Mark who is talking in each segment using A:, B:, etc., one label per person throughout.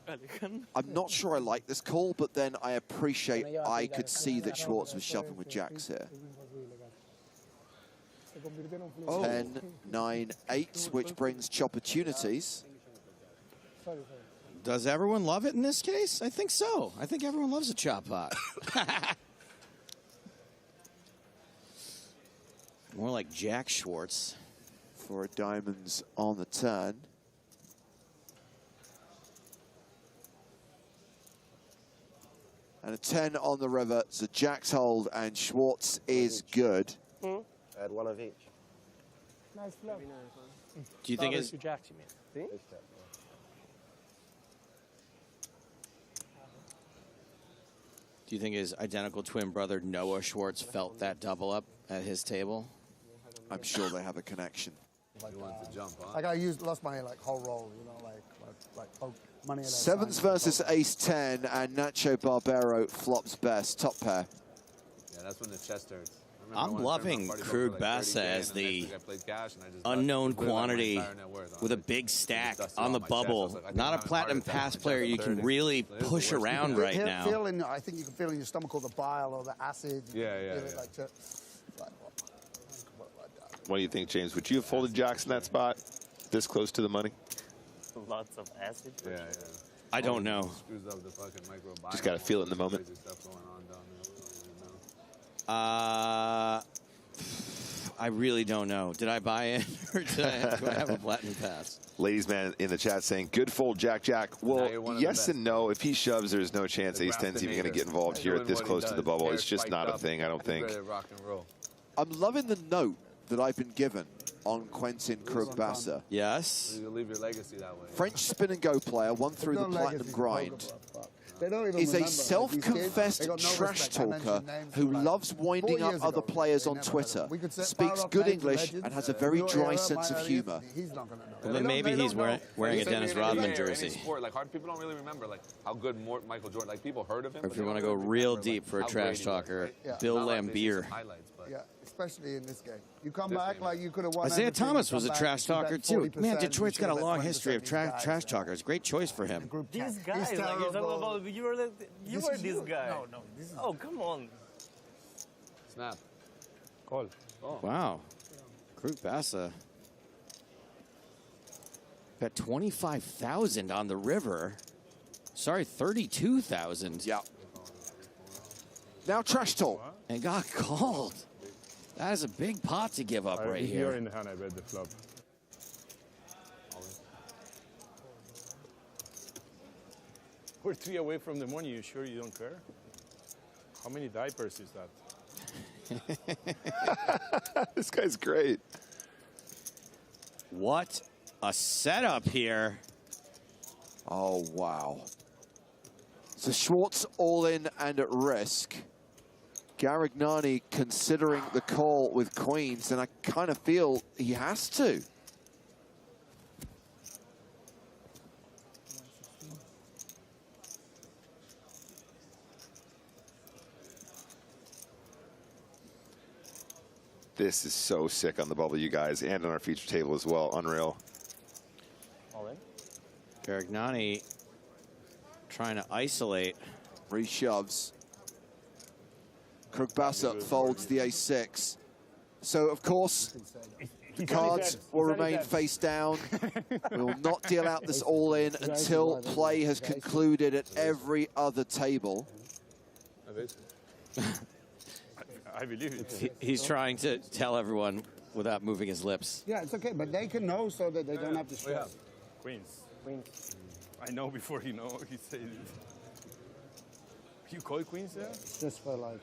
A: I'm not sure I like this call, but then I appreciate I could see that Schwartz was shoving with jacks here. 10, 9, 8, which brings chopportunities.
B: Does everyone love it in this case? I think so. I think everyone loves a chop pot. More like Jack Schwartz.
A: 4 diamonds on the turn. And a 10 on the river. So Jack's hold and Schwartz is good.
C: Add 1 of each.
D: Nice flop.
B: Do you think it's...
D: Jacks, you mean?
C: See?
B: Do you think his identical twin brother Noah Schwartz felt that double up at his table?
A: I'm sure they have a connection.
E: Like I lost my whole roll, you know, like money.
A: Sevens versus ace 10, and Nacho Barbero flops best. Top pair.
F: Yeah, that's when the chest hurts.
B: I'm loving Krug Bassa as the unknown quantity with a big stack on the bubble. Not a platinum pass player you can really push around right now.
E: I think you can feel in your stomach all the bile or the acid.
G: What do you think, James? Would you have folded jacks in that spot this close to the money?
D: Lots of acid.
F: Yeah.
B: I don't know.
G: Just got to feel it in the moment.
B: I really don't know. Did I buy in or do I have a platinum pass?
G: Ladies man in the chat saying, good fold, Jack. Well, yes and no. If he shoves, there's no chance ace 10's even going to get involved here at this close to the bubble. It's just not a thing, I don't think.
A: I'm loving the note that I've been given on Quentin Krug Bassa.
B: Yes.
F: You leave your legacy that way.
A: French spin and go player, won through the platinum grind. Is a self-confessed trash talker who loves winding up other players on Twitter, speaks good English, and has a very dry sense of humor.
B: Well, then maybe he's wearing a Dennis Rodman jersey.
F: Like, people don't really remember how good Michael Jordan. Like, people heard of him.
B: Or if you want to go real deep for a trash talker, Bill Lambier.
E: Yeah, especially in this game. You come back like you could have won.
B: Isaiah Thomas was a trash talker too. Man, Detroit's got a long history of trash talkers. Great choice for him.
D: This guy, like, you're talking about, you were this guy. No, this is... Oh, come on.
F: Snap.
C: Call.
F: Oh.
B: Wow. Krug Bassa. Got 25,000 on the river. Sorry, 32,000.
A: Yeah. Now trash talk.
B: And got called. That is a big pot to give up right here.
H: You're in the hand, I bet the flop. We're 3 away from the money. You sure you don't care? How many diapers is
G: that? This guy's great.
B: What a setup here.
A: Oh, wow. So Schwartz all in and at risk. Garignani considering the call with queens, and I kind of feel he has to.
G: This is so sick on the bubble, you guys, and on our feature table as well. Unreal.
D: All in.
B: Garignani trying to isolate.
A: Reshoves. Krug Bassa folds the ace-6. So, of course, the cards will remain face down. We will not deal out this all-in until play has concluded at every other table.
H: I believe it.
B: He's trying to tell everyone without moving his lips.
E: Yeah, it's okay, but they can know so that they don't have to stress.
H: Queens. I know before you know, he said it. You call queens there?
E: Just for like,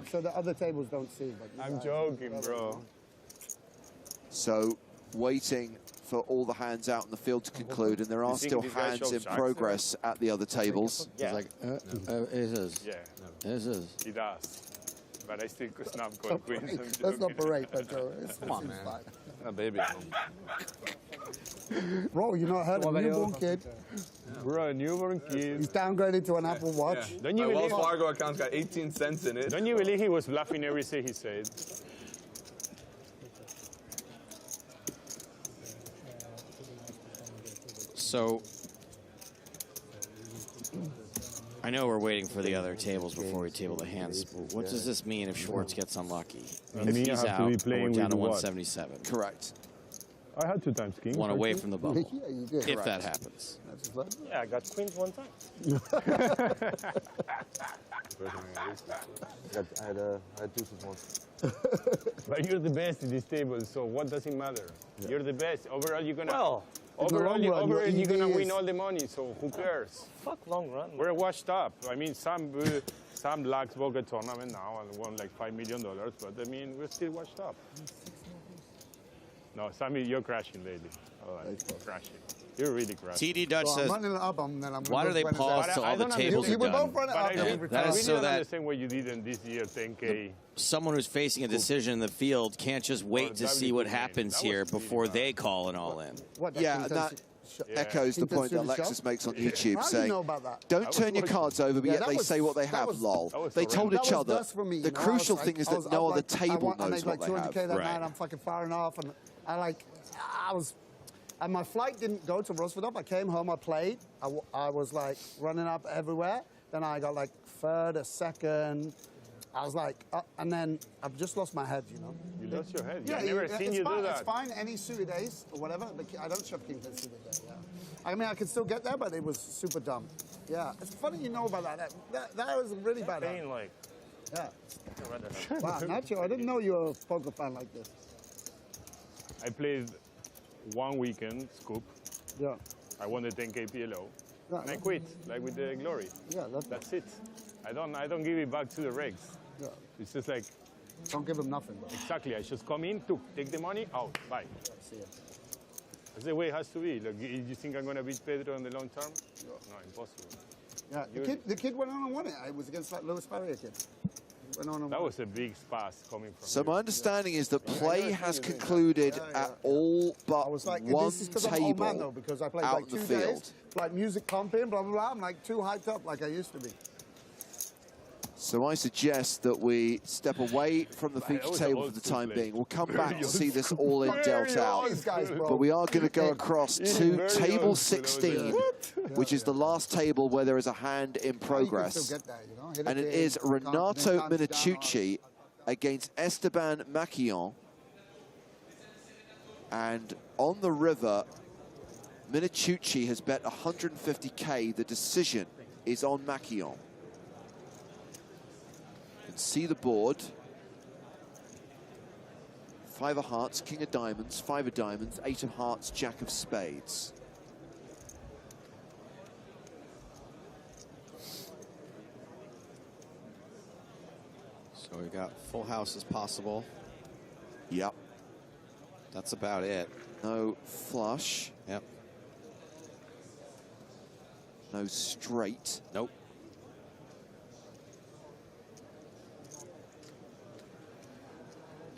E: so the other tables don't see. But
H: I'm joking, bro.
A: So, waiting for all the hands out in the field to conclude, and there are still hands in progress at the other tables.
B: Yeah. It's like, it is.
H: Yeah.
B: It is.
H: He does. But I still could not call queens.
E: Let's not berate, Pedro.
F: Come on, man. A baby.
E: Bro, you not heard of a newborn kid?
H: Bro, a newborn kid.
E: He's downgraded to an Apple Watch.
H: Yeah. Don't you
F: My
H: believe
F: Wells Fargo account's got 18 cents in it.
H: Don't you believe he was bluffing everything he said?
B: So, I know we're waiting for the other tables before we table the hands. But what does this mean if Schwartz gets unlucky? If he's out, we're down to 177.
A: Correct.
H: I had 2 times king.
B: One away from the bubble.
E: Yeah, you did.
B: If that happens.
D: Yeah, I got queens one time.
C: I had deuces once.
H: But you're the best in this table, so what does it matter? Yeah. You're the best. Overall, you're gonna.
D: Well,
H: overall, you're gonna win all the money. So who cares?
D: fuck long run.
H: We're washed up. I mean, some lax poker tournament now and won like $5 million, but I mean, we're still washed up. No, Sammy, you're crashing lately. All right, you're crashing. You're really crashing.
B: TD Dutch says,
E: I'm running it up, then I'm
B: why do they pause till all the tables are done?
H: That
B: is so that
H: the same way you didn't this year, 10K.
B: Someone who's facing a decision in the field can't just wait to see what happens here before they call an all-in.
A: Yeah, and that echoes the point that Alexis makes on YouTube, saying, don't turn your cards over, but yet they say what they have, lol. They told each other, the crucial thing is that no other table knows what they have.
E: That night, I'm fucking firing off, and and my flight didn't go to Roosevelt. I came home, I played. I was like running up everywhere. Then I got like third, a second. I was like, and then I've just lost my head, you know.
H: You lost your head?
E: Yeah,
H: I've never seen you do that.
E: It's fine, any suited ace or whatever. But I don't shove king ten suited ace. Yeah. I mean, I could still get there, but it was super dumb. Yeah, it's funny you know about that. That was really bad.
D: Like,
E: yeah. Wow, Nacho, I didn't know you were a poker fan like this.
H: I played one weekend, scoop.
E: Yeah.
H: I won the 10K PLO.
E: Yeah,
H: and I quit, like with the glory.
E: Yeah,
H: that's it. I don't give it back to the regs.
E: Yeah.
H: It's just like.
E: Don't give them nothing, bro.
H: Exactly. I just come in, take the money, out, bye.
E: See ya.
H: That's the way it has to be. Like, you think I'm gonna beat Pedro in the long term? No, impossible.
E: Yeah, the kid went on and won it. I was against that Lewis Barrier kid.
H: That was a big pass coming from.
A: So my understanding is that play has concluded at all but one table
E: because I played
A: out
E: like
A: in the
E: 2
A: field.
E: days, like music pumping, blah, blah, blah. I'm like too hyped up like I used to be.
A: So I suggest that we step away from the feature table for the time being. We'll come back to see this all in dealt out. But we are going to go across to table 16, which is the last table where there is a hand in progress. And it is Renato Minicucci against Esteban Maquillon. And on the river, Minicucci has bet 150K. The decision is on Maquillon. See the board. 5 of hearts, king of diamonds, 5 of diamonds, 8 of hearts, jack of spades.
B: So we've got full house as possible.
A: Yep.
B: That's about it.
A: No flush.
B: Yep.
A: No straight.
B: Nope.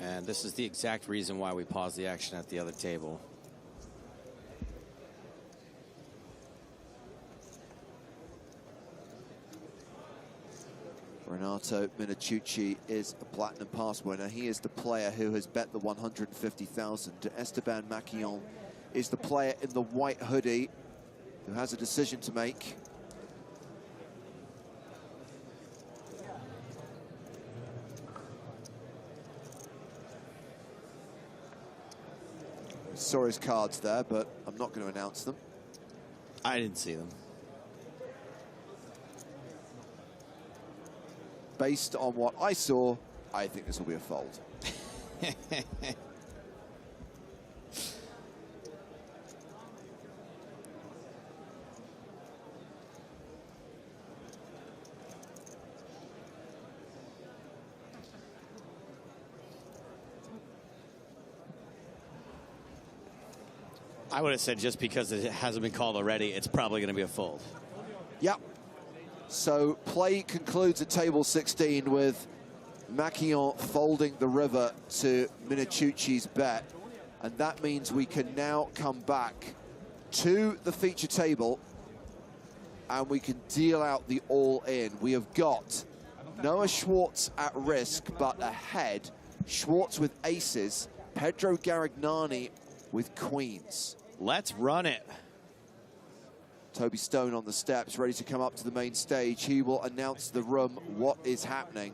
B: And this is the exact reason why we paused the action at the other table.
A: Renato Minicucci is a platinum pass winner. He is the player who has bet the 150,000. Esteban Maquillon is the player in the white hoodie who has a decision to make. Saw his cards there, but I'm not going to announce them.
B: I didn't see them.
A: Based on what I saw, I think this will be a fold.
B: I would have said just because it hasn't been called already, it's probably going to be a fold.
A: Yep. So play concludes at table 16 with Maquillon folding the river to Minicucci's bet. And that means we can now come back to the feature table and we can deal out the all-in. We have got Noah Schwartz at risk, but ahead, Schwartz with aces, Pedro Garignani with queens.
B: Let's run it.
A: Toby Stone on the steps, ready to come up to the main stage. He will announce to the room what is happening.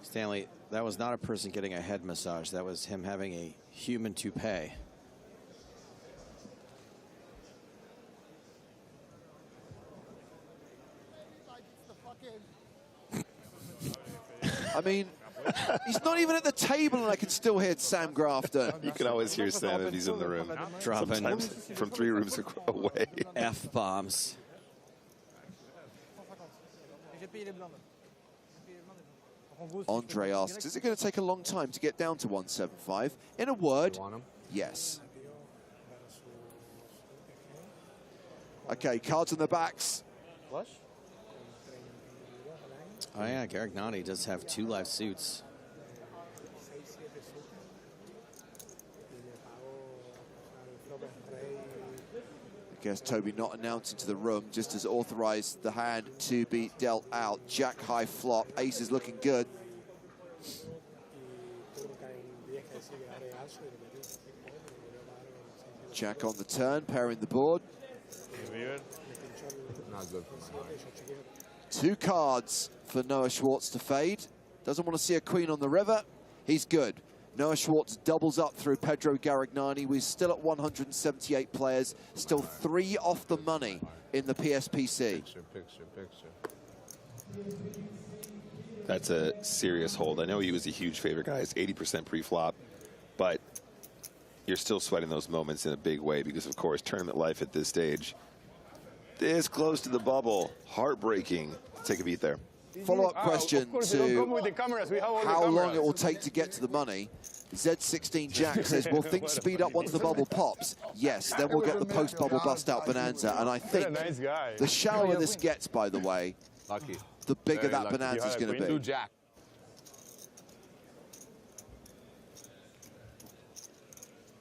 B: Stanley, that was not a person getting a head massage. That was him having a human toupee.
A: I mean, he's not even at the table and I can still hear Sam Grafton.
G: You can always hear Sam if he's in the room.
B: Dropping
G: sometimes from 3 rooms away.
B: F-bombs.
A: Andre asks, is it going to take a long time to get down to 175? In a word, yes. Okay, cards on the backs.
E: Flush?
B: Oh yeah, Garignani does have 2 live suits.
A: I guess Toby not announcing to the room, just as authorized the hand to be dealt out. Jack high flop, ace is looking good. Jack on the turn, pairing the board.
F: Not good for my heart.
A: 2 cards for Noah Schwartz to fade. Doesn't want to see a queen on the river. He's good. Noah Schwartz doubles up through Pedro Garignani. We're still at 178 players, still 3 off the money in the PSPC.
G: That's a serious hold. I know he was a huge favorite, guys, 80% pre-flop, but you're still sweating those moments in a big way because, of course, tournament life at this stage, this close to the bubble, heartbreaking. Take a beat there.
A: Follow-up question to how long it will take to get to the money. Z16 Jack says, will things speed up once the bubble pops? Yes, then we'll get the post-bubble bust-out bonanza. And I think the shallower this gets, by the way, the bigger that bonanza is going to be.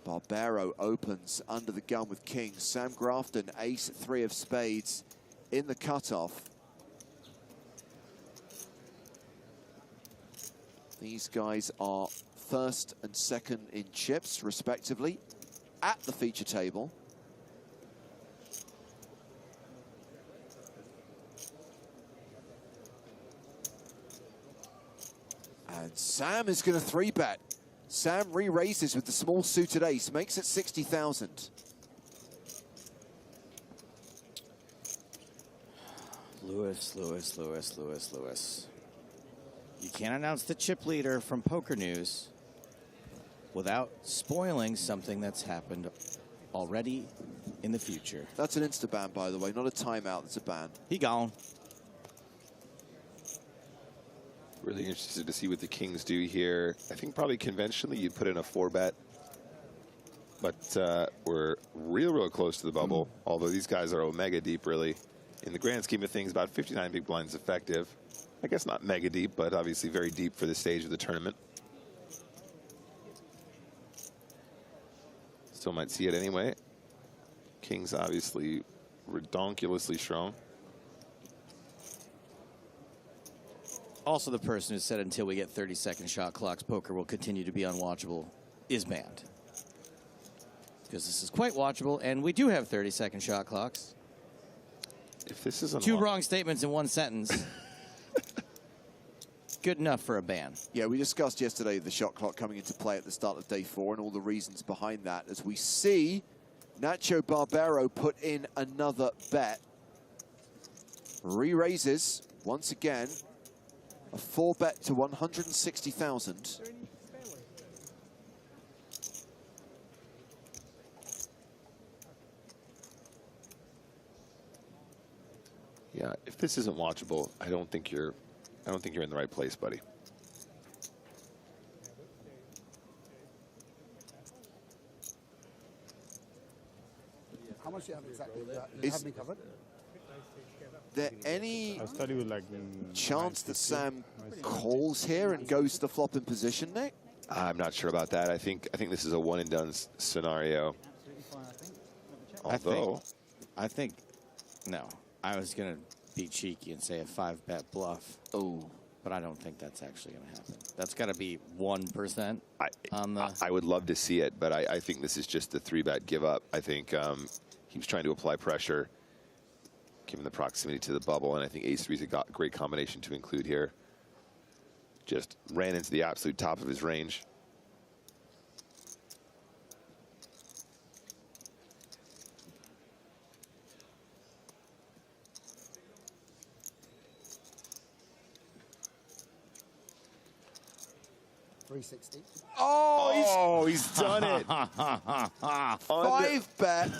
A: Barbero opens under the gun with kings. Sam Grafton, ace 3 of spades in the cutoff. These guys are first and second in chips, respectively, at the feature table. And Sam is going to 3-bet. Sam re-raises with the small suited ace, makes it 60,000.
B: Lewis. You can't announce the chip leader from Poker News without spoiling something that's happened already in the future.
A: That's an insta-ban, by the way, not a timeout, that's a ban.
B: He gone.
G: Really interested to see what the kings do here. I think probably conventionally you'd put in a 4-bet, but we're real close to the bubble, although these guys are omega deep, really. In the grand scheme of things, about 59 big blinds effective. I guess not mega deep, but obviously very deep for the stage of the tournament. Still might see it anyway. Kings obviously redonkulously strong.
B: Also, the person who said until we get 30-second shot clocks, poker will continue to be unwatchable is banned. Because this is quite watchable, and we do have 30-second shot clocks.
G: If this is
B: 2 wrong statements in 1 sentence. Good enough for a ban.
A: Yeah, we discussed yesterday the shot clock coming into play at the start of day 4 and all the reasons behind that. As we see Nacho Barbero put in another bet. Re-raises once again. A 4-bet to 160,000.
G: Yeah, if this isn't watchable, I don't think you're in the right place, buddy.
E: How much do you have exactly? You have me covered?
A: There any chance that Sam calls here and goes to the flop in position, Nick?
G: I'm not sure about that. I think this is a one and done scenario. Although
B: I think No. I was going to be cheeky and say a 5-bet bluff.
A: Oh.
B: But I don't think that's actually going to happen. That's got to be 1% on the...
G: I would love to see it, but I think this is just a 3-bet give up. I think he was trying to apply pressure, given the proximity to the bubble, and I think ace-3 is a great combination to include here. Just ran into the absolute top of his range.
E: $360.
G: Oh, he's done it.
A: 5-bet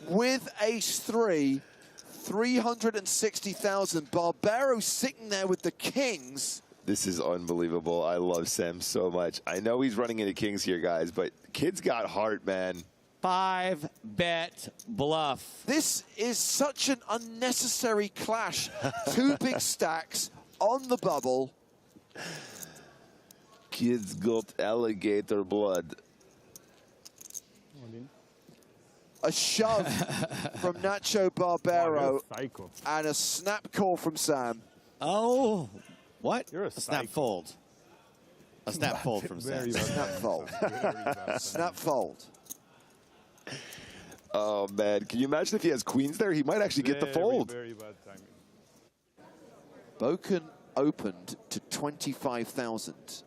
A: with ace-3, 360,000. Barbero sitting there with the kings.
G: This is unbelievable. I love Sam so much. I know he's running into kings here, guys, but kid's got heart, man.
B: 5-bet bluff.
A: This is such an unnecessary clash. 2 big stacks on the bubble.
G: Kid's got alligator blood.
A: A shove from Nacho Barbero and a snap call from Sam.
B: Oh, what?
H: You're a
B: snap fold. A snap fold from Sam.
A: Snap fold. Snap fold.
G: Oh, man. Can you imagine if he has queens there? He might actually get the fold.
H: Very bad timing.
A: Boken opened to 25,000.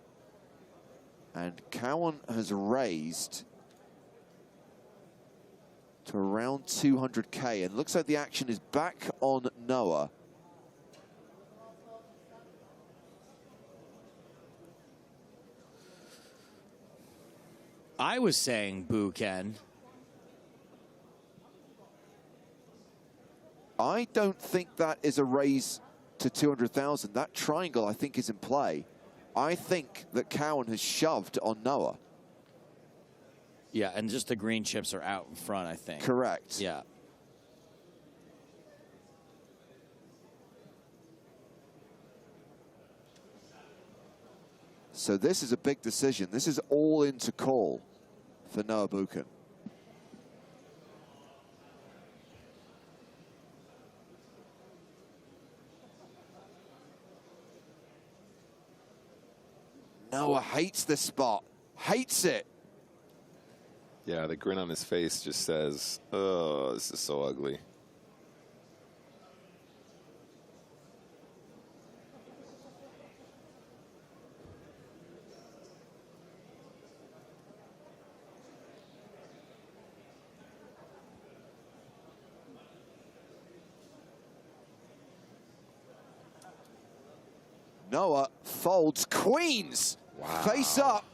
A: And Cowan has raised to around 200K. And looks like the action is back on Noah.
B: I was saying boo, Ken.
A: I don't think that is a raise to 200,000. That triangle, I think, is in play. I think that Cowan has shoved on Noah.
B: Yeah, and just the green chips are out in front, I think.
A: Correct.
B: Yeah.
A: So this is a big decision. This is all in to call for Noah Buchan. Noah hates this spot. Hates it.
G: Yeah, the grin on his face just says, oh, this is so ugly.
A: Noah folds queens. Wow. Face up.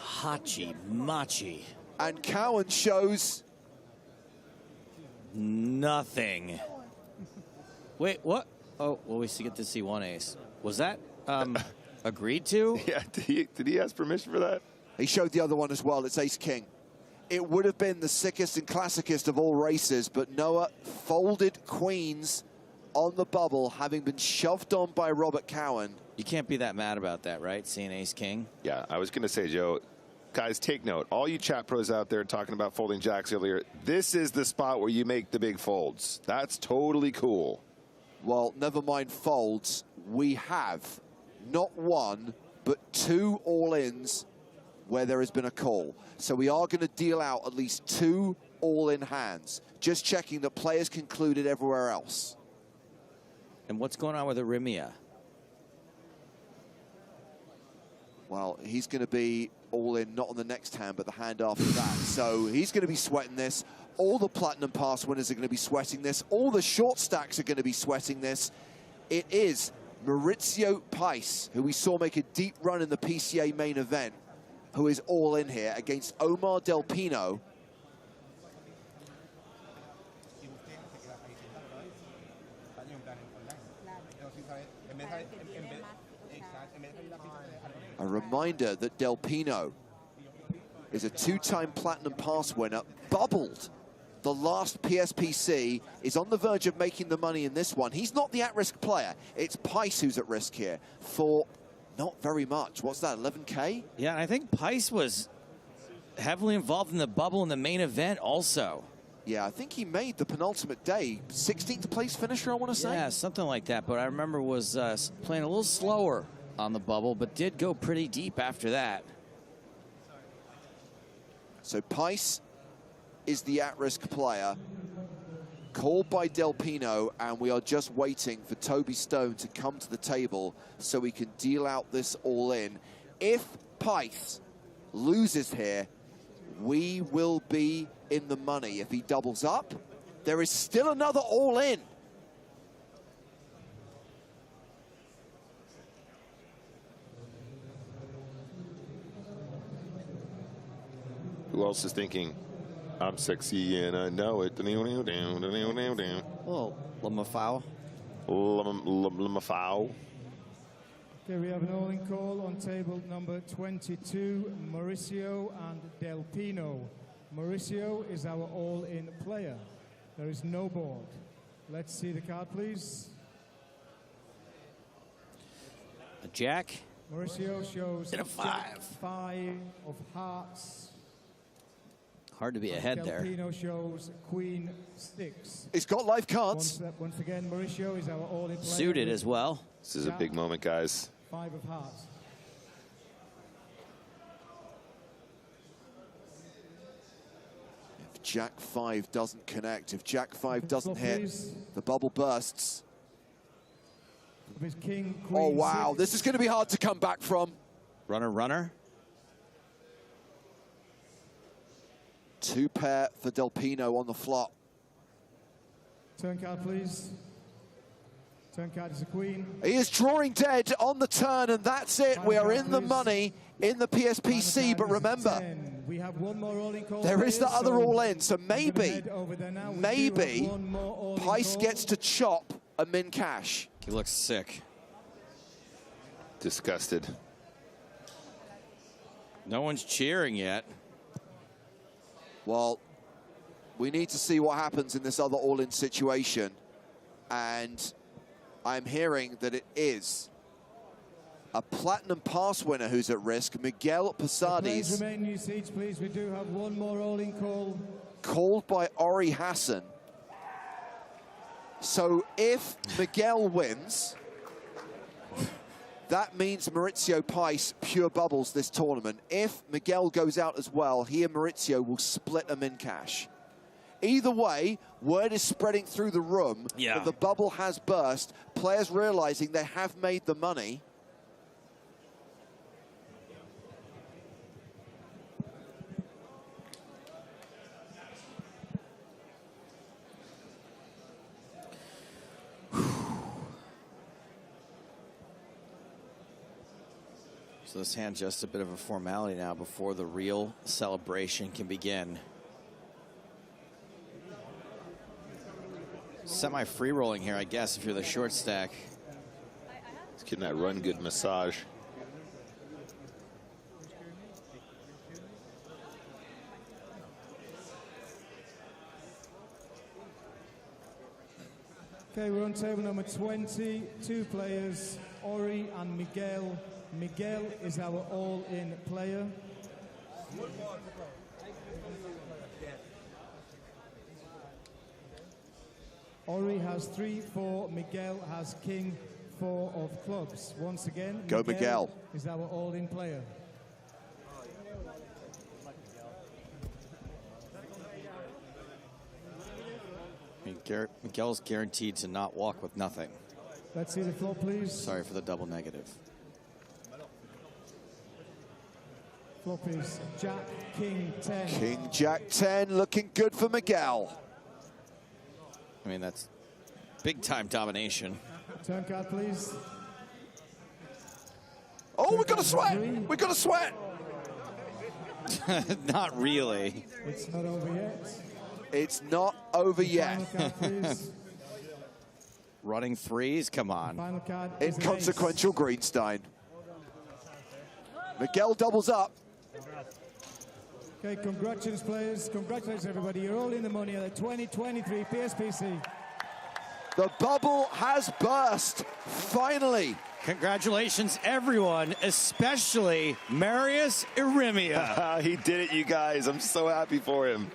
B: Hachi machi.
A: And Cowan shows
B: nothing. Wait, what? Oh, well, we get to see one ace. Was that agreed to?
G: Yeah, did he ask permission for that?
A: He showed the other one as well. It's ace-king. It would have been the sickest and classicest of all races, but Noah folded queens on the bubble, having been shoved on by Robert Cowan.
B: You can't be that mad about that, right? Seeing ace-king?
G: Yeah, I was going to say, Joe, guys, take note. All you chat pros out there talking about folding jacks earlier, this is the spot where you make the big folds. That's totally cool.
A: Well, never mind folds. We have not one, but 2 all-ins where there has been a call. So we are going to deal out at least 2 all-in hands. Just checking that players concluded everywhere else.
B: And what's going on with Arimia?
A: Well, he's going to be all in, not on the next hand, but the hand after that. So he's going to be sweating this. All the Platinum Pass winners are going to be sweating this. All the short stacks are going to be sweating this. It is Maurizio Pais, who we saw make a deep run in the PCA main event, who is all in here against Omar Del Pino. A reminder that Del Pino is a 2-time Platinum Pass winner, bubbled the last PSPC, is on the verge of making the money in this one. He's not the at-risk player. It's Pais who's at risk here for not very much. What's that, 11K?
B: Yeah, I think Pais was heavily involved in the bubble in the main event also.
A: Yeah, I think he made the penultimate day. 16th place finisher, I want to say.
B: Yeah, something like that. But I remember was playing a little slower on the bubble, but did go pretty deep after that.
A: So Pice is the at-risk player, called by Del Pino, and we are just waiting for Toby Stone to come to the table so we can deal out this all-in. If Pice loses here, we will be in the money. If he doubles up, there is still another all-in.
G: Who else is thinking, I'm sexy and I know it?
B: Well, Lamafau.
G: Lamafau.
I: Okay, we have an all-in call on table number 22, Mauricio and Del Pino. Mauricio is our all-in player. There is no board. Let's see the card, please.
B: A jack.
I: Mauricio shows
B: and a 5.
I: 5 of hearts.
B: Hard to be ahead there.
I: Del Pino shows Queen 6.
A: He's got live cards.
I: Once again, Mauricio is our all-in player.
B: Suited as well.
G: This is a big moment, guys.
I: 5 of hearts.
A: If Jack 5 doesn't connect, if Jack 5 doesn't hit, the bubble bursts.
I: King,
A: oh, wow. 6. This is going to be hard to come back from.
B: Runner, runner.
A: 2 pair for Del Pino on the flop.
I: Turn card, please. Turn card is a queen.
A: He is drawing dead on the turn, and that's it. We are in the money in the PSPC, but remember,
I: we have one more all-in call.
A: There is the other all-in, so maybe Pice gets to chop a min cash.
B: He looks sick.
G: Disgusted.
B: No one's cheering yet.
A: Well, we need to see what happens in this other all-in situation, and I'm hearing that it is a platinum pass winner who's at risk, Miguel Posades.
I: Remain in your seats, please. We do have one more all-in call.
A: Called by Ori Hassan. So if Miguel wins, that means Mauricio Pice pure bubbles this tournament. If Miguel goes out as well, he and Mauricio will split them in cash. Either way, word is spreading through the room that the bubble has burst. Players realizing they have made the money.
B: So this hand's just a bit of a formality now before the real celebration can begin. Semi-free rolling here, I guess, if you're the short stack.
G: It's getting that run good massage.
I: Okay, we're on table number 20. 2 players, Ori and Miguel. Miguel is our all-in player. Ori has 3-4. Miguel has King 4 of clubs. Once again,
A: Go Miguel.
I: Is our all-in player.
B: I mean, Miguel's guaranteed to not walk with nothing.
I: Let's see the floor, please.
B: Sorry for the double negative.
I: Flop is Jack, King 10.
A: King, Jack 10, looking good for Miguel.
B: I mean, that's big-time domination.
I: Turn card, please.
A: Oh, we got a sweat! We got a sweat!
B: Not really.
I: It's not over yet.
A: It's not over yet.
I: Final card, please.
B: Running threes, come on.
I: Final card is
A: Inconsequential Greenstein. Miguel doubles up.
I: Okay, congratulations, players. Congratulations, everybody. You're all in the money at the 2023 PSPC.
A: The bubble has burst, finally.
B: Congratulations, everyone, especially Marius Irimia.
G: He did it, you guys. I'm so happy for him.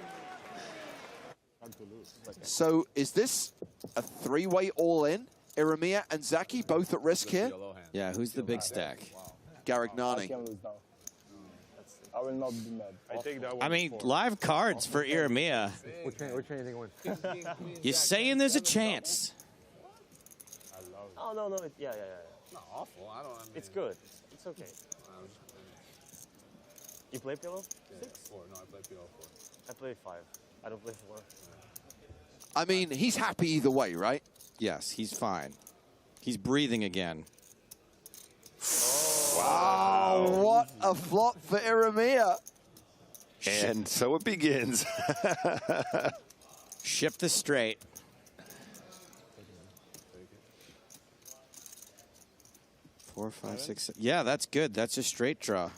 A: So is this a three-way all-in? Iramia and Zaki both at risk here?
B: Yeah, who's the big stack?
A: Garignani.
J: I will not be mad.
H: I take that one.
B: I mean, live cards for Iramia.
C: Which one you think wins?
B: You saying there's a chance?
D: Oh, no. Yeah.
F: Not awful. I mean,
D: It's good. It's okay. You play pillow?
F: Yeah, 4. No, I play PO 4.
D: I play 5. I don't play 4.
A: I mean, he's happy either way, right?
B: Yes, he's fine. He's breathing again.
A: Wow, what a flop for Iramia.
G: And so it begins.
B: Ship the straight. Four, 5, 6. Yeah, that's good. That's a straight draw.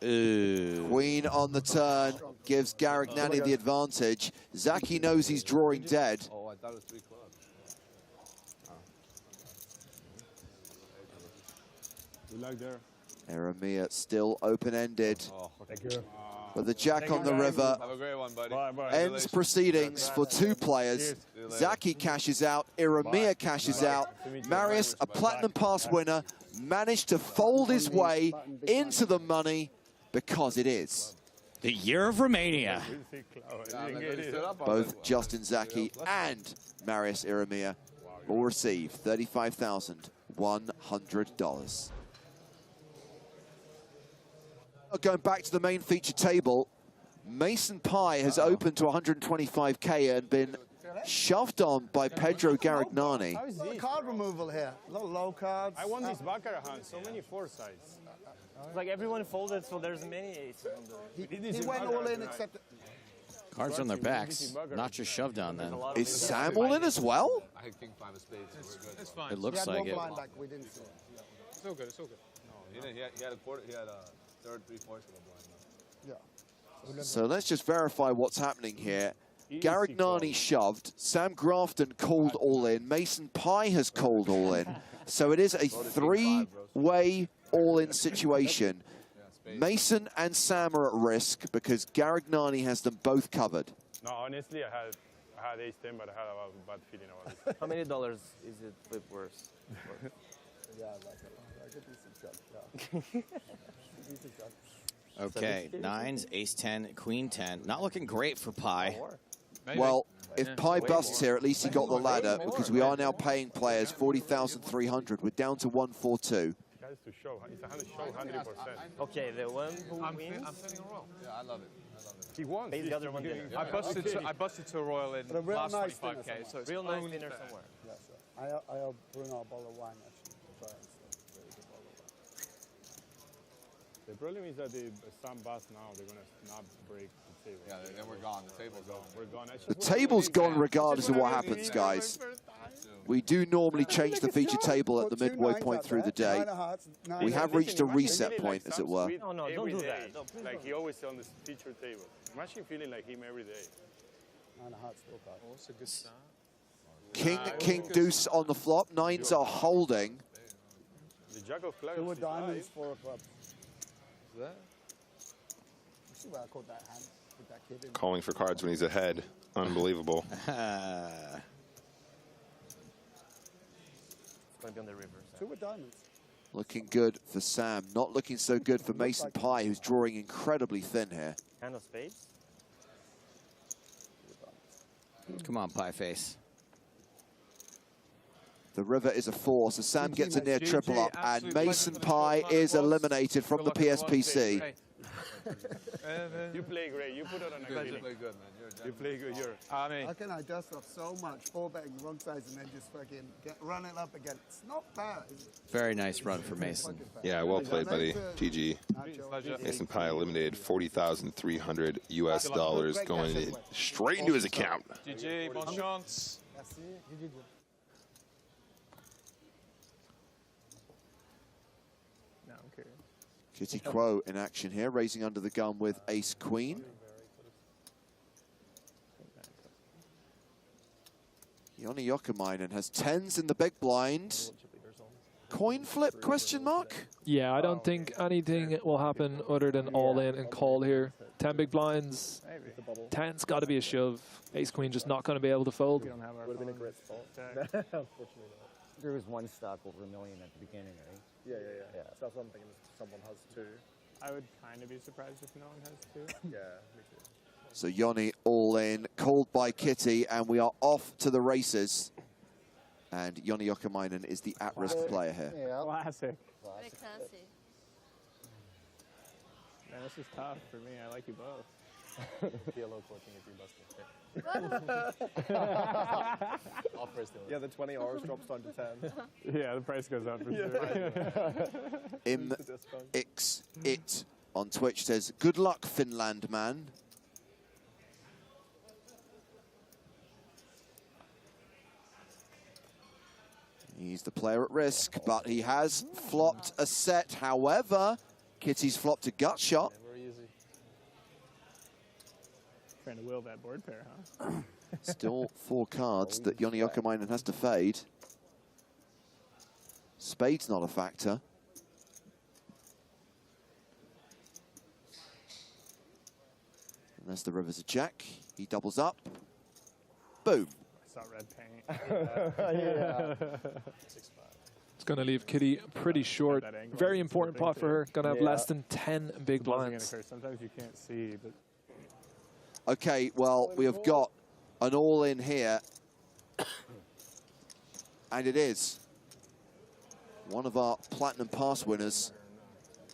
B: Ooh.
A: Queen on the turn gives Garignani the advantage. Zaki knows he's drawing dead.
F: Oh, I thought it was 3 clubs.
H: Good luck there.
A: Iramia still open-ended.
F: Oh, thank you.
A: But the jack on the river
F: Have a great one, buddy.
H: Bye.
A: ends proceedings for 2 players. Zaki cashes out, Iramia cashes out. Marius, a platinum pass winner, managed to fold his way into the money because it is.
B: The year of Romania.
A: Both Justin Zaki and Marius Iramia will receive $35,100. Going back to the main feature table, Mason Pie has opened to 125K and been shoved on by Pedro Garignani.
E: A lot of card removal here. A lot of low cards.
H: I won this baccarat hand. So many 4 sides.
D: Like everyone folded, so there's many aces on the...
E: He went all in except...
B: Cards on their backs, not just shoved on them.
A: Is Sam all in as well?
F: I had king 5 of spades, so we're good.
H: It's fine.
B: It looks
E: He had
B: like it.
E: one blind back, we didn't see it.
H: It's all good. It's all good.
F: No, he didn't. He had a quarter. He had a third, 3/4 of a blind.
E: Yeah.
A: So let's just verify what's happening here. Garignani shoved, Sam Grafton called all in, Mason Pie has called all in. So it is a 3-way all-in situation. Mason and Sam are at risk because Garignani has them both covered.
H: No, honestly, I had ace 10, but I had a bad feeling about it.
D: How many dollars is it flip worse?
E: Yeah, like a decent shot. Yeah. Decent shot.
B: Okay, 9s, ace 10, queen 10. Not looking great for Pie.
A: Well, if Pie busts here, at least he got the ladder because we are now paying players $40,300. We're down to 142.
H: To show, it's a show 100%.
D: Okay, the one who wins...
F: I'm sending a roll. Yeah, I love it.
H: He won.
D: Pays the other one dinner.
K: I busted to a royal in
E: But a real
K: last
E: nice
K: 25K, so it's
D: Real nice
K: only
D: dinner
K: fair.
D: somewhere.
E: Yeah, sure. I'll bring our bottle of wine, actually. Try it. Very good bottle of wine.
H: The problem is that the Sam bust now, they're going to not break the table.
F: Yeah, then we're gone. The table's gone.
H: We're gone.
A: The table's gone regardless of what happens, guys. We do normally change the feature table at the midway point through the day. We have reached a reset point, as it were.
D: No, don't do that. No,
H: Like he always on the feature table. Imagine feeling like him every day.
E: 9 hearts still card.
K: Oh, it's a good start.
A: King, deuce on the flop. 9s are holding.
H: The jack of clubs.
E: 2
H: is
E: diamonds,
H: live.
E: 4 of clubs.
K: That?
E: You see where I caught that hand with that kid in?
G: Calling for cards when he's ahead. Unbelievable.
D: It's going to be on the river.
E: 2 with diamonds.
A: Looking good for Sam. Not looking so good for Mason Pie, who's drawing incredibly thin here.
D: Hand of spades.
B: Come on, Pie Face.
A: The river is a 4, so Sam gets a near triple up, and Mason Pie is eliminated from the PSPC.
H: You play great. You put it on a
F: You play good, man.
H: You play good.
K: I mean,
E: How can I dust off so much 4-betting wrong sides and then just fucking run it up again? It's not fair, is it?
B: Very nice run for Mason.
G: Yeah, well played, buddy. GG. Mason Pie eliminated $40,300 US going straight into his account.
K: GG, bon chance.
D: No, I'm curious.
A: Kitty Quo in action here, raising under the gun with Ace Queen. Joni Jokamainen has 10s in the big blind. Coin flip, question mark?
L: Yeah, I don't think anything will happen other than all in and call here. 10 big blinds. 10's got to be a shove. Ace Queen just not going to be able to fold.
J: Would have been a great spot. Unfortunately not.
D: There was one stock over $1 million at the beginning, right?
J: Yeah. So that's what I'm thinking. If someone has two.
K: I would kind of be surprised if no one has two.
J: Yeah, me too.
A: So Yoni all in, called by Kitty, and we are off to the races. And Yoni Jokamainen is the at-risk player here.
K: Yeah. Classic.
M: Very classy.
K: Man, this is tough for me. I like you both.
J: PLO clicking if you busted. Yeah, the 20 hours drops down to 10.
K: Yeah, the price goes up for sure.
A: It on Twitch says, "Good luck, Finland man." He's the player at risk, but he has flopped a set. However, Kitty's flopped a gut shot.
J: Very easy.
K: Trying to will that board pair, huh?
A: Still 4 cards that Yoni Jokamainen has to fade. Spade's not a factor. Unless the river's a jack. He doubles up. Boom.
K: I saw red paint.
J: Yeah.
L: It's going to leave Kitty pretty short. Very important pot for her. Going to have less than 10 big blinds.
K: Sometimes you can't see, but...
A: Okay, well, we have got an all-in here. And it is one of our Platinum Pass winners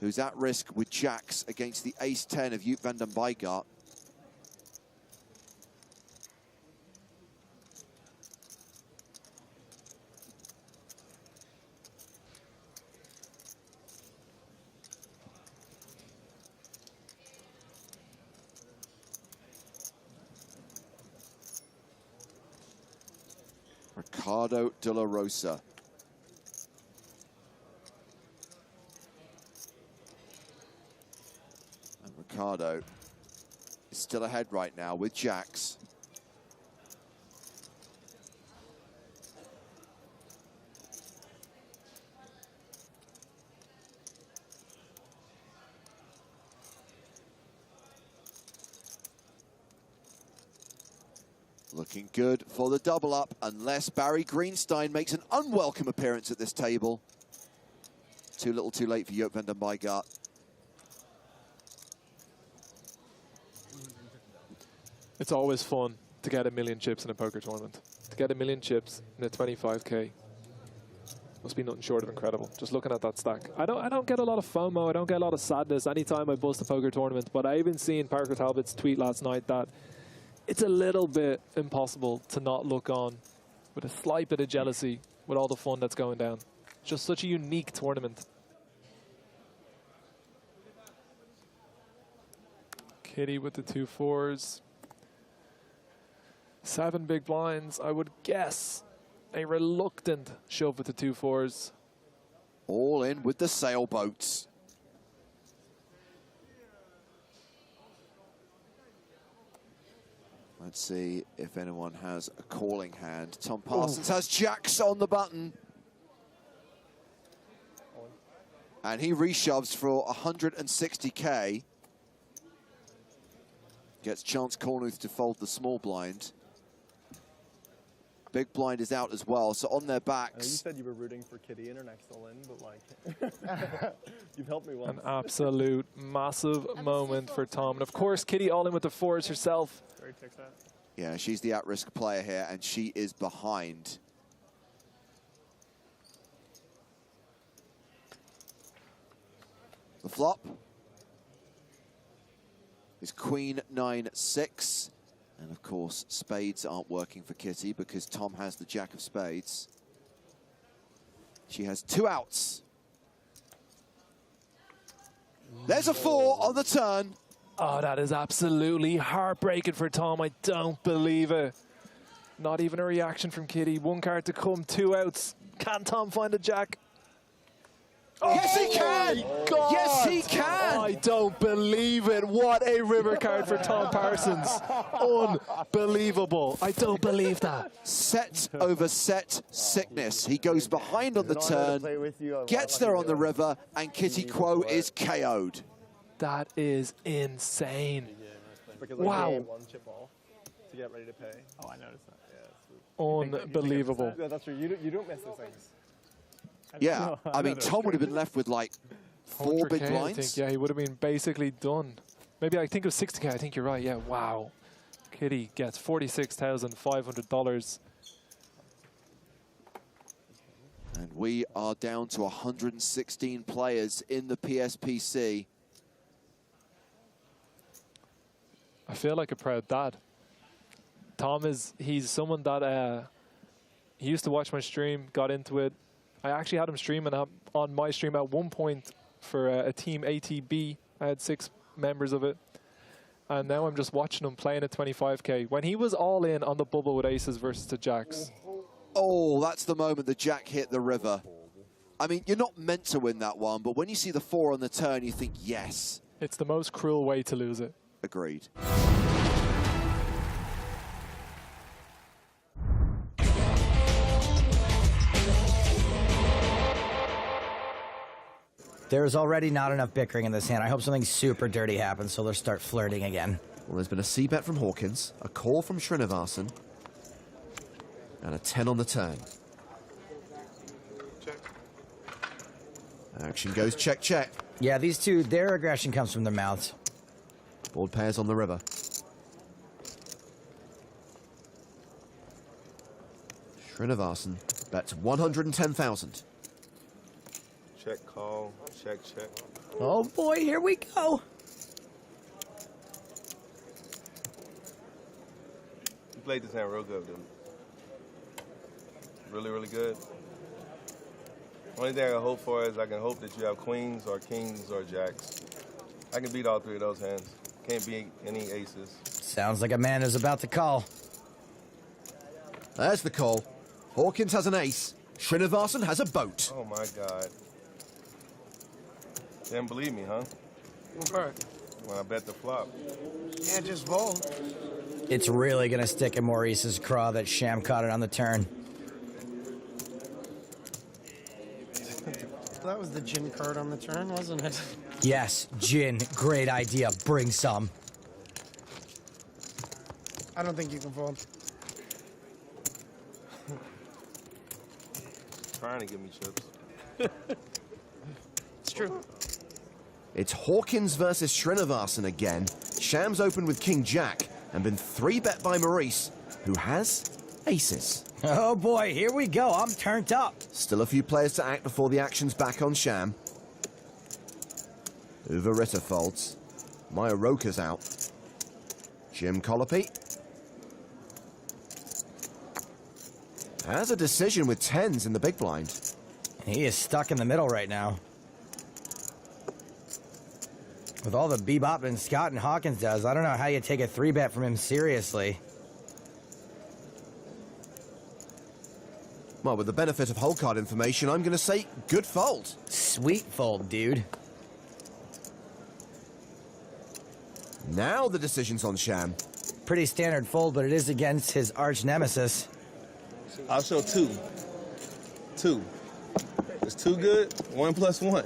A: who's at risk with jacks against the ace-10 of Joop van den Boogaard. Ricardo de la Rosa. And Ricardo is still ahead right now with jacks. Looking good for the double up, unless Barry Greenstein makes an unwelcome appearance at this table. Too little too late for Joop van den Boogaard.
L: It's always fun to get 1 million chips in a poker tournament. To get 1 million chips in a 25K must be nothing short of incredible. Just looking at that stack. I don't get a lot of FOMO. I don't get a lot of sadness anytime I bust a poker tournament. But I even seen Parker Talbot's tweet last night that it's a little bit impossible to not look on with a slight bit of jealousy with all the fun that's going down. Just such a unique tournament. Kitty with the 2 4s. 7 big blinds. I would guess a reluctant shove with the 2 4s.
A: All in with the sailboats. Let's see if anyone has a calling hand. Tom Parsons has jacks on the button. And he reshoves for 160K. Gets Chance Cornuth to fold the small blind. Big blind is out as well, so on their backs.
J: I know you said you were rooting for Kitty in her next all-in, but like, you've helped me once.
L: An absolute massive moment for Tom. And of course, Kitty all in with the 4s herself.
A: Yeah, she's the at-risk player here, and she is behind. The flop is Queen 9-6. And of course, spades aren't working for Kitty because Tom has the jack of spades. She has 2 outs. There's a 4 on the turn.
L: Oh, that is absolutely heartbreaking for Tom. I don't believe it. Not even a reaction from Kitty. 1 card to come, 2 outs. Can Tom find a jack?
A: Oh, yes, he can!
L: God.
A: Yes, he can!
L: I don't believe it. What a river card for Tom Parsons. Unbelievable. I don't believe that.
A: Set over set sickness. He goes behind on the turn, gets there on the river, and Kitty Quo is KO'd.
L: That is insane.
J: Because
L: Wow.
J: I gave 1 chip off to get ready to pay.
K: Oh, I noticed that.
J: Yeah,
L: Unbelievable.
J: yeah, that's true. You don't miss those things.
A: Yeah, I mean, Tom would have been left with like 4 big
L: 100K, I
A: blinds.
L: think. Yeah, he would have been basically done. Maybe I think it was 60K. I think you're right. Yeah, wow. Kitty gets $46,500.
A: And we are down to 116 players in the PSPC.
L: I feel like a proud dad. Tom he's someone that he used to watch my stream, got into it. I actually had him streaming on my stream at one point for a team ATB. I had 6 members of it. And now I'm just watching him playing at 25K. When he was all in on the bubble with aces versus the jacks.
A: Oh, that's the moment the jack hit the river. I mean, you're not meant to win that one, but when you see the 4 on the turn, you think, yes.
L: It's the most cruel way to lose it.
A: Agreed.
M: There's already not enough bickering in this hand. I hope something super dirty happens so they'll start flirting again.
A: Well, there's been a C-bet from Hawkins, a call from Srinivasan, and a 10 on the turn. Action goes check, check.
M: Yeah, these two, their aggression comes from their mouths.
A: Board pairs on the river. Srinivasan bets 110,000.
C: Check, call, check.
M: Oh boy, here we go.
C: You played this hand real good, dude. Really, really good. Only thing I can hope for is I can hope that you have queens or kings or jacks. I can beat all 3 of those hands. Can't beat any aces.
M: Sounds like a man is about to call.
A: There's the call. Hawkins has an ace. Srinivasan has a boat.
C: Oh my God. Didn't believe me, huh?
E: What part?
C: When I bet the flop.
E: Can't just fold.
M: It's really going to stick in Maurice's craw that Sham caught it on the turn.
E: That was the gin card on the turn, wasn't it?
M: Yes, gin. Great idea. Bring some.
E: I don't think you can fold.
C: Trying to give me chips.
E: It's true.
A: It's Hawkins versus Srinivasan again. Sham's opened with King Jack and been 3-bet by Maurice, who has aces.
M: Oh boy, here we go. I'm turned up.
A: Still a few players to act before the action's back on Sham. Uwe Ritter folds. Maya Roker's out. Jim Colopy has a decision with 10s in the big blind.
M: He is stuck in the middle right now. With all the bebop and Scott and Hawkins does, I don't know how you take a 3-bet from him seriously.
A: Well, with the benefit of whole card information, I'm going to say good fold.
M: Sweet fold, dude.
A: Now the decision's on Sham.
M: Pretty standard fold, but it is against his arch nemesis.
C: I'll show 2. 2. It's 2 good. 1 + 1.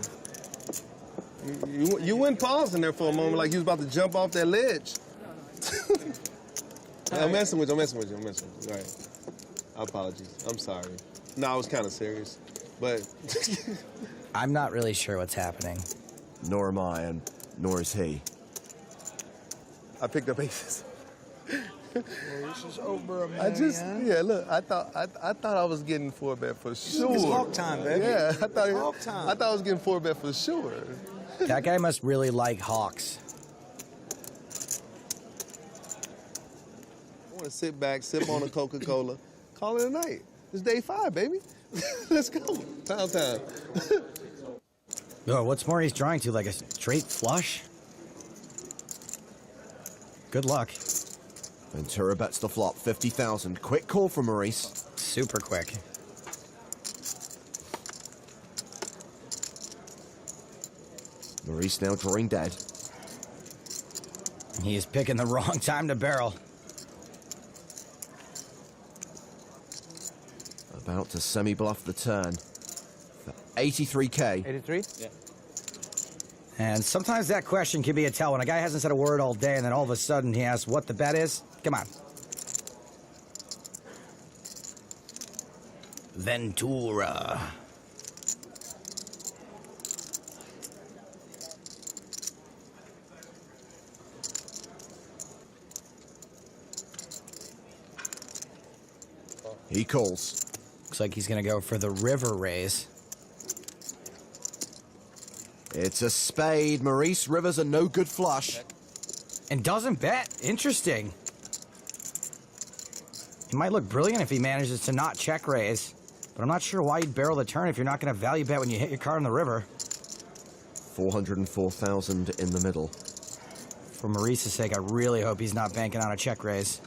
C: You went pausing there for a moment like you was about to jump off that ledge. I'm messing with you. All right. Apologies. I'm sorry. No, I was kind of serious, but
M: I'm not really sure what's happening.
A: Nor am I, and nor is he.
C: I picked up aces.
E: This is over a
C: I look. I thought I was getting 4-bet for sure.
E: It's hawk time, baby.
C: Yeah, I thought
E: Hawk time.
C: I was getting 4-bet for sure.
M: That guy must really like hawks.
C: I want to sit back, sip on a Coca-Cola, call it a night. It's day 5, baby. Let's go. Pound time.
M: Oh, what's Maurice drawing to? Like a straight flush? Good luck.
A: Ventura bets the flop, 50,000. Quick call from Maurice.
M: Super quick.
A: Maurice now drawing dead.
M: He is picking the wrong time to barrel.
A: About to semi-bluff the turn for 83K.
J: 83? Yeah.
M: And sometimes that question can be a tell when a guy hasn't said a word all day and then all of a sudden he asks what the bet is. Come on. Ventura.
A: He calls.
M: Looks like he's going to go for the river raise.
A: It's a spade. Maurice Rivers a no good flush.
M: And doesn't bet. Interesting. He might look brilliant if he manages to not check raise. But I'm not sure why you'd barrel the turn if you're not going to value bet when you hit your card on the river.
A: 404,000 in the middle.
M: For Maurice's sake, I really hope he's not banking on a check raise.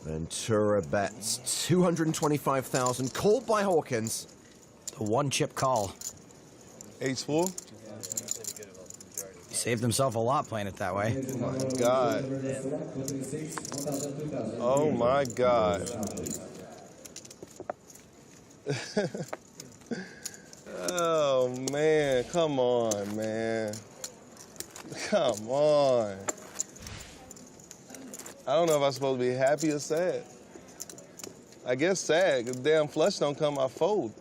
A: Ventura bets 225,000, called by Hawkins.
M: The one chip call.
C: Ace-4.
M: He saved himself a lot playing it that way.
C: Oh my God. Oh my God. Oh man, come on, man. Come on. I don't know if I'm supposed to be happy or sad. I guess sad, because damn flush don't come, I fold.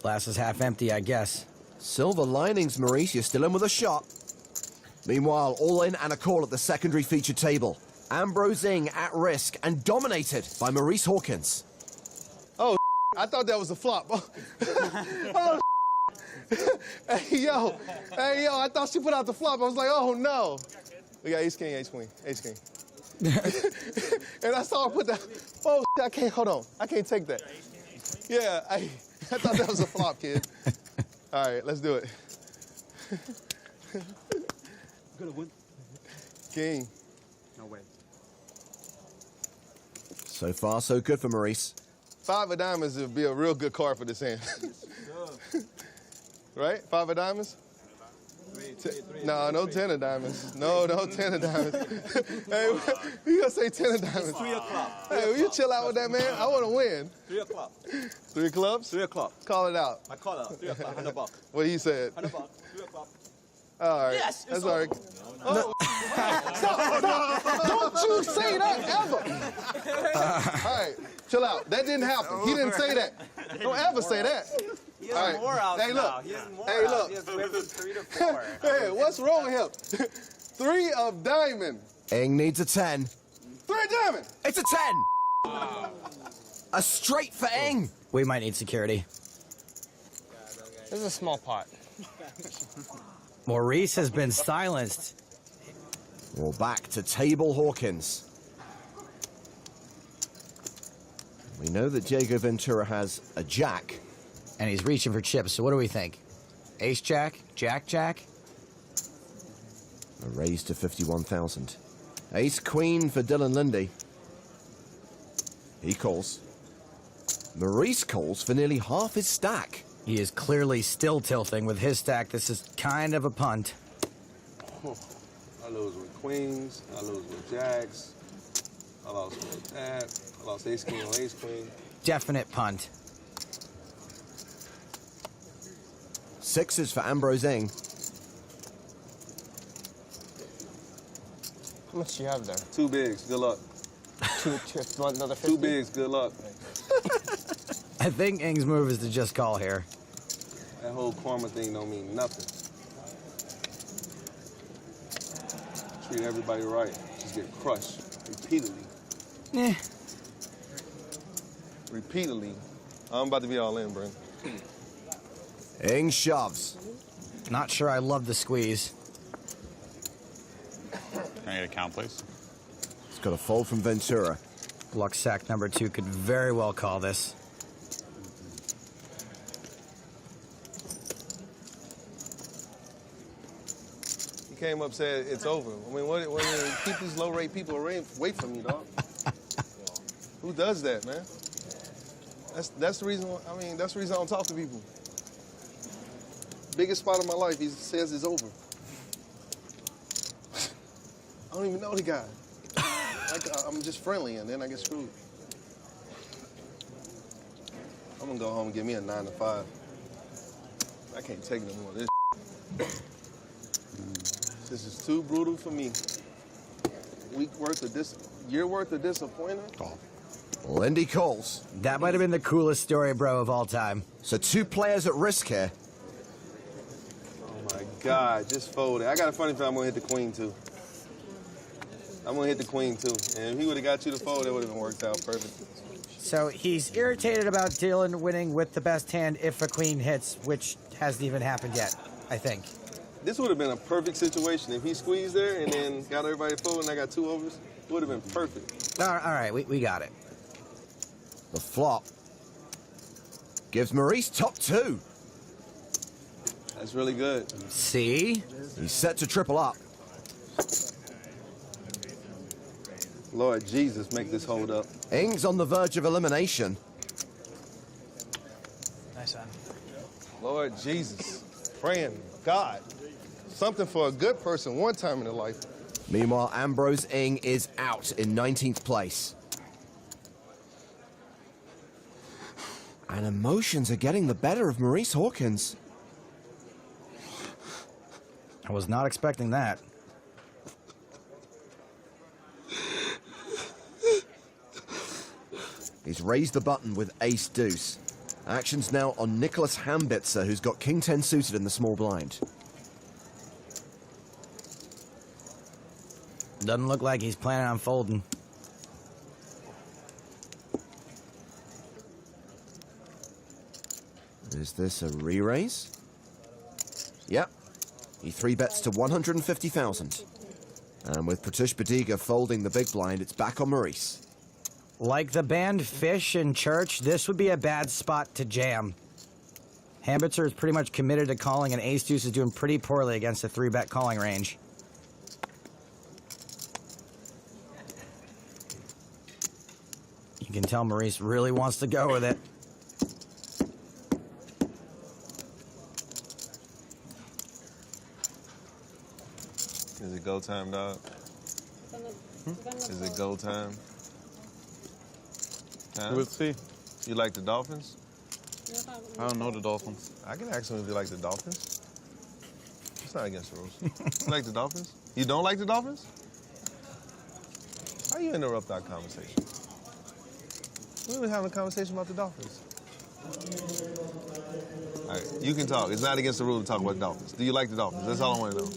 M: Glass is half empty, I guess.
A: Silver linings, Maurice. You're still in with a shot. Meanwhile, all in and a call at the secondary feature table. Ambrose Ing at risk and dominated by Maurice Hawkins.
C: Oh, I thought that was a flop. Oh, hey, yo, I thought she put out the flop. I was like, oh, no. We got ace-king, ace-queen, ace-king. And I saw her put that. Oh, I can't, hold on. I can't take that. Yeah, I thought that was a flop, kid. All right, let's do it.
J: Gonna win.
C: King.
J: No way.
A: So far, so good for Maurice.
C: 5 of diamonds would be a real good card for this hand. Right? 5 of diamonds? No, no 10 of diamonds. No, no 10 of diamonds. Hey, you gonna say 10 of diamonds?
J: 3 o'clock.
C: Hey, will you chill out with that, man? I want to win.
J: 3 o'clock.
C: 3 clubs?
J: 3 o'clock.
C: Call it out.
J: I call out. 3 o'clock. $100.
C: What he said.
J: $100. 3 o'clock.
C: All right.
J: Yes,
C: That's all right. Oh. Stop. Don't you say that ever. All right. Chill out. That didn't happen. He didn't say that. Don't ever say that.
J: He has more outs
C: hey, look.
J: now. He has more
C: hey,
J: outs.
C: look.
J: He has maybe 3 to 4.
C: Hey, what's wrong with him? 3 of diamond.
A: Ing needs a 10.
C: 3 of diamond.
A: It's a 10. A straight for Ing.
M: We might need security.
J: This is a small pot.
M: Maurice has been silenced.
A: Well, back to table Hawkins. We know that Diego Ventura has a jack.
M: And he's reaching for chips, so what do we think? Ace-jack? Jack-jack?
A: A raise to 51,000. Ace-queen for Dylan Lindy. He calls. Maurice calls for nearly half his stack.
M: He is clearly still tilting with his stack. This is kind of a punt.
C: I lose with queens. I lose with jacks. I lost with that. I lost ace-king on ace-queen.
M: Definite punt.
A: 6s for Ambrose Ing.
J: How much do you have there?
C: 2 bigs. Good luck.
J: 2 chips. Want another 50?
C: 2 bigs. Good luck.
M: I think Ing's move is to just call here.
C: That whole karma thing don't mean nothing. Treat everybody right. Just get crushed repeatedly.
M: Eh.
C: Repeatedly. I'm about to be all in, Brent.
A: Ing shoves.
M: Not sure I love the squeeze.
N: Can I get a count, please?
A: It's got a fold from Ventura.
M: Luck sack number 2 could very well call this.
C: He came up, said it's over. I mean, what keep these low-rate people away from you, dog. Who does that, man? That's the reason. I mean, that's the reason I don't talk to people. Biggest spot of my life, he says it's over. I don't even know the guy. I'm just friendly, and then I get screwed. I'm gonna go home and give me a 9 to 5. I can't take no more of this. This is too brutal for me. Year worth of disappointment?
A: Lindy calls.
M: That might have been the coolest story, bro, of all time.
A: So 2 players at risk here.
C: Oh my God, just folded. I got a funny feeling I'm gonna hit the queen too. I'm gonna hit the queen too. And if he would have got you to fold, it would have been worked out perfect.
M: So he's irritated about Dylan winning with the best hand if a queen hits, which hasn't even happened yet, I think.
C: This would have been a perfect situation. If he squeezed there and then got everybody to fold and I got 2 overs, it would have been perfect.
M: All right, we got it.
A: The flop gives Maurice top 2.
C: That's really good.
M: See?
A: He's set to triple up.
C: Lord Jesus, make this hold up.
A: Ing's on the verge of elimination.
D: Nice hand.
C: Lord Jesus, praying God, something for a good person one time in their life.
A: Meanwhile, Ambrose Ing is out in 19th place. And emotions are getting the better of Maurice Hawkins.
M: I was not expecting that.
A: He's raised the button with ace deuce. Action's now on Nicholas Hambitzer, who's got king 10 suited in the small blind.
M: Doesn't look like he's planning on folding.
A: Is this a re-raise? Yep. He 3-bets to 150,000. And with Pratush Badiga folding the big blind, it's back on Maurice.
M: Like the band Fish in church, this would be a bad spot to jam. Hambitzer is pretty much committed to calling, and ace-deuce is doing pretty poorly against a 3-bet calling range. You can tell Maurice really wants to go with it.
C: Is it go time, dog? Is it go time?
H: We'll see.
C: You like the Dolphins?
H: I don't know the Dolphins.
C: I can ask him if you like the Dolphins. It's not against the rules. You like the Dolphins? You don't like the Dolphins? How you interrupt our conversation? We were having a conversation about the Dolphins. All right, you can talk. It's not against the rule to talk about the Dolphins. Do you like the Dolphins? That's all I want to know.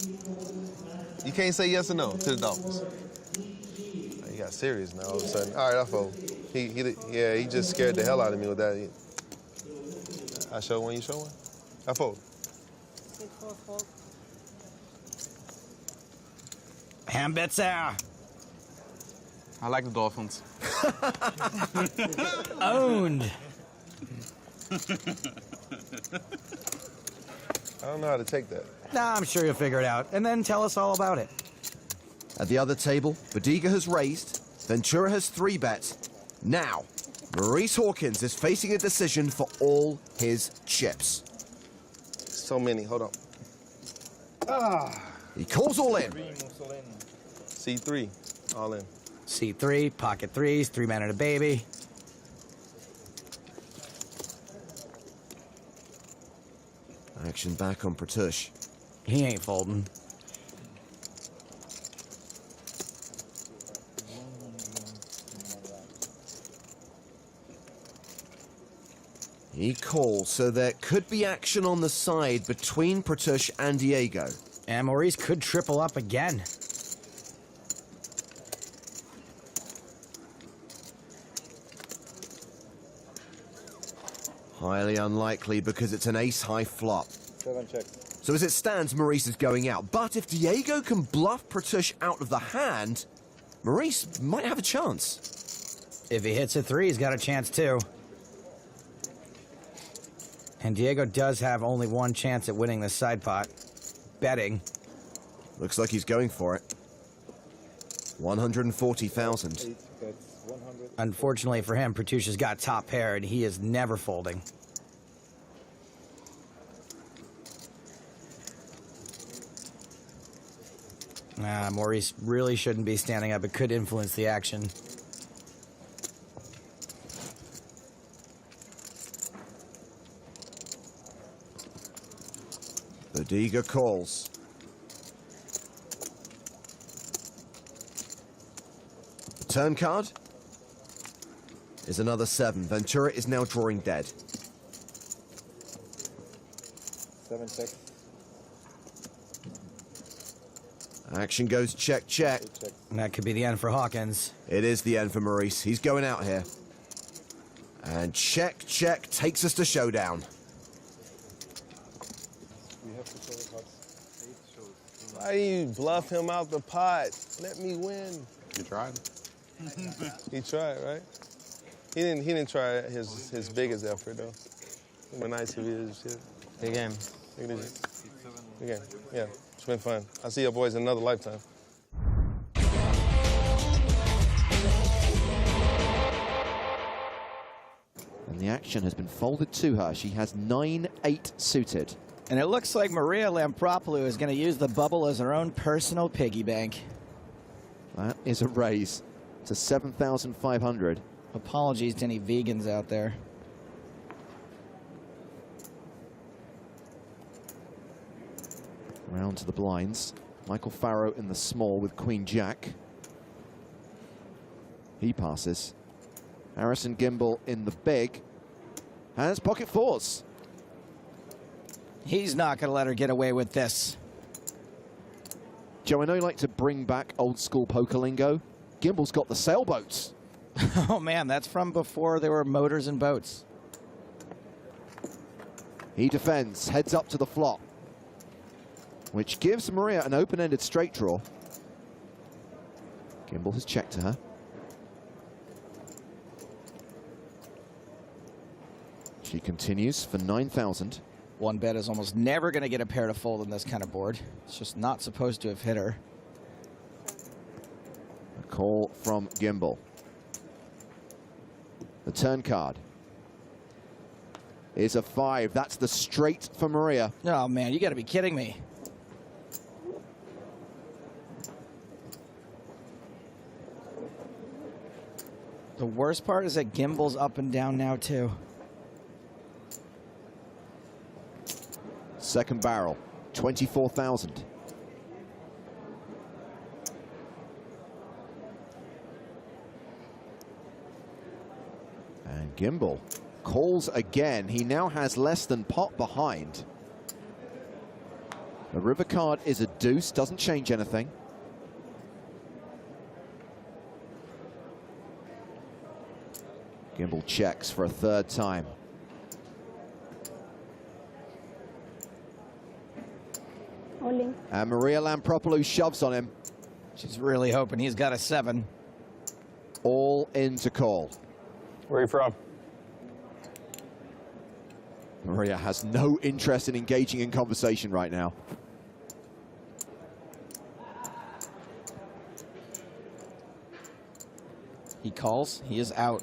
C: You can't say yes or no to the Dolphins. You got serious now all of a sudden. All right, I fold. He just scared the hell out of me with that. I show one, you show one? I fold.
M: Hambitzer.
H: I like the Dolphins.
M: Owned.
C: I don't know how to take that.
M: Nah, I'm sure you'll figure it out, and then tell us all about it.
A: At the other table, Badiga has raised, Ventura has 3-bet. Now, Maurice Hawkins is facing a decision for all his chips.
C: So many, hold on.
A: He calls all in.
C: C3, all in.
M: C3, pocket threes, 3-man and a baby.
A: Action back on Pratush.
M: He ain't folding.
A: He calls, so there could be action on the side between Pratush and Diego.
M: And Maurice could triple up again.
A: Highly unlikely because it's an ace-high flop.
J: 7 checks.
A: So as it stands, Maurice is going out. But if Diego can bluff Pratush out of the hand, Maurice might have a chance.
M: If he hits a 3, he's got a chance too. And Diego does have only one chance at winning this side pot. Betting.
A: Looks like he's going for it. 140,000.
M: Unfortunately for him, Pratush has got top pair, and he is never folding. Maurice really shouldn't be standing up. It could influence the action.
A: Badiga calls.
N: turn card is another 7. Ventura is now drawing dead.
J: 7-6.
N: Action goes check, check.
M: And that could be the end for Hawkins.
N: It is the end for Maurice. He's going out here. And check, check takes us to showdown.
C: Why you bluff him out the pot? Let me win.
H: You tried.
C: He tried, right? He didn't try his biggest effort though. It would be nice if he did shit.
J: Big game.
C: Big game. Yeah, it's been fun. I'll see your boys in another lifetime.
A: And the action has been folded to her. She has 9-8 suited.
M: And it looks like Maria Lampropoulou is going to use the bubble as her own personal piggy bank.
A: That is a raise to 7,500.
M: Apologies to any vegans out there.
A: Round to the blinds. Michael Farrow in the small with Queen Jack. He passes. Harrison Gimbel in the big. Has pocket fours.
M: He's not going to let her get away with this.
A: Joe, I know you like to bring back old school poker lingo. Gimbel's got the sailboats.
M: Oh man, that's from before there were motors and boats.
A: He defends, heads up to the flop, which gives Maria an open-ended straight draw. Gimbel has checked to her. She continues for 9,000.
M: One bet is almost never going to get a pair to fold on this kind of board. It's just not supposed to have hit her.
A: A call from Gimbel. The turn card is a 5. That's the straight for Maria.
M: Oh man, you got to be kidding me. The worst part is that Gimbel's up and down now too.
A: Second barrel, 24,000. And Gimbel calls again. He now has less than pot behind. The river card is a deuce, doesn't change anything. Gimbel checks for a third time. And Maria Lampropoulou shoves on him.
M: She's really hoping he's got a 7.
A: All in to call.
J: Where are you from?
A: Maria has no interest in engaging in conversation right now.
M: He calls, he is out.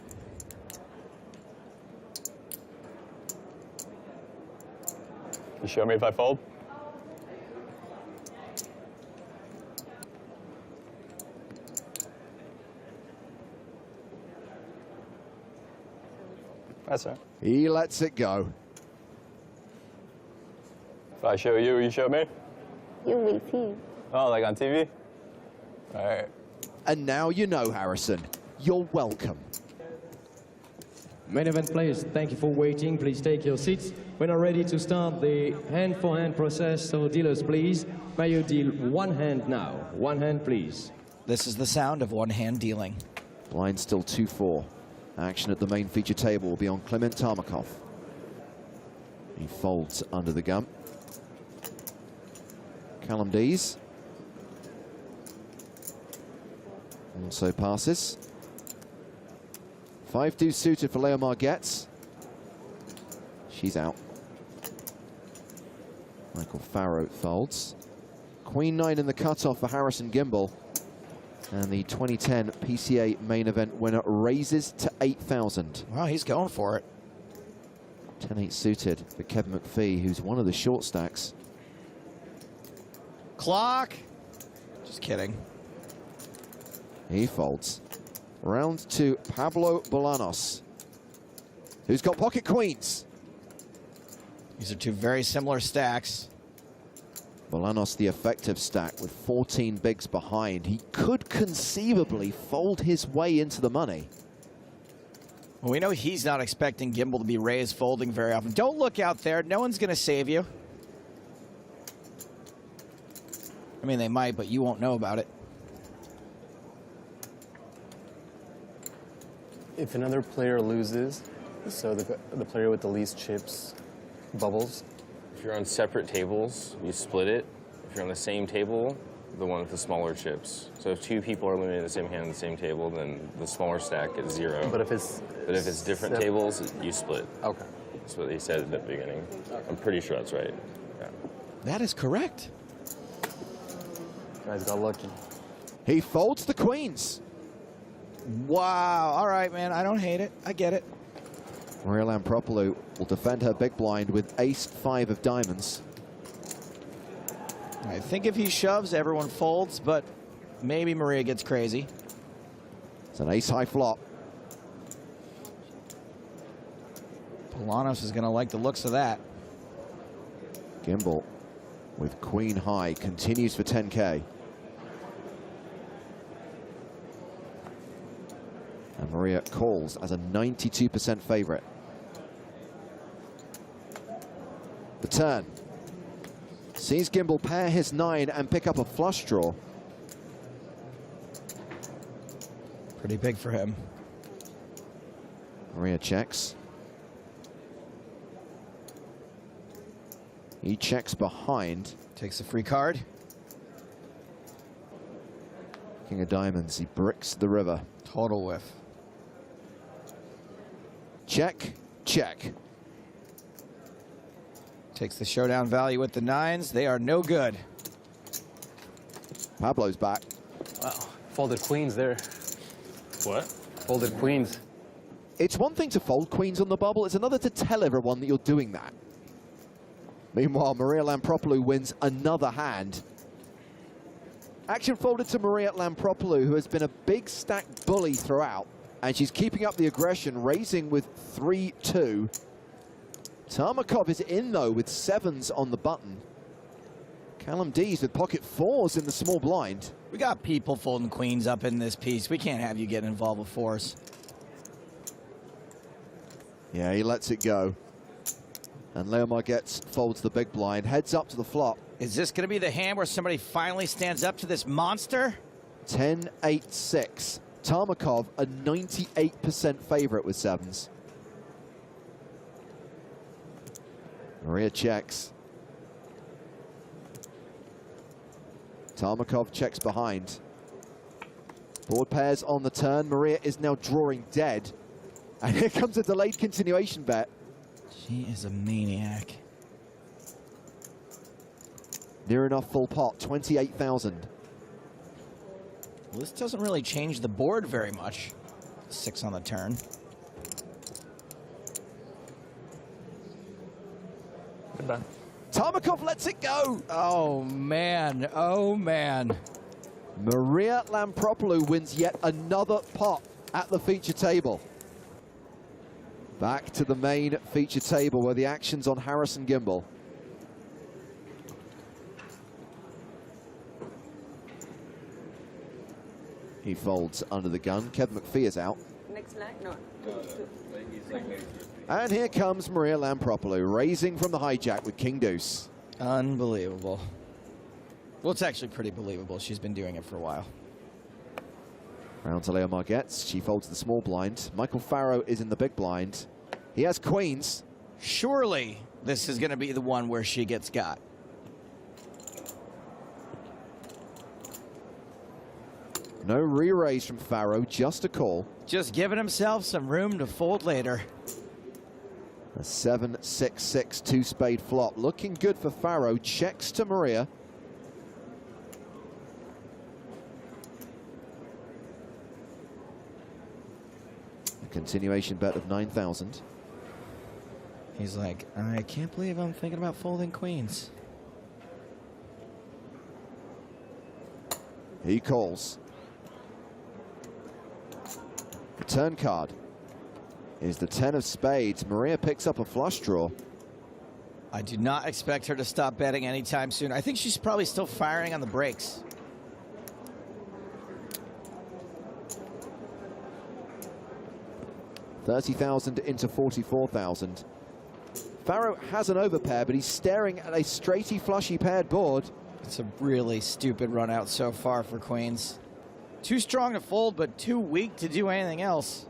J: You show me if I fold? That's it.
A: He lets it go.
J: If I show you, you show me?
O: You will see.
J: Oh, like on TV? All right.
A: And now you know, Harrison. You're welcome.
P: Main event players, thank you for waiting. Please take your seats. We're now ready to start the hand-for-hand process. So dealers, please, may you deal one hand now. One hand, please.
M: This is the sound of one-hand dealing.
A: Blind still 2-4. Action at the main feature table will be on Clement Tarmakov. He folds under the gun. Callum Dees also passes. 5-2 suited for Leomar Getz. She's out. Michael Farrow folds. Queen 9 in the cutoff for Harrison Gimbel. And the 2010 PCA main event winner raises to 8,000.
M: Wow, he's going for it.
A: 10-8 suited for Kevin McPhee, who's one of the short stacks.
M: Clock. Just kidding.
A: He folds. Round to Pablo Bolanos, who's got pocket queens.
M: These are two very similar stacks.
A: Bolanos, the effective stack with 14 bigs behind. He could conceivably fold his way into the money.
M: Well, we know he's not expecting Gimbal to be raised folding very often. Don't look out there. No one's going to save you. I mean, they might, but you won't know about it.
J: If another player loses, so the player with the least chips bubbles.
Q: If you're on separate tables, you split it. If you're on the same table, the one with the smaller chips. So if two people are eliminated the same hand on the same table, then the smaller stack is 0.
J: But if it's
Q: different tables, you split.
J: Okay.
Q: That's what he said at the beginning. I'm pretty sure that's right. Yeah.
M: That is correct.
J: Guys got lucky.
A: He folds the queens.
M: Wow. All right, man. I don't hate it. I get it.
A: Maria Lampropoulou will defend her big blind with ace-5 of diamonds.
M: I think if he shoves, everyone folds, but maybe Maria gets crazy.
A: It's an ace-high flop.
M: Bolanos is going to like the looks of that.
A: Gimbal with queen high continues for 10K. And Maria calls as a 92% favorite. The turn. Sees Gimbal pair his 9 and pick up a flush draw.
M: Pretty big for him.
A: Maria checks. He checks behind.
M: Takes a free card.
A: King of diamonds, he bricks the river.
M: Total whiff.
A: Check, check.
M: Takes the showdown value with the 9s. They are no good.
A: Pablo's back.
J: Wow. Folded queens there.
Q: What?
J: Folded queens.
A: It's one thing to fold queens on the bubble. It's another to tell everyone that you're doing that. Meanwhile, Maria Lampropoulou wins another hand. Action folded to Maria Lampropoulou, who has been a big stack bully throughout. And she's keeping up the aggression, raising with 3-2. Tarmakov is in, though, with 7s on the button. Callum Dees with pocket 4s in the small blind.
M: We got people folding queens up in this piece. We can't have you get involved with 4s.
A: Yeah, he lets it go. And Leo Margetts folds the big blind, heads up to the flop.
M: Is this going to be the hand where somebody finally stands up to this monster?
A: 10-8-6. Tarmakov, a 98% favorite with 7s. Maria checks. Tarmakov checks behind. Board pairs on the turn. Maria is now drawing dead. And here comes a delayed continuation bet.
M: She is a maniac.
A: Near enough full pot, 28,000.
M: Well, this doesn't really change the board very much. 6 on the turn.
K: Goodbye.
A: Tarmakov lets it go.
M: Oh, man. Oh, man.
A: Maria Lampropoulou wins yet another pot at the feature table. Back to the main feature table where the action's on Harrison Gimbal. He folds under the gun. Kevin McPhee is out.
O: Next leg? No.
A: And here comes Maria Lampropoulou, raising from the hijack with King Deuce.
M: Unbelievable. Well, it's actually pretty believable. She's been doing it for a while.
A: Round to Leo Margetts. She folds the small blind. Michael Farrow is in the big blind. He has queens.
M: Surely this is going to be the one where she gets got.
A: No re-raise from Farrow, just a call.
M: Just giving himself some room to fold later.
A: A 7-6-6 two-spade flop. Looking good for Farrow. Checks to Maria. A continuation bet of 9,000.
M: He's like, I can't believe I'm thinking about folding queens.
A: He calls. The turn card is the 10 of spades. Maria picks up a flush draw.
M: I do not expect her to stop betting anytime soon. I think she's probably still firing on the brakes.
A: $30,000 into $44,000. Faro has an overpair, but he's staring at a straighty flushy paired board.
M: It's a really stupid run out so far for queens. Too strong to fold, but too weak to do anything else.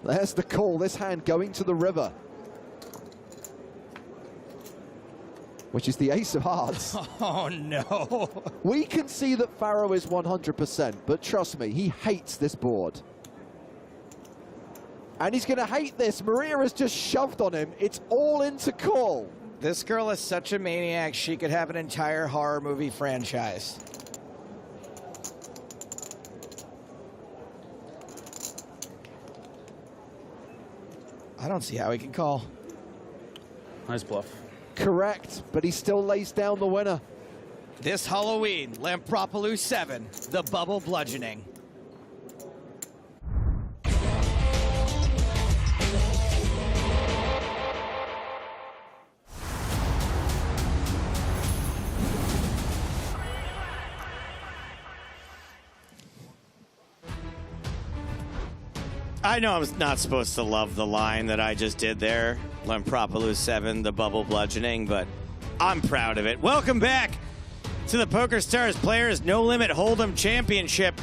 A: There's the call, this hand going to the river. Which is the ace of hearts.
M: Oh, no.
A: We can see that Faro is 100%, but trust me, he hates this board. And he's going to hate this. Maria has just shoved on him. It's all into call.
M: This girl is such a maniac, she could have an entire horror movie franchise. I don't see how he can call.
J: Nice bluff.
A: Correct, but he still lays down the winner.
M: This Halloween, Lampropoulos 7, the bubble bludgeoning.
B: I know I'm not supposed to love the line that I just did there, Lampropoulos 7, the bubble bludgeoning, but I'm proud of it. Welcome back to the PokerStars Players No Limit Hold'em Championship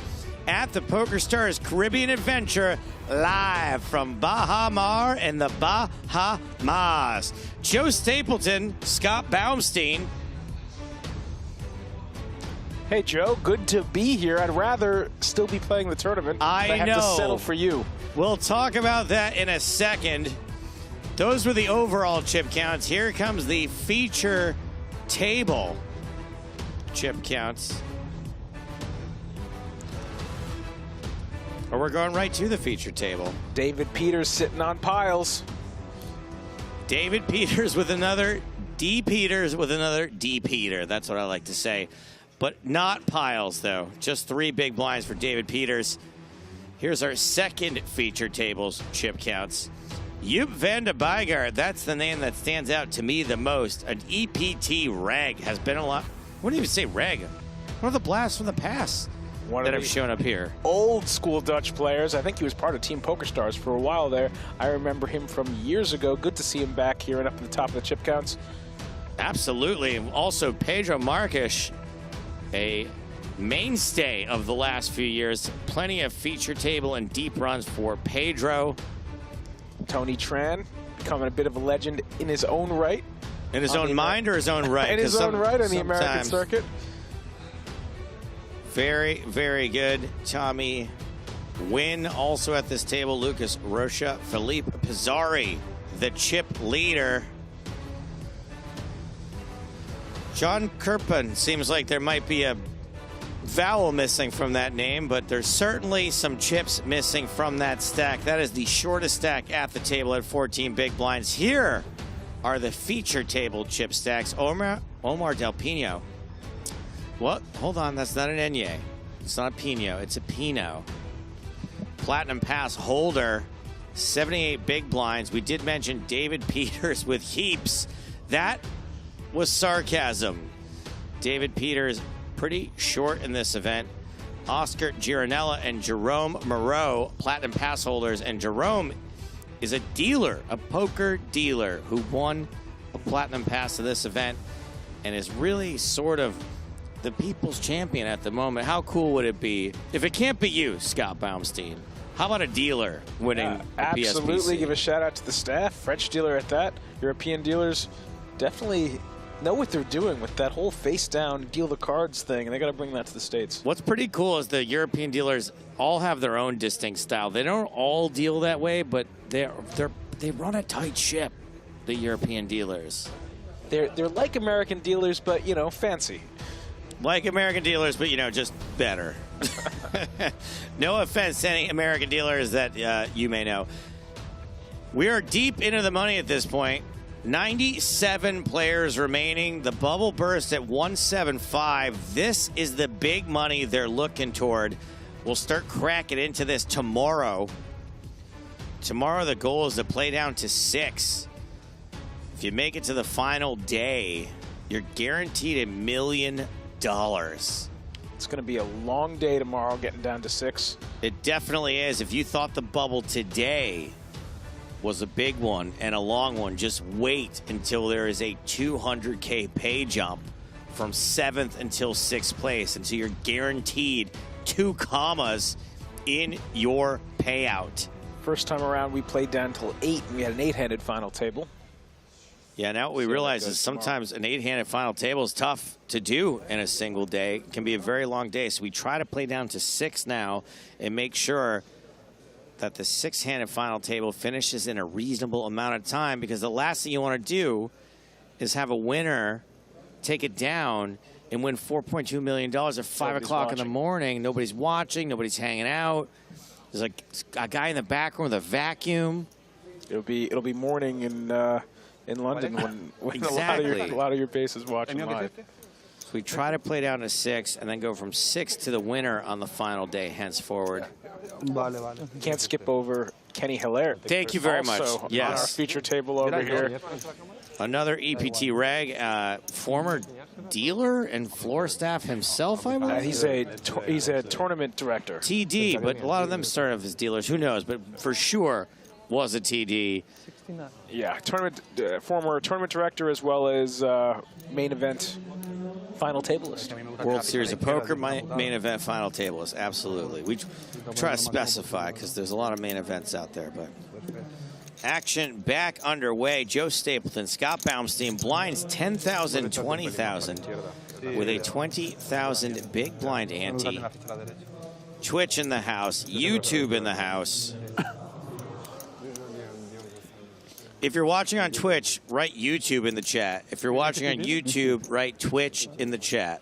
B: at the PokerStars Caribbean Adventure, live from Baha Mar in the Bahamas. Joe Stapleton, Scott Baumstein.
R: Hey, Joe, good to be here. I'd rather still be playing the tournament.
B: I
R: have
B: know.
R: to settle for you.
B: We'll talk about that in a second. Those were the overall chip counts. Here comes the feature table chip counts. Or we're going right to the feature table.
R: David Peters sitting on piles.
B: David Peters with another D. Peters with another D. Peter. That's what I like to say. But not piles, though. Just 3 big blinds for David Peters. Here's our second feature tables chip counts. Joop van de Bijgaard, that's the name that stands out to me the most. An EPT reg has been a lot. I wouldn't even say reg. One of the blasts from the past that have shown up here.
R: Old school Dutch players. I think he was part of Team PokerStars for a while there. I remember him from years ago. Good to see him back here and up at the top of the chip counts.
B: Absolutely. Also, Pedro Marques, a mainstay of the last few years. Plenty of feature table and deep runs for Pedro.
R: Tony Tran, becoming a bit of a legend in his own right.
B: In his own mind or his own right?
R: In his own right on the American circuit.
B: Very, very good. Tommy Wynn also at this table. Lucas Rocha. Philippe Pizzari, the chip leader. John Kirpin, seems like there might be a vowel missing from that name, but there's certainly some chips missing from that stack. That is the shortest stack at the table at 14 big blinds. Here are the feature table chip stacks. Omar Del Pino. What? Hold on, that's not an Enye. It's not a Pino, it's a Pinot. Platinum Pass holder, 78 big blinds. We did mention David Peters with heaps. That was sarcasm. David Peters pretty short in this event. Oscar Gironella and Jerome Moreau, Platinum Pass holders, and Jerome is a dealer, a poker dealer who won a Platinum Pass to this event and is really sort of the people's champion at the moment. How cool would it be if it can't be you, Scott Baumstein? How about a dealer winning the PSPC?
R: Absolutely. Give a shout out to the staff, French dealer at that. European dealers definitely know what they're doing with that whole face down deal the cards thing, and they got to bring that to the States.
B: What's pretty cool is the European dealers all have their own distinct style. They don't all deal that way, but they run a tight ship, the European dealers.
R: They're like American dealers, but, you know, fancy.
B: Like American dealers, but, you know, just better. No offense to any American dealers that you may know. We are deep into the money at this point. 97 players remaining. The bubble burst at 175. This is the big money they're looking toward. We'll start cracking into this tomorrow. tomorrow the goal is to play down to 6. If you make it to the final day, you're guaranteed $1 million.
R: It's going to be a long day tomorrow getting down to 6.
B: It definitely is. If you thought the bubble today was a big one and a long one, just wait until there is a 200K pay jump from 7th until 6th place, until you're guaranteed 2 commas in your payout.
R: First time around, we played down till 8, and we had an 8-handed final table.
B: Yeah, now what we realize is sometimes an 8-handed final table is tough to do in a single day. It can be a very long day. So we try to play down to 6 now and make sure that the 6-handed final table finishes in a reasonable amount of time, because the last thing you want to do is have a winner take it down and win $4.2 million at 5 o'clock in the morning. Nobody's watching. Nobody's hanging out. There's like a guy in the back room with a vacuum.
R: It'll be morning in London when
B: Exactly.
R: a lot of your base is watching live.
B: So we try to play down to 6 and then go from 6 to the winner on the final day henceforward.
R: Can't skip over Kenny Hilaire.
B: Thank you very much.
R: Also
B: Yes.
R: on our feature table over here.
B: Another EPT reg, former dealer and floor staff himself, I believe.
R: He's a tournament director.
B: TD, but a lot of them started off as dealers. Who knows? But for sure was a TD.
R: Yeah, former tournament director as well as main event final tableist.
B: World Series of Poker, main event final tableist. Absolutely. We try to specify because there's a lot of main events out there, but. Action back underway. Joe Stapleton, Scott Baumstein, blinds 10,000, 20,000 with a 20,000 big blind ante. Twitch in the house, YouTube in the house. If you're watching on Twitch, write YouTube in the chat. If you're watching on YouTube, write Twitch in the chat.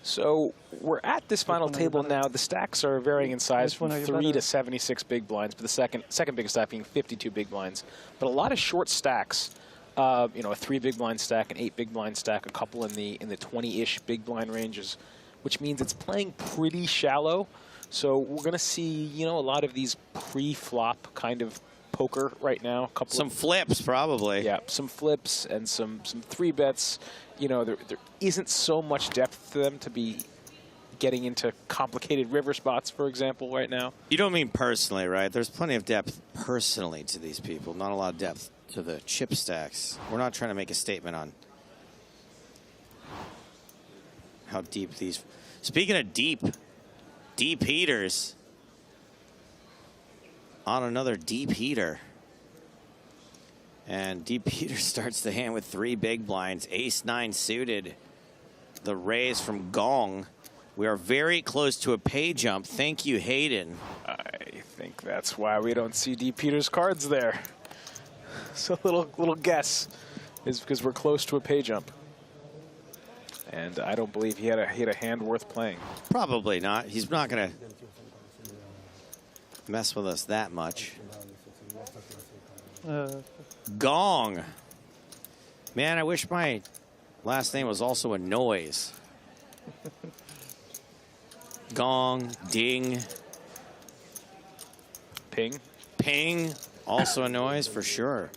R: So we're at this final table now. The stacks are varying in size from 3 to 76 big blinds, but the second biggest stack being 52 big blinds. But a lot of short stacks, a 3 big blind stack, an 8 big blind stack, a couple in the 20-ish big blind ranges, which means it's playing pretty shallow. So we're going to see, a lot of these pre-flop kind of poker right now.
B: Some flips, probably.
R: Yeah, some flips and some 3-bets. There isn't so much depth to them to be getting into complicated river spots, for example, right now.
B: You don't mean personally, right? There's plenty of depth personally to these people. Not a lot of depth to the chip stacks. We're not trying to make a statement on how deep these... Speaking of deep heaters, on another deep heater. And Deep Peter starts the hand with 3 big blinds, ace-9 suited. The raise from Gong. We are very close to a pay jump. Thank you, Hayden.
R: I think that's why we don't see Deep Peter's cards there. So little guess is because we're close to a pay jump. And I don't believe he had a hand worth playing.
B: Probably not. He's not going to mess with us that much. Gong. Man, I wish my last name was also a noise. Gong, ding.
R: Ping.
B: Ping, also a noise for sure.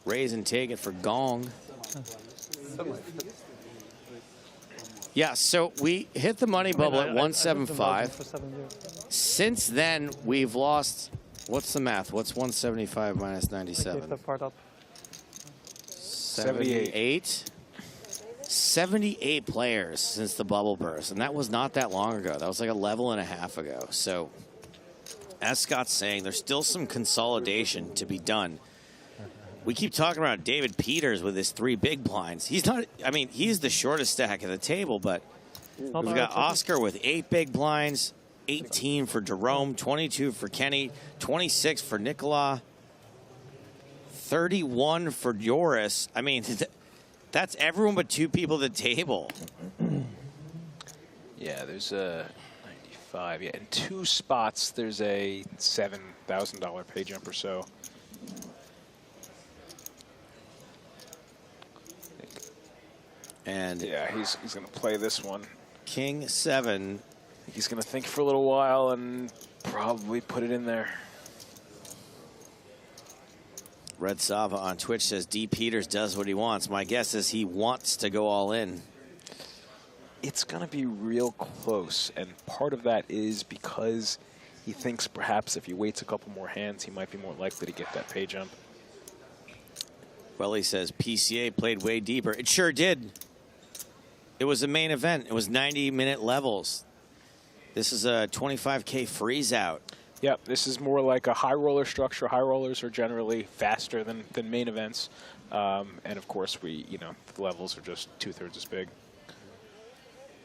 B: Raise and take it for Gong. Yeah, so we hit the money bubble at 175. Since then, we've lost... What's the math? What's 175 minus 97? 78. 78 players since the bubble burst, and that was not that long ago. That was like a level and a half ago. So, as Scott's saying, there's still some consolidation to be done. We keep talking about David Peters with his 3 big blinds. He's not, I mean, he's the shortest stack of the table, but we've got Oscar with 8 big blinds, 18 for Jerome, 22 for Kenny, 26 for Nicola, 31 for Joris. I mean, that's everyone but 2 people at the table.
R: Yeah, there's a 95. Yeah, in 2 spots, there's a $7,000 pay jump or so.
B: And
R: yeah, he's going to play this one.
B: King 7.
R: He's going to think for a little while and Probably put it in there.
B: Red Sava on Twitch says D. Peters does what he wants. My guess is he wants to go all in.
R: It's going to be real close, and part of that is because he thinks perhaps if he waits a couple more hands, he might be more likely to get that pay jump.
B: Well, he says PCA played way deeper. It sure did. It was a main event. It was 90-minute levels. This is a 25K freeze out.
R: Yep, this is more like a high roller structure. High rollers are generally faster than main events, and of course, the levels are just 2/3 as big.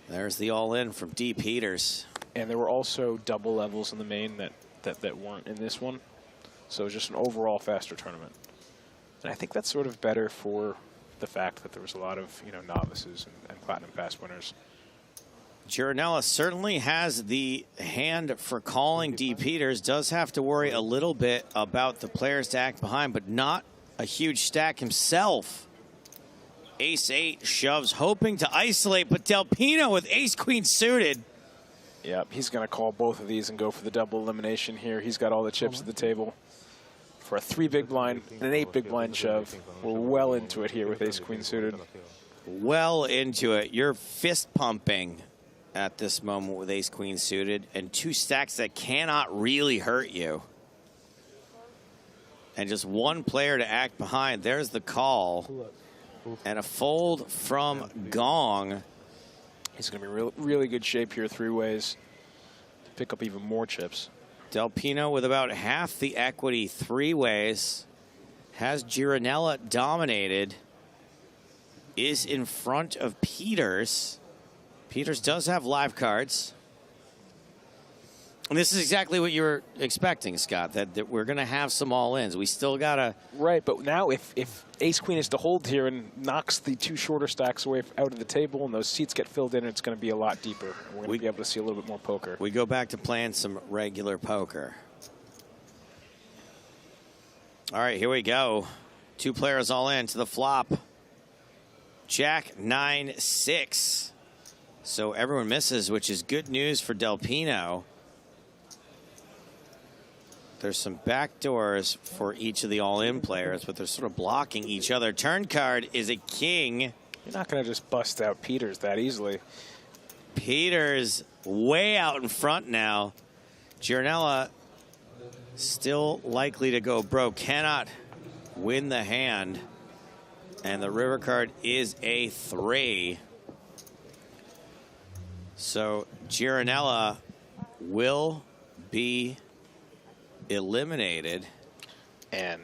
B: There's the all-in from D. Peters.
R: And there were also double levels in the main that weren't in this one, so it was just an overall faster tournament. And I think that's sort of better for the fact that there was a lot of novices and Platinum Pass winners.
B: Giranella certainly has the hand for calling. D. Peters does have to worry a little bit about the players to act behind, but not a huge stack himself. Ace-8 shoves, hoping to isolate, but Del Pino with ace-queen suited.
R: Yep, he's going to call both of these and go for the double elimination here. He's got all the chips at the table. For a 3 big blind and an 8 big blind shove, we're well into it here with ace-queen suited.
B: Well into it. You're fist pumping at this moment with ace-queen suited and 2 stacks that cannot really hurt you. And just 1 player to act behind. There's the call. And a fold from Gong.
R: He's going to be really good shape here 3 ways to pick up even more chips.
B: Del Pino with about half the equity 3 ways. Has Giranella dominated. Is in front of Peters. Peters does have live cards. And this is exactly what you were expecting, Scott, that we're going to have some all-ins. We still got to...
R: Right, but now if ace-queen is to hold here and knocks the 2 shorter stacks away out of the table and those seats get filled in, it's going to be a lot deeper. We're going to be able to see a little bit more poker.
B: We go back to playing some regular poker. All right, here we go. 2 players all in to the flop. Jack 9-6. So everyone misses, which is good news for Del Pino. There's some back doors for each of the all-in players, but they're sort of blocking each other. Turn card is a king.
R: You're not going to just bust out Peters that easily.
B: Peters way out in front now. Giranella still likely to go broke. Cannot win the hand. And the river card is a 3. So Giranella will be eliminated.
R: And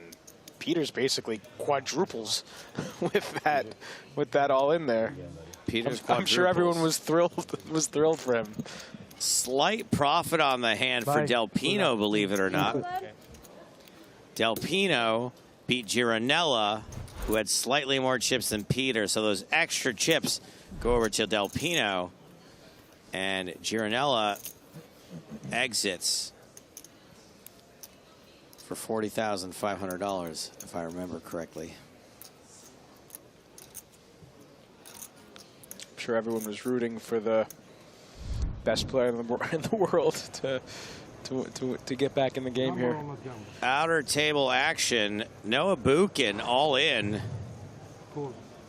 R: Peters basically quadruples with that all in there.
B: Peters
R: I'm sure everyone was thrilled for him.
B: Slight profit on the hand for Del Pino, believe it or not. Del Pino beat Giranella, who had slightly more chips than Peter, so those extra chips go over to Del Pino, and Giranella exits for $40,500, if I remember correctly.
R: I'm sure everyone was rooting for the best player in the world to get back in the game here.
B: Outer table action. Noah Buchan all in.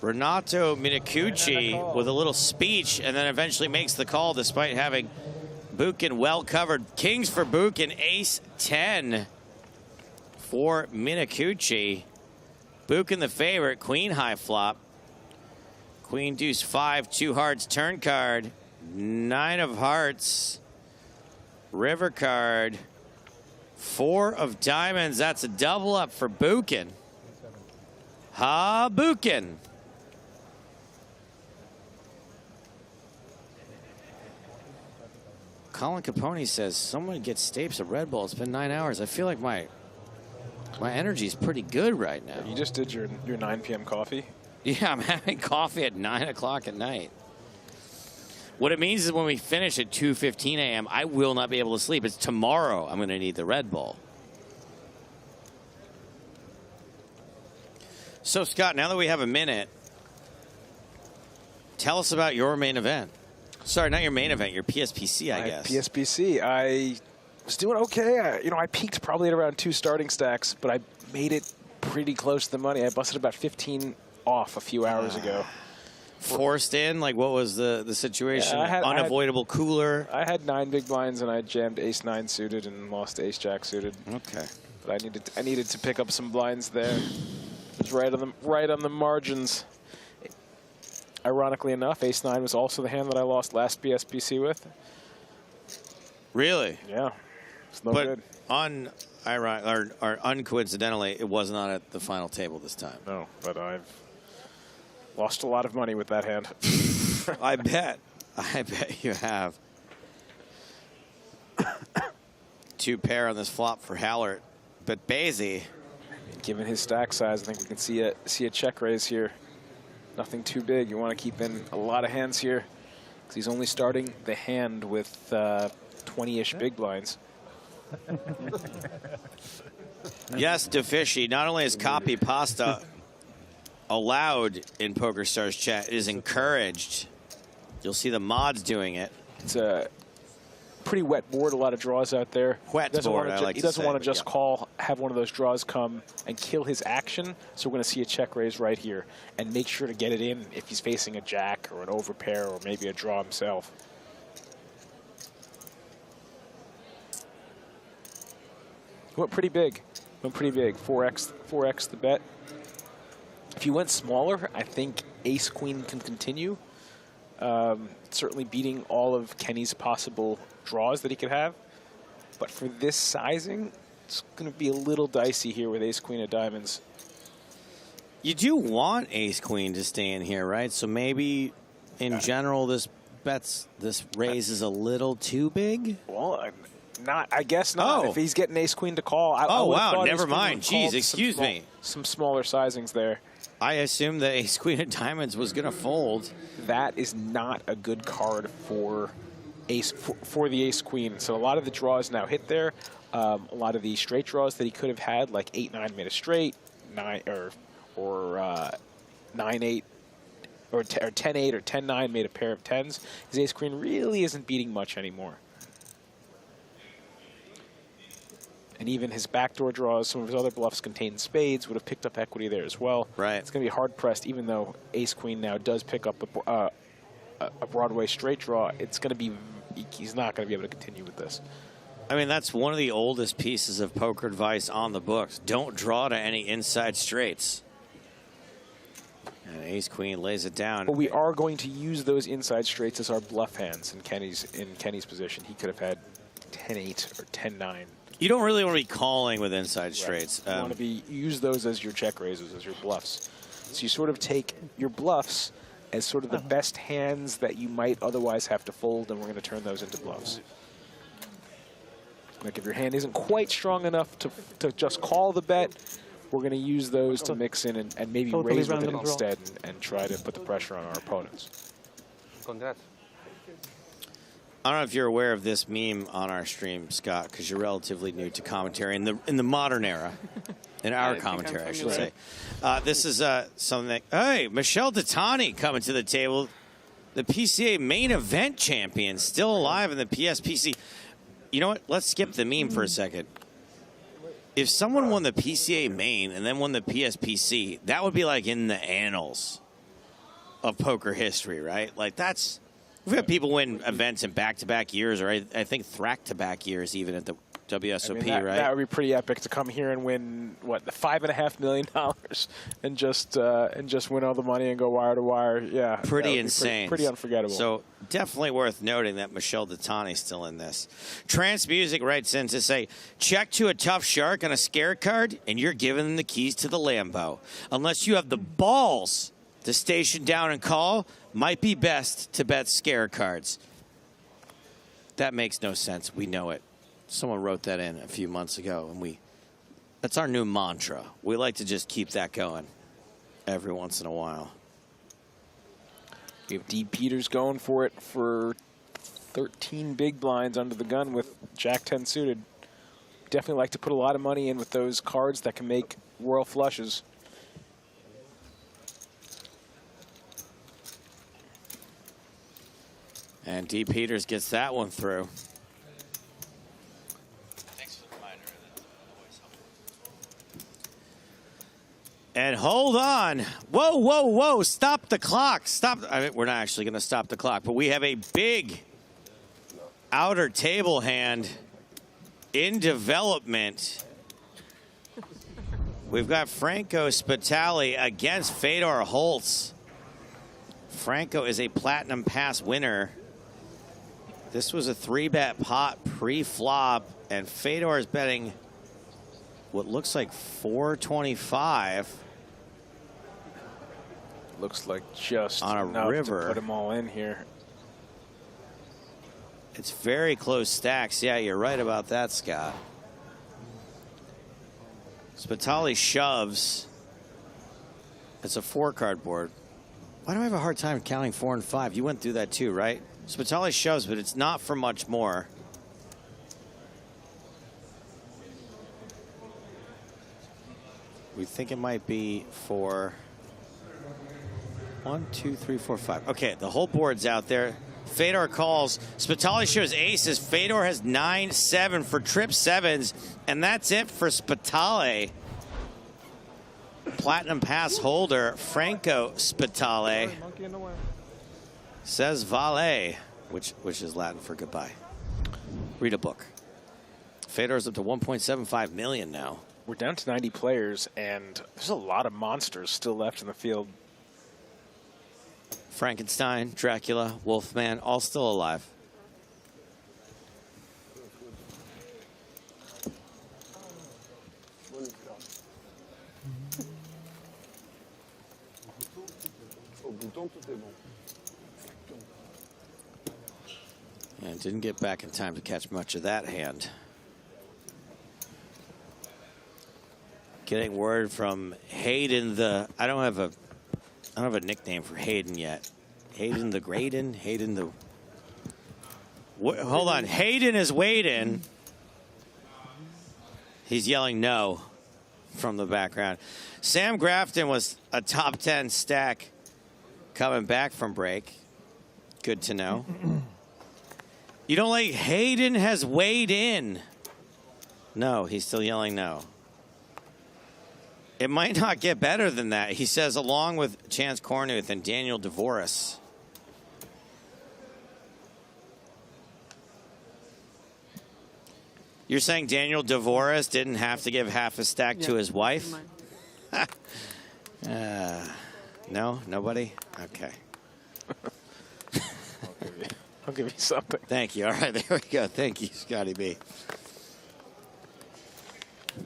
B: Renato Minicucci with a little speech and then eventually makes the call despite having Buchan well covered. Kings for Buchan, ace 10 for Minicucci. Buchan the favorite, queen high flop. Queen deuce 5, 2 hearts turn card. 9 of hearts. River card. 4 of diamonds. That's a double up for Buchan. Buchan. Colin Capone says, someone get Stapes a Red Bull. It's been 9 hours. I feel like my energy is pretty good right now.
R: You just did your 9 p.m. coffee?
B: Yeah, I'm having coffee at 9 o'clock at night. What it means is when we finish at 2:15 a.m., I will not be able to sleep. It's tomorrow I'm going to need the Red Bull. So, Scott, now that we have a minute, tell us about your main event. Sorry, not your main event, your PSPC, I guess.
R: PSPC. I was doing okay. I peaked probably at around 2 starting stacks, but I made it pretty close to the money. I busted about 15 off a few hours ago.
B: Forced in? Like, what was the situation?
R: Yeah,
B: Unavoidable cooler?
R: I had 9 big blinds, and I jammed ace-9 suited and lost ace-jack suited.
B: Okay.
R: But I needed to pick up some blinds there. It was right on the margins. Ironically enough, ace-9 was also the hand that I lost last PSPC with.
B: Really?
R: Yeah. It's no
B: but
R: good.
B: uncoincidentally, it was not at the final table this time.
R: No, but I've lost a lot of money with that hand.
B: I bet. I bet you have. 2 pair on this flop for Hallert. But Basie,
R: given his stack size, I think we can see a check raise here. Nothing too big. You want to keep in a lot of hands here because he's only starting the hand with 20-ish big blinds.
B: Yes, DeFishy, not only is copy pasta allowed in PokerStars chat, it is encouraged. You'll see the mods doing it.
R: It's a pretty wet board, a lot of draws out there.
B: Wet board, I like to say.
R: He doesn't want to just have one of those draws come and kill his action, so we're going to see a check raise right here. And make sure to get it in if he's facing a jack or an overpair or maybe a draw himself. Went pretty big. 4x the bet. If you went smaller, I think ace-queen can continue. Certainly beating all of Kenny's possible draws that he could have. But for this sizing, it's going to be a little dicey here with ace-queen of diamonds.
B: You do want ace-queen to stay in here, right? So maybe, in general, this raise is a little too big?
R: Well, I guess not. If he's getting ace-queen to call.
B: Wow, never mind. Jeez, excuse me.
R: Some smaller sizings there.
B: I assumed that ace-queen of diamonds was going to fold.
R: That is not a good card for the ace-queen. So a lot of the draws now hit there. A lot of the straight draws that he could have had, like 8-9 made a straight, 9 or 9-8 or 10-8 or 10-9 made a pair of tens. His ace-queen really isn't beating much anymore. And even his backdoor draws, some of his other bluffs contain spades, would have picked up equity there as well.
B: Right.
R: It's going to be hard-pressed, even though ace-queen now does pick up a Broadway straight draw. It's going to be, he's not going to be able to continue with this.
B: I mean, that's one of the oldest pieces of poker advice on the books. Don't draw to any inside straights. And ace-queen lays it down.
R: But we are going to use those inside straights as our bluff hands in Kenny's position. He could have had 10-8 or 10-9.
B: You don't really want to be calling with inside straights.
R: You want to use those as your check raises, as your bluffs. So you sort of take your bluffs as sort of the best hands that you might otherwise have to fold, and we're going to turn those into bluffs. Like if your hand isn't quite strong enough to just call the bet, we're going to use those to mix in and maybe raise with it instead and try to put the pressure on our opponents.
F: Congrats.
B: I don't know if you're aware of this meme on our stream, Scott, because you're relatively new to commentary in the modern era. In our commentary, I should say. This is something that, hey, Michelle Datani coming to the table. The PCA main event champion, still alive in the PSPC. You know what? Let's skip the meme for a second. If someone won the PCA main and then won the PSPC, that would be like in the annals of poker history, right? Like that's... We've had people win events in back-to-back years, or I think thrack-to-back years even at the WSOP, right?
R: That would be pretty epic to come here and win, what, the $5.5 million and just win all the money and go wire to wire. Yeah.
B: Pretty insane.
R: Pretty unforgettable.
B: So definitely worth noting that Michelle Datani's still in this. Trance Music writes in to say, check to a tough shark on a scare card, and you're giving them the keys to the Lambo. Unless you have the balls to station down and call, might be best to bet scare cards. That makes no sense. We know it. Someone wrote that in a few months ago, and that's our new mantra. We like to just keep that going every once in a while.
R: We have D. Peters going for it for 13 big blinds under the gun with Jack-10 suited. Definitely like to put a lot of money in with those cards that can make royal flushes.
B: And D. Peters gets that one through. And hold on. Whoa, whoa, whoa. Stop the clock. Stop. I mean, we're not actually going to stop the clock, but we have a big outer table hand in development. We've got Franco Spitali against Fedor Holtz. Franco is a Platinum Pass winner. This was a 3-bet pot pre-flop, and Fedor is betting what looks like 425.
R: Looks like just
B: on a
R: enough
B: river.
R: To put them all in here.
B: It's very close stacks. Yeah, you're right about that, Scott. Spitali shoves. It's a 4-card board. Why do I have a hard time counting 4 and 5? You went through that too, right? Spitali shoves, but it's not for much more. We think it might be for 1, 2, 3, 4, 5. Okay, the whole board's out there. Fedor calls. Spitali shows aces. Fedor has 9, 7 for trip 7s, and that's it for Spitali. Platinum Pass holder Franco Spitali says vale, which is Latin for goodbye. Read a book. Fedor's up to 1.75 million now.
R: We're down to 90 players, and there's a lot of monsters still left in the field.
B: Frankenstein, Dracula, Wolfman, all still alive. And didn't get back in time to catch much of that hand. Getting word from Hayden I don't have a nickname for Hayden yet. Hayden the Graydon? Hayden the... Hold on. Hayden is waiting. He's yelling no from the background. Sam Grafton was a top 10 stack coming back from break. Good to know. You don't like Hayden has weighed in. No, he's still yelling no. It might not get better than that, he says, along with Chance Cornuth and Daniel DeVoris. You're saying Daniel DeVoris didn't have to give half a stack to his wife? No? Nobody? Okay.
R: I'll give you something.
B: Thank you. All right, there we go. Thank you, Scotty B.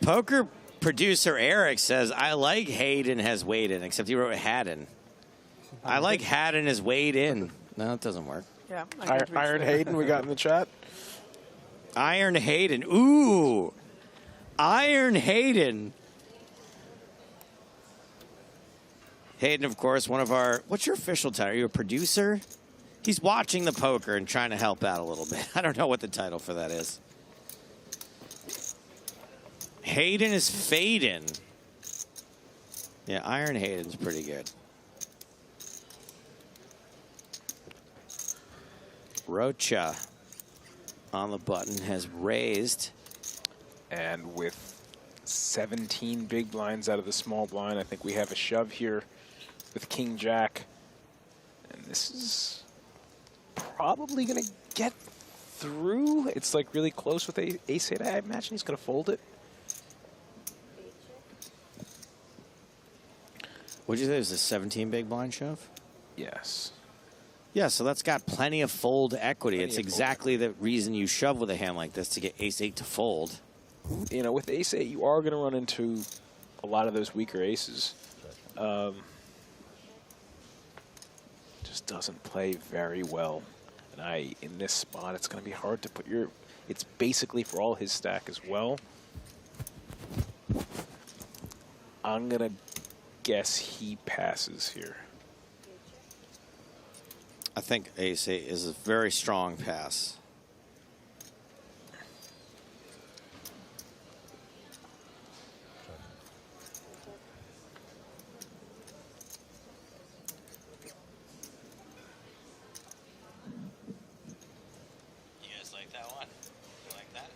B: Poker producer Eric says, I like Hayden has weighed in, except he wrote Haddon. I like Haddon has weighed in. No, it doesn't work.
D: Yeah.
R: Iron Hayden, we got in the chat.
B: Iron Hayden. Ooh. Iron Hayden. Hayden, of course, one of our... What's your official title? Are you a producer? He's watching the poker and trying to help out a little bit. I don't know what the title for that is. Hayden is fading. Yeah, Iron Hayden's pretty good. Rocha on the button has raised.
R: And with 17 big blinds out of the small blind, I think we have a shove here with King Jack. And this is probably going to get through. It's like really close with ace 8. I imagine he's going to fold it.
B: What'd you say? Is this 17 big blind shove?
R: Yes.
B: Yeah, so that's got plenty of fold equity. It's exactly the reason you shove with a hand like this, to get ace 8 to fold.
R: You know, with ace 8, you are going to run into a lot of those weaker aces. Just doesn't play very well. And in this spot, it's going to be hard to put your... It's basically for all his stack as well. I'm going to guess he passes here.
B: I think ace 8 is a very strong pass. You guys like that one? You like that?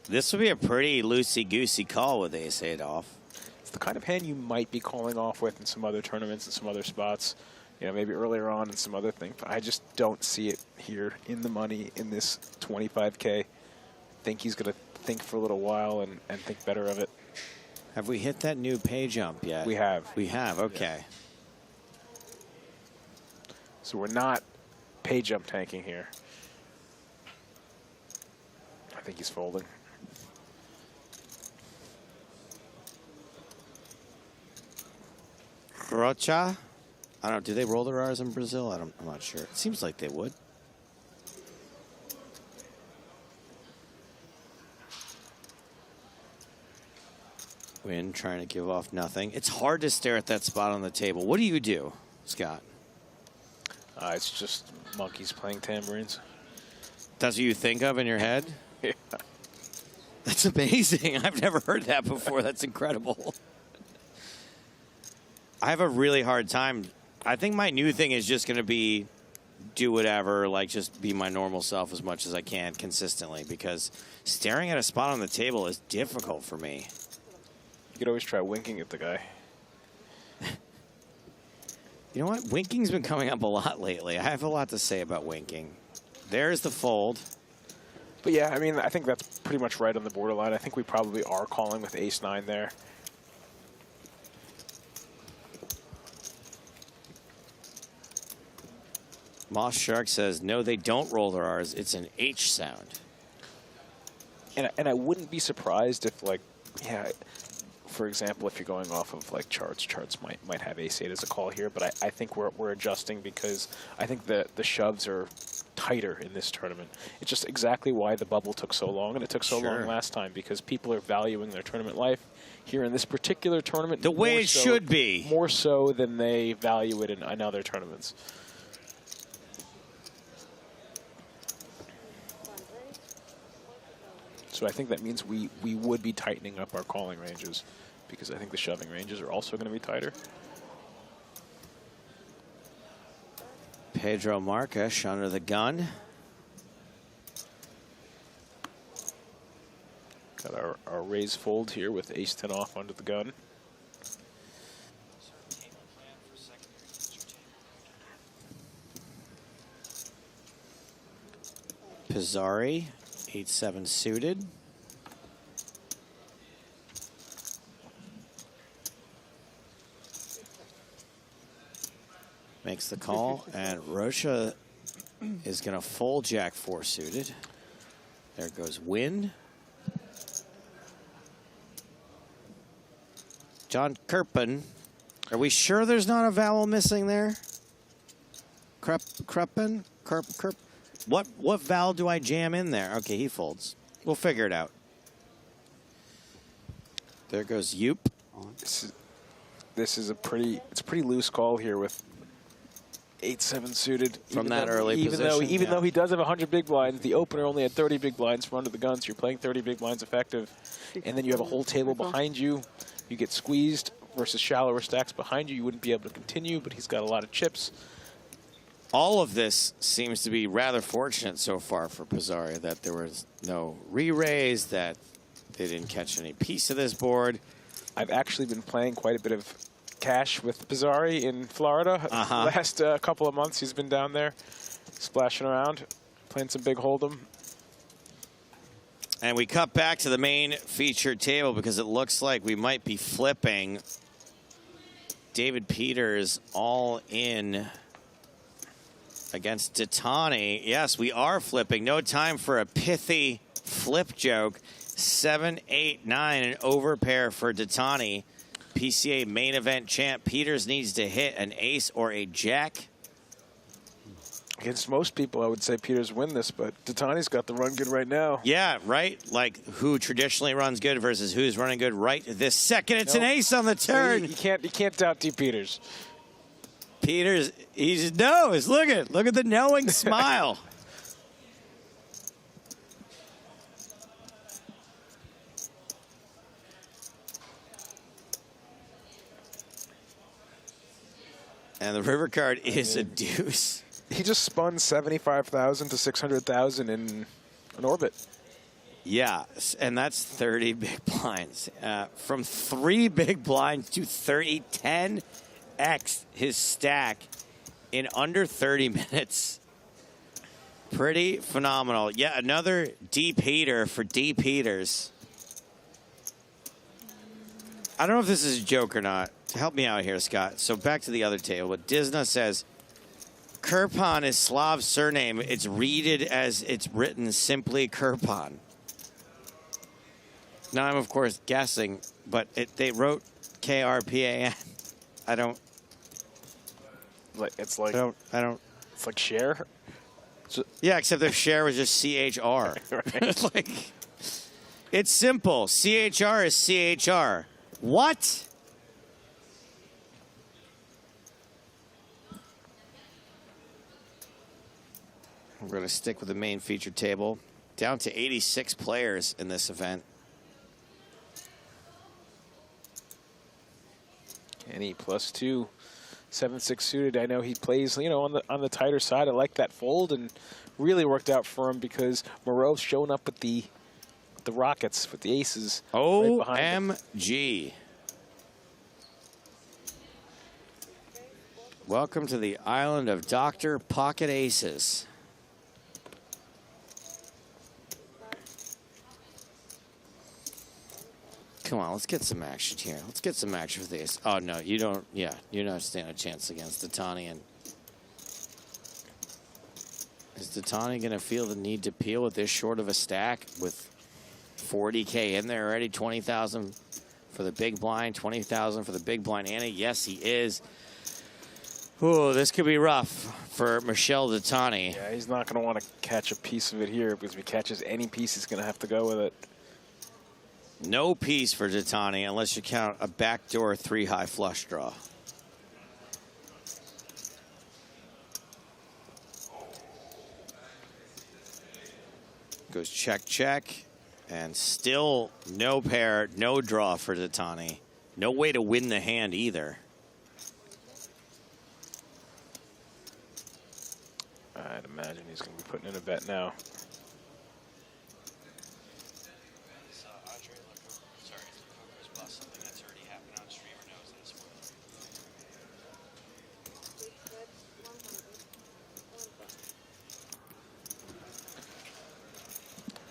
B: This would be a pretty loosey-goosey call with ace-8 off.
R: It's the kind of hand you might be calling off with in some other tournaments and some other spots. You know, maybe earlier on in some other thing. But I just don't see it here in the money in this 25K. I think he's going to think for a little while and think better of it.
B: Have we hit that new pay jump yet?
R: We have.
B: We have, okay.
R: Yeah. So we're not pay jump tanking here. I think he's folding.
B: Rocha? I don't know. Do they roll their R's in Brazil? I'm not sure. It seems like they would. Win, trying to give off nothing. It's hard to stare at that spot on the table. What do you do, Scott?
R: It's just monkeys playing tambourines.
B: That's what you think of in your head?
R: Yeah.
B: That's amazing. I've never heard that before. That's incredible. I have a really hard time. I think my new thing is just going to be do whatever, like just be my normal self as much as I can consistently, because staring at a spot on the table is difficult for me.
R: You could always try winking at the guy.
B: You know what? Winking's been coming up a lot lately. I have a lot to say about winking. There's the fold.
R: But yeah, I mean, I think that's pretty much right on the borderline. I think we probably are calling with ace-9 there.
B: Moss Shark says, no, they don't roll their R's. It's an H sound.
R: And I wouldn't be surprised if, like, yeah, for example, if you're going off of, like, charts might have ace-8 as a call here. But I think we're adjusting because I think the shoves are tighter in this tournament. It's just exactly why the bubble took so long, and it took so long last time, because people are valuing their tournament life here in this particular tournament.
B: The way it should be.
R: More so than they value it in other tournaments. So I think that means we would be tightening up our calling ranges, because I think the shoving ranges are also going to be tighter.
B: Pedro Marques under the gun.
R: Got our raise fold here with ace-10 off under the gun.
B: Pizzari, 8-7 suited. Makes the call, and Rocha is going to fold Jack-4 suited. There goes win. John Kerpen. Are we sure there's not a vowel missing there? Kreppen? Kerp. What vowel do I jam in there? Okay, he folds. We'll figure it out. There goes Yoop.
R: This is a pretty loose call here with 8-7 suited.
B: From that early position.
R: Even though he does have 100 big blinds, the opener only had 30 big blinds from under the gun, so you're playing 30 big blinds effective. And then you have a whole table behind you. You get squeezed versus shallower stacks behind you. You wouldn't be able to continue, but he's got a lot of chips.
B: All of this seems to be rather fortunate so far for Pizzari, that there was no re-raise, that they didn't catch any piece of this board.
R: I've actually been playing quite a bit of cash with Pizzari in Florida. Last couple of months he's been down there splashing around, playing some big hold'em.
B: And we cut back to the main featured table because it looks like we might be flipping. David Peters all in against Ditani. Yes, we are flipping. No time for a pithy flip joke. 7, 8, 9, an overpair for Ditani. PCA main event champ. Peters needs to hit an ace or a jack.
R: Against most people, I would say Peters win this, but Ditani's got the run good right now.
B: Yeah, right? Like, who traditionally runs good versus who's running good right this second. It's an ace on the turn.
R: You can't doubt D. Peters.
B: Peters, he just knows. Look at the knowing smile. And the river card is a deuce.
R: He just spun 75,000 to 600,000 in an orbit.
B: Yeah, and that's 30 big blinds. From 3 big blinds to 30, 10x his stack in under 30 minutes. Pretty phenomenal. Yeah, another deep heater for deep heaters. I don't know if this is a joke or not. Help me out here, Scott. So back to the other table. But Disna says, Kirpan is Slav surname. It's readed as it's written, simply Kirpan. Now I'm, of course, guessing, but they wrote K-R-P-A-N. I don't.
R: It's like.
B: I don't.
R: It's like share.
B: Yeah, except their share was just C-H-R. It's like, it's simple. C-H-R is C-H-R. What? We're going to stick with the main feature table. Down to 86 players in this event.
R: Kenny +2, 7-6 suited. I know he plays, you know, on the tighter side. I like that fold, and really worked out for him because Moreau's showing up with the rockets, with the aces.
B: OMG. Welcome to the island of Dr. Pocket Aces. Come on, let's get some action here. Let's get some action for this. Oh, no, you don't. Yeah, you're not standing a chance against Datani. And is Datani going to feel the need to peel with this short of a stack with 40K in there already? 20,000 for the big blind, 20,000 for the big blind Annie. Yes, he is. Ooh, this could be rough for Michel Datani.
R: Yeah, he's not going to want to catch a piece of it here, because if he catches any piece, he's going to have to go with it.
B: No piece for Datani unless you count a backdoor 3-high flush draw. Goes check, check, and still no pair, no draw for Datani. No way to win the hand either.
R: I'd imagine he's going to be putting in a bet now.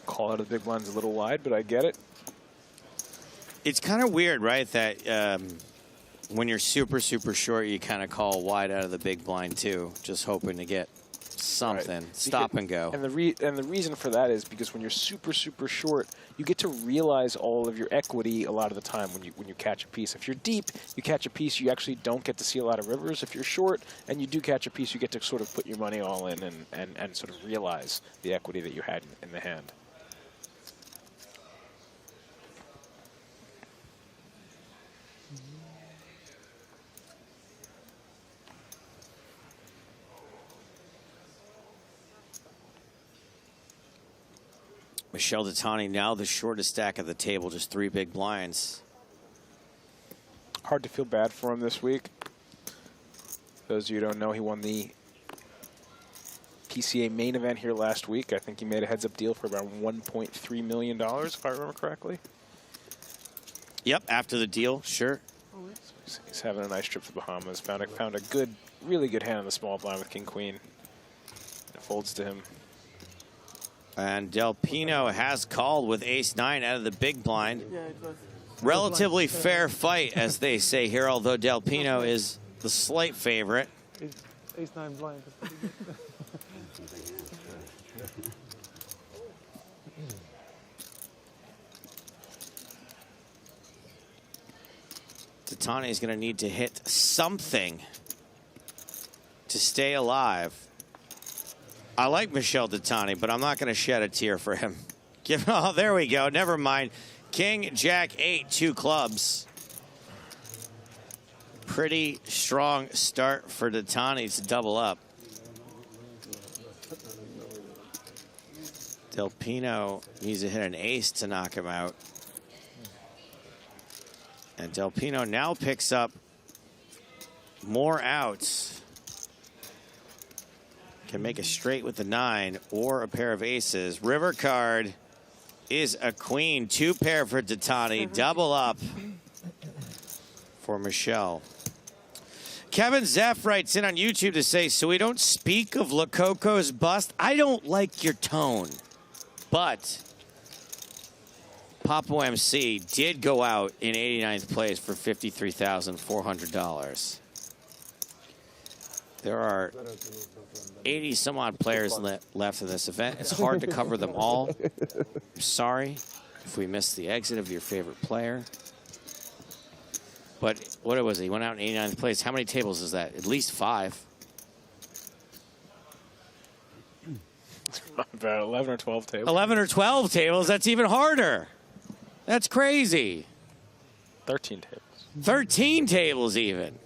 R: Call out of the big blind's a little wide, but I get it.
B: It's kind of weird, right, that when you're super, super short, you kind of call wide out of the big blind, too, just hoping to get something. Right. Stop and go.
R: And the reason for that is because when you're super, super short, you get to realize all of your equity a lot of the time when you catch a piece. If you're deep, you catch a piece, you actually don't get to see a lot of rivers. If you're short and you do catch a piece, you get to sort of put your money all in and sort of realize the equity that you had in the hand.
B: Michel Datani now the shortest stack of the table, just 3 big blinds.
R: Hard to feel bad for him this week. Those of you who don't know, he won the PCA main event here last week. I think he made a heads-up deal for about $1.3 million, if I remember correctly.
B: Yep, after the deal, sure.
R: So he's having a nice trip to the Bahamas. Found a good, really good hand on the small blind with King-Queen. It folds to him.
B: And Del Pino has called with ace-9 out of the big blind. Yeah, it was. Relatively fair fight, as they say here, although Del Pino is the slight favorite.
K: Ace-9 blind.
B: Datani is going to need to hit something to stay alive. I like Michel Datani, but I'm not going to shed a tear for him. Oh, there we go. Never mind. King, Jack, 8, 2 clubs. Pretty strong start for Datani to double up. Del Pino needs to hit an ace to knock him out. And Del Pino now picks up more outs. Can make a straight with the 9 or a pair of aces. River card. is a queen. 2 pair for Tatani. Double up for Michelle. Kevin Zeff writes in on YouTube to say, so we don't speak of Lococo's bust. I don't like your tone, but Papo MC did go out in 89th place for $53,400. There are 80 some odd players left in this event. It's hard to cover them all. I'm sorry if we missed the exit of your favorite player. But what was it? He went out in 89th place. How many tables is that? At least 5.
R: About 11 or 12 tables.
B: 11 or 12 tables. That's even harder. That's crazy.
R: 13 tables.
B: 13 tables even.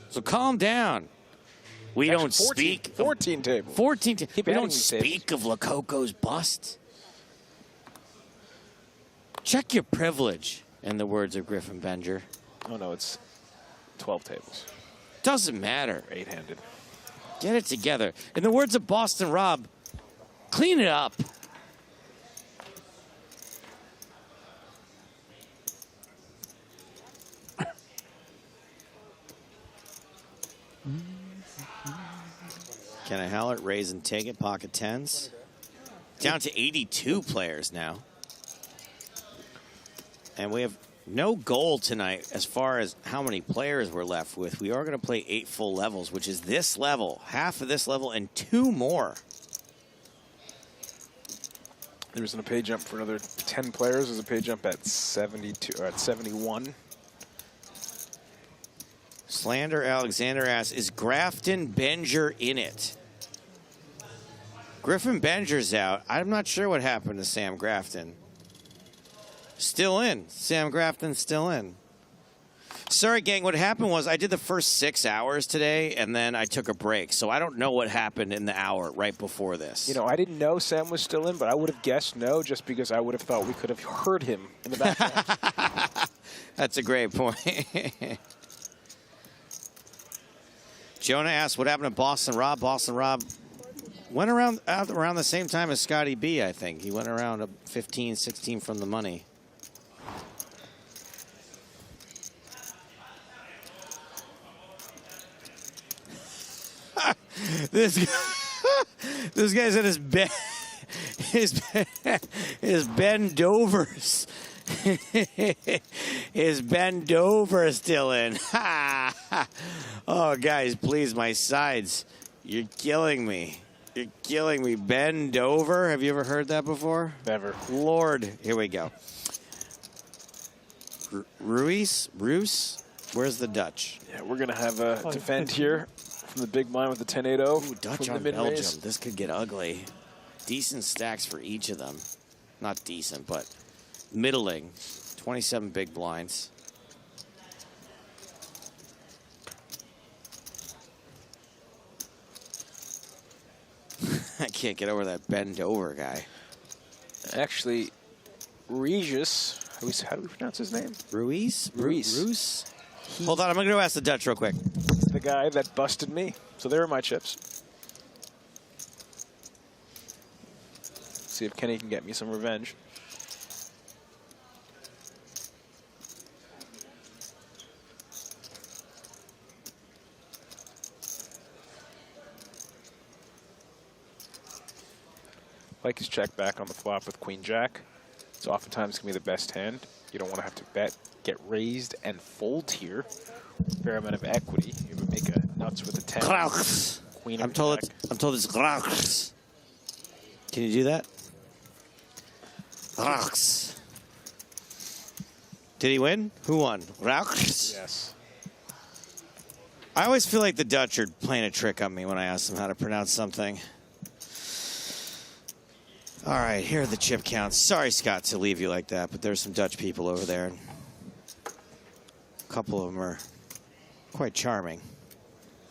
B: So calm down. We don't
R: 14,
B: speak.
R: 14 tables.
B: 14 tables. We
R: adding
B: don't
R: these
B: speak of Lococo's bust. Check your privilege, in the words of Griffin Benger.
R: Oh, no, it's 12 tables.
B: Doesn't matter.
R: 8-handed.
B: Get it together. In the words of Boston Rob, clean it up. Kenna Hallett, raise and take it, pocket 10s. Down to 82 players now. And we have no goal tonight as far as how many players we're left with. We are going to play 8 full levels, which is this level, half of this level, and 2 more.
R: There isn't a pay jump for another 10 players. There's a pay jump at 72 or at 71.
B: Slander Alexander asks, is Grafton Benger in it? Griffin Benger's out. I'm not sure what happened to Sam Grafton. Still in. Sam Grafton's still in. Sorry, gang. What happened was I did the first 6 hours today, and then I took a break. So I don't know what happened in the hour right before this.
R: You know, I didn't know Sam was still in, but I would have guessed no, just because I would have thought we could have heard him in the background.
B: That's a great point. Jonah asked, what happened to Boston Rob? Boston Rob went around the same time as Scotty B, I think. He went around 15, 16 from the money. This guy's in his bed. His bend overs. Is Ben Dover still in? Oh, guys, please, my sides. You're killing me. You're killing me. Ben Dover? Have you ever heard that before?
R: Never.
B: Lord. Here we go. Ruiz? Where's the Dutch?
R: Yeah, we're going to have a defend here from the big blind with the 10-8-0.
B: Ooh, Dutch on Belgium. This could get ugly. Decent stacks for each of them. Not decent, but middling. 27 big blinds. I can't get over that bend over guy.
R: Actually, Regis, how do we pronounce his name?
B: Ruiz?
R: Ruiz.
B: Hold on, I'm going to go ask the Dutch real quick.
R: The guy that busted me. So there are my chips. See if Kenny can get me some revenge. Like his check back on the flop with Queen Jack. It's oftentimes going to be the best hand. You don't want to have to bet, get raised, and fold here. Fair amount of equity. You would make a nuts with a 10.
B: Grauchs.
R: Queen
B: I'm told it's Grauchs. Can you do that? Grauchs. Did he win? Who won? Grauchs?
R: Yes.
B: I always feel like the Dutch are playing a trick on me when I ask them how to pronounce something. All right, here are the chip counts. Sorry, Scott, to leave you like that, but there's some Dutch people over there. A couple of them are quite charming.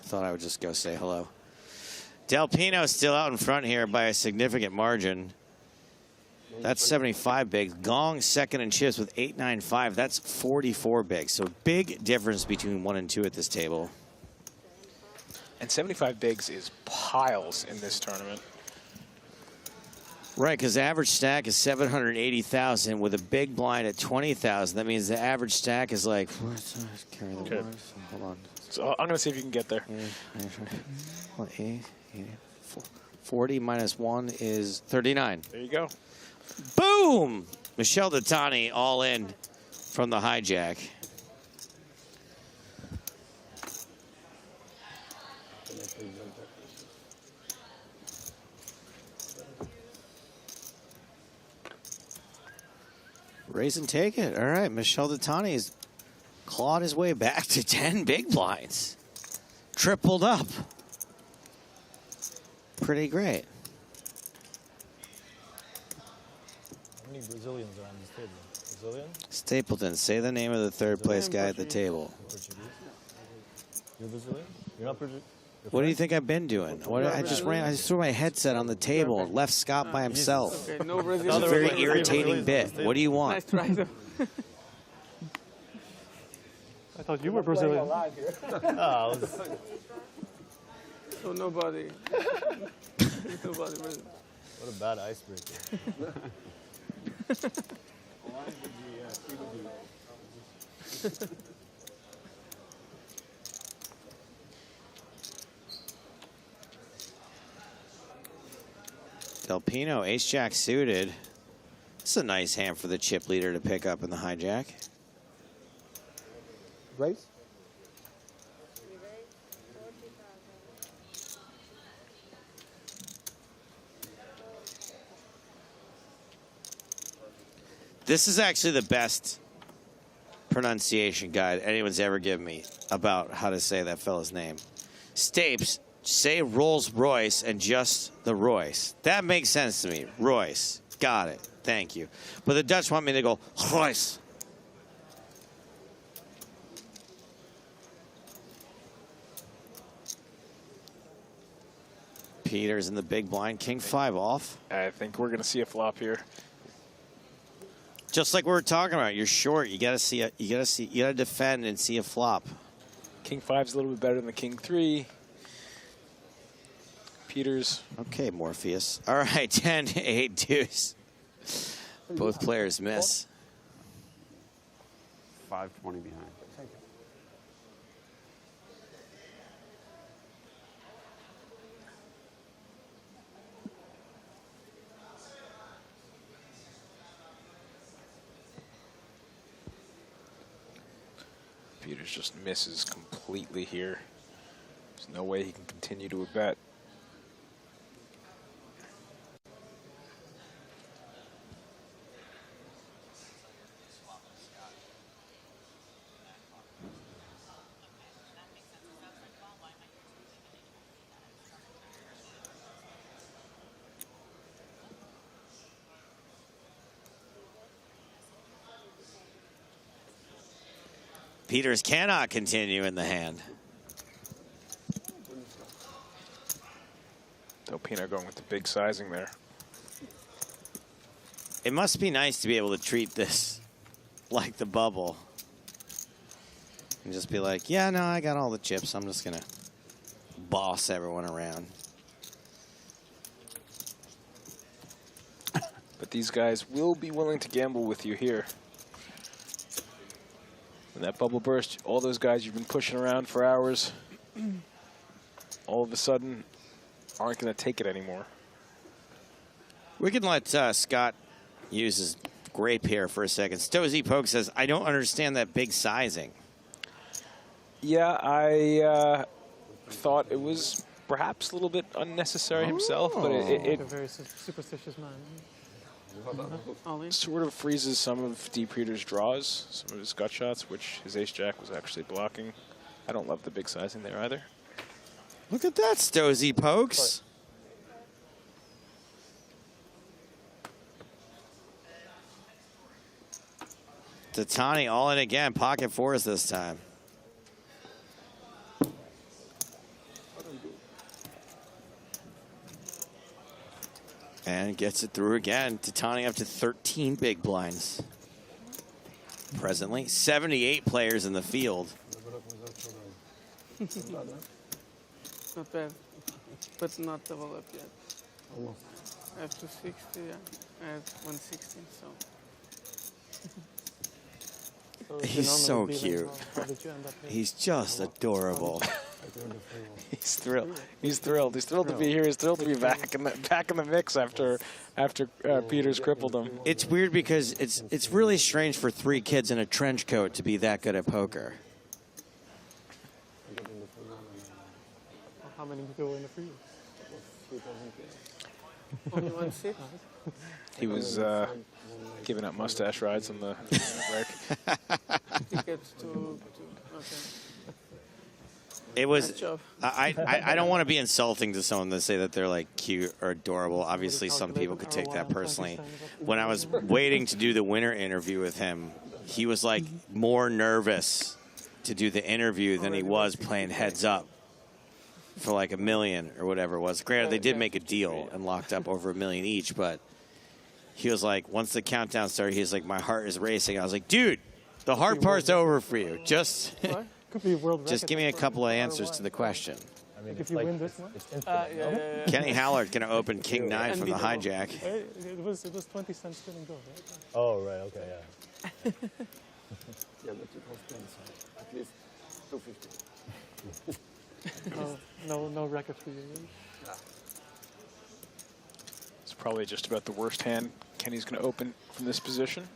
B: Thought I would just go say hello. Del Pino still out in front here by a significant margin. That's 75 bigs. Gong second in chips with 895. That's 44 bigs. So big difference between 1 and 2 at this table.
R: And 75 bigs is piles in this tournament.
B: Right, because average stack is 780,000 with a big blind at 20,000. That means the average stack is like. Carry the
R: Okay.
B: bars. Hold on.
R: So I'm going to see if you can get there.
B: 40 minus 1 is 39.
R: There you go.
B: Boom! Michel Datani all in from the hijack. Raise and take it. All right, Michel Datani has clawed his way back to 10 big blinds. Tripled up. Pretty great.
J: How many Brazilians are on this table? Brazilian?
B: Stapleton, say the name of the third place guy at the table.
J: Portuguese? You're Brazilian? You're not Portuguese?
B: What do you think I've been doing? What, I just threw my headset on the table and left Scott by himself.
K: Okay, no Brazilian.
B: It's a very irritating bit. What do you want?
K: Nice try, though.
J: I thought you were Brazilian.
K: So nobody. Nobody.
J: What a bad icebreaker.
B: Del Pino, ace-jack suited. This is a nice hand for the chip leader to pick up in the hijack.
E: Raise?
B: This is actually the best pronunciation guide anyone's ever given me about how to say that fella's name. Stapes, say Rolls Royce and just the Royce. That makes sense to me. Royce. Got it. Thank you. But the Dutch want me to go Royce. Peter's in the big blind. King 5 off.
R: I think we're going to see a flop here.
B: Just like we were talking about, you're short. You gotta defend and see a flop.
R: King 5's a little bit better than the King 3. Peters.
B: Okay, Morpheus. All right, 10-8 deuce. Both players miss.
S: 520 behind.
R: Peters just misses completely here. There's no way he can continue to a bet.
B: Peters cannot continue in the hand.
R: Del Pino going with the big sizing there.
B: It must be nice to be able to treat this like the bubble. And just be like, yeah, no, I got all the chips. I'm just going to boss everyone around.
R: But these guys will be willing to gamble with you here. When that bubble burst, all those guys you've been pushing around for hours, all of a sudden aren't going to take it anymore.
B: We can let Scott use his grape here for a second. Stozy Poke says, I don't understand that big sizing.
R: Yeah, I thought it was perhaps a little bit unnecessary himself, but it
K: a very superstitious man.
R: sort of freezes some of Deep Peter's draws, some of his gut shots, which his ace-jack was actually blocking. I don't love the big sizing there either.
B: Look at that, Stozy Pokes. Tatani all in again. Pocket fours this time. And gets it through again. Tatani up to 13 big blinds. Presently, 78 players in the field.
K: Not bad, but not developed yet. I have 260, yeah. I have 160, so.
B: He's so cute. He's just adorable.
R: He's thrilled. He's thrilled. He's thrilled to be here. He's thrilled to be back in the mix after Peters crippled him.
B: It's weird because it's really strange for 3 kids in a trench coat to be that good at poker.
K: How many people in the free? Only 1 seat?
R: He was giving up mustache rides on the break.
K: Tickets to okay.
B: It was. I don't want to be insulting to someone to say that they're like cute or adorable. Obviously, some people could take that personally. When I was waiting to do the winner interview with him, he was like more nervous to do the interview than he was playing heads up for like $1 million or whatever it was. Granted, they did make a deal and locked up over $1 million each, but he was like, once the countdown started, he was like, my heart is racing. I was like, dude, the hard part's over for you. Just give me a couple of answers to the question.
K: I mean, if you win this one,
B: Kenny Howard going to open King 9 from the hijack.
K: It was 20 cents couldn't go, right?
J: Oh, right, okay, yeah.
K: Yeah, but it was 10 cents. At least 250. No record for you.
R: It's probably just about the worst hand Kenny's going to open from this position.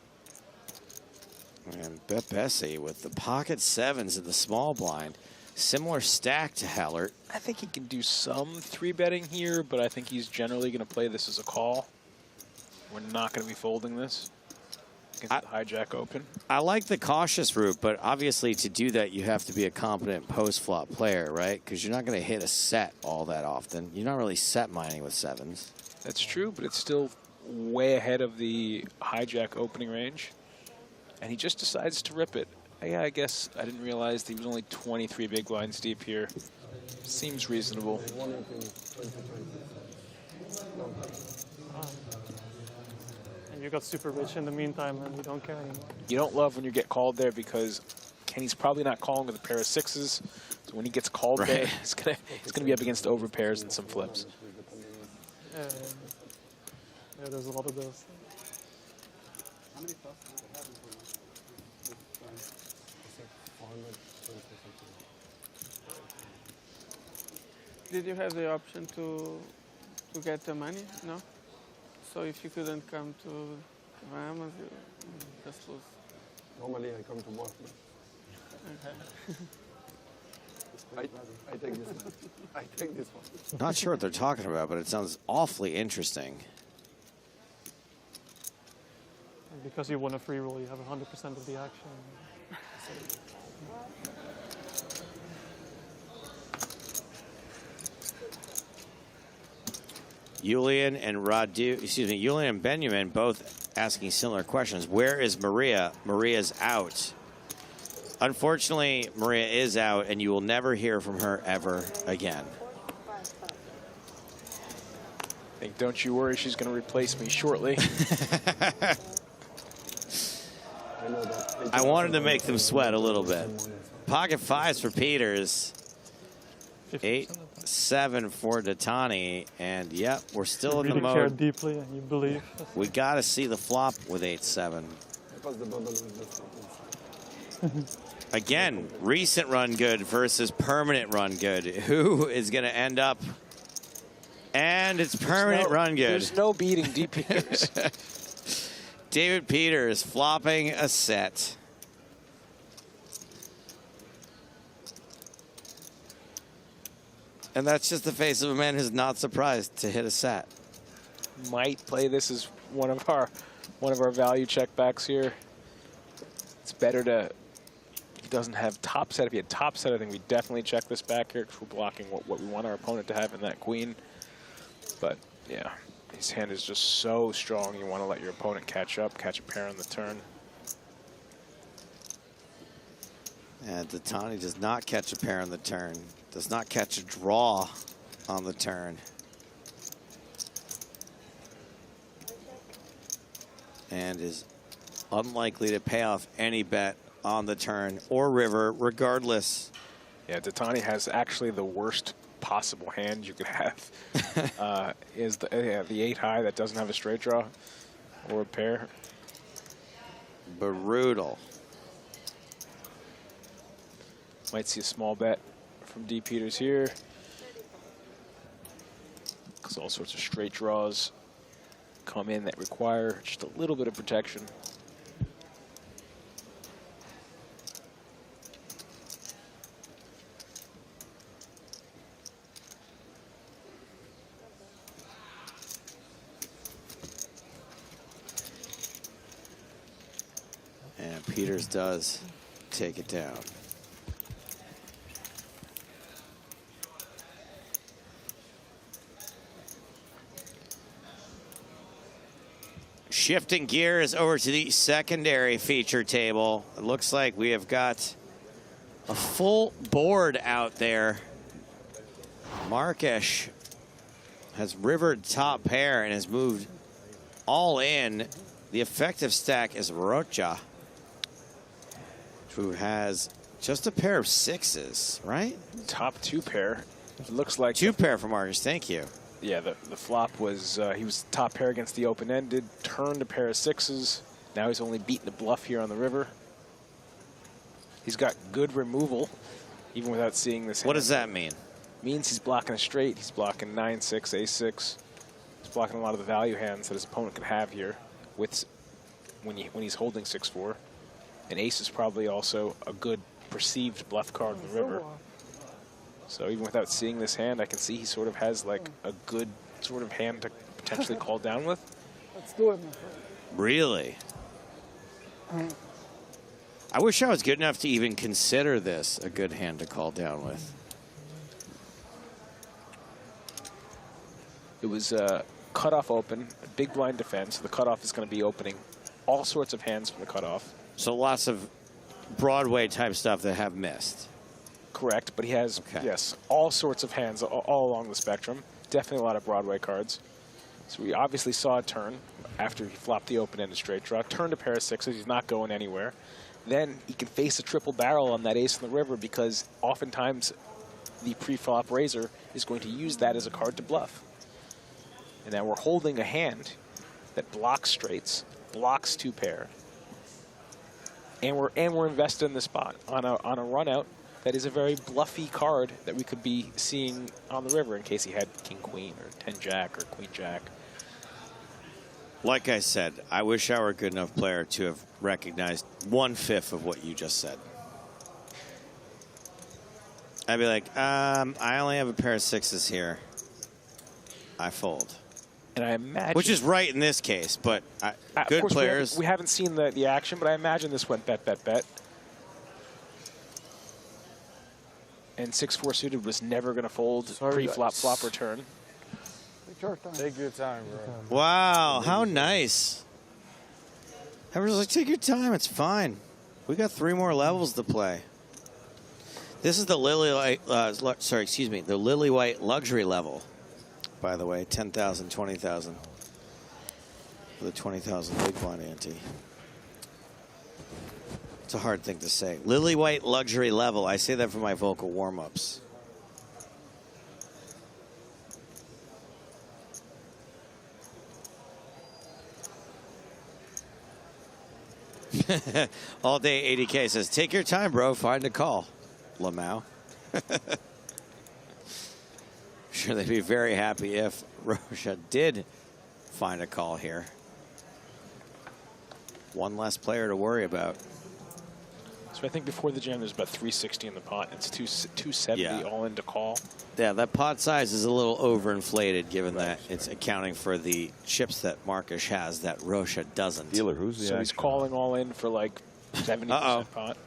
B: And Bessie with the pocket 7s in the small blind. Similar stack to Hallert.
R: I think he can do some 3-betting here, but I think he's generally going to play this as a call. We're not going to be folding this against the hijack open.
B: I like the cautious route, but obviously to do that, you have to be a competent post-flop player, right? Because you're not going to hit a set all that often. You're not really set mining with 7s.
R: That's true, but it's still way ahead of the hijack opening range. And he just decides to rip it. Yeah, I guess I didn't realize he was only 23 big blinds deep here. Seems reasonable.
K: And you got super rich in the meantime, and you don't care anymore.
R: You don't love when you get called there because Kenny's probably not calling with a pair of 6s. So when he gets called there, he's gonna be up against over pairs and some flips.
K: Yeah, there's a lot of those. How many Did you have the option to get the money? No? So if you couldn't come to Bahamas, you just lose.
J: Normally I come to work.
K: Okay.
J: I take this one. I take this one.
B: Not sure what they're talking about, but it sounds awfully interesting.
K: Because you won a free roll, you have 100% of the action.
B: Julian and Julian and Benjamin both asking similar questions. Where is Maria? Maria's out. Unfortunately, Maria is out, and you will never hear from her ever again.
R: Don't you worry, she's going to replace me shortly.
B: I wanted to make them sweat a little bit. Pocket 5s for Peters. 8-7 for Datani, and yep, we're still in the mode.
K: You care deeply, and you believe.
B: We got to see the flop with 8-7. Again, recent run good versus permanent run good. Who is going to end up? And it's permanent run good.
R: There's no beating deep Peters.
B: David Peters flopping a set. And that's just the face of a man who's not surprised to hit a set.
R: Might play this as one of our value checkbacks here. It's better to. He doesn't have top set. If he had top set, I think we definitely check this back here because we're blocking what we want our opponent to have in that queen. But yeah, his hand is just so strong. You want to let your opponent catch up, catch a pair on the turn.
B: And Datani does not catch a pair on the turn. Does not catch a draw on the turn. And is unlikely to pay off any bet on the turn or river, regardless
R: Yeah, Tatani has actually the worst possible hand you could have. Is the 8 high that doesn't have a straight draw or a pair.
B: Brutal.
R: Might see a small bet from D. Peters here. Because all sorts of straight draws come in that require just a little bit of protection.
B: And Peters does take it down. Shifting gears over to the secondary feature table. It looks like we have got a full board out there. Markish has rivered top pair and has moved all in. The effective stack is Rocha, who has just a pair of 6s, right?
R: Top 2 pair. It looks like
B: 2 pair for Markish, thank you.
R: Yeah, the flop was, he was top pair against the open-ended, turned a pair of 6s. Now he's only beaten a bluff here on the river. He's got good removal, even without seeing this hand.
B: What does that mean?
R: Means he's blocking a straight. He's blocking 9-6, A6. He's blocking a lot of the value hands that his opponent could have here with when he's holding 6-4. And ace is probably also a good perceived bluff card in the river. So even without seeing this hand, I can see he sort of has like a good sort of hand to potentially call down with.
K: Let's do it, my friend.
B: Really? I wish I was good enough to even consider this a good hand to call down with.
R: It was a cutoff open, a big blind defense. The cutoff is going to be opening all sorts of hands from the cutoff.
B: So lots of Broadway type stuff that have missed.
R: Correct, but he has, yes, all sorts of hands all along the spectrum. Definitely a lot of Broadway cards. So we obviously saw a turn after he flopped the open-ended straight draw, turned a pair of 6s, he's not going anywhere. Then he can face a triple barrel on that ace in the river because oftentimes the pre-flop raiser is going to use that as a card to bluff. And now we're holding a hand that blocks straights, blocks 2 pair. And we're invested in the spot on a run out that is a very bluffy card that we could be seeing on the river in case he had king queen or 10 jack or queen jack.
B: Like I said, I wish I were a good enough player to have recognized 1/5 of what you just said. I'd be like, I only have a pair of 6s here. I fold.
R: And I imagine,
B: which is right in this case, but good players.
R: We haven't seen the action, but I imagine this went bet, bet, bet. And 6-4 suited was never going to fold pre-flop, flop, or turn.
D: Take your time, bro.
B: Wow, how nice. Everyone's like, take your time, it's fine. We got 3 more levels to play. This is the the Lily White luxury level. By the way, 10,000, 20,000 for the 20,000 big blind ante. It's a hard thing to say. Lily White luxury level. I say that for my vocal warm-ups. All day 80K says, take your time, bro. Find a call. Lamau. Sure, they'd be very happy if Rocha did find a call here. One less player to worry about.
R: So I think before the jam, there's about 360 in the pot. It's 270 all in to call.
B: Yeah, that pot size is a little overinflated given that it's accounting for the chips that Markish has that Rocha doesn't.
S: Dealer, who's the
R: So he's calling all in for like 70% pot.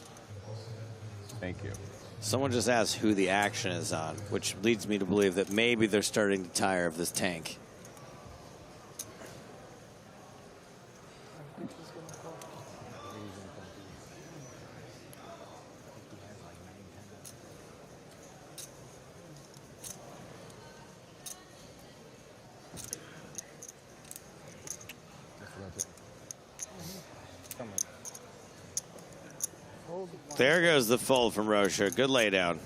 S: Thank you.
B: Someone just asked who the action is on, which leads me to believe that maybe they're starting to tire of this tank. There goes the fold from Rocha. Good laydown.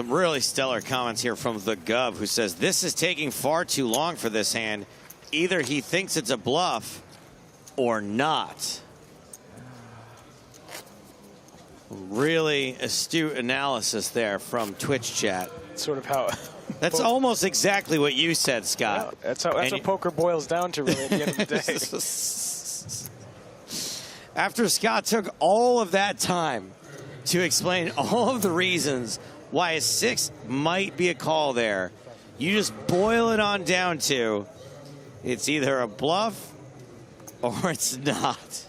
B: Some really stellar comments here from the Gov, who says, this is taking far too long for this hand. Either he thinks it's a bluff or not. Really astute analysis there from Twitch chat.
R: Sort of how...
B: That's almost exactly what you said, Scott.
R: Yeah, that's what poker boils down to, really, at the end of the day.
B: After Scott took all of that time to explain all of the reasons why a 6 might be a call there, you just boil it on down to it's either a bluff or it's not.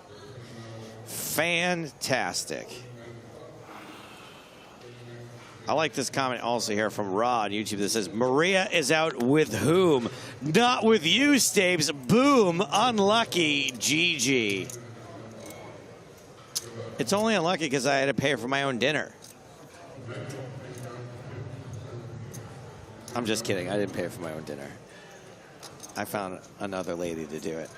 B: Fantastic. I like this comment also here from Raw on YouTube that says, Maria is out with whom? Not with you, Stabes. Boom. Unlucky. GG. It's only unlucky because I had to pay for my own dinner. I'm just kidding. I didn't pay for my own dinner. I found another lady to do it.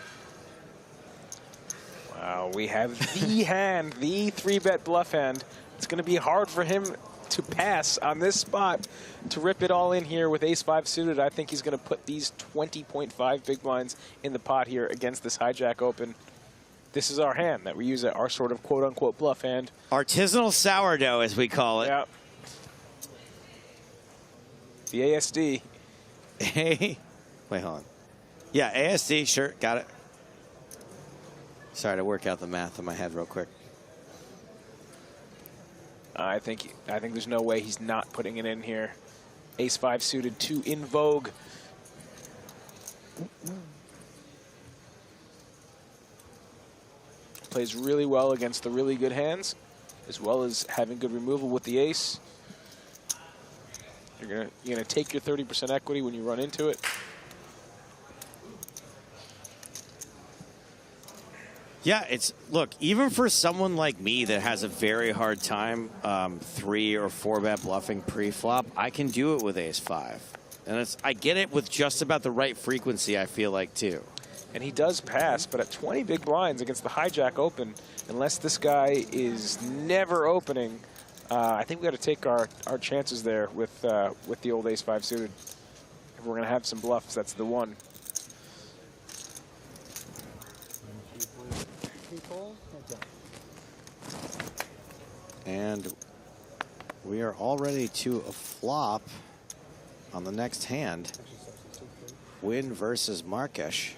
R: Wow, we have the hand, the 3-bet bluff hand. It's going to be hard for him to pass on this spot to rip it all in here with ace-5 suited. I think he's going to put these 20.5 big blinds in the pot here against this hijack open. This is our hand that we use at our sort of quote-unquote bluff hand.
B: Artisanal sourdough, as we call it.
R: Yeah. The ASD.
B: Hey, wait, hold on. Yeah, ASD, sure, got it. Sorry to work out the math in my head real quick.
R: I think there's no way he's not putting it in here. Ace-5 suited, 2 in vogue. Plays really well against the really good hands, as well as having good removal with the ace. You're gonna take your 30% equity when you run into it.
B: Yeah, look, even for someone like me that has a very hard time 3 or 4-bet bluffing pre-flop, I can do it with ace-5. And I get it with just about the right frequency, I feel like, too.
R: And he does pass, but at 20 big blinds against the hijack open, unless this guy is never opening, I think we got to take our chances there with the old ace-5 suited. If we're going to have some bluffs, that's the one.
B: And we are all ready to a flop on the next hand. Win versus Markish.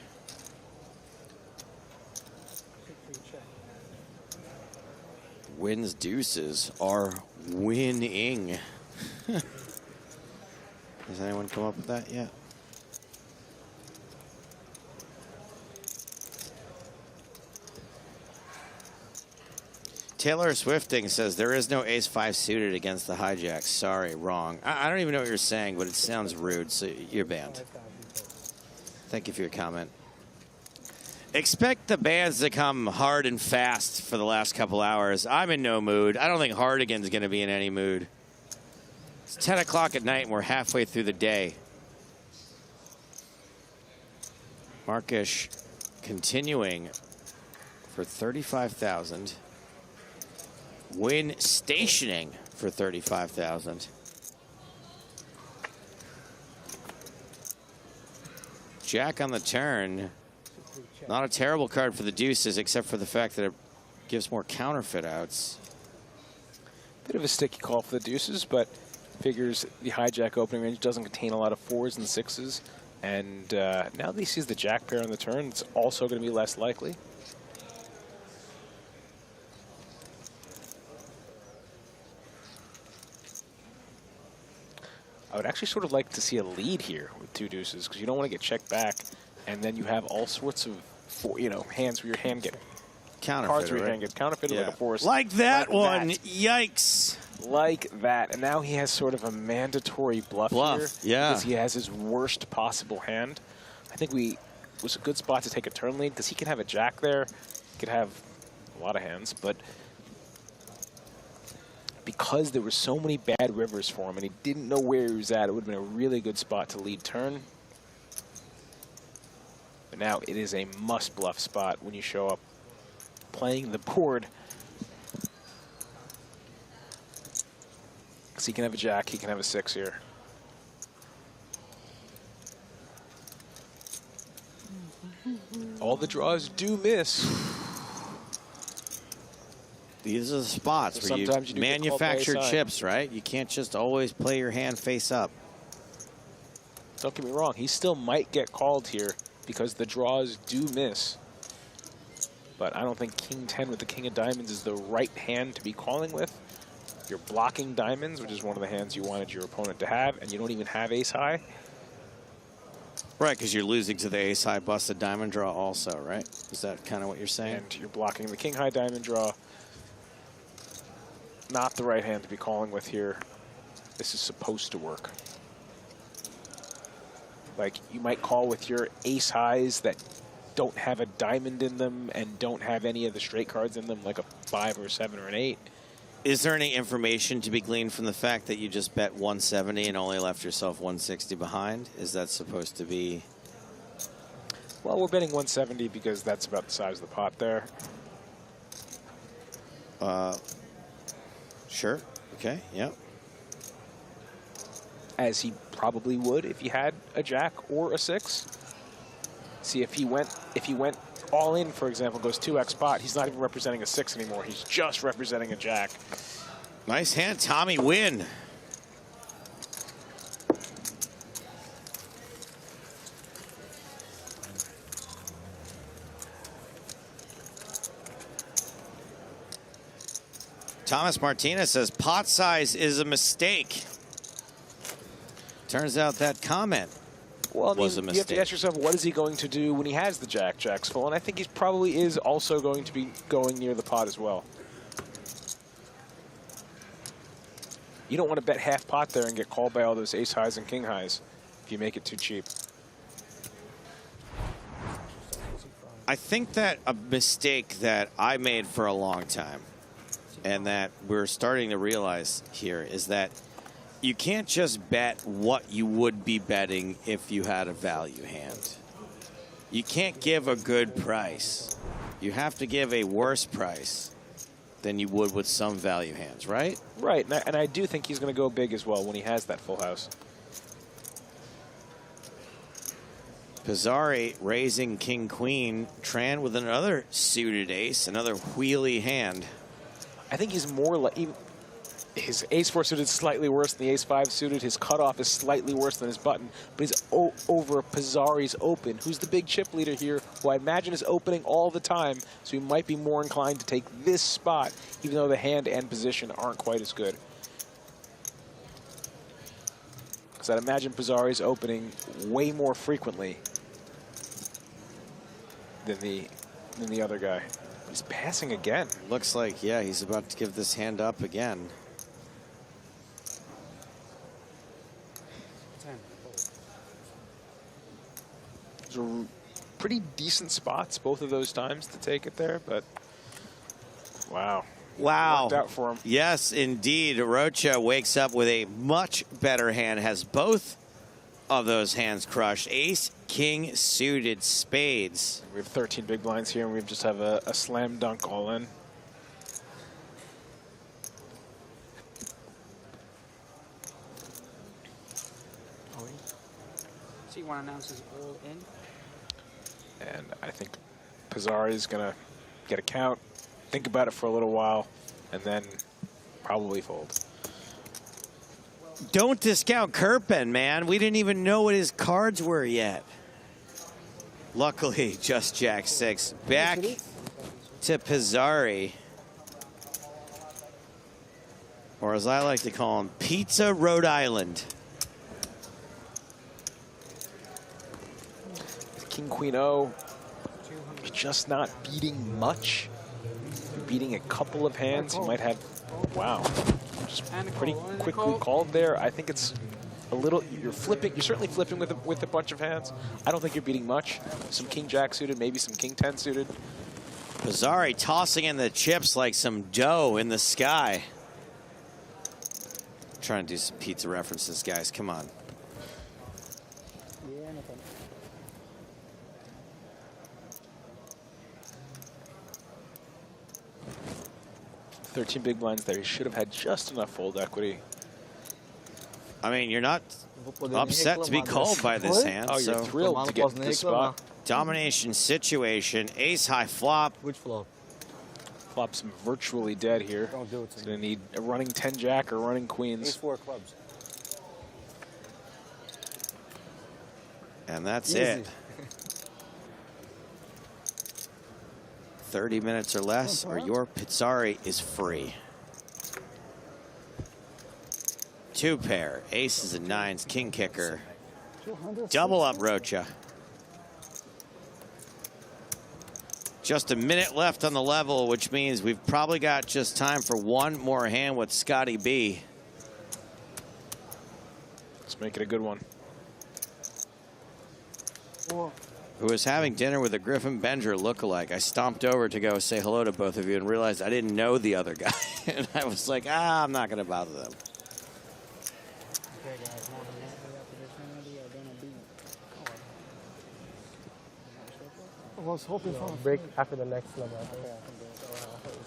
B: Win's deuces are winning. Has anyone come up with that yet? Taylor Swifting says there is no ace-5 suited against the hijack. Sorry, wrong. I don't even know what you're saying, but it sounds rude, so you're banned. Thank you for your comment. Expect the bans to come hard and fast for the last couple hours. I'm in no mood. I don't think Hardigan's going to be in any mood. It's 10 o'clock at night and we're halfway through the day. Markish continuing for 35,000. Win stationing for 35,000. Jack on the turn. Not a terrible card for the deuces, except for the fact that it gives more counterfeit outs.
R: Bit of a sticky call for the deuces, but figures the hijack opening range doesn't contain a lot of 4s and 6s. And now that he sees the jack pair on the turn, it's also going to be less likely. I would actually sort of like to see a lead here with 2 deuces, because you don't want to get checked back, and then you have all sorts of hands where your hand get cards where your hand get counterfeited like a force.
B: Like that one. Yikes.
R: Like that. And now he has sort of a mandatory bluff here.
B: Yeah.
R: Because he has his worst possible hand. I think it was a good spot to take a turn lead, because he can have a jack there. He could have a lot of hands, but because there were so many bad rivers for him and he didn't know where he was at, it would have been a really good spot to lead turn. But now it is a must-bluff spot when you show up playing the board. Because he can have a jack, he can have a 6 here. All the draws do miss.
B: These are the spots
R: So
B: where
R: sometimes
B: you
R: you do get called by
B: manufacture
R: ace-high.
B: chips, right? You can't just always play your hand face up.
R: Don't get me wrong, he still might get called here because the draws do miss. But I don't think King 10 with the King of Diamonds is the right hand to be calling with. You're blocking diamonds, which is one of the hands you wanted your opponent to have, and you don't even have ace high.
B: Right, because you're losing to the ace high busted diamond draw also, right? Is that kind of what you're saying?
R: And you're blocking the King high diamond draw. Not the right hand to be calling with here. This is supposed to work. Like, you might call with your ace highs that don't have a diamond in them and don't have any of the straight cards in them, like a 5 or a 7 or an 8.
B: Is there any information to be gleaned from the fact that you just bet 170 and only left yourself 160 behind? Is that supposed to be...
R: Well, we're betting 170 because that's about the size of the pot there.
B: Sure. Okay, yep.
R: As he probably would if he had a jack or a 6. See, if he went all in, for example, goes 2x pot, he's not even representing a 6 anymore. He's just representing a jack.
B: Nice hand, Tommy Wynn. Thomas Martinez says pot size is a mistake. Turns out that comment was a mistake.
R: You have to ask yourself, what is he going to do when he has the jacks full? And I think he probably is also going to be going near the pot as well. You don't want to bet half pot there and get called by all those ace highs and king highs if you make it too cheap.
B: I think that a mistake that I made for a long time and that we're starting to realize here is that you can't just bet what you would be betting if you had a value hand. You can't give a good price. You have to give a worse price than you would with some value hands, right?
R: Right, and I do think he's going to go big as well when he has that full house.
B: Pizzari raising king-queen. Tran with another suited ace, another wheelie hand.
R: I think he's more like... His ace-4 suited is slightly worse than the ace-5 suited. His cutoff is slightly worse than his button. But he's over Pizzari's open, who's the big chip leader here, who I imagine is opening all the time. So he might be more inclined to take this spot, even though the hand and position aren't quite as good. Because I'd imagine Pizzari's opening way more frequently than the other guy. He's passing again.
B: Looks like, yeah, he's about to give this hand up again.
R: Those are pretty decent spots, both of those times, to take it there, but wow.
B: Wow.
R: Worked out for him.
B: Yes, indeed. Rocha wakes up with a much better hand, has both of those hands crushed. Ace, king, suited, spades.
R: We have 13 big blinds here, and we just have a slam dunk all in.
T: C1 announces all in.
R: And I think Pizzari is going to get a count, think about it for a little while, and then probably fold.
B: Don't discount Kerpen, man. We didn't even know what his cards were yet. Luckily, just Jack 6. Back to Pizzari. Or as I like to call him, Pizza Rhode Island.
R: King, Queen, O. You're just not beating much. You're beating a couple of hands. You might have, wow, just pretty quickly called there. I think it's a little, you're flipping, you're certainly flipping with a bunch of hands. I don't think you're beating much. Some King Jack suited, maybe some King 10 suited.
B: Pizzari tossing in the chips like some dough in the sky. Trying to do some pizza references, guys. Come on.
R: 13 big blinds there. He should have had just enough fold equity.
B: I mean, you're not upset to be called by this hand.
R: Oh, you're
B: so
R: thrilled to get the spot.
B: Domination situation. Ace high flop.
J: Which flop?
R: Flop's virtually dead here.
J: Don't do it to
R: He's going to need a running 10 jack or running queens.
J: Ace 4 clubs.
B: And that's
J: Easy.
B: it. 30 minutes or less, or your Pizzari is free. 2 pair, aces and nines, king kicker. Double up Rocha. Just a minute left on the level, which means we've probably got just time for one more hand with Scotty B.
R: Let's make it a good one.
B: Who was having dinner with a Griffin Bender lookalike. I stomped over to go say hello to both of you and realized I didn't know the other guy. And I was like, I'm not going to bother them.
J: I was hoping for a break after the next level.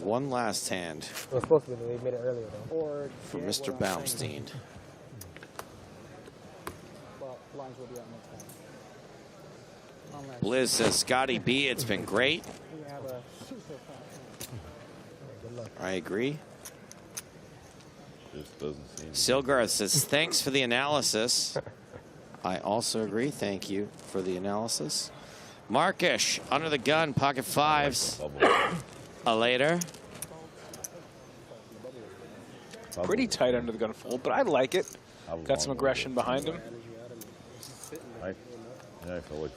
B: One last hand
J: It was supposed to be, they made it earlier though.
B: for Mr. Baumstein.
T: Well, lines will be out next time. Unless
B: Blizz says, Scotty B, it's been great.
T: we have a super fun.
B: I agree.
S: This doesn't seem.
B: Silgarth says, thanks for the analysis. I also agree. Thank you for the analysis. Markish, under the gun, pocket fives. A later.
R: Pretty tight under the gun fold, but I like it. Got some aggression behind him.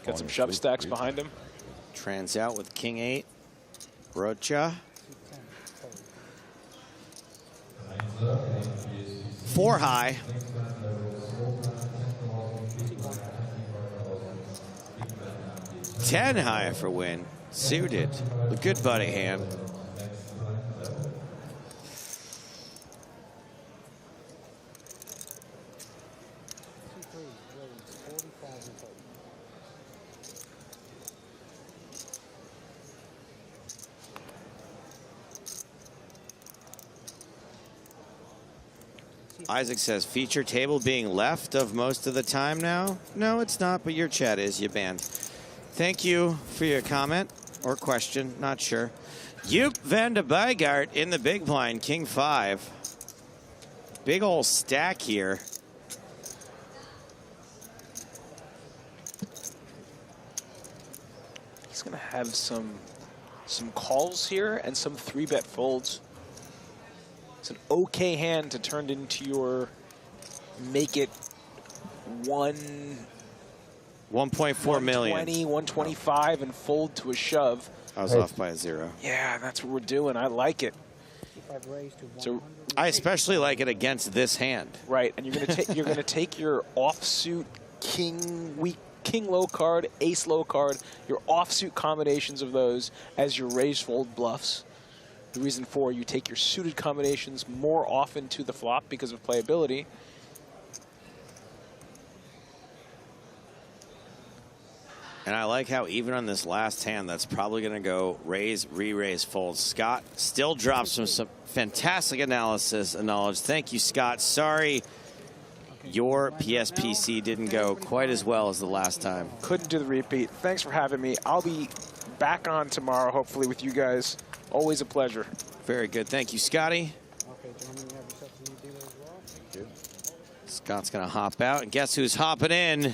R: Got some shove stacks behind him.
B: Trans out with king 8. Rocha. 4 high. Ten high for win. Suited. A good buddy hand. Isaac says, feature table being left of most of the time now? No, it's not, but your chat is. You banned. Thank you for your comment or question. Not sure. Joop van de Bijgaard in the big blind, king 5. Big old stack here.
R: He's going to have some calls here and some 3-bet folds. It's an okay hand to turn into your make it
B: 1.4 million.
R: 120, 125 and fold to a shove.
B: I was off by a 0.
R: Yeah, that's what we're doing. I like it.
B: So I especially like it against this hand.
R: Right, and you're going to take your offsuit king low card, ace low card, your offsuit combinations of those as your raise fold bluffs. The reason for you take your suited combinations more often to the flop because of playability.
B: And I like how even on this last hand, that's probably going to go raise, re-raise, fold. Scott still drops some fantastic analysis and knowledge. Thank you, Scott. Sorry your PSPC didn't go quite as well as the last time.
R: Couldn't do the repeat. Thanks for having me. I'll be back on tomorrow, hopefully, with you guys. Always a pleasure.
B: Very good. Thank you, Scotty.
T: Okay, gentlemen, you have yourself a new dealer as well.
S: Thank you.
B: Scott's going to hop out. And guess who's hopping in?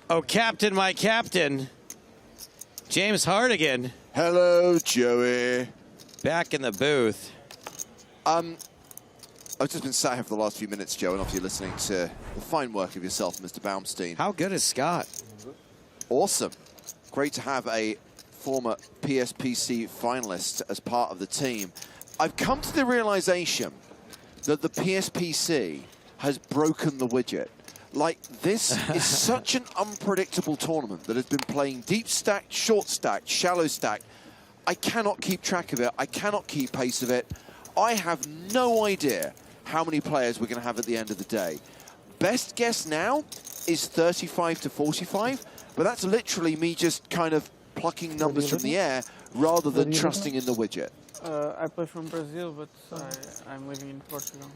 B: Oh, Captain, my captain. James Hardigan.
A: Hello, Joey.
B: Back in the booth.
A: I've just been sat here for the last few minutes, Joe, and obviously listening to the fine work of yourself, Mr. Baumstein.
B: How good is Scott?
A: Awesome. Great to have a former PSPC finalist as part of the team. I've come to the realization that the PSPC has broken the widget. Like, this is such an unpredictable tournament that has been playing deep stacked, short stacked, shallow stacked. I cannot keep track of it. I cannot keep pace of it. I have no idea how many players we're going to have at the end of the day. Best guess now is 35 to 45, but that's literally me just kind of plucking numbers from the air rather than trusting in the widget.
K: I play from Brazil, but I'm living in Portugal.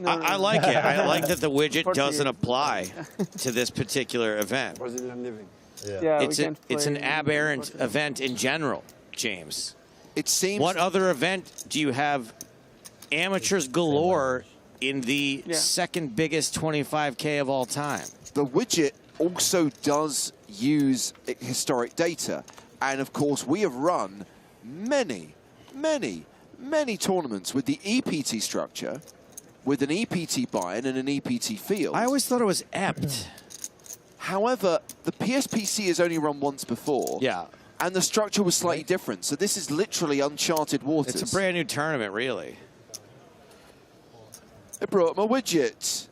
B: I like it. I like that the widget doesn't apply to this particular event.
K: Brazilian living. Yeah,
B: It's an aberrant event in general, James.
A: It seems.
B: What other event do you have amateurs galore in the second biggest 25K of all time?
A: The widget also does use historic data. And of course, we have run many tournaments with the EPT structure, with an EPT buy-in and an EPT field.
B: I always thought it was EPT.
A: However, the PSPC has only run once before.
B: Yeah.
A: And the structure was slightly different. So this is literally uncharted waters.
B: It's a brand new tournament, really.
A: I brought him a widget.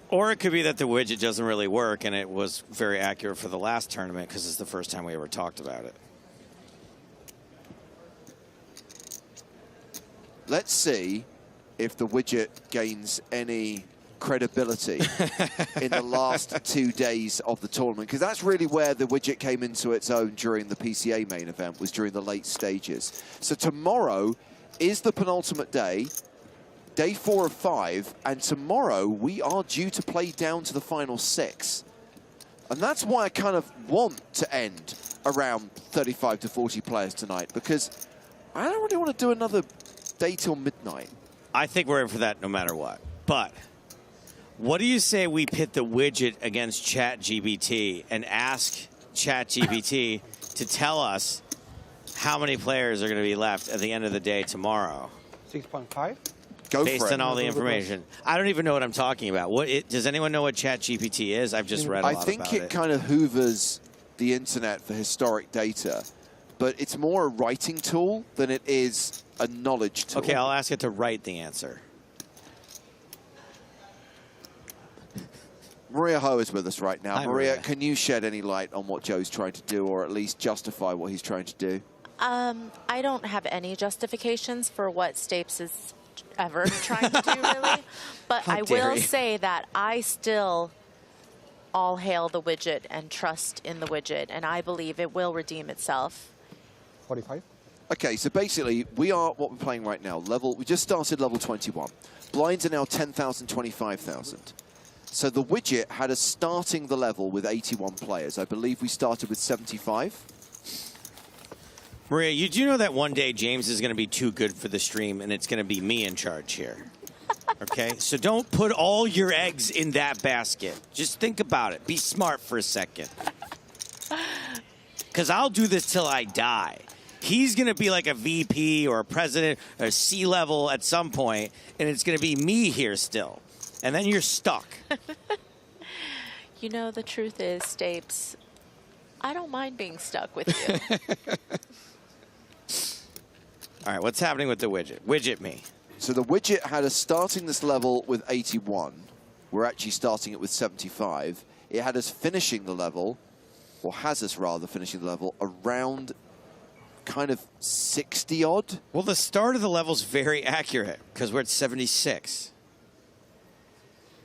B: Or it could be that the widget doesn't really work and it was very accurate for the last tournament because it's the first time we ever talked about it.
A: Let's see if the widget gains any credibility in the last 2 days of the tournament, because that's really where the widget came into its own during the PCA main event, was during the late stages. So tomorrow is the penultimate day, day 4 of 5, and tomorrow we are due to play down to the final 6. And that's why I kind of want to end around 35 to 40 players tonight, because I don't really want to do another day till midnight.
B: I think we're in for that no matter what. But what do you say we pit the widget against ChatGPT and ask ChatGPT to tell us how many players are going to be left at the end of the day tomorrow?
T: 6.5?
B: Based on all the information. I don't even know what I'm talking about. Does anyone know what ChatGPT is? I've just read a lot about it.
A: I think it kind of hoovers the internet for historic data, but it's more a writing tool than it is a knowledge tool.
B: Okay, I'll ask it to write the answer.
A: Maria Ho is with us right now.
B: Hi,
A: Maria,
B: Maria,
A: can you shed any light on what Joe's trying to do, or at least justify what he's trying to do?
U: I don't have any justifications for what Stapes is ever trying to do, really. But I will say that I still all hail the widget and trust in the widget, and I believe it will redeem itself.
T: 45?
A: Okay, so basically, what we're playing right now, we just started level 21. Blinds are now 10,000, 25,000. So the widget had us starting the level with 81 players. I believe we started with 75.
B: Maria, you do know that one day James is going to be too good for the stream and it's going to be me in charge here. Okay? So don't put all your eggs in that basket. Just think about it. Be smart for a second. Because I'll do this till I die. He's going to be like a VP or a president or C-level at some point, and it's going to be me here still. And then you're stuck.
U: You know, the truth is, Stapes, I don't mind being stuck with you.
B: All right, what's happening with the widget? Widget me.
A: So the widget had us starting this level with 81. We're actually starting it with 75. It had us finishing the level, or has us rather finishing the level, around kind of 60-odd.
B: Well, the start of the level's very accurate, because we're at 76.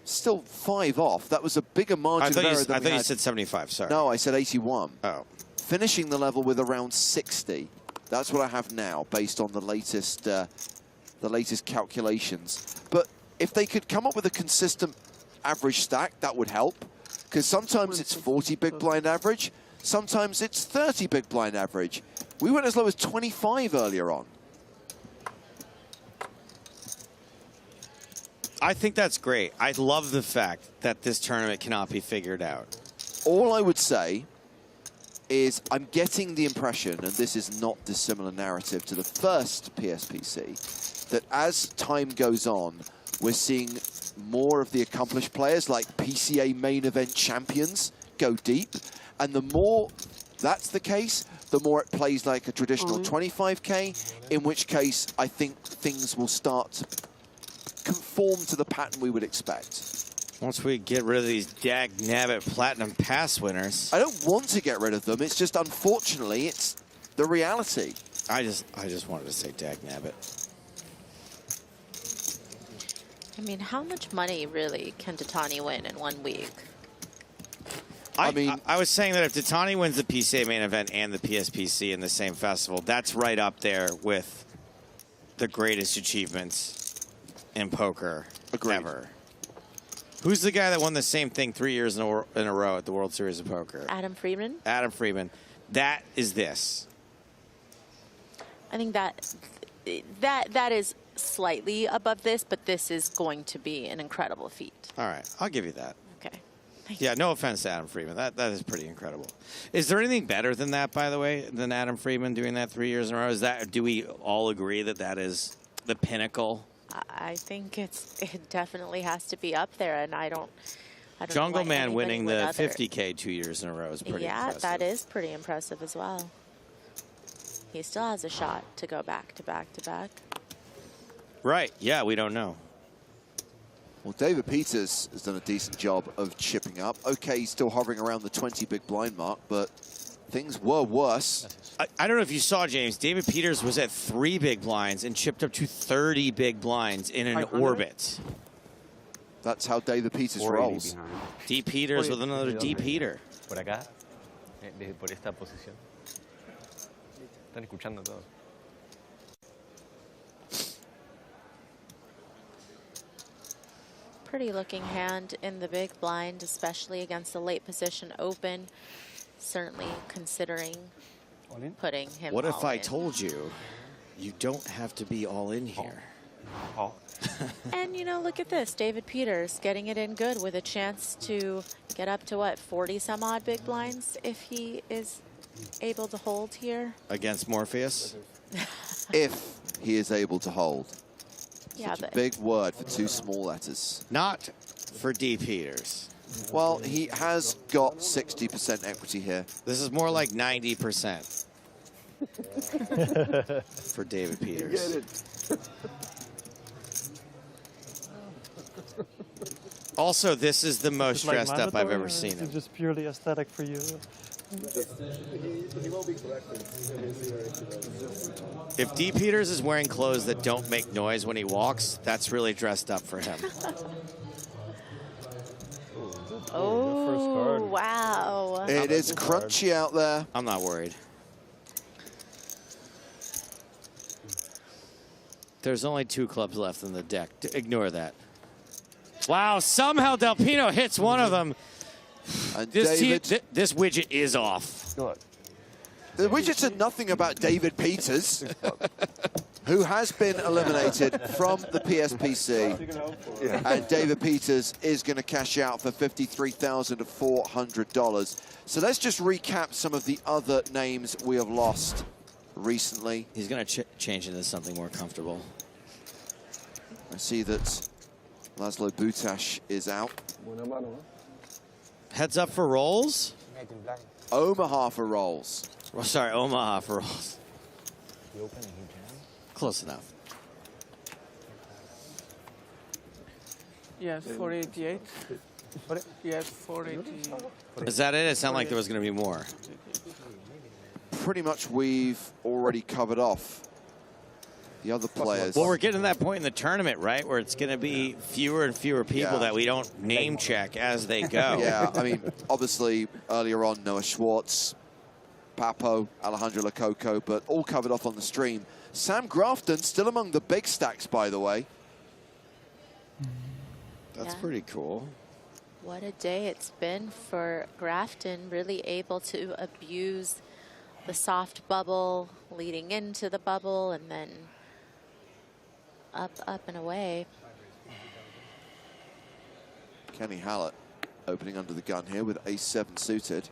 A: Still 5 off. That was a bigger margin of error than
B: I thought you said 75, sorry.
A: No, I said 81.
B: Oh.
A: Finishing the level with around 60. That's what I have now, based on the latest calculations. But if they could come up with a consistent average stack, that would help. Because sometimes it's 40 big blind average, sometimes it's 30 big blind average. We went as low as 25 earlier on.
B: I think that's great. I love the fact that this tournament cannot be figured out.
A: All I would say is I'm getting the impression, and this is not dissimilar narrative to the first PSPC, that as time goes on, we're seeing more of the accomplished players like PCA main event champions go deep. And the more that's the case, the more it plays like a traditional 25K, in which case I think things will start to conform to the pattern we would expect.
B: Once we get rid of these dag-nabbit Platinum Pass winners.
A: I don't want to get rid of them. It's just, unfortunately, it's the reality.
B: I just wanted to say dag-nabbit.
U: I mean, how much money really can Tatani win in 1 week?
B: I was saying that if Tatani wins the PCA main event and the PSPC in the same festival, that's right up there with the greatest achievements in poker ever. Who's the guy that won the same thing 3 years in a row at the World Series of Poker?
U: Adam Friedman.
B: Adam Friedman. That is this.
U: I think that is slightly above this, but this is going to be an incredible feat.
B: All right, I'll give you that.
U: Okay.
B: Yeah, no offense to Adam Friedman. That is pretty incredible. Is there anything better than that, by the way, than Adam Friedman doing that 3 years in a row? Do we all agree that that is the pinnacle?
U: I think it definitely has to be up there, and I don't
B: Jungle
U: know
B: Man winning the
U: other.
B: 50K 2 years in a row is pretty impressive.
U: Yeah, that is pretty impressive as well. He still has a shot to go back to back to back.
B: Right. Yeah, we don't know.
A: Well, David Peters has done a decent job of chipping up. Okay, he's still hovering around the 20 big blind mark, but things were worse.
B: I don't know if you saw, James, David Peters was at 3 big blinds and chipped up to 30 big blinds in an orbit.
A: That's how David Peters rolls.
B: D. Peters with another D. Peter.
J: Por acá, por esta posición. Están escuchando todos.
U: Pretty looking hand in the big blind, especially against the late position open. Certainly considering putting him
B: What if
U: all
B: I
U: in.
B: told you you don't have to be all in here?
U: And, you know, look at this. David Peters getting it in good with a chance to get up to, what, 40-some-odd big blinds if he is able to hold here.
B: Against Morpheus?
A: If he is able to hold.
U: Yeah,
A: Such a
U: but
A: big word for 2 small letters.
B: Not for D. Peters.
A: Well, he has got 60% equity here.
B: This is more like 90% for David Peters. Also, this is the most
T: Like
B: dressed up I've
T: mandatory,
B: ever
T: or
B: seen
T: is it
B: him.
T: just purely aesthetic for you?
C: He won't be collecting.
B: If D. Peters is wearing clothes that don't make noise when he walks, that's really dressed up for him.
U: Oh, wow.
A: It is crunchy out there.
B: I'm not worried. There's only 2 clubs left in the deck. Ignore that. Wow, somehow Del Pino hits one of them.
A: And
B: This widget is off.
A: The widget said nothing about David Peters, who has been eliminated from the PSPC. And David Peters is going to cash out for $53,400. So let's just recap some of the other names we have lost recently.
B: He's going to change into something more comfortable.
A: I see that Laszlo Butash is out.
B: Heads up for rolls?
A: Omaha for rolls.
B: Oh, sorry, Omaha for rolls. Close enough.
K: Yes, 488. Yes, 488.
B: Is that it? It sounded like there was going to be more.
A: Pretty much we've already covered off the other players.
B: Well, we're getting to that point in the tournament, right, where it's going to be fewer and fewer people that we don't name check as they go.
A: Yeah, I mean, obviously, earlier on, Noah Schwartz, Papo, Alejandro Lococo, but all covered off on the stream. Sam Grafton, still among the big stacks, by the way.
B: That's pretty cool.
U: What a day it's been for Grafton, really able to abuse the soft bubble, leading into the bubble, and then up, up, and away.
A: Kenny Hallett opening under the gun here with ace-7 suited.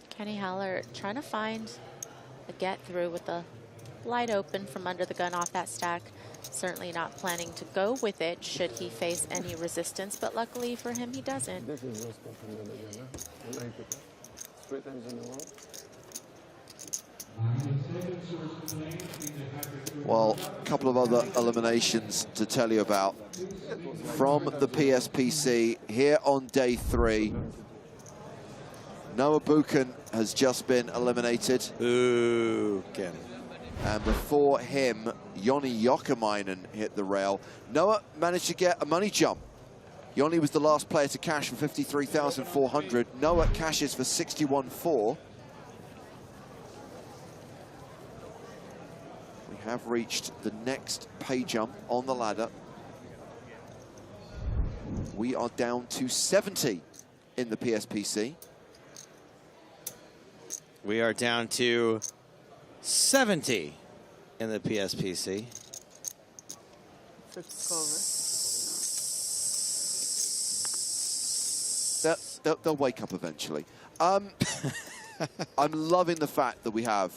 U: Kenny Hallett trying to find a get-through with the light open from under the gun off that stack. Certainly not planning to go with it should he face any resistance, but luckily for him, he doesn't.
A: Well, a couple of other eliminations to tell you about from the PSPC here on day 3. Noah Buchan has just been eliminated.
B: Buchan.
A: And before him, Joni Jokamainen hit the rail. Noah managed to get a money jump Yoni was the last player to cash for 53,400. Noah cashes for 61.4. We have reached the next pay jump on the ladder. We are down to 70 in the PSPC.
B: We are down to 70 in the PSPC.
A: They'll wake up eventually. I'm loving the fact that we have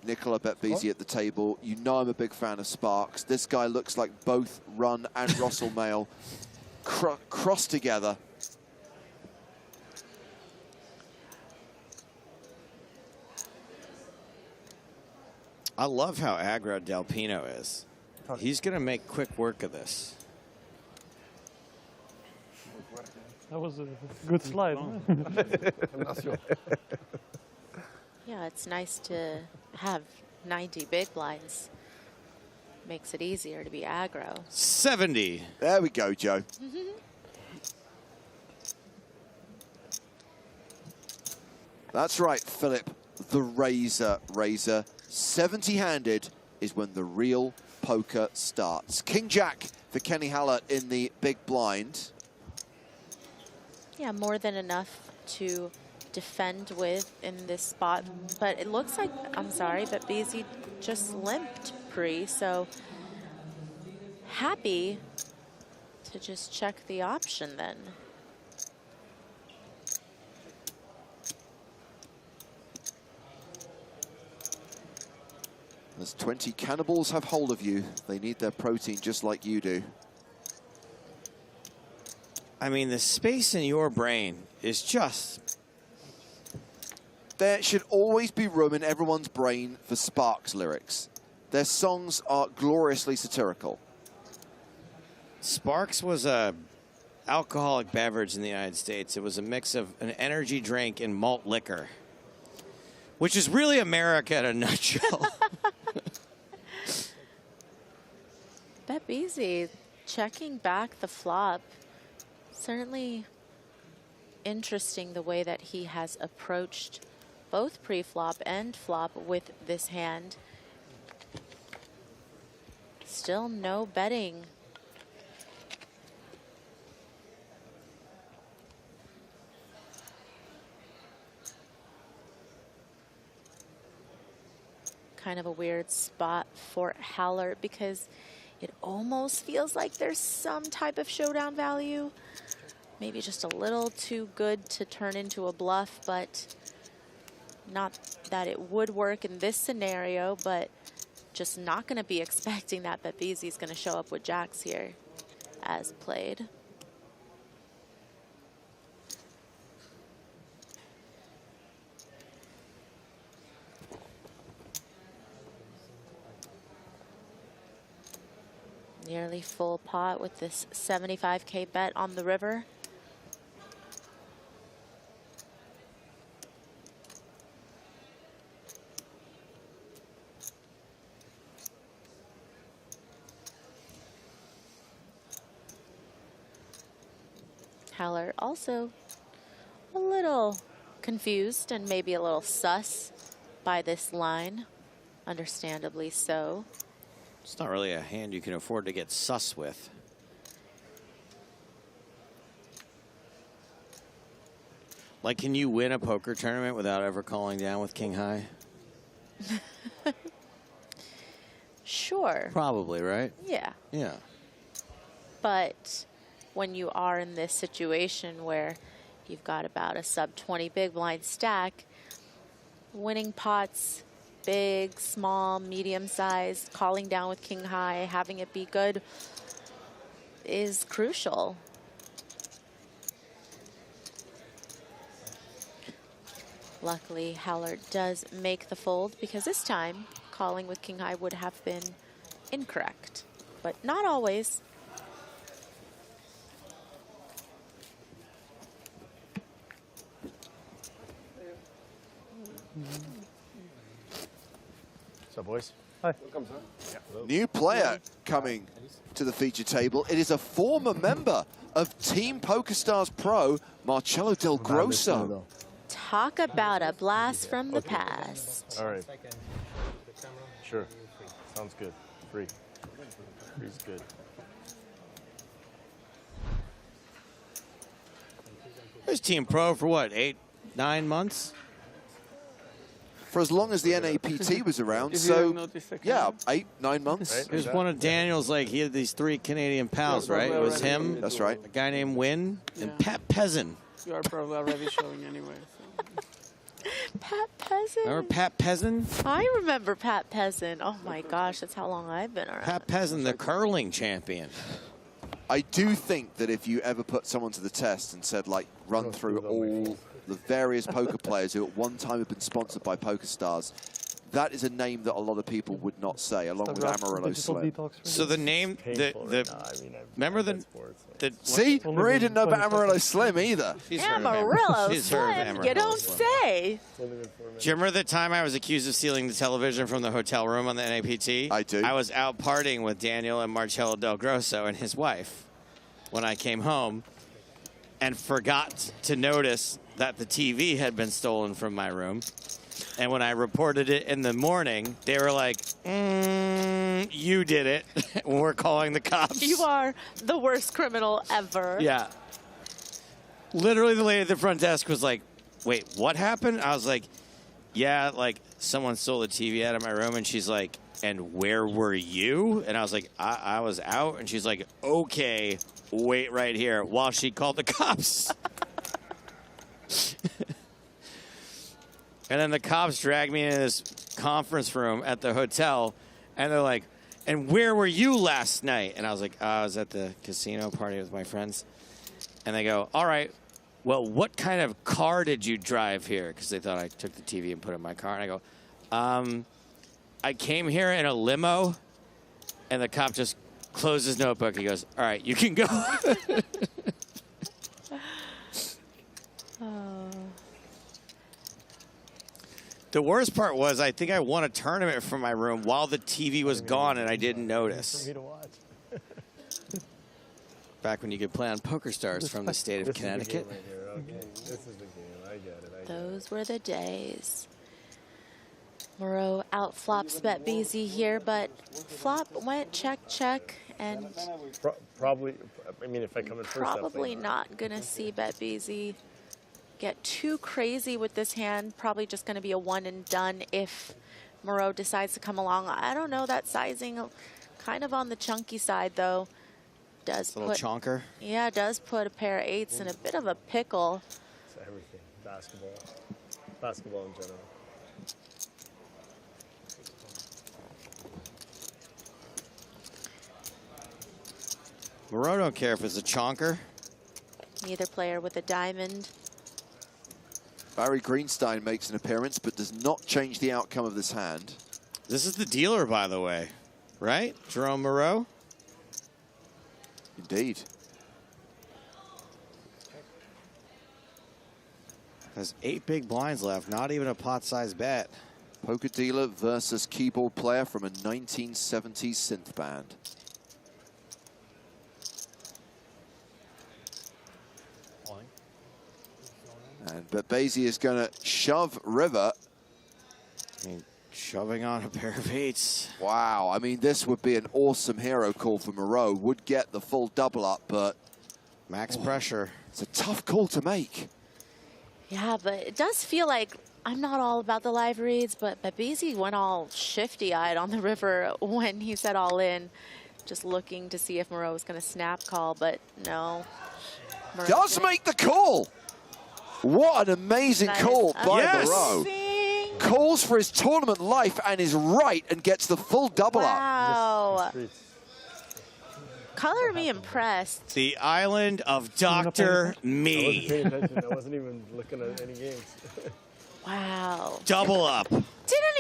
A: Nicola Betbisi at the table. You know I'm a big fan of Sparks. This guy looks like both Run and Russell Mail crossed together.
B: I love how aggro Del Pino is. He's going to make quick work of this.
D: That was a good slide.
U: Yeah, it's nice to have 90 big blinds. Makes it easier to be aggro.
B: 70.
A: There we go, Joe. That's right, Philip, the Razor. 70-handed is when the real poker starts. King Jack for Kenny Hallett in the big blind.
U: Yeah, more than enough to defend with in this spot. But it looks like, I'm sorry, but Beasy just limped pre, so happy to just check the option then.
A: As 20 cannibals have hold of you, they need their protein just like you do.
B: I mean, the space in your brain is just...
A: There should always be room in everyone's brain for Sparks lyrics. Their songs are gloriously satirical.
B: Sparks was a alcoholic beverage in the United States. It was a mix of an energy drink and malt liquor, which is really America in a nutshell.
U: Bet Beasy checking back the flop. Certainly interesting the way that he has approached both pre-flop and flop with this hand. Still no betting. Kind of a weird spot for Haller because it almost feels like there's some type of showdown value. Maybe just a little too good to turn into a bluff, but not that it would work in this scenario, but just not going to be expecting that Beasy's going to show up with jacks here as played. Nearly full pot with this 75K bet on the river. Haller also a little confused and maybe a little sus by this line, understandably so.
B: It's not really a hand you can afford to get sus with. Like, can you win a poker tournament without ever calling down with king high?
U: Sure.
B: Probably, right?
U: Yeah.
B: Yeah.
U: But when you are in this situation where you've got about a sub 20 big blind stack, winning pots, big, small, medium size, calling down with king high, having it be good is crucial. Luckily, Haller does make the fold because this time calling with king high would have been incorrect, but not always.
J: What's up, boys? Hi.
A: New player coming to the feature table. It is a former member of Team PokerStars Pro, Marcelo Del Grosso.
U: Talk about a blast from the past.
J: All right. Sure. Sounds good. Free. Free's good.
B: There's Team Pro for what, 8, 9 months?
A: For as long as the NAPT was around, so yeah, 8, 9 months.
B: There's one of Daniel's, like, he had these 3 Canadian pals, right? It was him.
A: That's right.
B: A guy named Win and Pat Pezzin.
K: You are probably already showing anyway. So.
U: Pat Pezzin.
B: Remember Pat Pezzin?
U: I remember Pat Pezzin. Oh my gosh, that's how long I've been around.
B: Pat Pezzin, the curling champion.
A: I do think that if you ever put someone to the test and said, like, run through all the various poker players who at one time have been sponsored by PokerStars, that is a name that a lot of people would not say, along with Amarillo Slim.
B: So the name, remember the
A: see, Maria didn't know about Amarillo Slim either.
U: Amarillo Slim, you don't say.
B: Do you remember the time I was accused of stealing the television from the hotel room on the NAPT?
A: I do.
B: I was out partying with Daniel and Marcelo Del Grosso and his wife when I came home and forgot to notice that the TV had been stolen from my room. And when I reported it in the morning, they were like, you did it. We're calling the cops.
U: You are the worst criminal ever.
B: Yeah. Literally, the lady at the front desk was like, wait, what happened? I was like, yeah, like, someone stole the TV out of my room. And she's like, and where were you? And I was like, I was out. And she's like, okay, wait right here, while she called the cops. And then the cops dragged me into this conference room at the hotel, and they're like, and where were you last night? And I was like, I was at the casino party with my friends. And they go, all right, well, what kind of car did you drive here? Because they thought I took the TV and put it in my car. And I go, I came here in a limo. And the cop just closed his notebook. He goes, all right, you can go. The worst part was I think I won a tournament from my room while the TV was gone and I didn't notice.
J: For me to watch.
B: Back when you could play on PokerStars from the state of Connecticut.
J: This is the game. I get it.
U: Those were the days. Moreau outflops BetBeasy here, but flop went check, check, and
J: probably, I mean, if I come in first,
U: probably not going to see BetBeasy get too crazy with this hand. Probably just going to be a one and done if Moreau decides to come along. I don't know, that sizing kind of on the chunky side, though. Does
B: a little chonker.
U: Yeah, does put a pair of eights in a bit of a pickle.
J: It's everything. Basketball in general.
B: Moreau don't care if it's a chonker.
U: Neither player with a diamond.
A: Barry Greenstein makes an appearance, but does not change the outcome of this hand.
B: This is the dealer, by the way, right? Jerome Moreau?
A: Indeed.
B: Has 8 big blinds left, not even a pot-sized bet.
A: Poker dealer versus keyboard player from a 1970s synth band. And BetBeasy is going to shove river.
B: I mean, shoving on a pair of eights.
A: Wow, I mean, this would be an awesome hero call for Moreau. Would get the full double up, but
B: max pressure.
A: It's a tough call to make.
U: Yeah, but it does feel like, I'm not all about the live reads, but BetBeasy went all shifty-eyed on the river when he said all in, just looking to see if Moreau was going to snap call, but no. Moreau
A: does make the call. What an amazing call by Moreau. Calls for his tournament life and is right and gets the full double up.
U: Wow. Color me impressed.
B: The island of Dr. Me.
J: I wasn't paying attention. I wasn't even looking at any games.
U: Wow.
B: Double up.
U: Didn't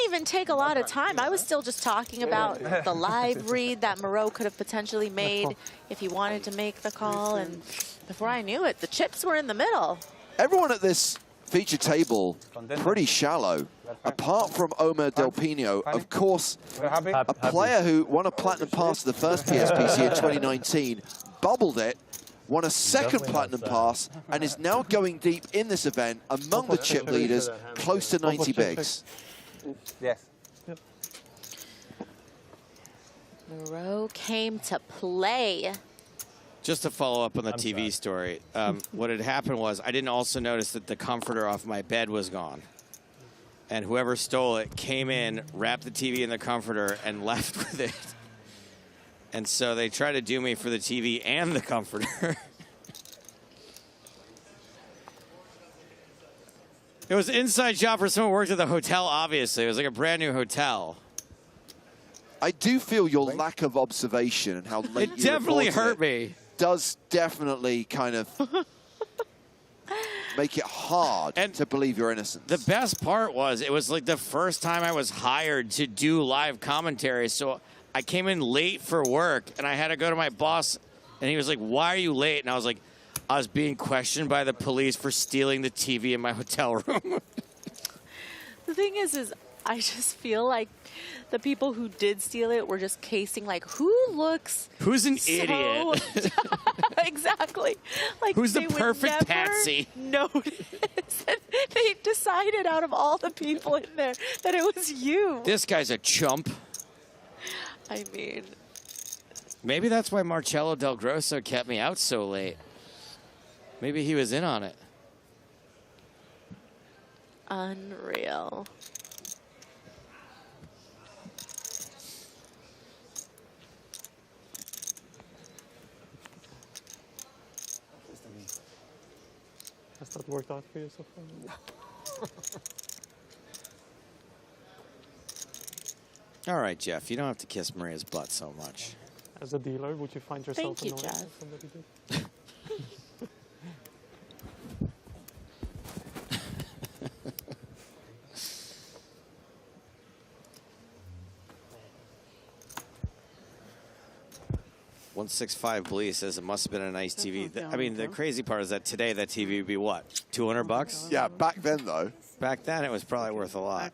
U: even take a lot of time. I was still just talking about the live read that Moreau could have potentially made if he wanted to make the call. And before I knew it, the chips were in the middle.
A: Everyone at this feature table pretty shallow. apart from Omar Del Pino, of course, a player who won a platinum pass to the first PSPC in 2019, bubbled it, won a second platinum pass, and is now going deep in this event among the chip leaders, close to 90 bigs.
F: Yes.
U: Moreau came to play.
B: Just to follow up on the TV story, what had happened was I didn't also notice that the comforter off my bed was gone. And whoever stole it came in, wrapped the TV in the comforter, and left with it. And so they tried to do me for the TV and the comforter. It was an inside job for someone who worked at the hotel, obviously. It was like a brand new hotel.
A: I do feel your lack of observation and how late
B: it definitely hurt me.
A: Does definitely kind of make it hard to believe your innocence.
B: The best part was it was like the first time I was hired to do live commentary. So I came in late for work and I had to go to my boss and he was like, "Why are you late?" And I was like, "I was being questioned by the police for stealing the TV in my hotel room."
U: The thing is I just feel like the people who did steal it were just casing, like, who's an
B: idiot?
U: Exactly. Like,
B: who's the perfect
U: patsy? Notice. They decided out of all the people in there that it was you.
B: This guy's a chump.
U: I mean,
B: maybe that's why Marcello Del Grosso kept me out so late. Maybe he was in on it.
U: Unreal.
K: Has that worked out for you so far?
B: All right, Jeff, you don't have to kiss Maria's butt so much.
K: As a dealer, would you find yourself
U: Thank you,
K: annoyed
U: Jeff.
K: if somebody did?
B: $165 Blee says it must have been a nice TV. I mean, the crazy part is that today that TV would be what? $200?
A: Yeah, back then though.
B: Back then it was probably worth a lot.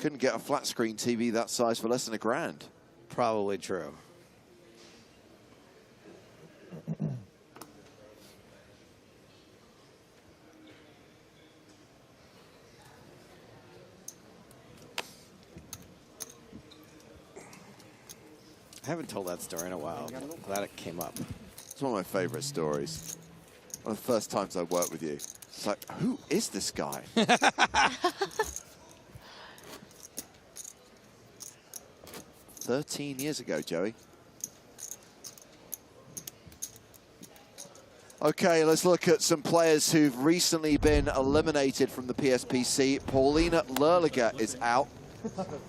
A: Couldn't get a flat screen TV that size for less than $1,000.
B: Probably true. I haven't told that story in a while. I'm glad it came up.
A: It's one of my favorite stories. One of the first times I worked with you. It's like, who is this guy? 13 years ago, Joey. Okay, let's look at some players who've recently been eliminated from the PSPC. Paulina Lerliger is out.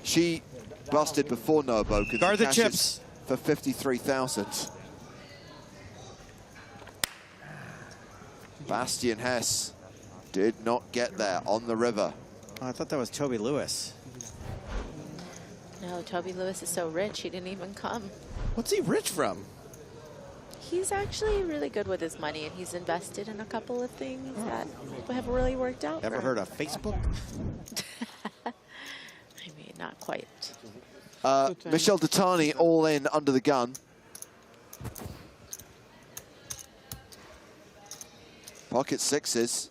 A: She busted before Noah Boken.
B: Guard the chips.
A: For 53,000. Bastian Hess did not get there on the river.
B: Oh, I thought that was Toby Lewis.
U: No, Toby Lewis is so rich, he didn't even come.
B: What's he rich from?
U: He's actually really good with his money, and he's invested in a couple of things that have really worked out.
B: Ever heard of Facebook?
U: I mean, not quite.
A: Michel Detani all in under the gun. Pocket sixes.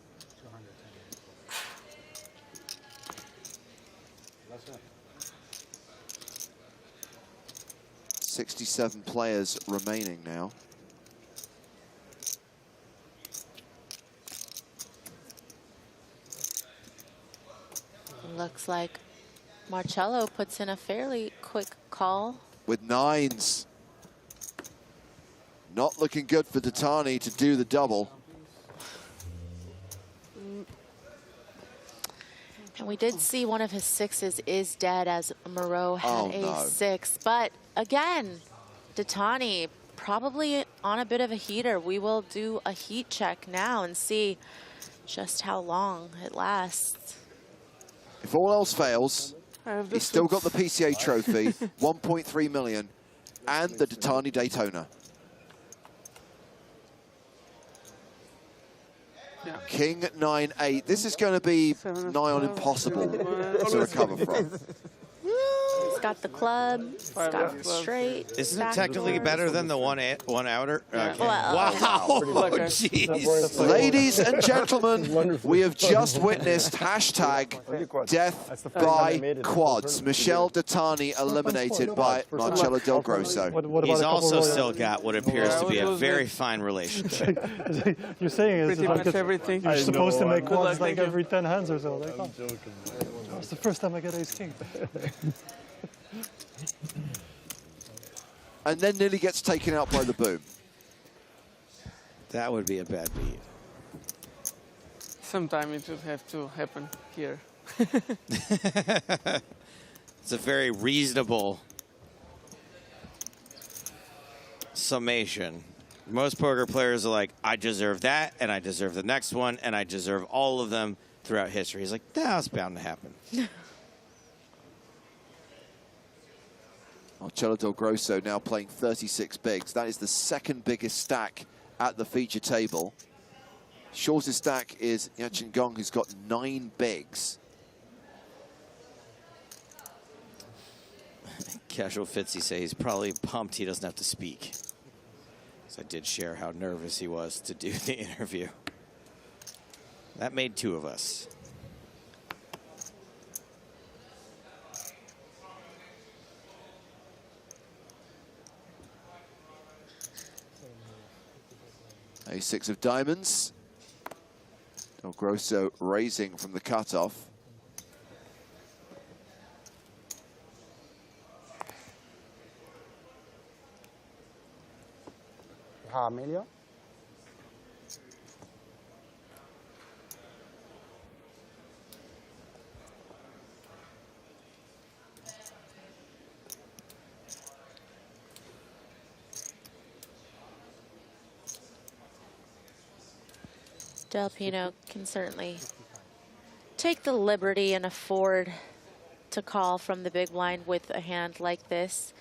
A: $67 players remaining now.
U: Looks like Marcello puts in a fairly quick call.
A: With nines. Not looking good for Detani to do the double.
U: And we did see one of his sixes is dead as Moreau had a six. But again, Detani probably on a bit of a heater. We will do a heat check now and see just how long it lasts.
A: If all else fails, he's still got the PCA trophy, 1.3 million, and the Detani Daytona. King 9-8. This is going to be nigh on impossible to recover from.
U: He's got the club. He's got the straight.
B: Isn't it technically better than the one outer? Okay.
U: Well,
B: wow. Jeez.
A: Ladies and gentlemen, we have just witnessed hashtag death by quads. Michel Datani eliminated by Marcelo Del Grosso.
B: He's also still got what appears to be a very fine relationship.
T: You're saying
K: Pretty much everything.
T: you're supposed to make quads like
K: Thank you.
T: every 10 hands or so. Like, I'm joking. It's the first time I get ace king.
A: And then nearly gets taken out by the boom.
B: That would be a bad beat.
K: Sometime it would have to happen here.
B: It's a very reasonable summation. Most poker players are like, I deserve that, and I deserve the next one, and I deserve all of them throughout history. He's like, that's bound to happen.
A: Marcelo Del Grosso now playing 36 bigs. That is the second biggest stack at the feature table. Shortest stack is Yachin Gong, who's got 9 bigs.
B: Casual Fitzy say he's probably pumped he doesn't have to speak. So I did share how nervous he was to do the interview. That made 2 of us.
A: A6 of diamonds. Del Grosso raising from the cutoff.
E: Emilio.
U: Del Pino can certainly take the liberty and afford to call from the big blind with a hand like this.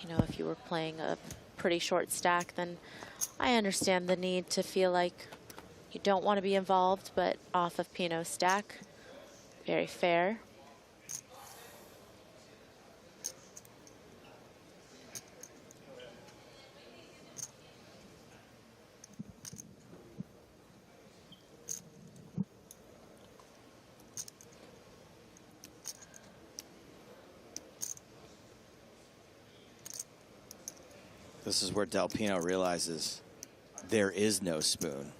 U: You know, if you were playing a pretty short stack, then I understand the need to feel like you don't want to be involved, but off of Pino's stack, very fair.
B: This is where Del Pino realizes there is no spoon.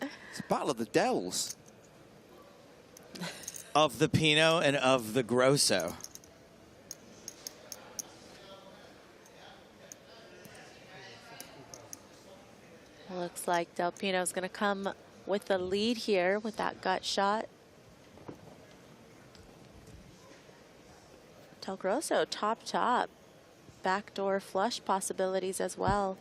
A: It's a battle of the Dells.
B: Of the Pino and of the Grosso.
U: Looks like Del Pino's going to come with the lead here with that gut shot. Del Grosso top. Backdoor flush possibilities as well.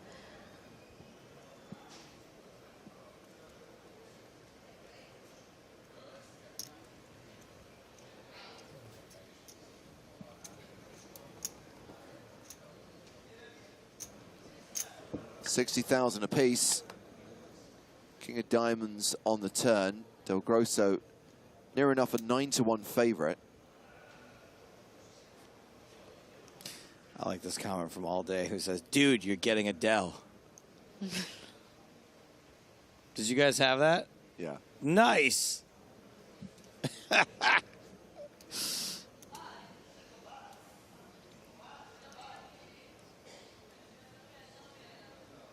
A: $60,000 apiece. King of diamonds on the turn. Del Grosso near enough a 9-1 favorite.
B: I like this comment from All Day who says, dude, you're getting a Del. Did you guys have that?
A: Yeah.
B: Nice.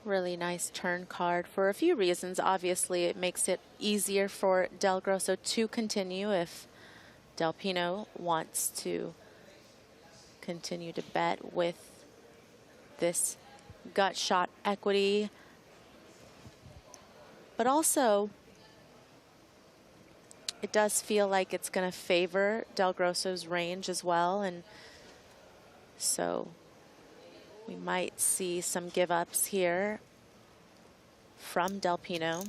U: Really nice turn card for a few reasons. Obviously, it makes it easier for Del Grosso to continue if Del Pino wants to continue to bet with this gut shot equity. But also, it does feel like it's going to favor Del Grosso's range as well. And so we might see some give-ups here from Del Pino.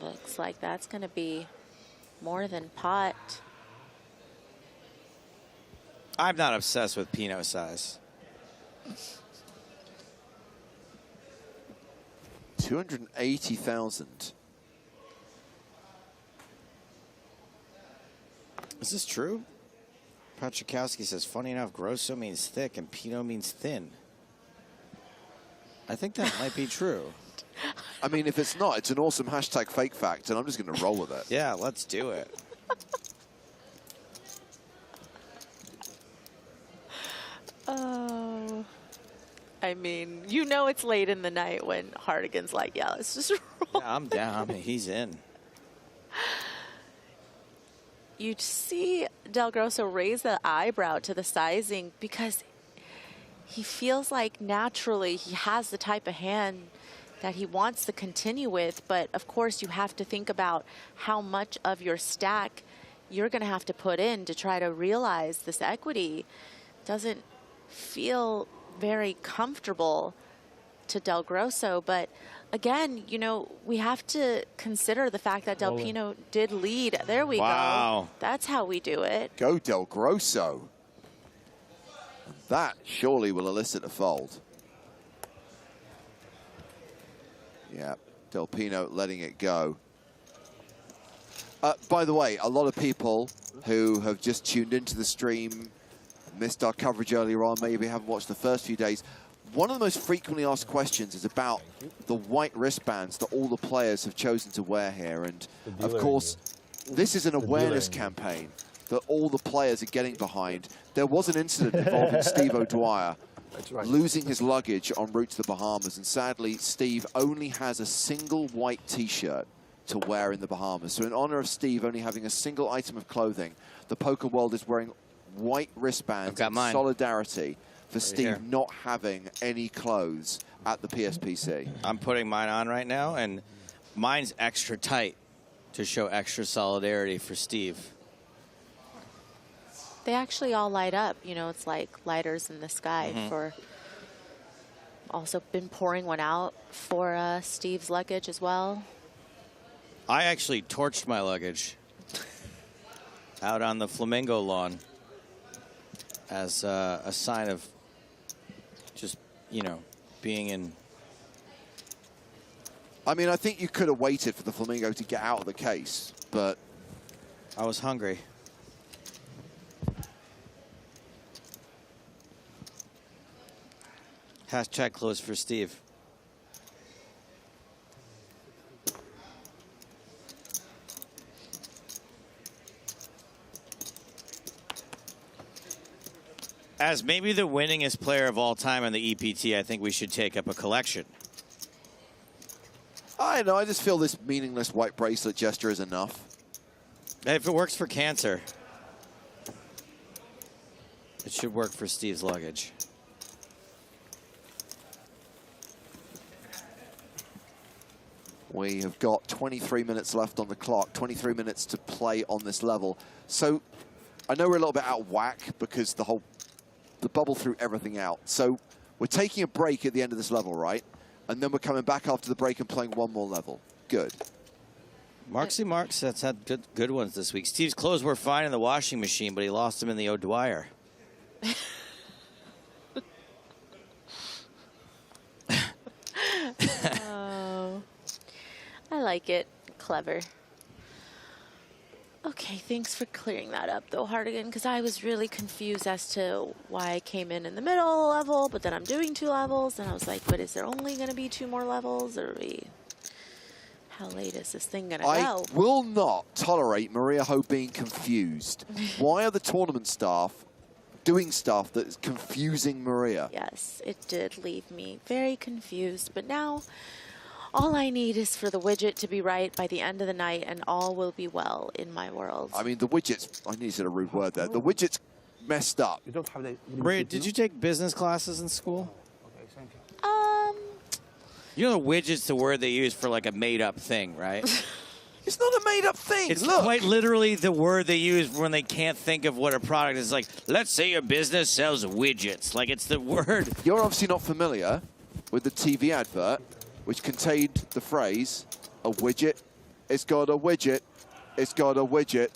U: Looks like that's going to be more than pot.
B: I'm not obsessed with Pinot size.
A: 280,000.
B: Is this true? Patrikowski says, funny enough, Grosso means thick and Pinot means thin. I think that might be true.
A: I mean, if it's not, it's an awesome hashtag fake fact, and I'm just going to roll with it.
B: Yeah, let's do it.
U: Oh, I mean, you know it's late in the night when Hardigan's like, yeah, let's just roll.
B: Yeah, I'm down. I mean, he's in.
U: You see Del Grosso raise the eyebrow to the sizing because he feels like naturally he has the type of hand that he wants to continue with. But of course, you have to think about how much of your stack you're going to have to put in to try to realize this equity. Doesn't feel very comfortable to Del Grosso, but again, you know, we have to consider the fact that Del Pino did lead. There we go. That's how we do it.
A: Go Del Grosso. That surely will elicit a fold. Yeah, Del Pino letting it go. By the way, a lot of people who have just tuned into the stream, missed our coverage earlier on, maybe haven't watched the first few days. One of the most frequently asked questions is about the white wristbands that all the players have chosen to wear here. And of course, this is an awareness campaign that all the players are getting behind. There was an incident involving Steve O'Dwyer losing his luggage en route to the Bahamas. And sadly, Steve only has a single white T-shirt to wear in the Bahamas. So in honor of Steve only having a single item of clothing, the poker world is wearing white wristbands in solidarity for Steve not having any clothes at the PSPC.
B: I'm putting mine on right now, and mine's extra tight to show extra solidarity for Steve.
U: They actually all light up. You know, it's like lighters in the sky for... Also been pouring one out for Steve's luggage as well.
B: I actually torched my luggage out on the Flamingo lawn as a sign of just, you know, being in...
A: I mean, I think you could have waited for the Flamingo to get out of the case, but...
B: I was hungry. Hashtag close for Steve. As maybe the winningest player of all time in the EPT, I think we should take up a collection.
A: I know, I just feel this meaningless white bracelet gesture is enough.
B: If it works for Cancer, it should work for Steve's luggage.
A: We have got 23 minutes left on the clock, 23 minutes to play on this level. So I know we're a little bit out of whack because the bubble threw everything out. So we're taking a break at the end of this level, right? And then we're coming back after the break and playing one more level. Good.
B: Marksy Marks has had good ones this week. Steve's clothes were fine in the washing machine, but he lost them in the O'Dwyer.
U: Oh, I like it. Clever. Okay, thanks for clearing that up, though, Hardigan, because I was really confused as to why I came in the middle of the level, but then I'm doing 2 levels, and I was like, but is there only going to be 2 more levels, or how late is this thing going to go?
A: I will not tolerate Maria Ho being confused. Why are the tournament staff doing stuff that is confusing Maria?
U: Yes, it did leave me very confused, but now all I need is for the widget to be right by the end of the night, and all will be well in my world.
A: I mean, the widget's, I need to say a rude word there, the widget's messed up.
B: Maria, did you take business classes in school? You know the widget's the word they use for like a made-up thing, right?
A: It's not a made-up thing.
B: It's
A: Look.
B: quite literally the word they use when they can't think of what a product is. Like, let's say your business sells widgets. Like, it's the word.
A: You're obviously not familiar with the TV advert, which contained the phrase, a widget It's got a widget. It's got a widget.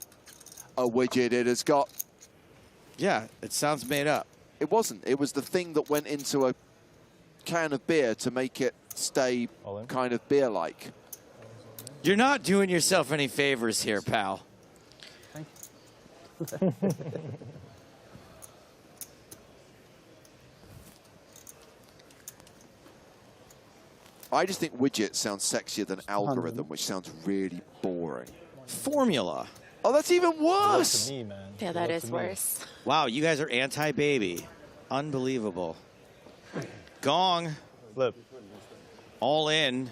A: A widget it has got.
B: Yeah, it sounds made up.
A: It wasn't. It was the thing that went into a can of beer to make it stay kind of beer-like.
B: You're not doing yourself any favors here, pal.
A: I just think widget sounds sexier than algorithm, which sounds really boring.
B: Formula.
A: Oh, that's even worse.
J: Me, man.
U: Yeah, that is worse.
B: Wow, you guys are anti-baby. Unbelievable. Gong.
H: Flip.
B: All in.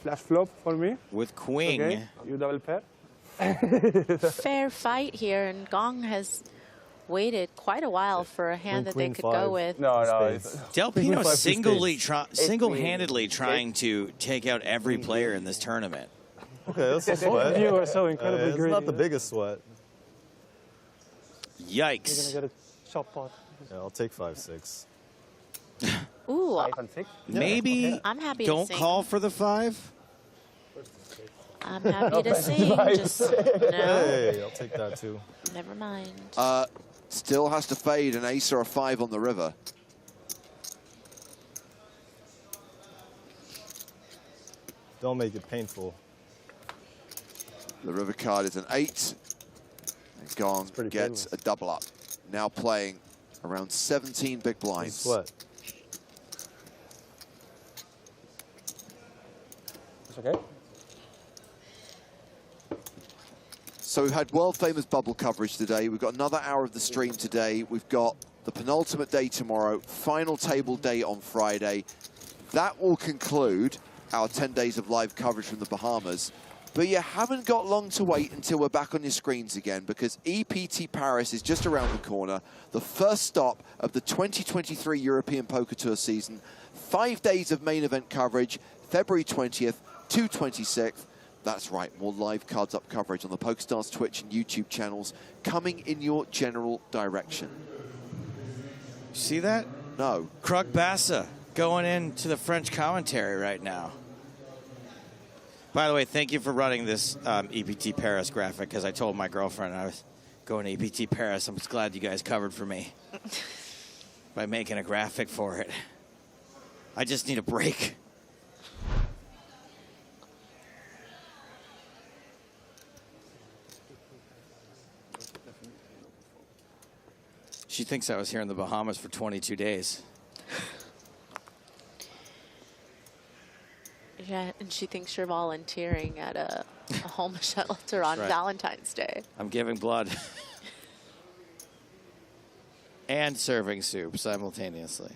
H: Flash flop for me.
B: With queen.
H: Okay. You double pair.
U: Fair fight here, and Gong has waited quite a while for a hand that they could go with.
H: No.
B: Delpino single-handedly trying to take out every player in this tournament.
J: Okay, that's a sweat.
D: You are so incredibly
J: It's
D: greedy.
J: not the biggest sweat.
B: Yikes.
D: You're gonna get a shot pot.
J: Yeah, I'll take 5-6.
U: Ooh.
D: 5 and 6.
B: Maybe
U: I'm happy to
B: don't
U: sing.
B: call for the 5.
U: I'm happy to sing. Just no.
J: Hey, I'll take that too.
U: Never mind.
A: Still has to fade an ace or a 5 on the river.
J: Don't make it painful.
A: The river card is an 8. And Gong gets a double up. Now playing around 17 big blinds.
J: Sweat.
D: It's okay.
A: So we've had world-famous bubble coverage today. We've got another hour of the stream today. We've got the penultimate day tomorrow, final table day on Friday. That will conclude our 10 days of live coverage from the Bahamas. But you haven't got long to wait until we're back on your screens again, because EPT Paris is just around the corner, the first stop of the 2023 European Poker Tour season. 5 days of main event coverage, February 20th to 26th. That's right, more live cards up coverage on the PokerStars Twitch and YouTube channels coming in your general direction.
B: See that?
A: No.
B: Krug Bassa going into the French commentary right now. By the way, thank you for running this EPT Paris graphic, because I told my girlfriend I was going to EPT Paris. I'm just glad you guys covered for me by making a graphic for it. I just need a break. She thinks I was here in the Bahamas for 22 days.
U: Yeah, and she thinks you're volunteering at a homeless shelter on
B: right.
U: Valentine's Day.
B: I'm giving blood. And serving soup simultaneously.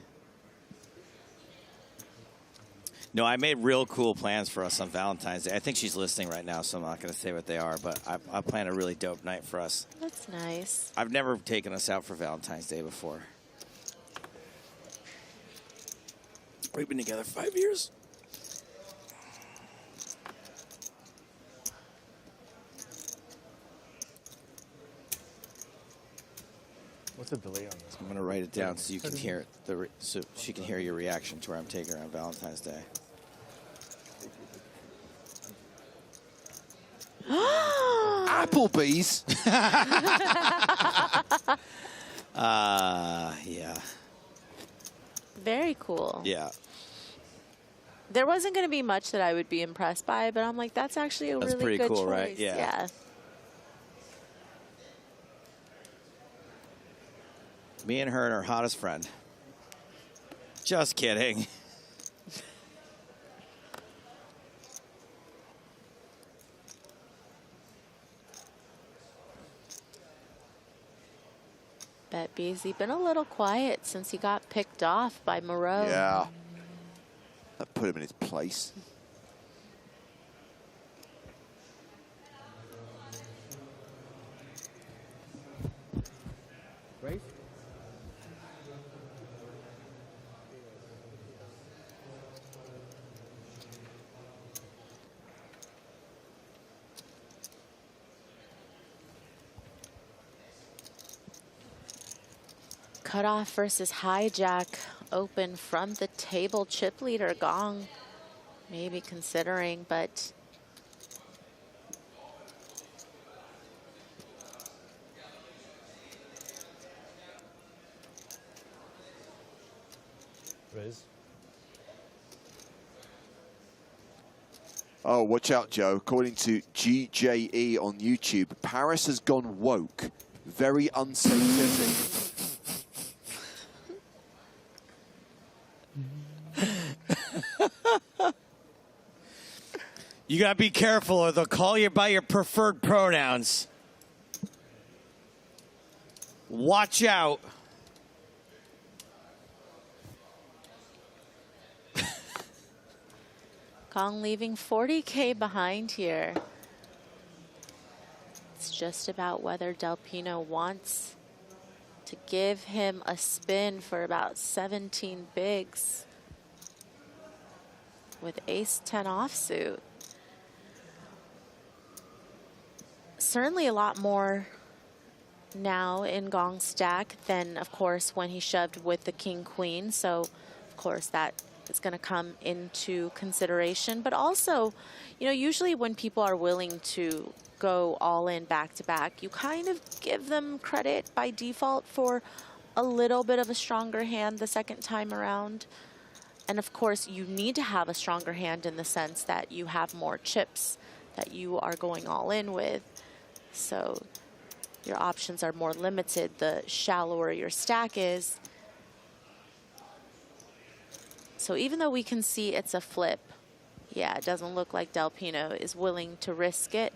B: No, I made real cool plans for us on Valentine's Day. I think she's listening right now, so I'm not going to say what they are, but I planned a really dope night for us.
U: That's nice.
B: I've never taken us out for Valentine's Day before. We've been together 5 years.
J: What's the delay on this?
B: I'm going to write it down so you can hear it, so she can hear your reaction to where I'm taking her on Valentine's Day.
A: Applebee's?
B: Yeah.
U: Very cool.
B: Yeah.
U: There wasn't going to be much that I would be impressed by, but I'm like, that's actually a
B: That's
U: really
B: pretty
U: good
B: cool,
U: choice.
B: right? Yeah. Me and her and her hottest friend. Just kidding.
U: Bet Beasley been a little quiet since he got picked off by Moreau.
A: Yeah. That put him in his place.
J: Race?
U: Cutoff versus hijack open from the table. Chip leader Gong maybe considering, but
J: Viz.
A: Oh, watch out, Joe. According to GJE on YouTube, Paris has gone woke. Very unscientific.
B: You gotta be careful or they'll call you by your preferred pronouns. Watch out.
U: Gong leaving 40K behind here. It's just about whether Del Pino wants to give him a spin for about 17 bigs with ace-10 offsuit. Certainly a lot more now in Gong's stack than, of course, when he shoved with the king-queen. So, of course, that is going to come into consideration. But also, you know, usually when people are willing to go all in back-to-back, you kind of give them credit by default for a little bit of a stronger hand the second time around. And, of course, you need to have a stronger hand in the sense that you have more chips that you are going all in with. So your options are more limited the shallower your stack is. So even though we can see it's a flip, yeah, it doesn't look like Del Pino is willing to risk it.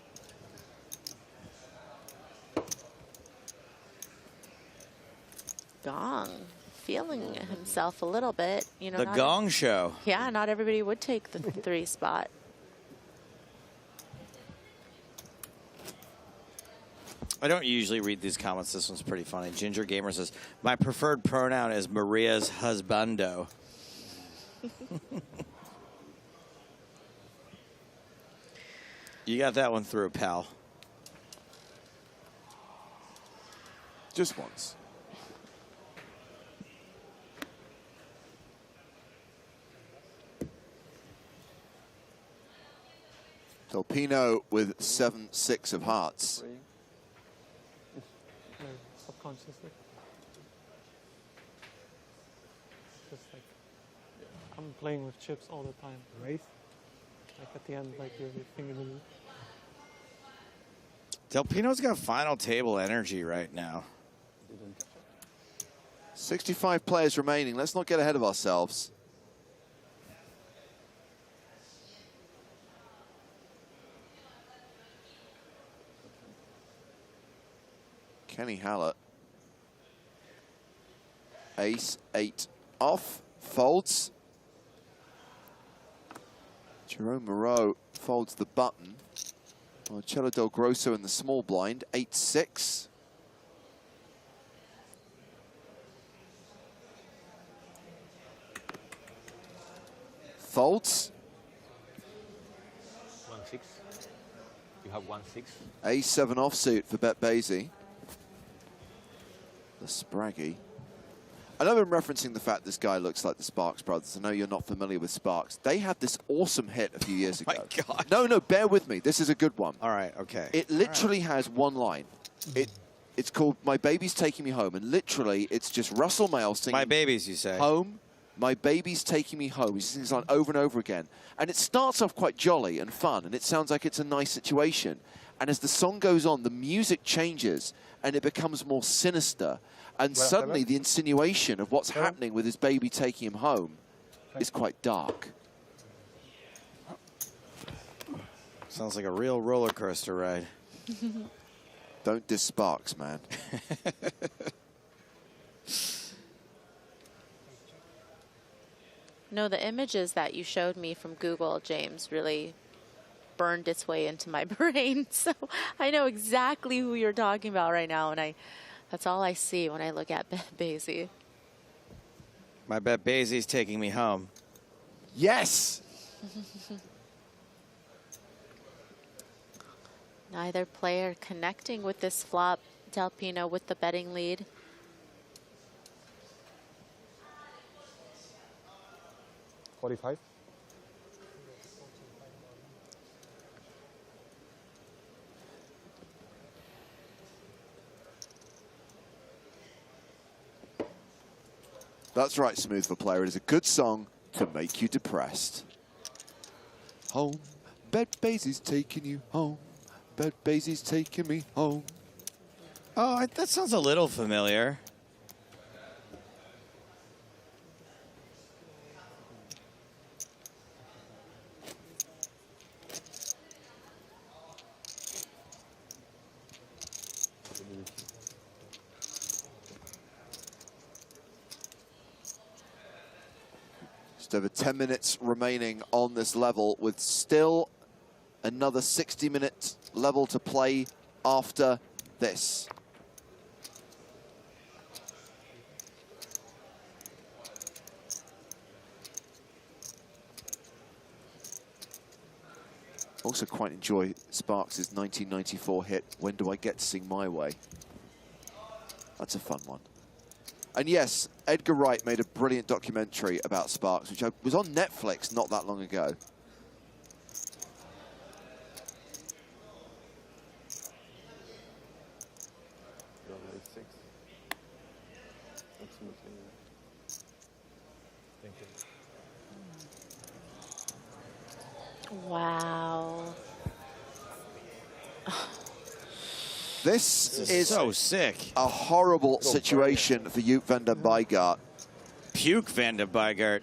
U: Gong feeling himself a little bit. You know,
B: The Gong Show.
U: Yeah, not everybody would take the 3 spot.
B: I don't usually read these comments. This one's pretty funny. Ginger Gamer says, my preferred pronoun is Maria's husbando. You got that one through, pal.
A: Just once. Del Pino with 7-6 of hearts.
K: Subconsciously. Just like, I'm playing with chips all the time. Right? Like at the end, like your finger in the loop.
B: Del Pino's got final table energy right now.
A: 65 players remaining. Let's not get ahead of ourselves. Kenny Hallett. Ace-8 off, folds. Jerome Moreau folds the button. Marcello Del Grosso in the small blind, 8-6. Folds.
F: 1-6. You have 1-6.
A: A7 offsuit for Bet Basie. The Spraggy. I know I'm referencing the fact this guy looks like the Sparks brothers. I know you're not familiar with Sparks. They had this awesome hit a few years ago.
B: My God.
A: No, bear with me. This is a good one.
B: All right, okay.
A: It literally has one line. It's called My Baby's Taking Me Home. And literally, it's just Russell Mael singing.
B: My babies, you say?
A: Home. My baby's taking me home. He sings on over and over again. And it starts off quite jolly and fun. And it sounds like it's a nice situation. And as the song goes on, the music changes. And it becomes more sinister. And suddenly the insinuation of what's happening with his baby taking him home is quite dark.
B: Sounds like a real roller coaster ride.
A: Don't diss Sparks, man.
U: No, the images that you showed me from Google, James, really burned its way into my brain. So I know exactly who you're talking about right now, and that's all I see when I look at Basie.
B: My Bet Basie's taking me home.
A: Yes!
U: Neither player connecting with this flop. Del Pino with the betting lead.
J: $45.
A: That's right, Smooth for Player. It is a good song to make you depressed. Home, bed Basie's taking you home. Bed Basie's taking me home.
B: Oh, that sounds a little familiar.
A: Just over 10 minutes remaining on this level with still another 60-minute level to play after this. Also quite enjoy Sparks' 1994 hit, When Do I Get to Sing My Way? That's a fun one. And yes, Edgar Wright made a brilliant documentary about Sparks, which was on Netflix not that long ago.
U: Wow.
A: This is
B: so sick.
A: A horrible situation for Joop van den Boogaard.
B: Puke van den Boogaard.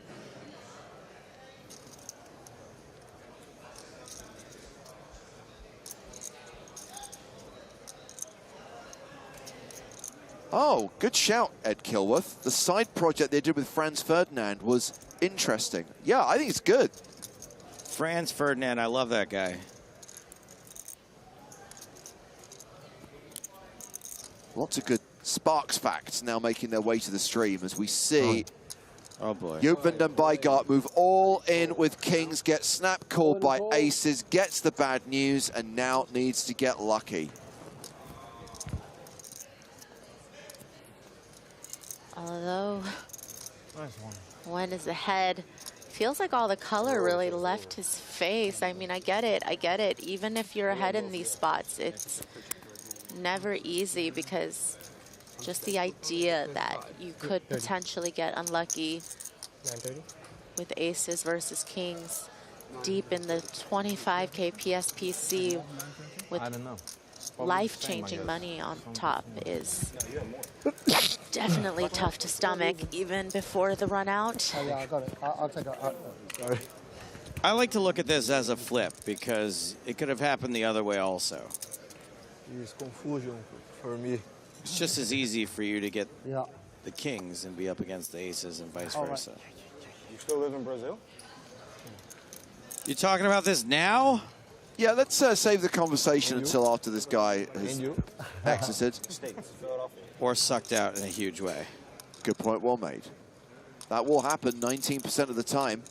A: Oh, good shout, Ed Kilworth. The side project they did with Franz Ferdinand was interesting. Yeah, I think it's good.
B: Franz Ferdinand, I love that guy.
A: Lots of good Sparks facts now making their way to the stream as we see
B: oh boy.
A: Joop van den Boogaard move all in with kings, get snap called by aces, gets the bad news, and now needs to get lucky.
U: Although one is ahead, feels like all the color really left his face. I mean, I get it. Even if you're ahead in these spots, it's never easy because just the idea that you could potentially get unlucky with aces versus kings deep in the 25K PSPC with life-changing money on top is definitely tough to stomach even before the run out.
E: Oh, yeah, I got it. I'll take it. Sorry.
B: I like to look at this as a flip because it could have happened the other way also.
C: It's confusion for me.
B: It's just as easy for you to get
E: yeah.
B: the kings and be up against the aces and vice versa.
J: Right. You still live in Brazil?
B: You talking about this now?
A: Yeah, let's save the conversation until after this guy has exited.
B: Or sucked out in a huge way.
A: Good point, well made. That will happen 19% of the time.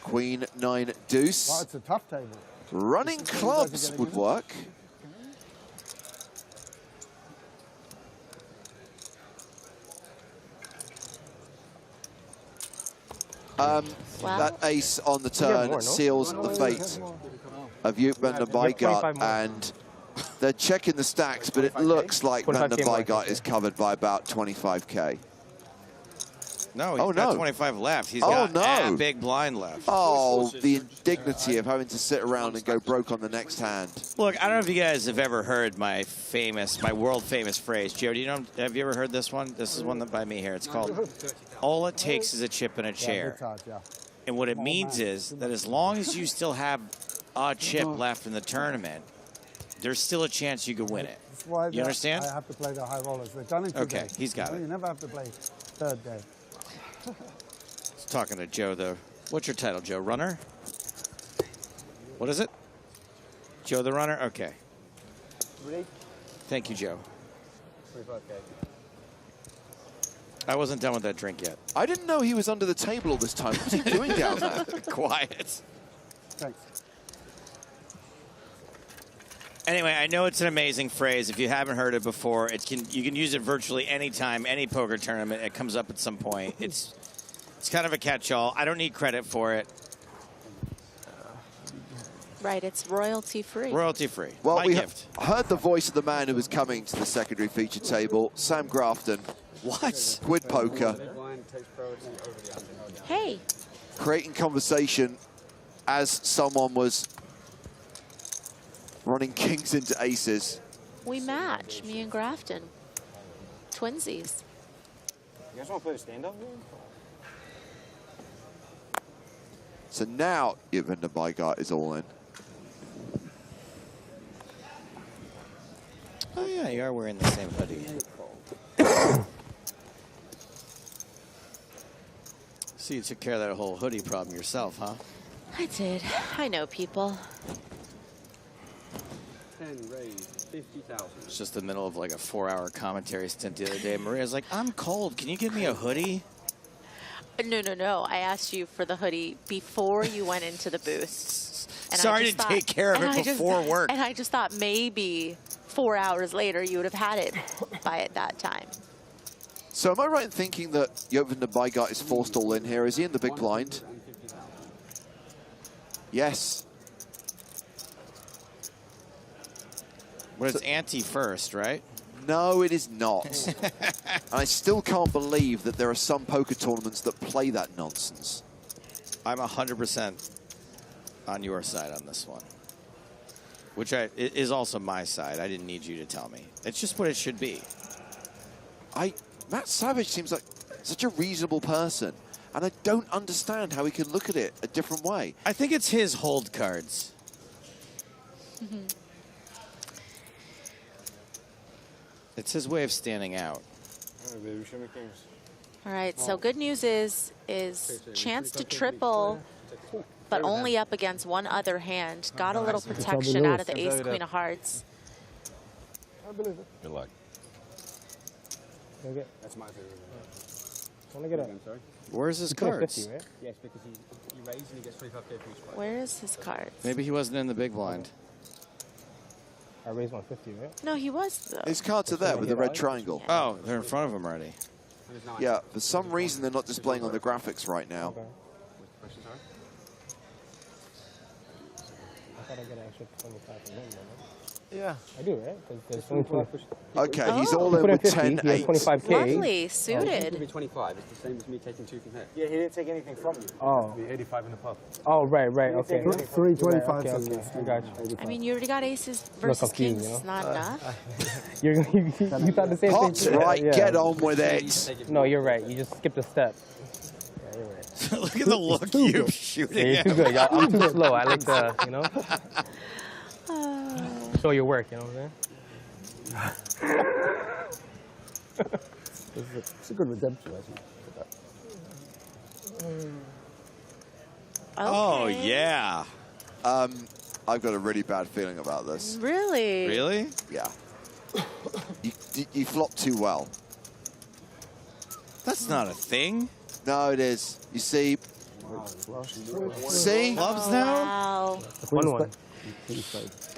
A: Queen, 9, deuce.
E: Well, it's a tough table.
A: Running clubs would work. That ace on the turn seals the fate of Joop van den Boogaard, and they're checking the stacks, but it looks like van den Boogaard is covered by about 25K.
B: No, he's got 25 left. He's got a big blind left.
A: Oh, the indignity of having to sit around and go broke on the next hand.
B: Look, I don't know if you guys have ever heard my world famous phrase. Joe, have you ever heard this one? This is one by me here. It's called, all it takes is a chip and a chair. And what it means is that as long as you still have a chip left in the tournament, there's still a chance you could win it. You understand?
E: I have to play the high rollers. They've done it 2 days.
B: Okay, he's got it.
E: You never have to play third day.
B: Talking to Joe, though. What's your title, Joe? Runner? What is it? Joe the Runner? Okay. Thank you, Joe. I wasn't done with that drink yet.
A: I didn't know he was under the table all this time. What was he doing down there?
B: Quiet.
E: Thanks.
B: Anyway, I know it's an amazing phrase. If you haven't heard it before, you can use it virtually any time, any poker tournament. It comes up at some point. It's kind of a catch-all. I don't need credit for it.
U: Right, it's royalty-free.
B: Royalty-free.
A: Well,
B: My
A: we
B: gift.
A: heard the voice of the man who was coming to the secondary feature table, Sam Grafton.
B: What?
A: Squid Poker.
U: Hey.
A: Creating conversation as someone was running kings into aces.
U: We match, me and Grafton. Twinsies.
J: You guys want to play the stand-up game?
A: So now even the Bygart is all in.
B: Oh yeah, you are wearing the same hoodie. So you took care of that whole hoodie problem yourself, huh?
U: I did. I know people.
J: 10 raised, 50,000.
B: It's just the middle of like a 4-hour commentary stint the other day. Maria's like, I'm cold. Can you give me a hoodie?
U: No. I asked you for the hoodie before you went into the booth. And
B: Sorry to take care of it before work.
U: And I just thought maybe 4 hours later you would have had it by that time.
A: So am I right in thinking that Jovan de Bygart is forced all in here? Is he in the big blind? Yes.
B: But it's ante first, right?
A: No, it is not. And I still can't believe that there are some poker tournaments that play that nonsense.
B: I'm 100% on your side on this one. Which is also my side. I didn't need you to tell me. It's just what it should be.
A: Matt Savage seems like such a reasonable person. And I don't understand how he can look at it a different way.
B: I think it's his hold cards. It's his way of standing out.
U: All right, so good news is chance to triple, but only up against one other hand. Got a little protection out of the ace, queen of hearts.
J: I believe it.
S: Good luck.
J: That's my favorite. Want to get up? Sorry.
B: Where's his cards?
J: 50, right? Yes, because he raised and he gets 3-5 for each play.
U: Where is his cards?
B: Maybe he wasn't in the big blind.
J: I raised 150, right?
U: No, he was, though.
A: His cards are there with the red triangle.
B: Oh, they're in front of him already.
A: Yeah, for some reason they're not displaying on the graphics right now.
J: I thought I got an extra 25 from him,
T: Yeah.
J: I do, right? There's 25.
A: Okay, he's all in with 10-8.
J: 25K.
U: Lovely, suited.
J: It be 25. It's the same as me taking 2 from here.
T: Yeah, he didn't take anything from you.
J: Oh.
T: It'd be 85 in the pub.
J: Oh, right, okay.
E: 325.
J: Okay, I got you.
U: I mean, you already got aces versus kings. It's not enough.
J: you thought the same
A: Pot's
J: thing?
A: right, get on with it.
J: No, you're right. You just skipped a step. Yeah, you're right.
B: Look at the look you're shooting
J: Yeah,
B: at.
J: you're too good. I'm too slow. I like to, you know, show your work, you know what I'm saying?
E: It's a good redemption, I think.
B: Oh, yeah.
A: I've got a really bad feeling about this.
U: Really?
B: Really?
A: Yeah. You flopped too well.
B: That's not a thing.
A: No, it is. You see? See?
B: Clubs now?
U: Wow.
J: One.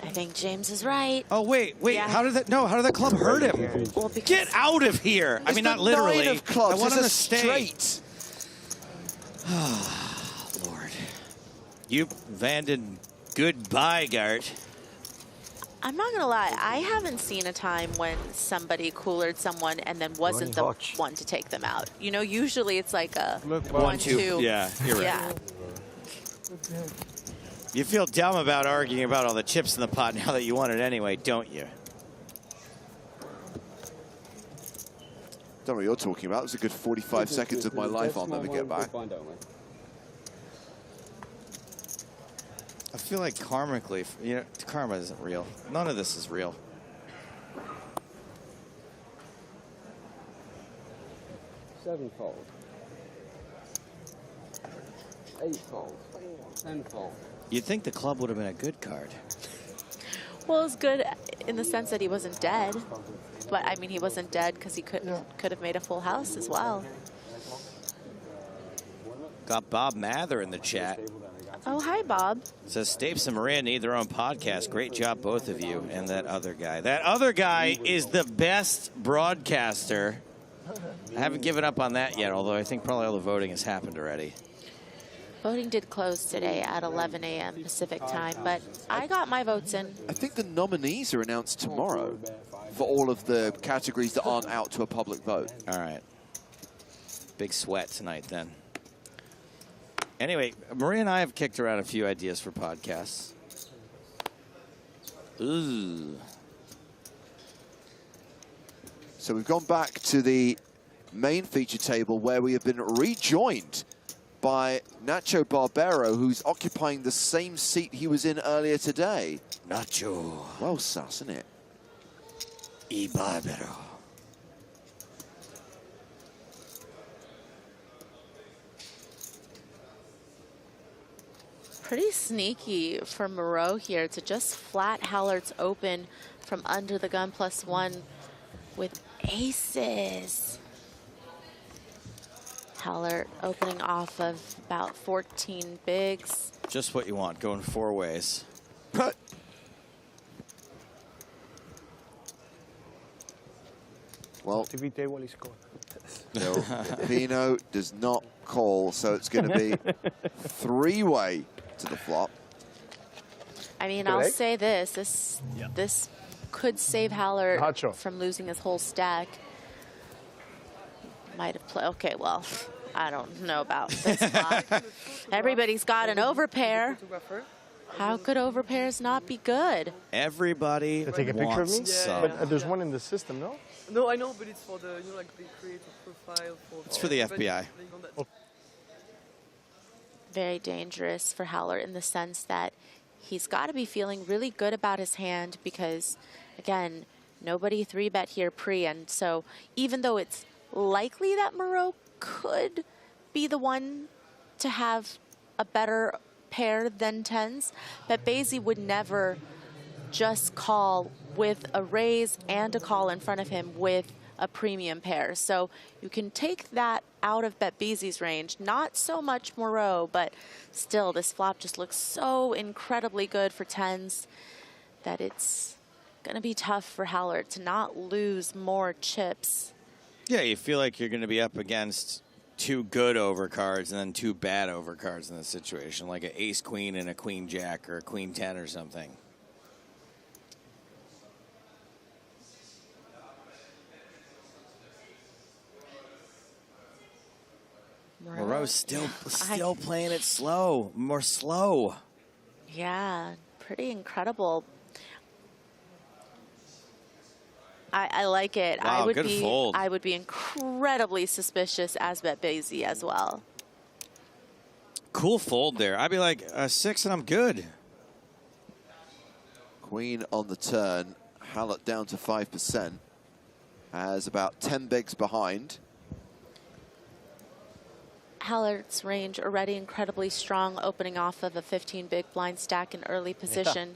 U: I think James is right.
B: Oh, wait.
U: Yeah.
B: How did that club hurt him?
U: Well,
B: Get out of here. I
A: It's
B: mean,
A: the
B: not literally.
A: 9 of clubs.
B: I want
A: It's
B: him
A: a
B: to stay.
A: straight.
B: Lord. You Vanden goodbye, Gart.
U: I'm not gonna lie, I haven't seen a time when somebody coolered someone and then wasn't the one to take them out. You know, usually it's like a 1-2.
B: Yeah, you're right.
U: Yeah.
B: You feel dumb about arguing about all the chips in the pot now that you won it anyway, don't you?
A: Don't know what you're talking about. It was a good 45 seconds of my life I'll never get back.
B: I feel like karmically, you know, karma isn't real. None of this is real.
J: Sevenfold. Eightfold. Tenfold.
B: You'd think the club would have been a good card.
U: Well, it's good in the sense that he wasn't dead. But, I mean, he wasn't dead because he could have made a full house as well.
B: Got Bob Mather in the chat.
U: Oh, hi, Bob.
B: Says Stapes and Maria need their own podcast. Great job, both of you. And that other guy. That other guy is the best broadcaster. I haven't given up on that yet, although I think probably all the voting has happened already.
U: Voting did close today at 11 a.m. Pacific time, but I got my votes in.
A: I think the nominees are announced tomorrow for all of the categories that aren't out to a public vote.
B: All right. Big sweat tonight then. Anyway, Maria and I have kicked around a few ideas for podcasts. Ooh.
A: So we've gone back to the main feature table where we have been rejoined by Nacho Barbero, who's occupying the same seat he was in earlier today.
B: Nacho.
A: Well sus, isn't it?
B: Y Barbero.
U: Pretty sneaky for Moreau here to just flat Hallert's open from under the gun +1 with aces. Hallert opening off of about 14 bigs.
B: Just what you want, going 4 ways.
A: Well,
J: No,
A: Pino does not call, so it's going to be 3-way to the flop.
U: I mean, I'll say this could save Hallert
J: Nacho.
U: from losing his whole stack. Might have played. Okay, well, I don't know about this flop. Everybody's got an overpair. How could overpairs not be good?
B: Everybody
J: Take a picture of me?
B: wants some.
J: But there's one in the system, no?
I: No, I know, but it's for the, like they create a profile for.
B: It's for the FBI.
U: Very dangerous for Hallert in the sense that he's got to be feeling really good about his hand because, again, nobody 3-bet here pre, and so even though it's likely that Moreau could be the one to have a better pair than tens, but Basie would never just call with a raise and a call in front of him with a premium pair. So you can take that out of BetBasie's range. Not so much Moreau, but still this flop just looks so incredibly good for tens that it's going to be tough for Hallert to not lose more chips.
B: Yeah, you feel like you're going to be up against 2 good overcards and then 2 bad overcards in this situation, like an ace-queen and a queen-jack or a queen-10 or something. Moreau's still playing it slow, more slow.
U: Yeah, pretty incredible. I like it.
B: Wow, good fold.
U: I would be incredibly suspicious as BetBasie as well.
B: Cool fold there. I'd be like, 6 and I'm good.
A: Queen on the turn. Hallett down to 5%. Has about 10 bigs behind.
U: Hallert's range already incredibly strong, opening off of a 15 big blind stack in early position.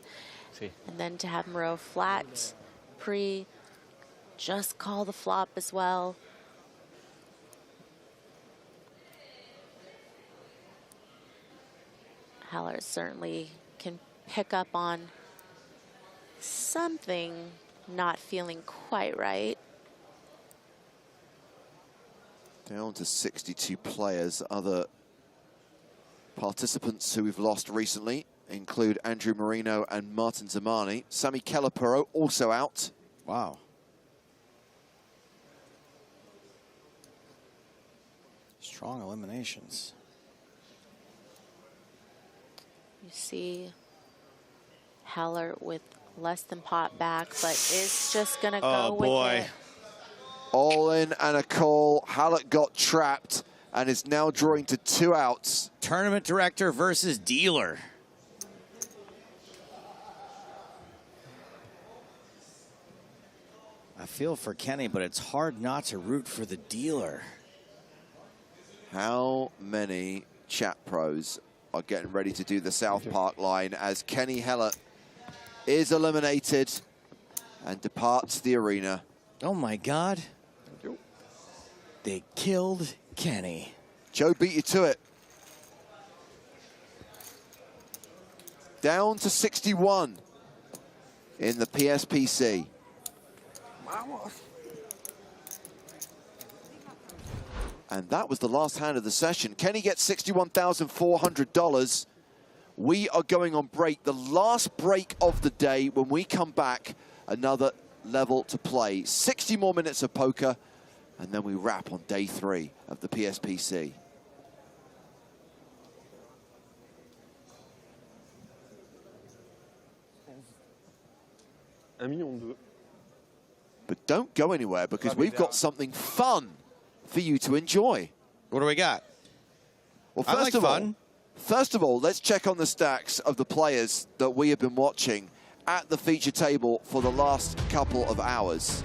J: Yeah.
U: And then to have Moreau flat, pre, just call the flop as well. Hallert certainly can pick up on something not feeling quite right.
A: Down to 62 players. Other participants who we've lost recently include Andrew Marino and Martin Zamani. Sami Kellepero also out.
B: Wow. Strong eliminations.
U: You see Hallert with less than pot back, but is just going to go with it.
A: All in and a call. Hallett got trapped and is now drawing to 2 outs.
B: Tournament director versus dealer. I feel for Kenny, but it's hard not to root for the dealer.
A: How many chat pros are getting ready to do the South Park line as Kenny Hallett is eliminated and departs the arena?
B: Oh my God. They killed Kenny.
A: Joe beat you to it. Down to 61 in the PSPC. And that was the last hand of the session. Can he get $61,400? We are going on break, the last break of the day. When we come back, another level to play. 60 more minutes of poker, and then we wrap on day 3 of the PSPC. But don't go anywhere, because we've got something fun for you to enjoy.
B: What do we got?
A: Well,
B: I like fun.
A: First of all, let's check on the stacks of the players that we have been watching at the feature table for the last couple of hours.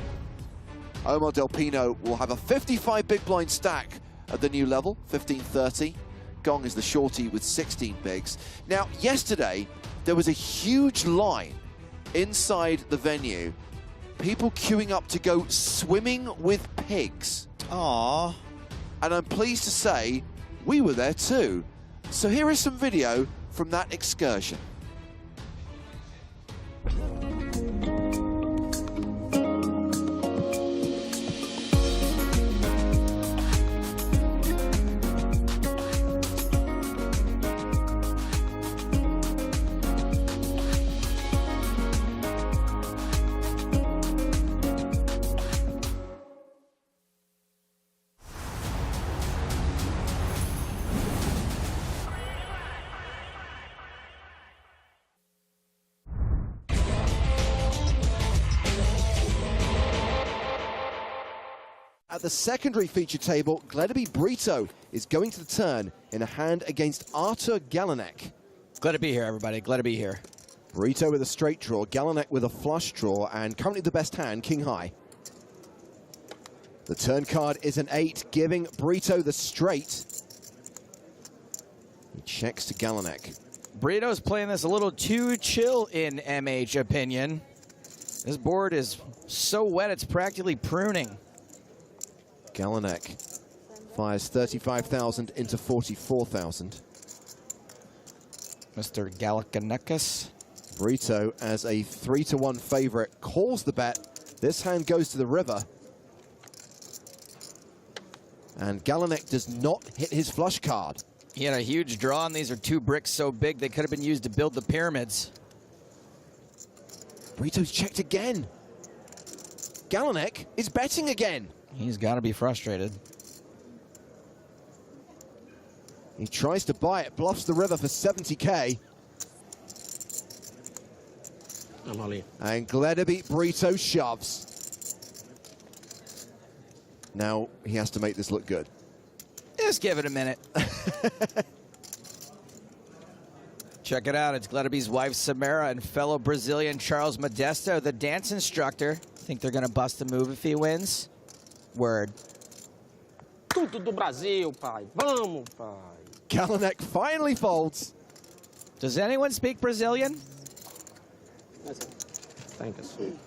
A: Omar Del Pino will have a 55 big blind stack at the new level, 1530. Gong is the shorty with 16 bigs. Now, yesterday, there was a huge line inside the venue. People queuing up to go swimming with pigs.
B: Aww.
A: And I'm pleased to say we were there too. So here is some video from that excursion. At the secondary feature table, Gledeby Brito is going to the turn in a hand against Artur Galanek.
M: Glad to be here, everybody. Glad to be here.
N: Brito with a straight draw, Galanek with a flush draw, and currently the best hand, king high. The turn card is an 8, giving Brito the straight. He checks to Galanek.
M: Brito's playing this a little too chill in MH opinion. This board is so wet, it's practically pruning.
N: Galanek fires 35,000 into 44,000.
M: Mr. Galakanekas.
N: Brito, as a 3-1 favorite, calls the bet. This hand goes to the river. And Galanek does not hit his flush card.
M: He had a huge draw, and these are 2 bricks so big they could have been used to build the pyramids.
N: Brito's checked again. Galanek is betting again.
M: He's got to be frustrated.
N: He tries to buy it, bluffs the river for 70K. And Gledeby Brito shoves. Now he has to make this look good.
M: Just give it a minute. Check it out. It's Gledeby's wife, Samara, and fellow Brazilian Charles Modesto, the dance instructor. Think they're going to bust the move if he wins? Word.
G: Tudo do Brasil, pai. Vamos, pai.
N: Galanek finally folds.
M: Does anyone speak Brazilian?
G: Thank you.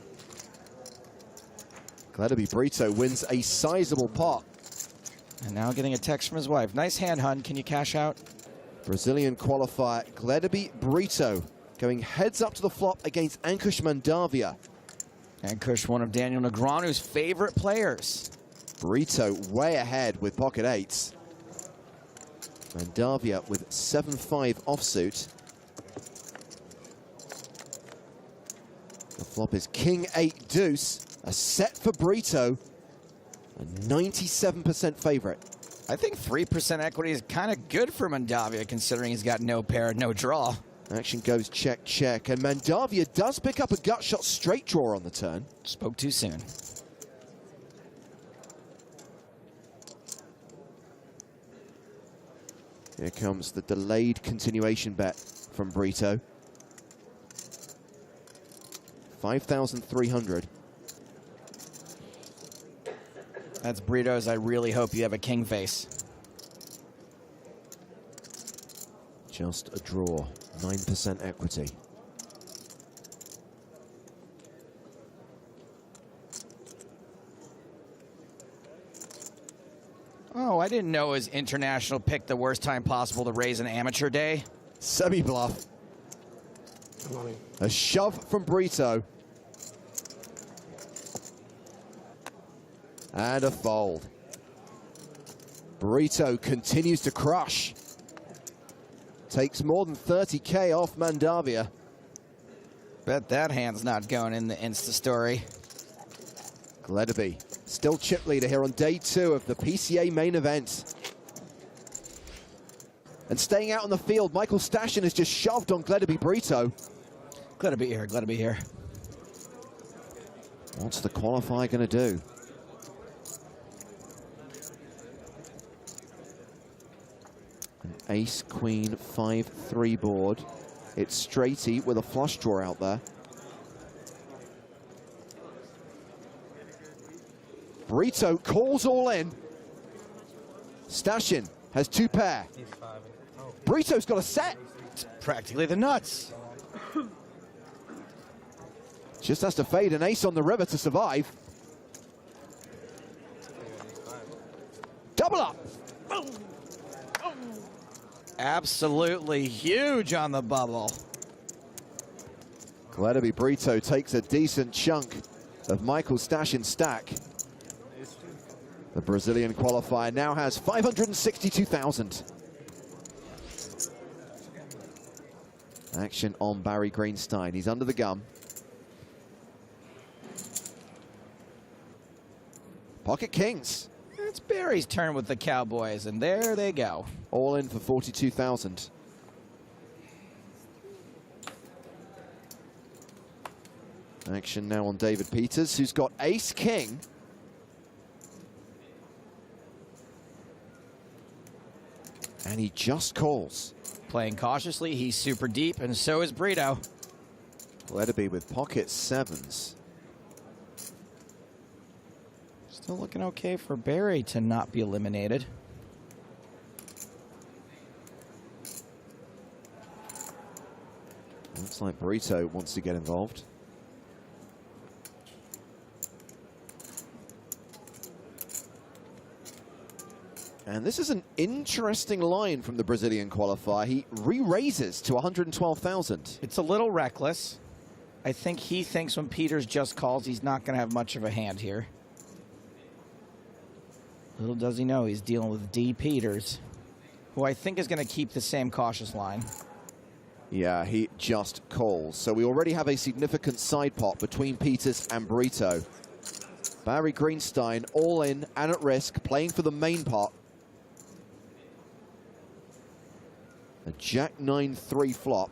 N: Gledeby Brito wins a sizable pot.
M: And now getting a text from his wife. Nice hand, hun. Can you cash out?
N: Brazilian qualifier Gledeby Brito going heads up to the flop against Ankush Mandavia.
M: Ankush, one of Daniel Negreanu's favorite players.
N: Brito way ahead with pocket 8s. Mandavia with 7-5 offsuit. The flop is king 8 deuce. A set for Brito. A 97% favorite.
M: I think 3% equity is kind of good for Mandavia, considering he's got no pair, no draw.
N: Action goes check, check, and Mandavia does pick up a gut shot straight draw on the turn.
M: Spoke too soon.
N: Here comes the delayed continuation bet from Brito. 5,300.
M: That's Brito's. I really hope you have a king face.
N: Just a draw. 9% equity.
M: Oh, I didn't know his international picked the worst time possible to raise an amateur day.
N: Semi-bluff. A shove from Brito. And a fold. Brito continues to crush. Takes more than 30K off Mandavia.
M: Bet that hand's not going in the Insta story.
N: Gledeby, still chip leader here on day 2 of the PCA main event. And staying out on the field, Michael Stashin has just shoved on Gledeby Brito.
M: Gledeby here, Gledeby here.
N: What's the qualifier going to do? An ace, queen, 5-3 board. It's straighty with a flush draw out there. Brito calls all in. Stashin has 2 pair. Brito's got a set.
M: It's practically the nuts.
N: Just has to fade an ace on the river to survive. Double up.
M: Absolutely huge on the bubble.
N: Gledeby Brito takes a decent chunk of Michael Stashin's stack. The Brazilian qualifier now has 562,000. Action on Barry Greenstein. He's under the gun. Pocket kings.
M: It's Barry's turn with the Cowboys, and there they go.
N: All in for 42,000. Action now on David Peters, who's got ace king. And he just calls.
M: Playing cautiously, he's super deep, and so is Brito.
N: Gledeby with pocket 7s.
M: Still looking okay for Barry to not be eliminated.
N: Looks like Brito wants to get involved. And this is an interesting line from the Brazilian qualifier. He re-raises to 112,000.
M: It's a little reckless. I think he thinks when Peters just calls, he's not going to have much of a hand here. Little does he know, he's dealing with D. Peters, who I think is going to keep the same cautious line.
N: Yeah, he just calls. So we already have a significant side pot between Peters and Brito. Barry Greenstein all in and at risk, playing for the main pot. A Jack 9-3 flop.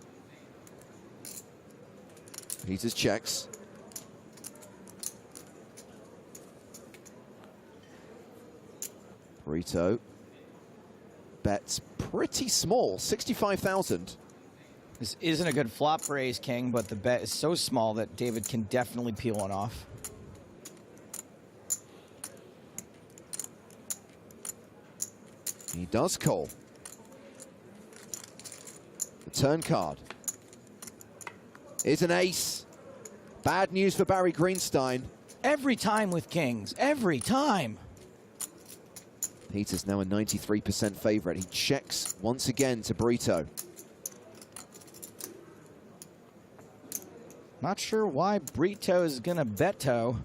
N: Peters checks. Brito bets pretty small, 65,000.
M: This isn't a good flop for ace king, but the bet is so small that David can definitely peel one off.
N: He does call. The turn card is an ace. Bad news for Barry Greenstein.
M: Every time with kings, every time.
N: Peters now a 93% favorite. He checks once again to Brito.
M: Not sure why Brito is going to beto.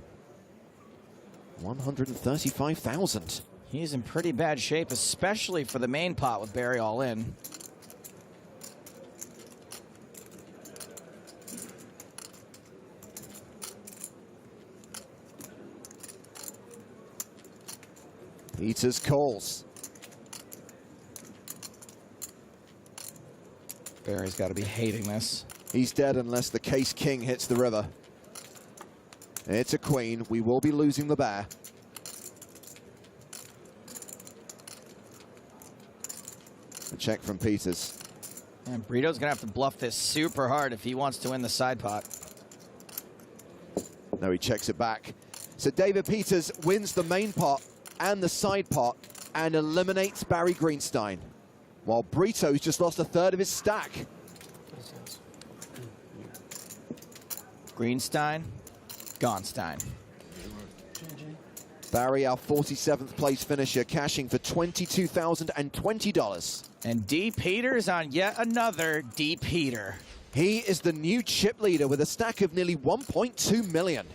N: 135,000.
M: He's in pretty bad shape, especially for the main pot with Barry all in.
N: Peters calls.
M: Barry's got to be hating this.
N: He's dead unless the case king hits the river. It's a queen. We will be losing the bear. A check from Peters.
M: And Brito's going to have to bluff this super hard if he wants to win the side pot.
N: No, he checks it back. So David Peters wins the main pot and the side pot and eliminates Barry Greenstein, while Brito's just lost a third of his stack.
M: Greenstein, Gonstein.
N: Barry, our 47th place finisher, cashing for $22,020.
M: And D. Peters on yet another D. Peter.
N: He is the new chip leader with a stack of nearly 1.2 million.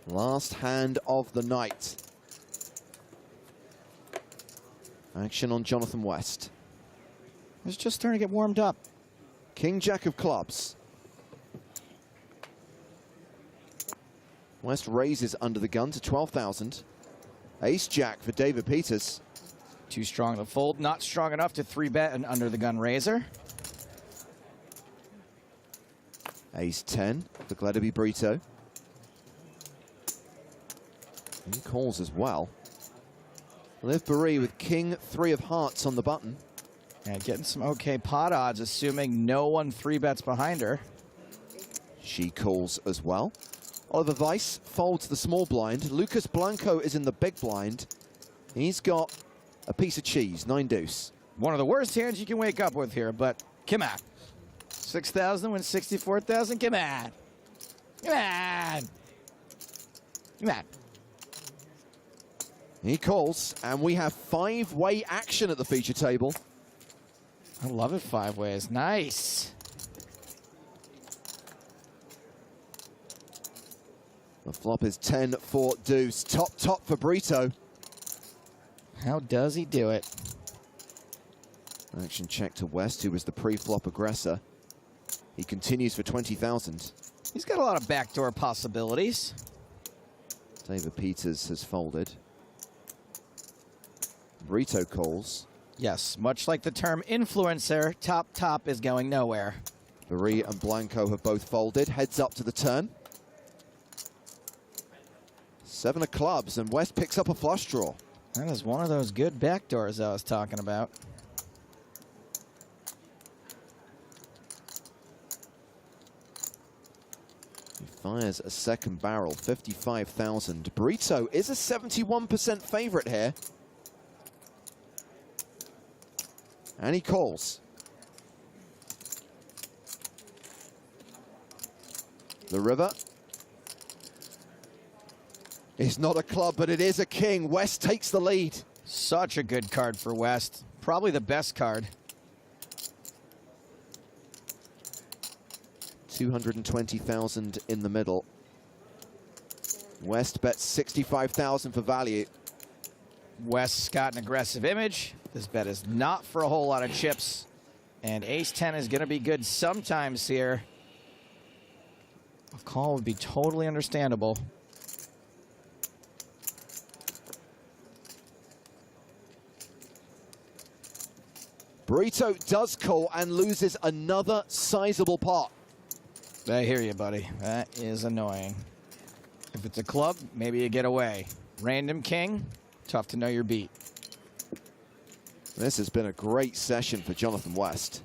N: Last hand of the night. Action on Jonathan West.
M: He's just starting to get warmed up.
N: King Jack of clubs. West raises under the gun to 12,000. Ace Jack for David Peters.
M: Too strong to fold, not strong enough to 3-bet an under the gun raiser.
N: Ace 10 for Gledaby Brito. He calls as well. Liv Barry with King 3 of hearts on the button.
M: And getting some okay pot odds, assuming no one 3-bets behind her.
N: She calls as well. Oliver Weiss folds the small blind. Lucas Blanco is in the big blind. He's got a piece of cheese, 9 deuce.
M: One of the worst hands you can wake up with here, but come on. 6,000 wins 64,000, come on. Come on. Come on.
N: He calls, and we have 5-way action at the feature table.
M: I love it 5 ways. Nice.
N: The flop is 10-4 deuce. Top for Brito.
M: How does he do it?
N: Action check to West, who was the pre-flop aggressor. He continues for 20,000.
M: He's got a lot of backdoor possibilities.
N: David Peters has folded. Brito calls.
M: Yes, much like the term influencer, top is going nowhere.
N: Barry and Blanco have both folded. Heads up to the turn. 7 of clubs, and West picks up a flush draw.
M: That is one of those good backdoors I was talking about.
N: He fires a second barrel, 55,000. Brito is a 71% favorite here. And he calls. The river. It's not a club, but it is a king. West takes the lead.
M: Such a good card for West. Probably the best card.
N: 220,000 in the middle. West bets 65,000 for value.
M: West's got an aggressive image. This bet is not for a whole lot of chips. And ace-10 is going to be good sometimes here. A call would be totally understandable.
N: Brito does call and loses another sizable pot.
M: I hear you, buddy. That is annoying. If it's a club, maybe you get away. Random king, tough to know your beat.
N: This has been a great session for Jonathan West.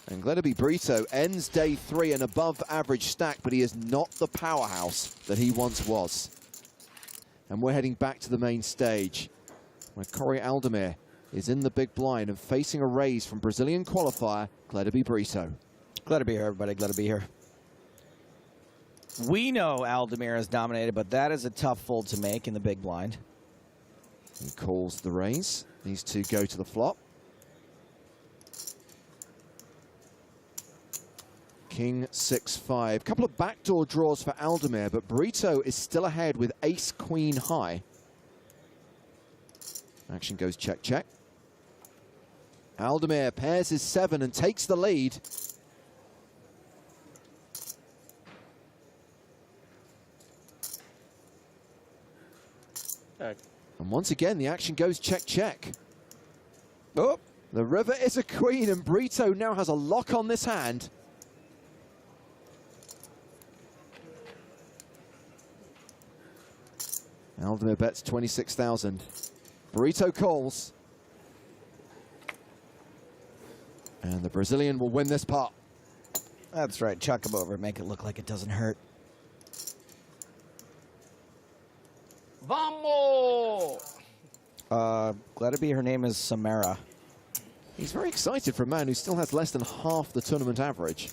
N: And Gledaby Brito ends day 3 an above average stack, but he is not the powerhouse that he once was. And we're heading back to the main stage, where Corey Aldemir is in the big blind and facing a raise from Brazilian qualifier Gledaby Brito.
M: Glad to be here, everybody. Glad to be here. We know Aldemir is dominated, but that is a tough fold to make in the big blind.
N: He calls the raise. These two go to the flop. King 6-5. Couple of backdoor draws for Aldemir, but Brito is still ahead with ace queen high. Action goes check, check. Aldemir pairs his 7 and takes the lead. And once again, the action goes check, check. Oh, the river is a queen, and Brito now has a lock on this hand. Aldemir bets 26,000. Brito calls. And the Brazilian will win this pot.
M: That's right. Chuck him over. Make it look like it doesn't hurt.
G: Vamos!
M: Glad to be. Her name is Samara.
N: He's very excited for a man who still has less than half the tournament average.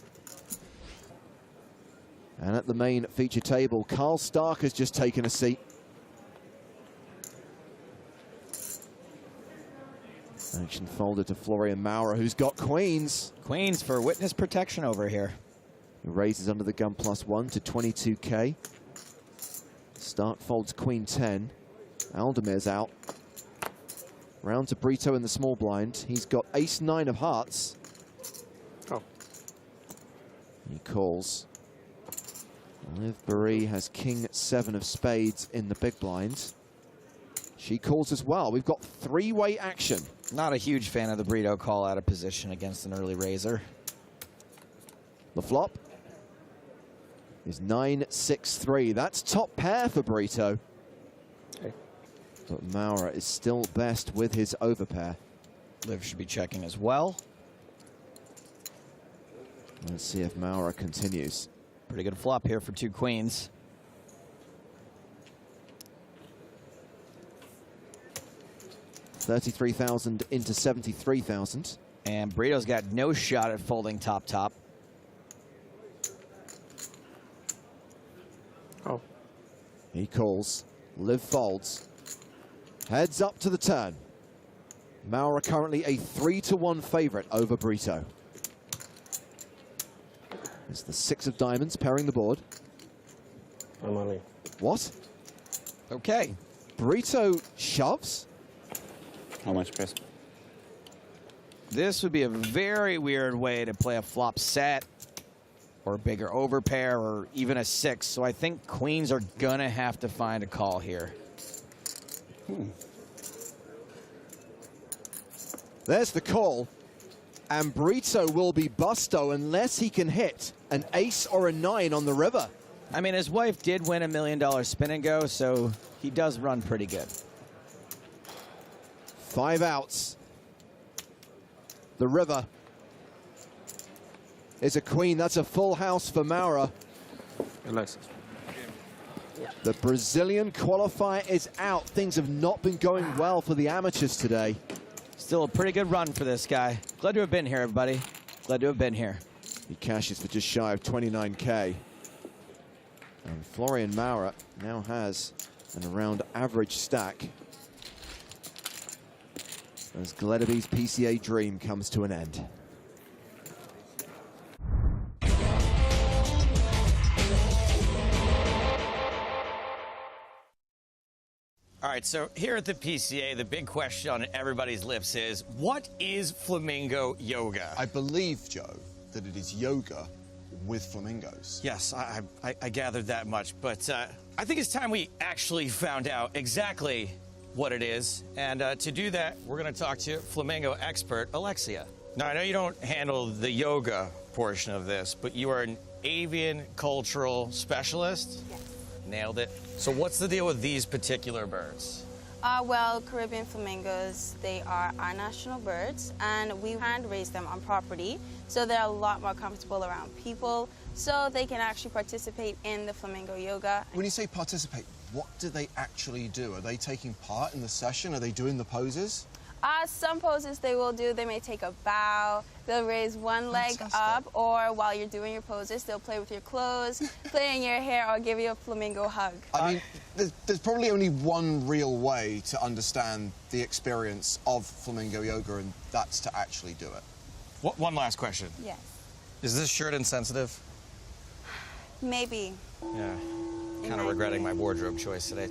N: And at the main feature table, Carl Stark has just taken a seat. Action folded to Florian Maurer, who's got queens.
M: Queens for witness protection over here.
N: He raises under the gun +1 to 22K. Stark folds queen 10. Aldemir's out. Round to Brito in the small blind. He's got ace-9 of hearts.
J: Oh.
N: He calls. Liv Barry has king-7 of spades in the big blind. She calls as well. We've got three-way action.
M: Not a huge fan of the Brito call out of position against an early raiser.
N: The flop is 9-6-3. That's top pair for Brito.
J: Okay.
N: But Maurer is still best with his overpair.
M: Liv should be checking as well.
N: Let's see if Maurer continues.
M: Pretty good flop here for 2 queens.
N: $33,000 into $73,000.
M: And Brito's got no shot at folding top-top.
J: Oh.
N: He calls. Liv folds. Heads up to the turn. Maurer currently a 3-1 favorite over Brito. It's the 6 of diamonds pairing the board.
J: My money.
N: What?
M: Okay.
N: Brito shoves?
J: How much, Chris?
M: This would be a very weird way to play a flop set or a bigger overpair or even a 6. So I think queens are going to have to find a call here.
N: There's the call. And Brito will be busto unless he can hit an ace or a 9 on the river.
M: I mean, his wife did win $1 million spin and go, so he does run pretty good.
N: 5 outs. The river is a queen. That's a full house for Maurer. The Brazilian qualifier is out. Things have not been going well for the amateurs today.
M: Still a pretty good run for this guy. Glad to have been here, everybody. Glad to have been here.
N: He cashes for just shy of 29K. And Florian Maurer now has an around average stack as Gledeby's PCA dream comes to an end.
B: All right, so here at the PCA, the big question on everybody's lips is, what is flamingo yoga?
C: I believe, Joe, that it is yoga with flamingos.
B: Yes, I gathered that much, but I think it's time we actually found out exactly what it is. And to do that, we're going to talk to flamingo expert Alexia. Now, I know you don't handle the yoga portion of this, but you are an avian cultural specialist?
L: Yes.
B: Nailed it. So what's the deal with these particular birds?
L: Well, Caribbean flamingos, they are our national birds, and we hand raise them on property, so they're a lot more comfortable around people, so they can actually participate in the flamingo yoga.
C: When you say participate, what do they actually do? Are they taking part in the session? Are they doing the poses?
L: Some poses they will do, they may take a bow, they'll raise one leg up, or while you're doing your poses, they'll play with your clothes, play in your hair, or give you a flamingo hug.
C: I mean, there's probably only one real way to understand the experience of flamingo yoga, and that's to actually do it.
B: One last question.
L: Yes.
B: Is this shirt insensitive?
L: Maybe.
B: Yeah. Kind of regretting my wardrobe choice today.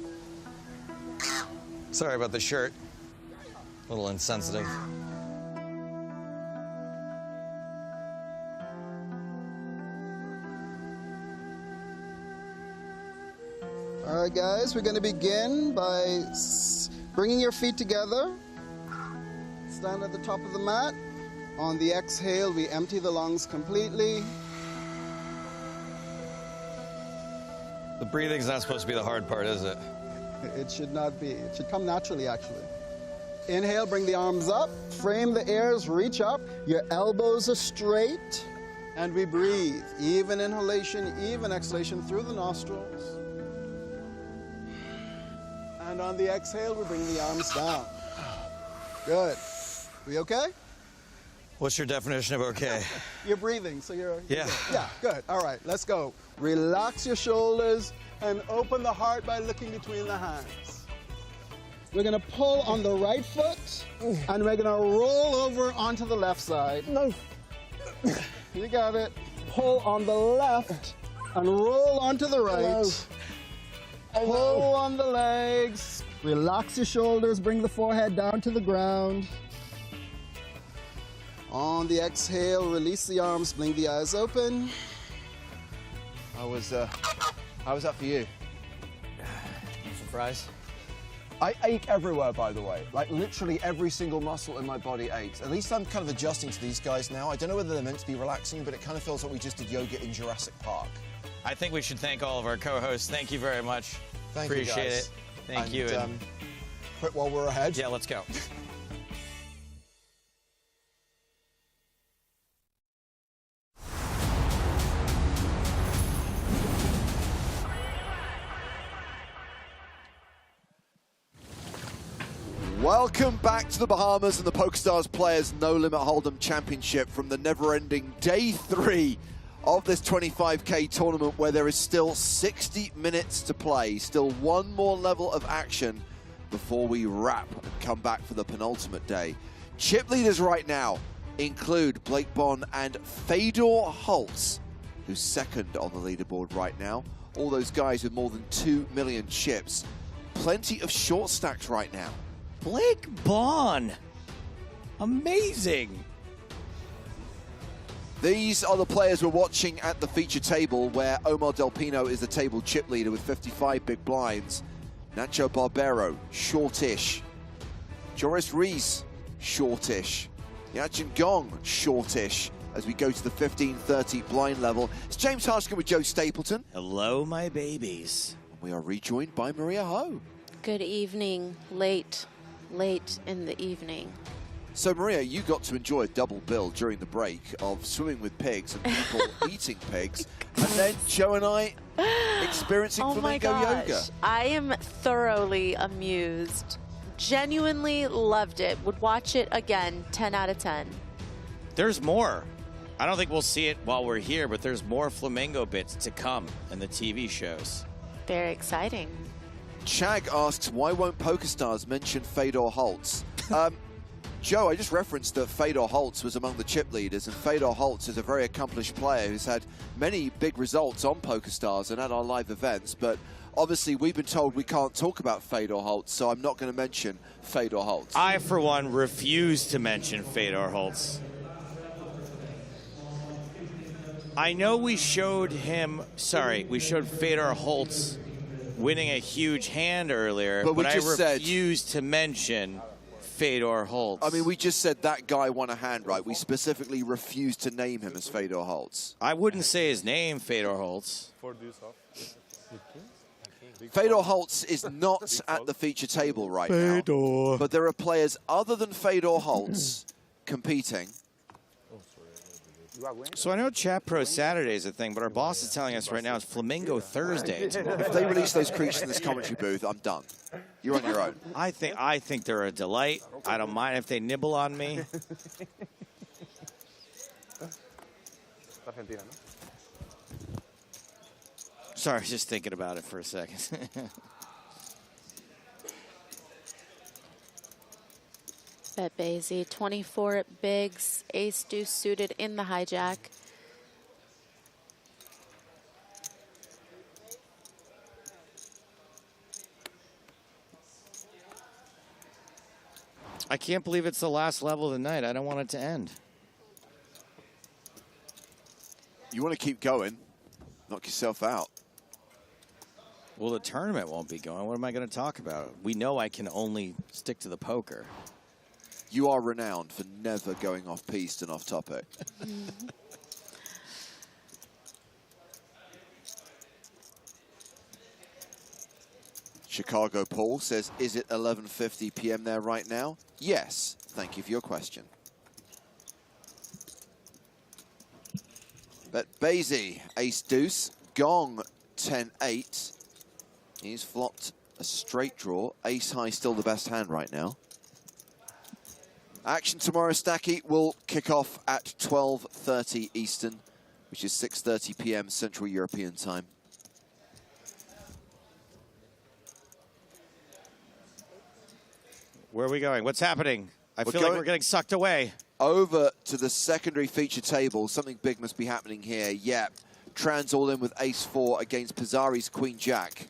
B: Sorry about the shirt. A little insensitive.
V: All right, guys, we're going to begin by bringing your feet together. Stand at the top of the mat. On the exhale, we empty the lungs completely.
B: The breathing's not supposed to be the hard part, is it?
V: It should not be. It should come naturally, actually. Inhale, bring the arms up, frame the ears, reach up, your elbows are straight, and we breathe. Even inhalation, even exhalation through the nostrils. And on the exhale, we bring the arms down. Good. We okay?
B: What's your definition of okay?
V: You're breathing, so you're
B: Yeah.
V: good. Yeah, good. All right, let's go. Relax your shoulders and open the heart by looking between the hands. We're gonna pull on the right foot, and we're gonna roll over onto the left side. No. You got it. Pull on the left, and roll onto the right. Pull on the legs, Relax your shoulders, bring the forehead down to the ground. On the exhale, release the arms, blink the eyes open.
N: How was that for you?
J: Surprise.
N: I ache everywhere, by the way. Like, literally every single muscle in my body aches. At least I'm kind of adjusting to these guys now. I don't know whether they're meant to be relaxing, but it kind of feels like we just did yoga in Jurassic Park.
B: I think we should thank all of our co-hosts. Thank you very much.
N: Appreciate
B: it. Thank you.
N: And quit while we're ahead.
B: Yeah, let's go.
A: Welcome back to the Bahamas and the PokerStars Players No Limit Hold'em Championship from the never-ending day 3 of this 25K tournament, where there is still 60 minutes to play. Still one more level of action before we wrap and come back for the penultimate day. Chip leaders right now include Blake Bond and Fedor Holtz, who's second on the leaderboard right now. All those guys with more than 2 million chips. Plenty of short stacks right now.
B: Blake Bond. Amazing.
A: These are the players we're watching at the feature table, where Omar Del Pino is the table chip leader with 55 big blinds. Nacho Barbero, shortish. Joris Rees, shortish. Yachin Gong, shortish. As we go to the 15-30 blind level, it's James Harskin with Joe Stapleton.
B: Hello, my babies.
A: We are rejoined by Maria Ho.
U: Good evening. Late in the evening.
A: So Maria, you got to enjoy a double bill during the break of swimming with pigs and people eating pigs, and then Joe and I experiencing flamingo yoga.
U: I am thoroughly amused. Genuinely loved it. Would watch it again, 10 out of 10.
B: There's more. I don't think we'll see it while we're here, but there's more flamingo bits to come in the TV shows.
U: Very exciting.
A: Chag asks, why won't PokerStars mention Fedor Holtz? Joe, I just referenced that Fedor Holtz was among the chip leaders, and Fedor Holtz is a very accomplished player who's had many big results on PokerStars and at our live events, but obviously we've been told we can't talk about Fedor Holtz, so I'm not going to mention Fedor Holtz.
B: I, for one, refuse to mention Fedor Holtz. I know we showed Fedor Holtz winning a huge hand earlier, but I refuse to mention Fedor Holtz.
A: I mean, we just said that guy won a hand, right? We specifically refused to name him as Fedor Holtz.
B: I wouldn't say his name, Fedor Holtz.
A: Fedor Holtz is not at the feature table right now, but there are players other than Fedor Holtz competing.
B: So I know Chat Pro Saturday is a thing, but our boss is telling us right now it's Flamingo Thursday tomorrow.
A: If they release those creatures in this commentary booth, I'm done. You're on your own.
B: I think they're a delight. I don't mind if they nibble on me. Sorry, just thinking about it for a second.
U: Bet Basie, 24 at bigs, ace deuce suited in the hijack.
B: I can't believe it's the last level of the night. I don't want it to end.
A: You want to keep going, knock yourself out.
B: Well, the tournament won't be going. What am I going to talk about? We know I can only stick to the poker.
A: You are renowned for never going off-piste and off-topic. Chicago Paul says, is it 11:50 p.m. there right now? Yes. Thank you for your question. Bet Basie, ace-deuce, gong, 10-8. He's flopped a straight draw. Ace-high still the best hand right now. Action tomorrow, Stacky, will kick off at 12:30 Eastern, which is 6:30 p.m. Central European time.
B: Where are we going? What's happening? I feel like we're getting sucked away.
A: Over to the secondary feature table. Something big must be happening here. Yep. Trans all in with ace-4 against Pizzari's queen-jack.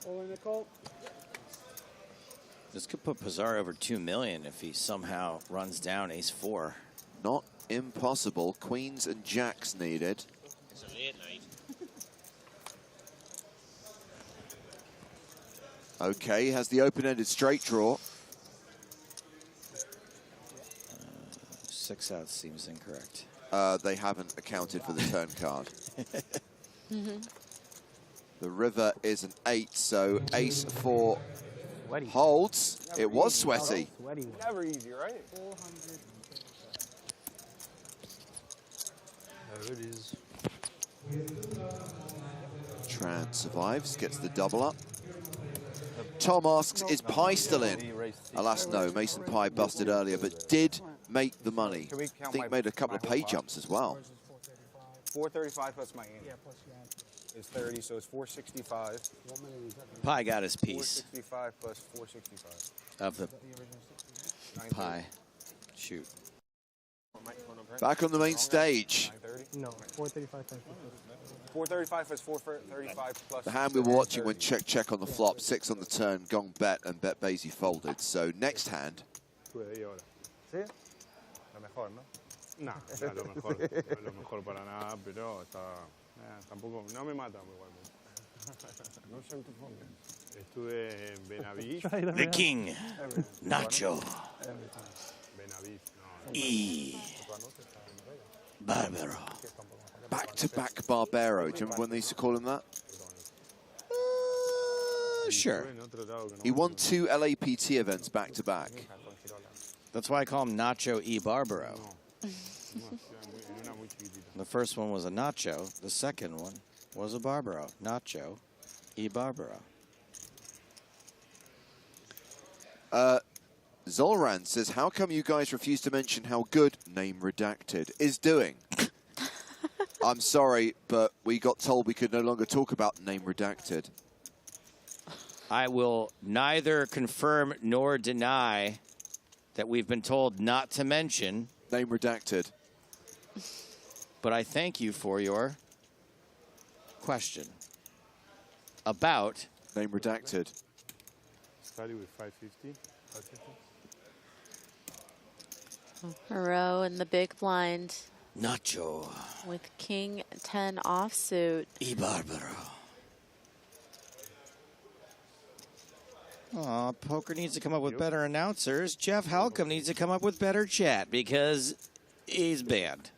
T: All in the call.
B: This could put Pizarro over 2 million if he somehow runs down ace-4.
N: Not impossible. Queens and jacks needed.
P: It's a late night.
N: Okay, has the open-ended straight draw.
B: 6 out seems incorrect.
N: They haven't accounted for the turn card.
U: Mm-hmm.
N: The river is an 8, so ace-4 holds. It was sweaty.
J: Never easy, right?
T: 400.
J: There it is.
N: Tran survives, gets the double up. Tom asks, is Pie still in? Alas, no. Mason Pie busted earlier, but did make the money. I think made a couple of pay jumps as well.
J: 435 plus my ante. Yeah, plus your ante. Is 30, so it's 465.
B: Pie got his piece
J: 465 plus 465.
B: of the pie. Shoot.
N: Back on the main stage.
T: No, 435 times
J: 435 plus 435 plus.
N: The hand we were watching went check on the flop, 6 on the turn, gong bet, and bet Basie folded. So next hand.
H: ¿Sí? Lo mejor, ¿no? No, no es lo mejor para nada, pero está, tampoco, no me mata igualmente. No sé en tu fondo. Estuve en Benavís.
B: The King, Nacho,
H: Benavís, no.
B: E. Barbaro.
N: Back-to-back Barbaro. Do you remember when they used to call him that?
B: Sure.
N: He won 2 LAPT events back-to-back.
B: That's why I call him Nacho E. Barbaro. The first one was a Nacho. The second one was a Barbaro. Nacho E. Barbaro.
N: Zolran says, how come you guys refuse to mention how good Name Redacted is doing? I'm sorry, but we got told we could no longer talk about Name Redacted.
B: I will neither confirm nor deny that we've been told not to mention
N: Name Redacted.
B: But I thank you for your question about
N: Name Redacted.
H: Started with 550. 550.
U: Moreau in the big blind.
B: Nacho.
U: With King 10 offsuit.
B: E. Barbaro. Aw, poker needs to come up with better announcers. Jeff Halcomb needs to come up with better chat because he's banned.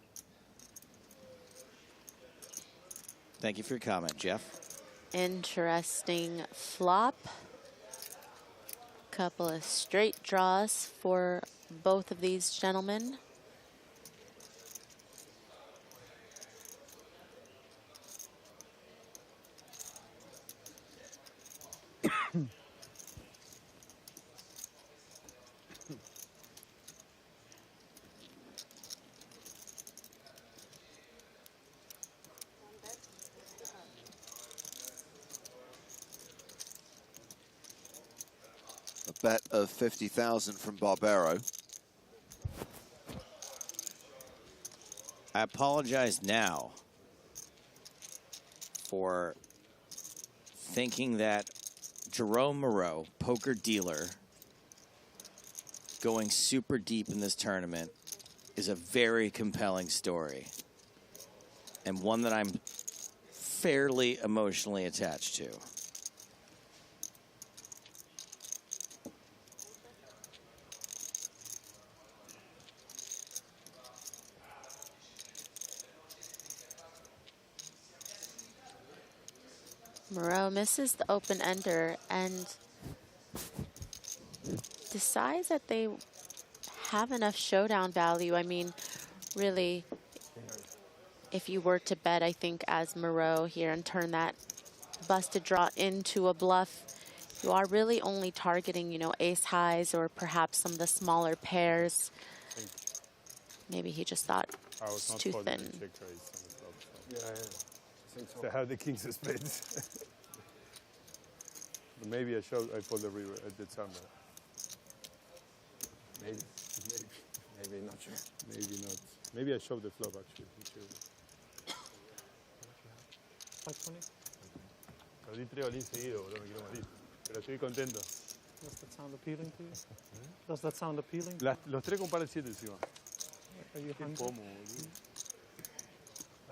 B: Thank you for your comment, Jeff.
U: Interesting flop. Couple of straight draws for both of these gentlemen.
N: A bet of 50,000 from Barbaro.
B: I apologize now for thinking that Jerome Moreau, poker dealer, going super deep in this tournament is a very compelling story and one that I'm fairly emotionally attached to.
U: Moreau misses the open-ender and decides that they have enough showdown value. I mean, really, if you were to bet, I think, as Moreau here and turn that busted draw into a bluff, you are really only targeting, you know, ace highs or perhaps some of the smaller pairs. Maybe he just thought it's too thin.
H: To have the kings of spades. Maybe I fold the river at the time. Maybe, not sure. Maybe not. Maybe I shove the flop actually. 520. Lo di 3 all-in seguido, boludo, me quiero morir. Pero estoy contento.
T: Does that sound appealing to you? Does that sound appealing?
H: Los 3 con par de 7 encima.
T: Are you
H: Qué
T: hungry?
H: pomo,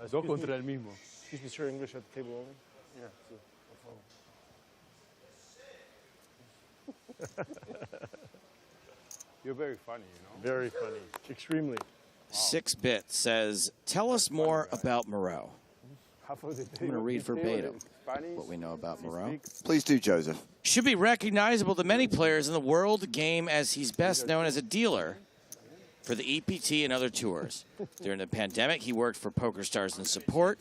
H: boludo. Dos contra el mismo.
J: Excuse me, sir, English at the table only? Yeah,
H: You're very funny, you know?
J: Very funny. Extremely.
B: 6-Bit says, tell us more about Moreau. I'm going to read verbatim what we know about Moreau.
N: Please do, Joseph.
B: Should be recognizable to many players in the world game as he's best known as a dealer for the EPT and other tours. During the pandemic, he worked for PokerStars in support,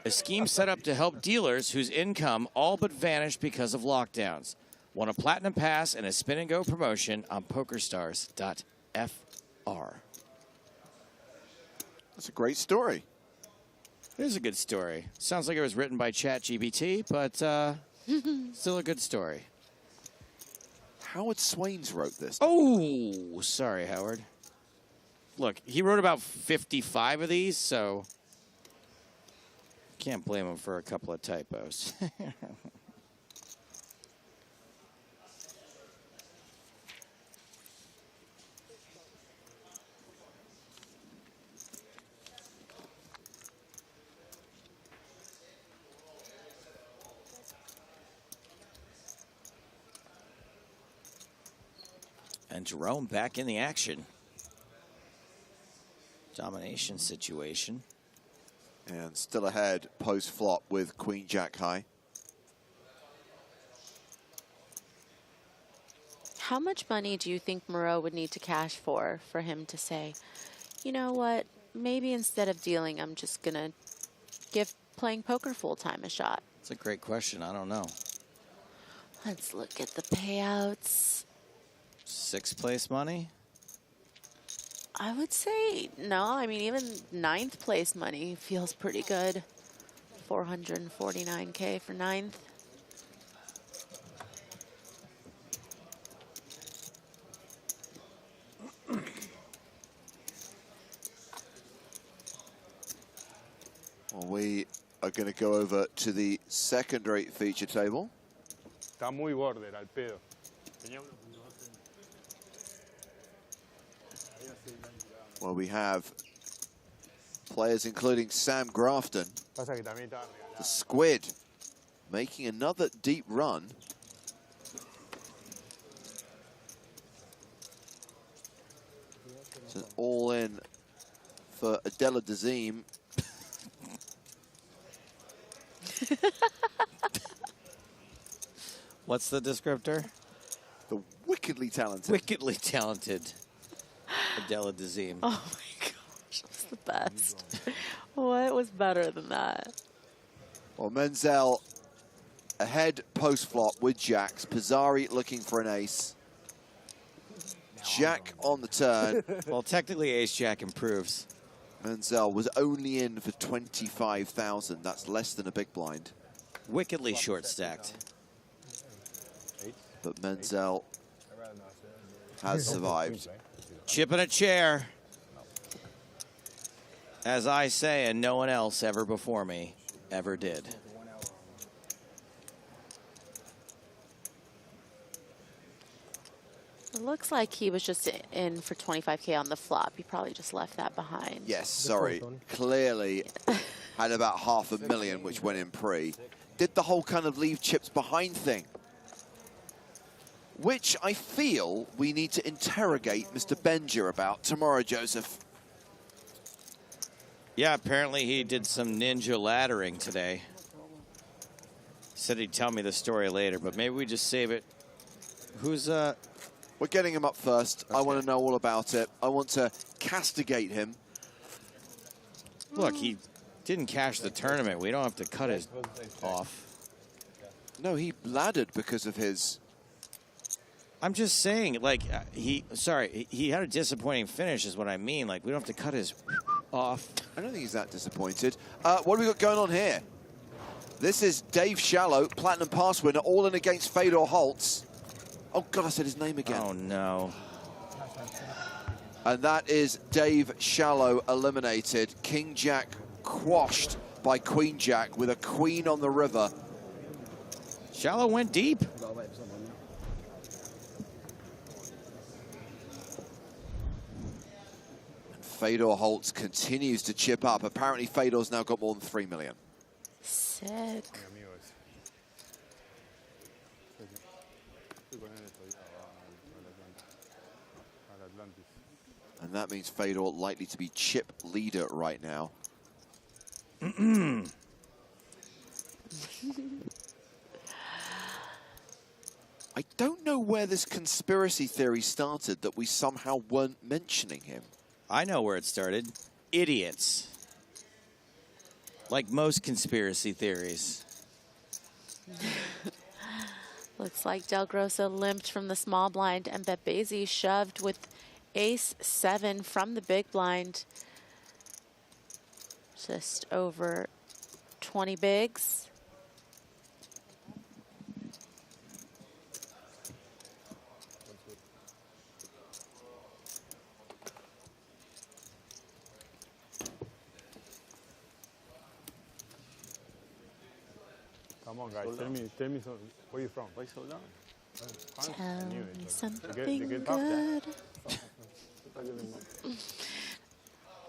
B: a scheme set up to help dealers whose income all but vanished because of lockdowns. Won a Platinum Pass and a Spin and Go promotion on PokerStars.fr.
N: That's a great story.
B: It is a good story. Sounds like it was written by ChatGPT, but still a good story.
N: Howard Swains wrote this.
B: Oh, sorry, Howard. Look, he wrote about 55 of these, so can't blame him for a couple of typos. And Jerome back in the action. Domination situation.
N: And still ahead post-flop with Queen Jack high.
U: How much money do you think Moreau would need to cash for him to say, you know what, maybe instead of dealing, I'm just going to give playing poker full-time a shot?
B: That's a great question. I don't know.
U: Let's look at the payouts.
B: 6th place money?
U: I would say no. I mean, even 9th place money feels pretty good. 449K for 9th.
N: Well, we are going to go over to the secondary feature table.
H: Está muy border, al pedo.
N: Where we have players including Sam Grafton, the Squid, making another deep run. It's an all-in for Adela Dazeem.
B: What's the descriptor?
N: The wickedly talented.
B: Wickedly talented Adela Dazeem.
U: Oh my gosh, that's the best. What was better than that?
N: Well, Menzel ahead post-flop with jacks. Pizzari looking for an ace. Jack on the turn.
B: Well, technically ace-jack improves.
N: Menzel was only in for 25,000. That's less than a big blind.
B: Wickedly short-stacked.
N: But Menzel has survived.
B: Chip in a chair. As I say, and no one else ever before me ever did.
U: It looks like he was just in for 25K on the flop. He probably just left that behind.
N: Yes, sorry. Clearly had about $500,000, which went in pre. Did the whole kind of leave chips behind thing, which I feel we need to interrogate Mr. Benger about tomorrow, Joseph.
B: Yeah, apparently he did some ninja laddering today. Said he'd tell me the story later, but maybe we just save it. Who's
N: We're getting him up first.
B: Okay.
N: I want to know all about it. I want to castigate him.
B: Look, he didn't cash the tournament. We don't have to cut his off.
N: No, he laddered because of his...
B: I'm just saying, like, he had a disappointing finish is what I mean. Like, we don't have to cut his off.
N: I don't think he's that disappointed. What have we got going on here? This is Dave Shallow, Platinum Pass winner, all in against Fedor Holtz. Oh, God, I said his name again.
B: Oh, no.
N: And that is Dave Shallow eliminated. King Jack quashed by Queen Jack with a queen on the river.
B: Shallow went deep.
A: Fedor Holtz continues to chip up. Apparently, Fedor's now got more than 3 million.
U: Sick.
A: And that means Fedor likely to be chip leader right now. I don't know where this conspiracy theory started that we somehow weren't mentioning him.
B: I know where it started. Idiots. Like most conspiracy theories.
U: Looks like Del Grosso limped from the small blind and Bebezi shoved with ace-7 from the big blind. Just over 20 bigs.
H: Come on, guys. Tell me something. Where you from? Why so long?
U: Tell me something
H: You get back
U: good.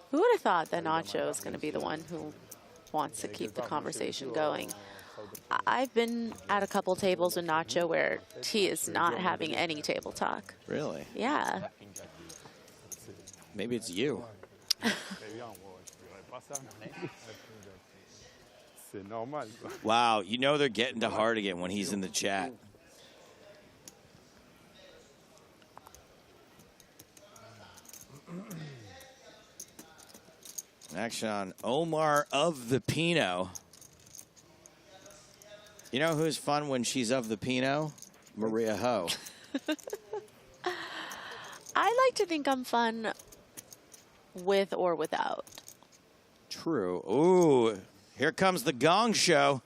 U: Who would have thought that Nacho is going to be the one who wants to keep the conversation going? I've been at a couple tables with Nacho where he is not having any table talk.
B: Really?
U: Yeah.
B: Maybe it's you. Wow, you know they're getting to hard again when he's in the chat. Action on Omar of the Pinot. You know who's fun when she's of the Pinot? Maria Ho.
U: I like to think I'm fun with or without.
B: True. Ooh, here comes the gong show.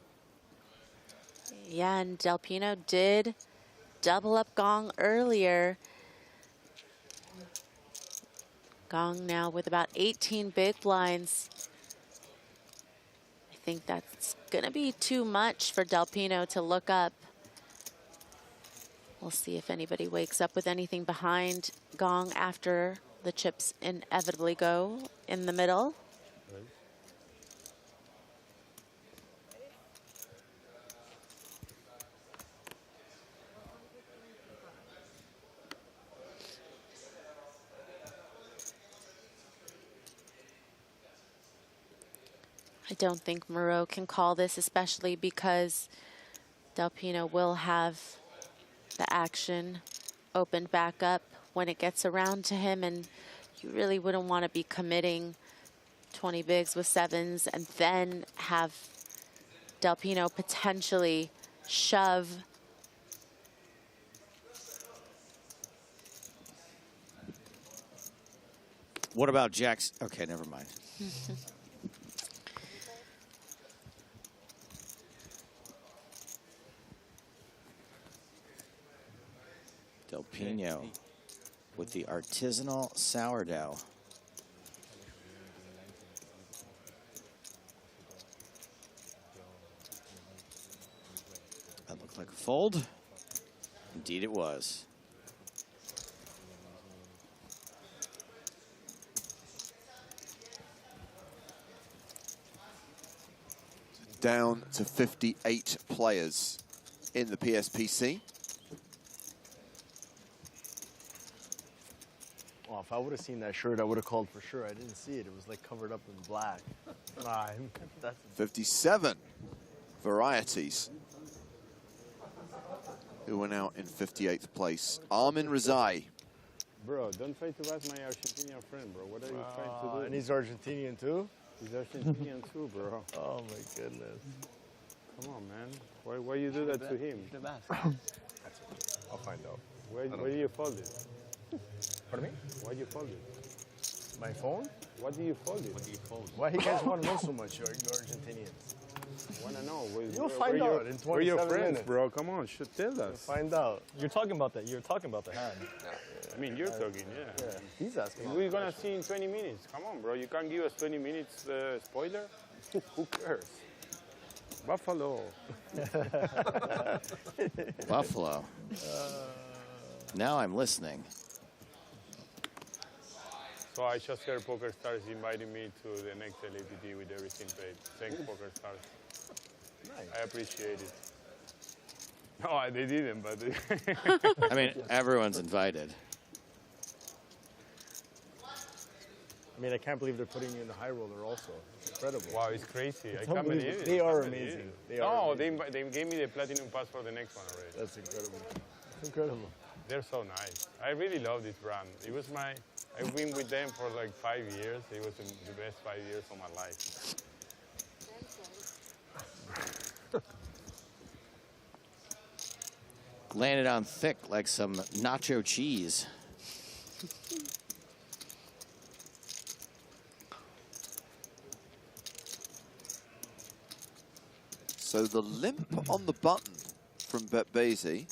U: Yeah, and Del Pino did double up gong earlier. Gong now with about 18 big blinds. I think that's going to be too much for Del Pino to look up. We'll see if anybody wakes up with anything behind gong after the chips inevitably go in the middle. I don't think Moreau can call this, especially because Del Pino will have the action opened back up when it gets around to him, and you really wouldn't want to be committing 20 bigs with sevens and then have Del Pino potentially shove.
B: What about Jack's? Okay, never mind. Del Pino with the artisanal sourdough. That looked like a fold. Indeed it was.
A: Down to 58 players in the PSPC.
J: Oh, if I would have seen that shirt, I would have called for sure. I didn't see it. It was like covered up in black. That's
A: 57 varieties who are now in 58th place. Armin Rezai.
H: Bro, don't try to ask my Argentinian friend, bro. What are you trying to do?
J: And he's Argentinian too?
H: He's Argentinian too, bro.
J: Oh my goodness.
H: Come on, man. Why you do that to him?
J: I'll find out.
H: Why do you fold it?
J: Pardon me?
H: Why do you fold it?
J: My phone?
H: What do you fold it?
J: What do you fold? Why you guys want to know so much? You're Argentinians.
H: I want to know.
J: You'll find out in 27
H: We're your friends,
J: minutes.
H: bro. Come on, tell us.
J: You'll find out. You're talking about that. You're talking about the hand.
H: I mean, you're talking, yeah.
J: He's asking.
H: We're going to see in 20 minutes. Come on, bro. You can't give us 20 minutes spoiler? Who cares? Buffalo.
B: Buffalo. Now I'm listening.
H: So I just heard PokerStars inviting me to the next LAPT with everything paid. Thanks, PokerStars.
J: Nice.
H: I appreciate it. No, they didn't, but...
B: I mean, everyone's invited.
J: I mean, I can't believe they're putting you in the high roller also. It's incredible.
H: Wow, it's crazy.
J: It's
H: I can't believe it.
J: They are amazing. They are amazing.
H: They gave me the platinum pass for the next one already.
J: That's incredible. It's incredible.
H: They're so nice. I really love this brand. It was I've been with them for like 5 years. It was the best 5 years of my life.
B: Landed on thick like some nacho cheese.
N: So the limp on the button from BetBazy.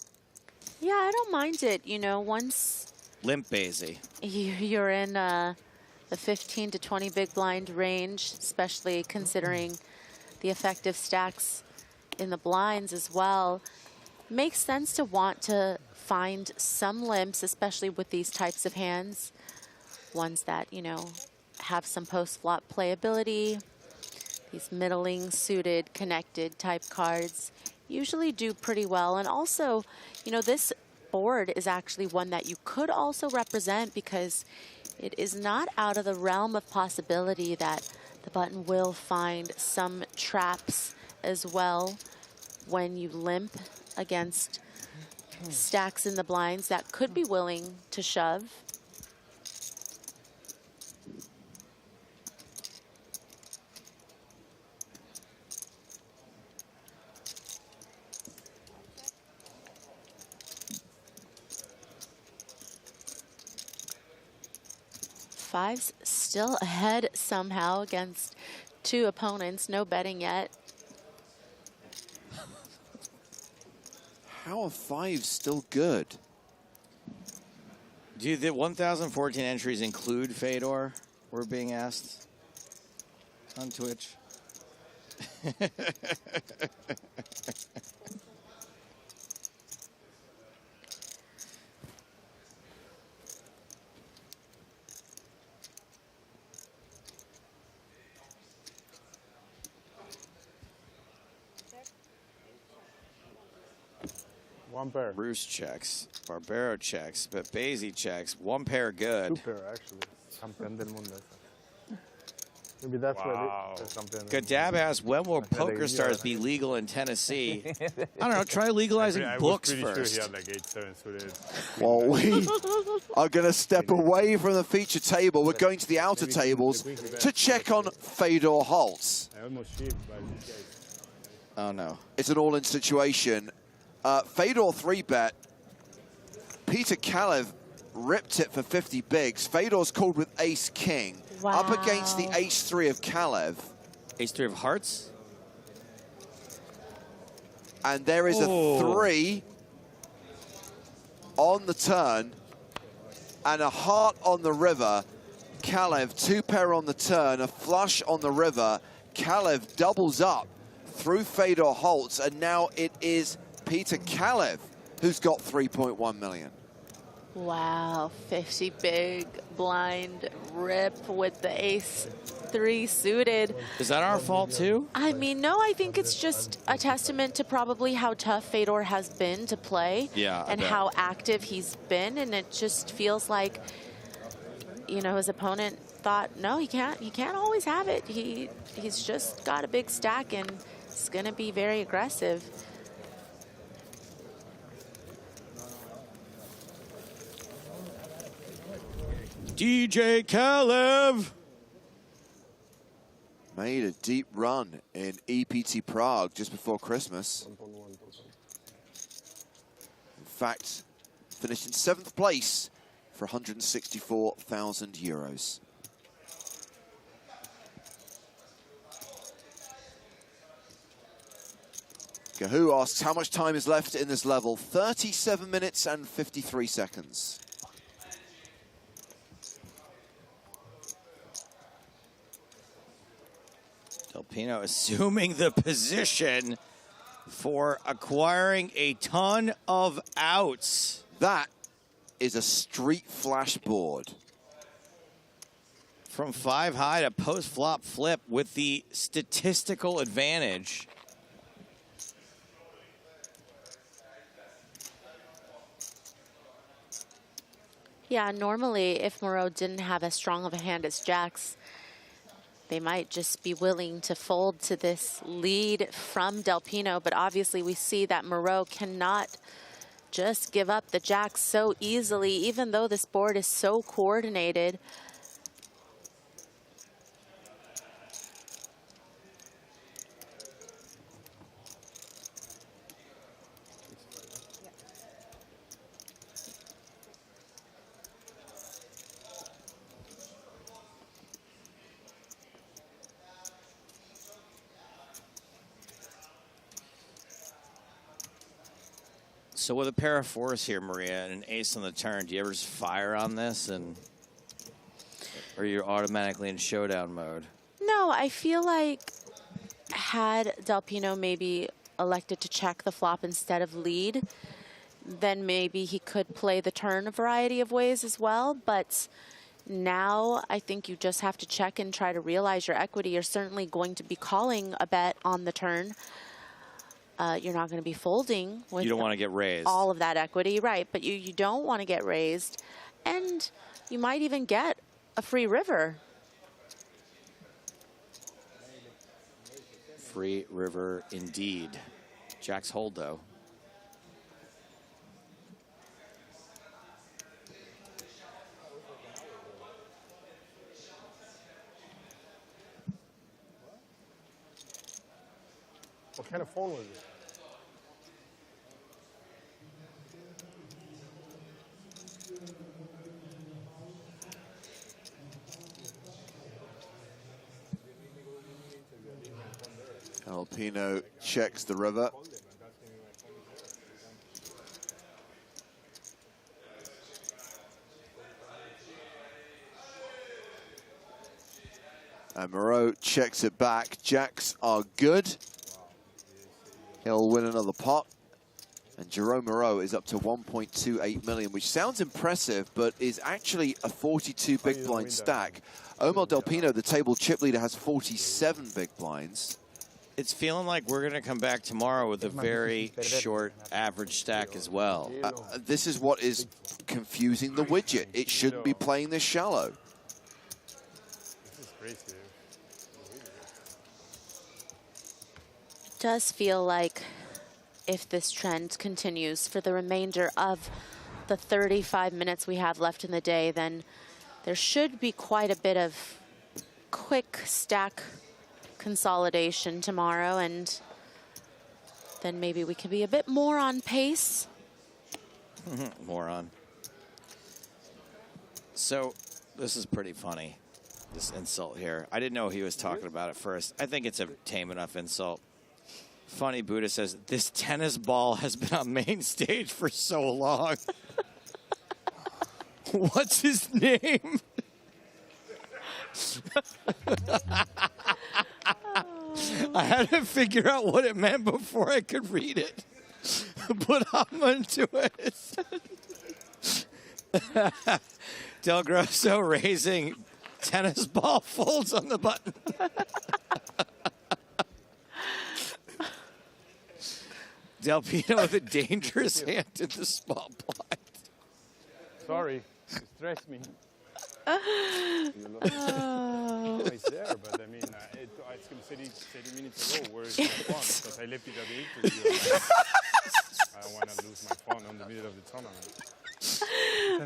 U: Yeah, I don't mind it. You know, once
B: Limp Basie.
U: you're in the 15 to 20 big blind range, especially considering the effective stacks in the blinds as well, makes sense to want to find some limps, especially with these types of hands, ones that, you know, have some post-flop playability. These middling, suited, connected type cards usually do pretty well. And also, you know, this board is actually one that you could also represent, because it is not out of the realm of possibility that the button will find some traps as well when you limp against stacks in the blinds that could be willing to shove. Fives still ahead somehow against two opponents. No betting yet.
N: How are fives still good?
B: Do the 1,014 entries include Fedor? We're being asked on Twitch.
H: One pair.
B: Roost checks. Barbero checks. But Basie checks. One pair good.
J: Two pair, actually. Campeón del mundo. Maybe that's why they're campeón.
B: Gadab asks, when will PokerStars be legal in Tennessee? I don't know. Try legalizing books
H: first.
B: first.
H: Sure he had like 8-7 suited.
N: Well, we are going to step away from the feature table. We're going to the outer tables to check on Fedor Holtz.
H: I almost sheep, but this guy.
B: Oh, no.
N: It's an all-in situation. Fedor 3-bet. Peter Kalev ripped it for 50 bigs. Fedor's called with ace-king.
U: Wow.
N: Up against the ace-3 of Kalev.
B: Ace-3 of hearts?
N: And there is a 3 on the turn and a heart on the river. Kalev, 2-pair on the turn, a flush on the river. Kalev doubles up through Fedor Holtz, and now it is Peter Kalev who's got 3.1 million.
U: Wow, 50 big blind rip with the ace-3 suited.
B: Is that our fault too?
U: I mean, no, I think it's just a testament to probably how tough Fedor has been to play.
B: Yeah,
U: and how active he's been, and it just feels like, you know, his opponent thought, no, he can't always have it. He's just got a big stack and it's gonna be very aggressive.
B: DJ Kalev
N: made a deep run in EPT Prague just before Christmas. In fact, finished in 7th place for 164,000 euros. Gahoo asks how much time is left in this level. 37 minutes and 53 seconds.
B: Del Pino assuming the position for acquiring a ton of outs.
N: That is a street flash board.
B: From 5 high to post flop flip with the statistical advantage.
U: Yeah, normally if Moreau didn't have as strong of a hand as Jacks, they might just be willing to fold to this lead from Del Pino, but obviously we see that Moreau cannot just give up the Jacks so easily, even though this board is so coordinated.
B: So with a pair of 4s here, Maria, and an ace on the turn, do you ever just fire on this, or you're automatically in showdown mode?
U: No, I feel like had Del Pino maybe elected to check the flop instead of lead, then maybe he could play the turn a variety of ways as well. But now I think you just have to check and try to realize your equity. You're certainly going to be calling a bet on the turn. You're not going to be folding with
B: You don't want to get raised.
U: all of that equity, right? But you don't want to get raised, and you might even get a free river.
B: Free river indeed. Jack's hold though.
H: What kind of phone was it?
A: Del Pino checks the river. And Moreau checks it back. Jacks are good. He'll win another pot. And Jerome Moreau is up to 1.28 million, which sounds impressive, but is actually a 42 big blind stack. Omar Del Pino, the table chip leader, has 47 big blinds.
B: It's feeling like we're going to come back tomorrow with a very short average stack as well.
A: This is what is confusing the widget. It shouldn't be playing this shallow.
H: This is crazy.
U: It does feel like if this trend continues for the remainder of the 35 minutes we have left in the day, then there should be quite a bit of quick stack consolidation tomorrow, and then maybe we can be a bit more on pace.
B: Moron. So this is pretty funny, this insult here. I didn't know he was talking about it first. I think it's a tame enough insult. Funny Buddha says, this tennis ball has been on main stage for so long. What's his name? I had to figure out what it meant before I could read it. But I'm into it. Del Grosso raising tennis ball folds on the button. Del Pino with a dangerous hand in the small blind.
H: Sorry, you stressed me.
U: Oh.
H: It's there, but I mean, it's going to 30 minutes ago. Where is my phone? Because I left it at the interview. I don't want to lose my phone in the middle of the tournament.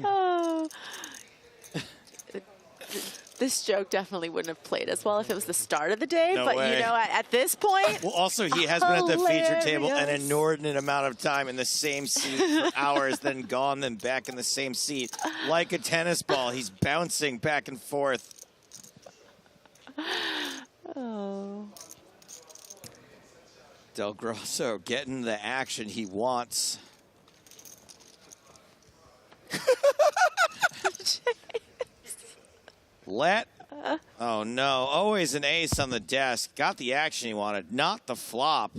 U: Oh. This joke definitely wouldn't have played as well if it was the start of the day,
B: No
U: but
B: way.
U: you know, at this point.
B: Well, also, he has been at the feature table an
U: Hilarious.
B: inordinate amount of time in the same seat for hours, then gone, then back in the same seat. Like a tennis ball, he's bouncing back and forth.
U: Oh.
B: Del Grosso getting the action he wants. Let Oh, no. Always an ace on the desk. Got the action he wanted, not the flop.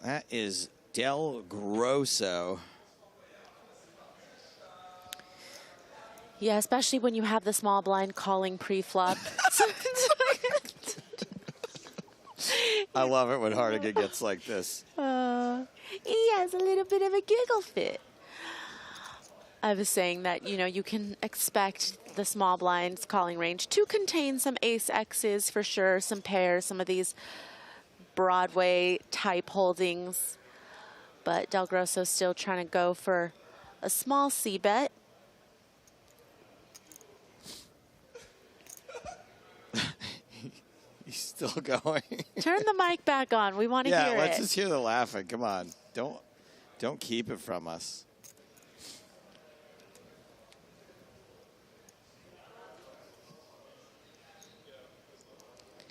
B: That is Del Grosso.
U: Yeah, especially when you have the small blind calling pre-flop.
B: I love it when Hardigan gets like this.
U: He has a little bit of a giggle fit. I was saying that, you know, you can expect the small blind's calling range to contain some ace X's for sure, some pairs, some of these Broadway type holdings. But Del Grosso's still trying to go for a small C bet.
B: He's still going.
U: Turn the mic back on. We want to hear it.
B: Yeah, let's just hear the laughing. Come on. Don't keep it from us.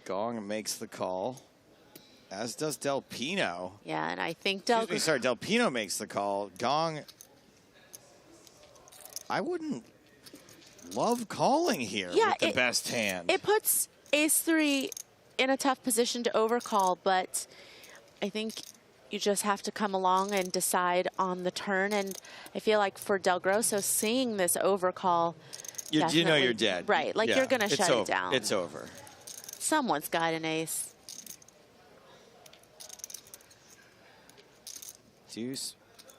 B: Gong makes the call, as does Del Pino.
U: Yeah, and I think
B: Del Pino makes the call. Gong, I wouldn't love calling here with the best hand.
U: It puts ace-3 in a tough position to overcall, but I think you just have to come along and decide on the turn. And I feel like for Del Grosso, seeing this overcall,
B: you know you're dead.
U: Right, like you're going to shut it down.
B: It's over.
U: Someone's got an ace.
B: Deuce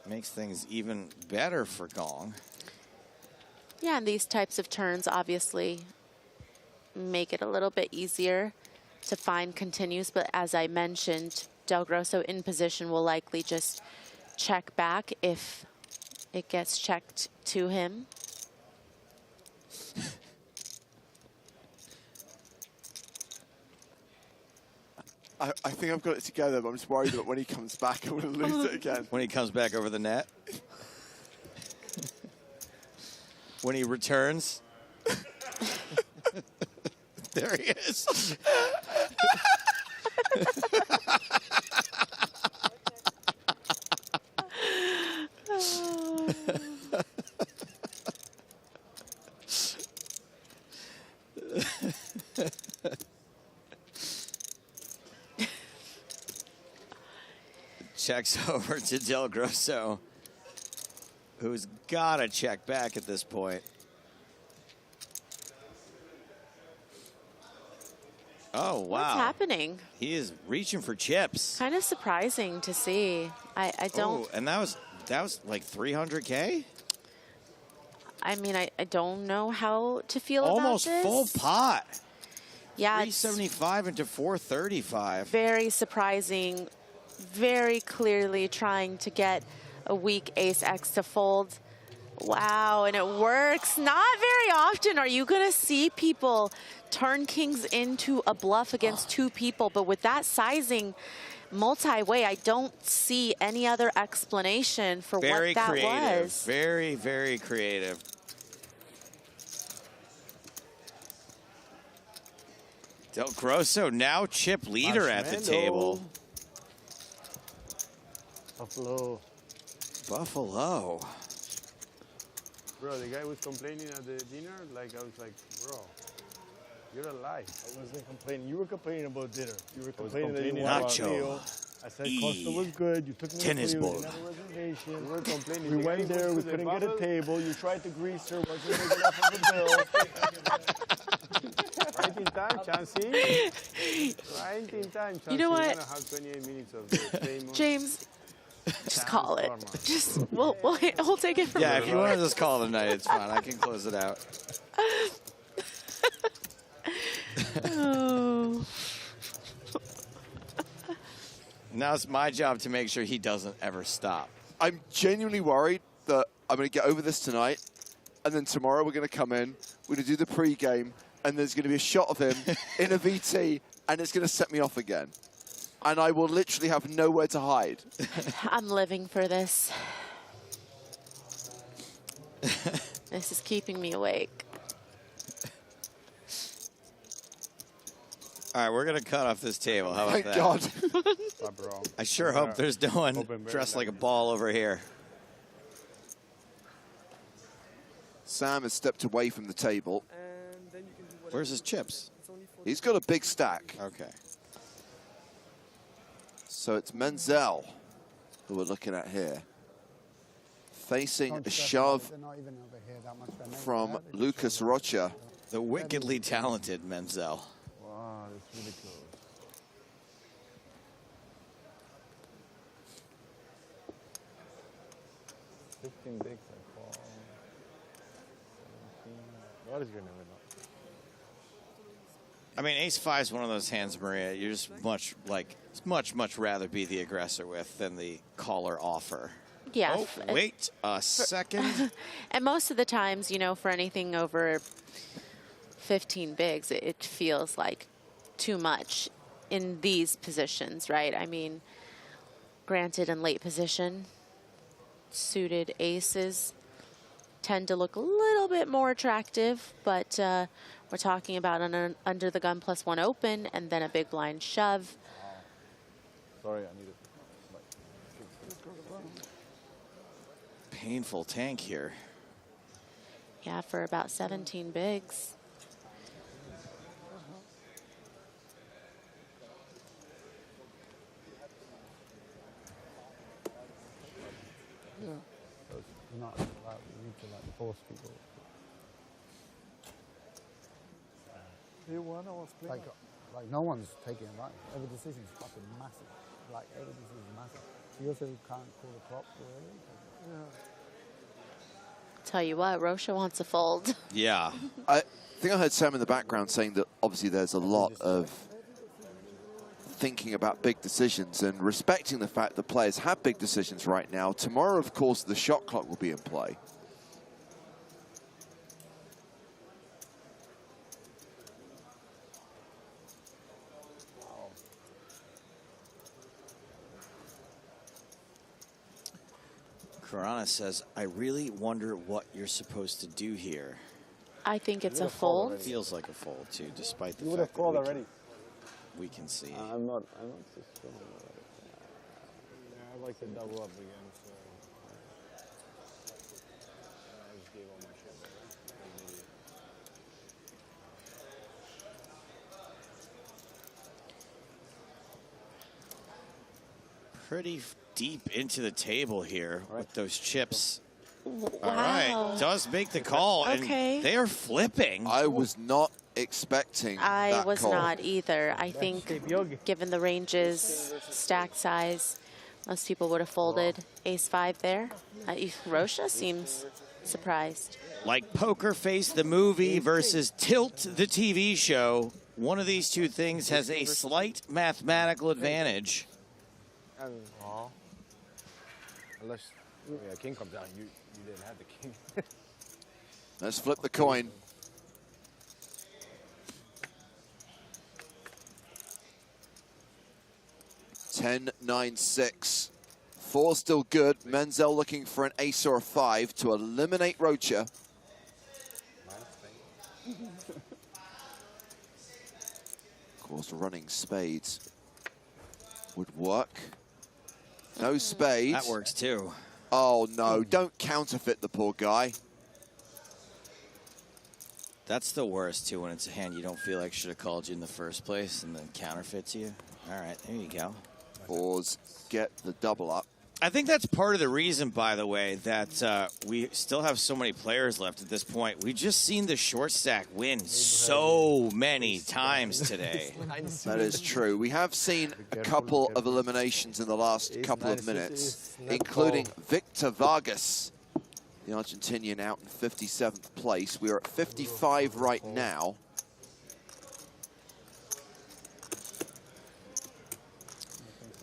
B: makes things even better for Gong.
U: Yeah, and these types of turns obviously make it a little bit easier to find continues, but as I mentioned, Del Grosso in position will likely just check back if it gets checked to him.
A: I think I've got it together, but I'm just worried that when he comes back, I'm going to lose it again.
B: When he comes back over the net? When he returns? There he is. Checks over to Del Grosso, who's got to check back at this point. Oh, wow.
U: What's happening?
B: He is reaching for chips.
U: Kind of surprising to see. I don't...
B: Oh, and that was like 300K?
U: I mean, I don't know how to feel
B: Almost
U: about this.
B: full pot.
U: Yeah,
B: 375 into 435.
U: Very surprising. Very clearly trying to get a weak ace X to fold. Wow, and it works. Not very often are you going to see people turn kings into a bluff against two people, but with that sizing multi-way, I don't see any other explanation for what that was.
B: Very, very creative. Del Grosso now chip leader at the table. Buffalo.
H: Bro, the guy was complaining at the dinner. Like, I was like, bro, you're alive. I wasn't complaining. You were complaining about dinner. You were complaining that you wanted a meal. I said Costa was good. You took me
B: tennis
H: to
B: ball.
H: You had a reservation. You were complaining. We went there. We couldn't get a table. You tried to grease her. Wasn't big enough of a bill. Right in time, Chansey. Right in time, Chansey.
U: You know what?
H: We're gonna have 28 minutes of the famous
U: James, just call it. Just we'll take it from
B: Yeah,
U: here.
B: if you want to just call it a night, it's fine. I can close it out.
U: Oh.
B: Now it's my job to make sure he doesn't ever stop.
A: I'm genuinely worried that I'm going to get over this tonight, and then tomorrow we're going to come in, we're going to do the pre-game, and there's going to be a shot of him in a VT, and it's going to set me off again. And I will literally have nowhere to hide.
U: I'm living for this. This is keeping me awake.
B: All right, we're going to cut off this table. How about
A: Thank
B: that?
A: God.
B: I sure hope there's no one dressed like a ball over here.
A: Sam has stepped away from the table.
I: And
B: Where's his chips?
A: He's got a big stack.
B: Okay.
A: So it's Menzel who we're looking at here. Facing a shove from Lucas Rocha.
B: The wickedly talented Menzel.
J: Wow, that's really close. 15 bigs I call. 17. What is your number now?
B: I mean, ace-5 is one of those hands, Maria, you're just much rather be the aggressor with than the caller offer.
U: Yeah.
B: Oh, wait a second.
U: And most of the times, you know, for anything over 15 bigs, it feels like too much in these positions, right? I mean, granted, in late position, suited aces tend to look a little bit more attractive, but we're talking about an under the gun +1 open and then a big blind shove.
J: Sorry, I need it.
B: Painful tank here.
U: Yeah, for about 17 bigs.
E: Yeah. So it's not like we need to like force people.
T: Do you want or split?
E: Like no one's taking it right. Every decision is fucking massive. Like every decision is massive. You also can't call the prop really. Yeah.
U: Tell you what, Rocha wants a fold.
B: Yeah.
A: I think I heard Sam in the background saying that obviously there's a lot of thinking about big decisions and respecting the fact that players have big decisions right now. Tomorrow, of course, the shot clock will be in play.
B: Karana says, I really wonder what you're supposed to do here.
U: I think it's a fold.
B: Feels like a fold, too, despite the
J: You would
B: fact
J: have called
B: that
J: already.
B: we can see.
J: I'm not so strong about it. Yeah, I'd like to double up again, so I just gave all my shit. Like an idiot.
B: Pretty deep into the table here with those chips.
U: Wow.
B: All right, does make the call,
U: Okay.
B: and they are flipping.
A: I was not expecting
U: I
A: that
U: was
A: call.
U: not either. I think given the ranges, stack size, most people would have folded ace-5 there. Rocha seems surprised.
B: Like Poker Face the movie versus Tilt the TV show, one of these two things has a slight mathematical advantage.
J: And unless king comes out, you didn't have the king.
A: Let's flip the coin. Ten, 9, 6. 4 still good. Menzel looking for an ace or a 5 to eliminate Rocha. Of course, running spades would work. No spades.
B: That works too.
A: Oh no, don't counterfeit the poor guy.
B: That's the worst too, when it's a hand you don't feel like should have called you in the first place and then counterfeits you. All right, there you go.
A: Fours get the double up.
B: I think that's part of the reason, by the way, that we still have so many players left at this point. We've just seen the short stack win so many times today.
A: That is true. We have seen a couple of eliminations in the last couple of minutes, including Victor Vargas, the Argentinian, out in 57th place. We are at 55 right now.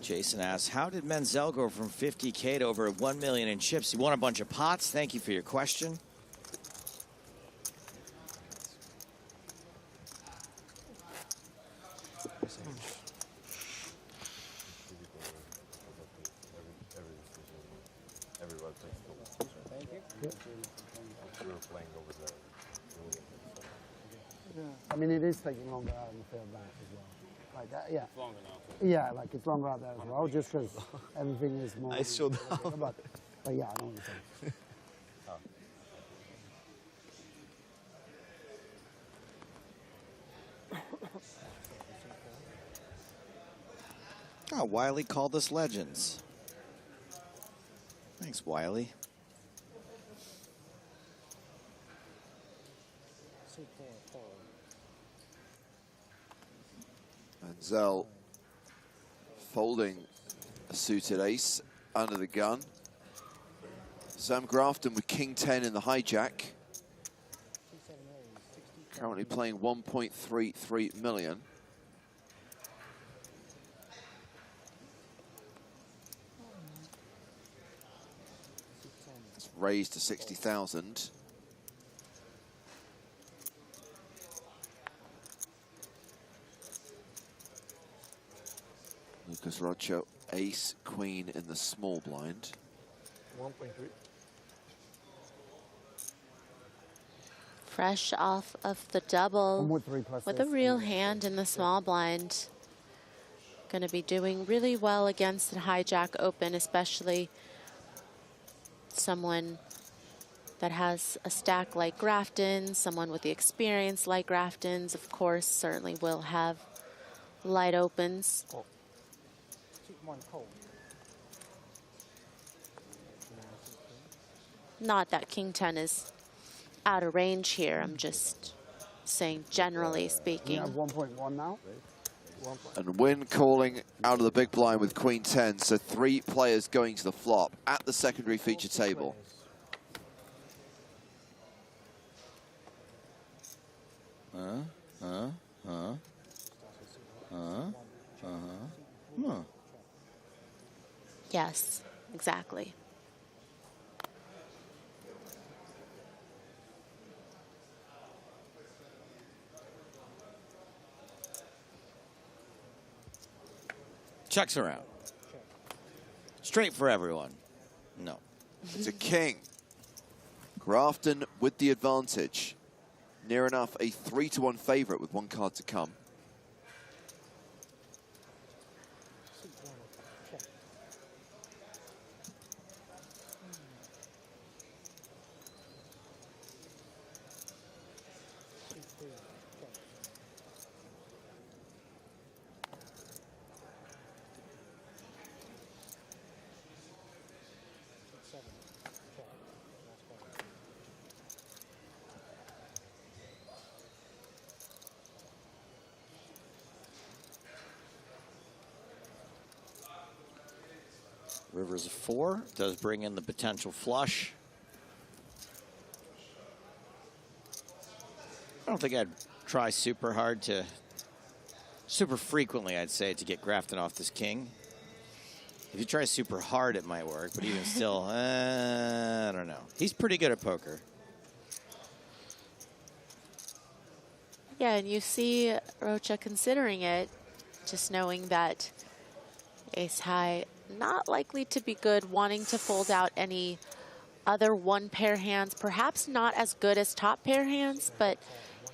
B: Jason asks, how did Menzel go from 50K to over 1 million in chips? You won a bunch of pots. Thank you for your question.
E: I mean, it is taking longer out in the field bank as well. Like that, yeah.
J: It's longer now.
E: Yeah, like it's longer out there as well, just because everything is more.
J: I showed
E: But yeah, I know what you're saying.
B: Oh, Wiley called us legends. Thanks, Wiley.
A: Manziel folding a suited ace under the gun. Sam Grafton with King 10 in the hijack. Currently playing 1.33 million. It's raised to 60,000. Lucas Rocho, ace, queen in the small blind.
J: 1.3.
U: Fresh off of the double
E: 1.3 plus
U: with a real hand in the small blind. Going to be doing really well against the hijack open, especially someone that has a stack like Grafton, someone with the experience like Grafton's, of course, certainly will have light opens. Not that King 10 is out of range here. I'm just saying generally speaking.
E: You have 1.1 now.
A: And Wynn calling out of the big blind with Queen 10. So 3 players going to the flop at the secondary feature table.
U: Yes, exactly.
B: Checks around. Straight for everyone. No.
A: It's a king. Grafton with the advantage. Near enough a 3-1 favorite with 1 card to come.
B: River's a 4, does bring in the potential flush. I don't think I'd try super hard to, super frequently I'd say, to get Grafton off this king. If you try super hard it might work, but even still, I don't know. He's pretty good at poker.
U: Yeah, and you see Rocha considering it, just knowing that ace high not likely to be good, wanting to fold out any other 1-pair hands, perhaps not as good as top pair hands, but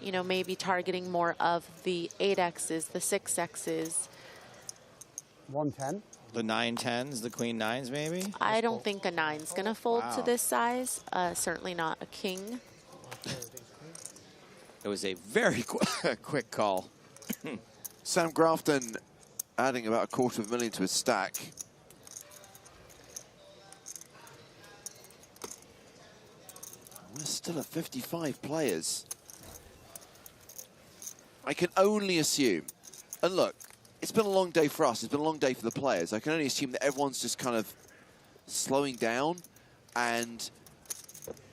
U: you know, maybe targeting more of the 8Xs, the 6Xs.
E: 110.
B: The 9-10s, the queen 9s maybe?
U: I don't think a 9's gonna fold to this size, certainly not a king.
B: It was a very quick call.
A: Sam Grafton adding about $250,000 to his stack. We're still at 55 players. I can only assume, and look, it's been a long day for us, it's been a long day for the players. I can only assume that everyone's just kind of slowing down and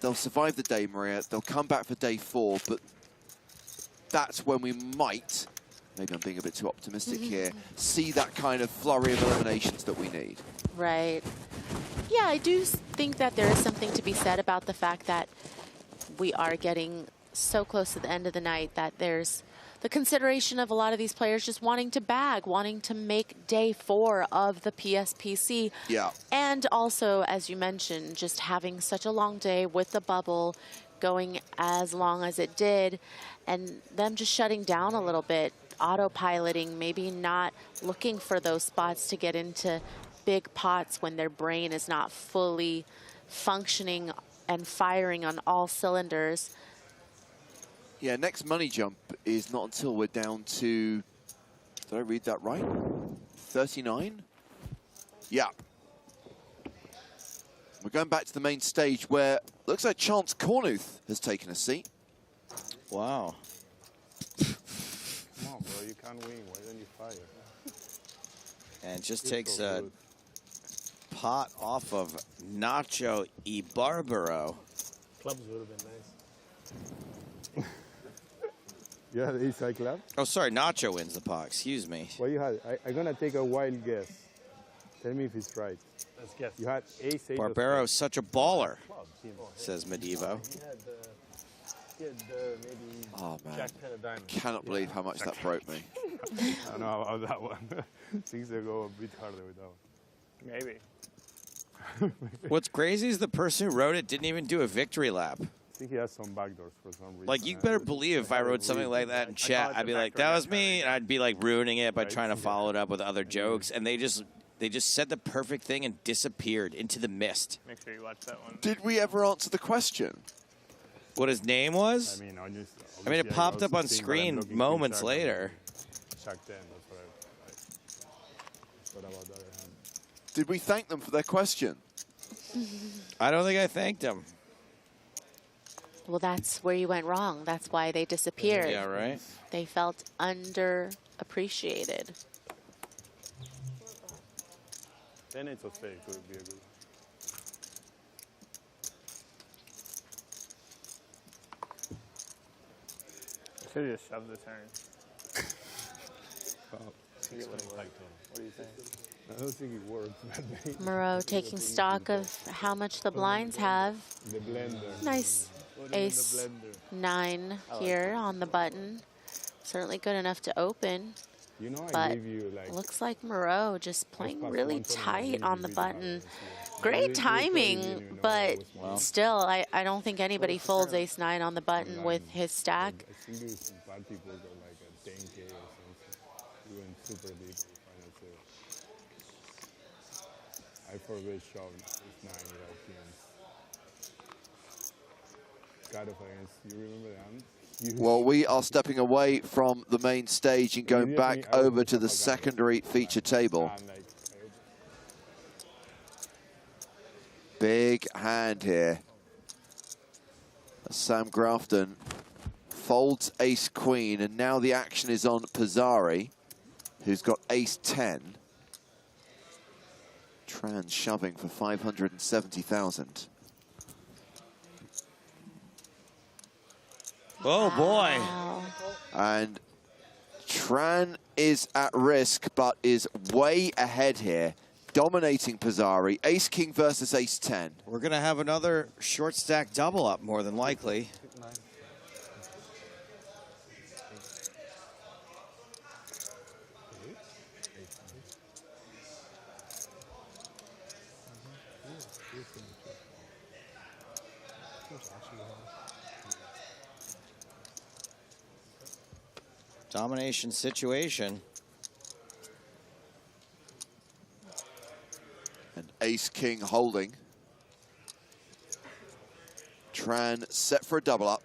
A: they'll survive the day, Maria. They'll come back for day 4, but that's when we might, maybe I'm being a bit too optimistic here, see that kind of flurry of eliminations that we need.
U: Right. Yeah, I do think that there is something to be said about the fact that we are getting so close to the end of the night that there's the consideration of a lot of these players just wanting to bag, wanting to make day 4 of the PSPC.
A: Yeah.
U: And also, as you mentioned, just having such a long day with the bubble going as long as it did, and them just shutting down a little bit, autopiloting, maybe not looking for those spots to get into big pots when their brain is not fully functioning and firing on all cylinders.
N: Yeah, next money jump is not until we're down to, did I read that right? 39? Yeah. We're going back to the main stage where looks like Chance Cornuth has taken a seat.
B: Wow.
H: Come on, bro, you can't win. Why don't you fire?
B: And just takes a pot off of Nacho Ibarbaro.
J: Clubs would have been nice.
H: You had ace high club?
B: Oh, sorry, Nacho wins the pot. Excuse me.
H: What you had? I'm gonna take a wild guess. Tell me if it's right.
J: Let's guess.
H: You had ace, eight.
B: Barbaro's such a baller, says Medivo.
J: He had maybe
N: Oh man,
J: Jack 10 of diamonds.
N: cannot believe how much that broke me.
H: I don't know about that one. Things that go a bit harder with that one.
J: Maybe.
B: What's crazy is the person who wrote it didn't even do a victory lap.
H: I think he has some backdoors for some reason.
B: Like, you better believe if I wrote something like that in chat, I'd be like, that was me, and I'd be like ruining it by trying to follow it up with other jokes, and they just said the perfect thing and disappeared into the mist.
J: Make sure you watch that one.
N: Did we ever answer the question?
B: What his name was?
H: I mean,
B: it popped up on screen moments later.
H: Jack 10, that's what about the other hand?
N: Did we thank them for their question?
B: I don't think I thanked him.
U: Well, that's where you went wrong. That's why they disappeared.
B: Yeah, right.
U: They felt underappreciated.
H: Then it's okay. Could be a good.
J: Should have just shoved the turn.
H: Stop.
J: What do you think?
H: I don't think it works.
U: Moreau taking stock of how much the blinds have.
H: The blender.
U: Nice ace 9 here on the button. Certainly good enough to open.
H: You know, I
U: but
H: gave you like
U: looks like Moreau just playing really tight on the button. Great timing, but still, I don't think anybody folds ace 9 on the button with his stack.
H: I think there's some bad people that like a 10K or something. We went super deep in the final two. I forgot shoved ace 9 without kings. God of against, you remember that?
N: Well, we are stepping away from the main stage and going back over to the secondary feature table. Big hand here. Sam Grafton folds ace-queen, and now the action is on Pizzari, who's got ace-10. Tran shoving for 570,000.
B: Oh, boy.
N: And Tran is at risk, but is way ahead here, dominating Pizzari. Ace-king versus ace-10.
B: We're going to have another short stack double up, more than likely. Domination situation.
N: And ace-king holding. Tran set for a double up.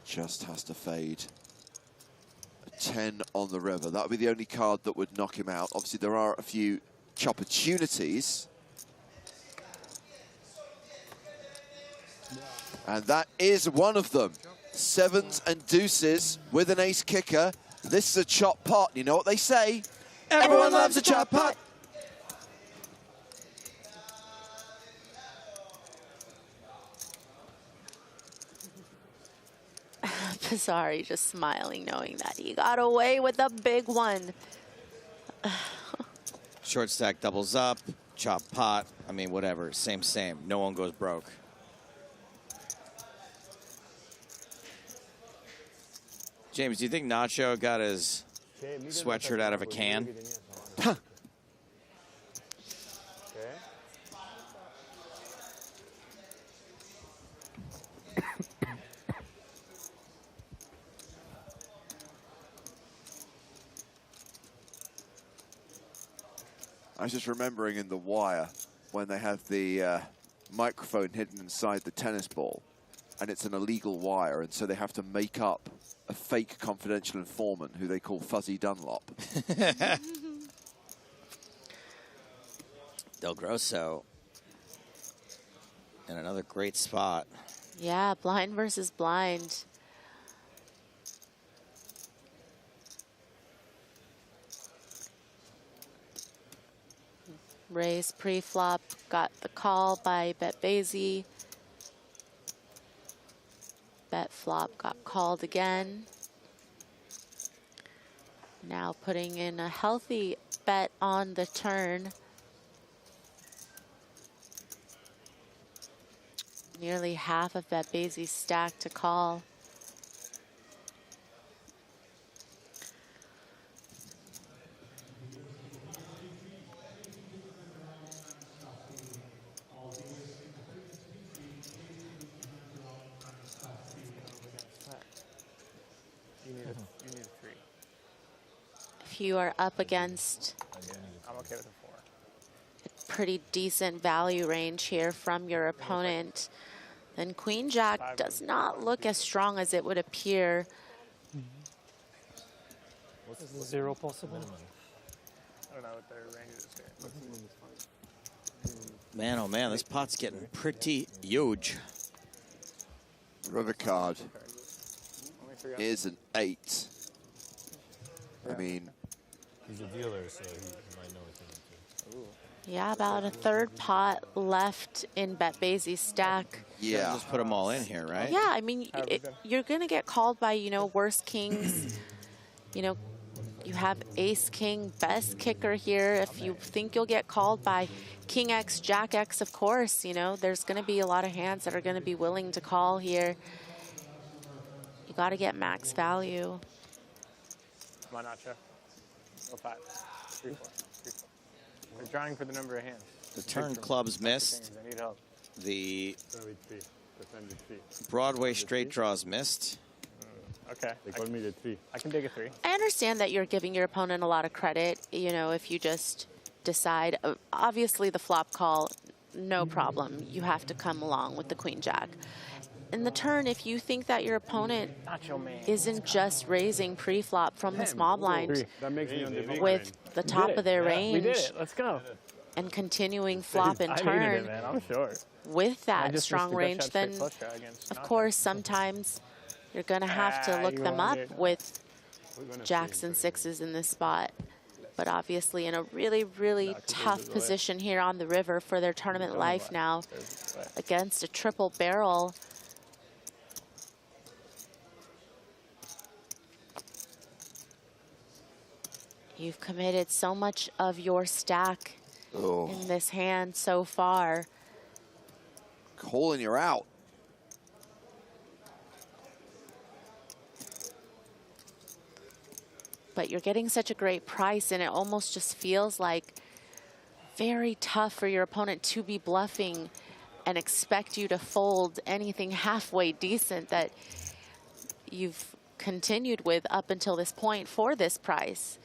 N: Just has to fade. A 10 on the river. That would be the only card that would knock him out. Obviously, there are a few opportunities. And that is one of them. Sevens and deuces with an ace kicker. This is a chop pot. You know what they say? Everyone loves a chop pot.
U: Pizzari just smiling, knowing that he got away with a big one.
B: Short stack doubles up, chop pot. I mean, whatever. Same. No one goes broke. James, do you think Nacho got his sweatshirt out of a can?
N: I was just remembering in The Wire when they have the microphone hidden inside the tennis ball, and it's an illegal wire, and so they have to make up a fake confidential informant who they call Fuzzy Dunlop.
B: Del Grosso in another great spot.
U: Yeah, blind versus blind. Raise pre-flop, got the call by BetBazy. Bet flop got called again. Now putting in a healthy bet on the turn. Nearly half of BetBazy's stack to call.
D: You need a 3.
U: If you are up against
D: I'm okay with a 4.
U: a pretty decent value range here from your opponent, then Queen Jack does not look as strong as it would appear.
D: What's the 0 possible? I don't know what their range is here.
B: Man, oh man, this pot's getting pretty huge.
N: River card is an 8. I mean,
J: he's a dealer, so he might know what to do.
U: Yeah, about a third pot left in BetBazy's stack.
B: Yeah. Just put them all in here, right?
U: Yeah, I mean, you're going to get called by, you know, worse kings. You know, you have ace king, best kicker here. If you think you'll get called by king X, jack X, of course, you know, there's going to be a lot of hands that are going to be willing to call here. You got to get max value.
D: Come on, Nacho. Go 5. 3, 4. 3, 4. We're trying for the number of hands.
B: The turn clubs missed.
D: I need help.
B: The Broadway straight draws missed.
D: Okay.
H: They call me the 3.
D: I can dig a 3.
U: I understand that you're giving your opponent a lot of credit, you know, if you just decide. Obviously, the flop call, no problem. You have to come along with the queen jack. In the turn, if you think that your opponent isn't just raising pre-flop from the small blind with the top of their range,
D: we did it. Let's go.
U: And continuing flop and turn
D: I needed it, man. I'm sure.
U: with that strong range, then of course sometimes you're going to have to look them up with jacks and 6s in this spot. But obviously in a really, really tough position here on the river for their tournament life now against a triple barrel. You've committed so much of your stack in this hand so far.
N: Calling you're out.
U: But you're getting such a great price, and it almost just feels like very tough for your opponent to be bluffing and expect you to fold anything halfway decent that you've continued with up until this point for this price.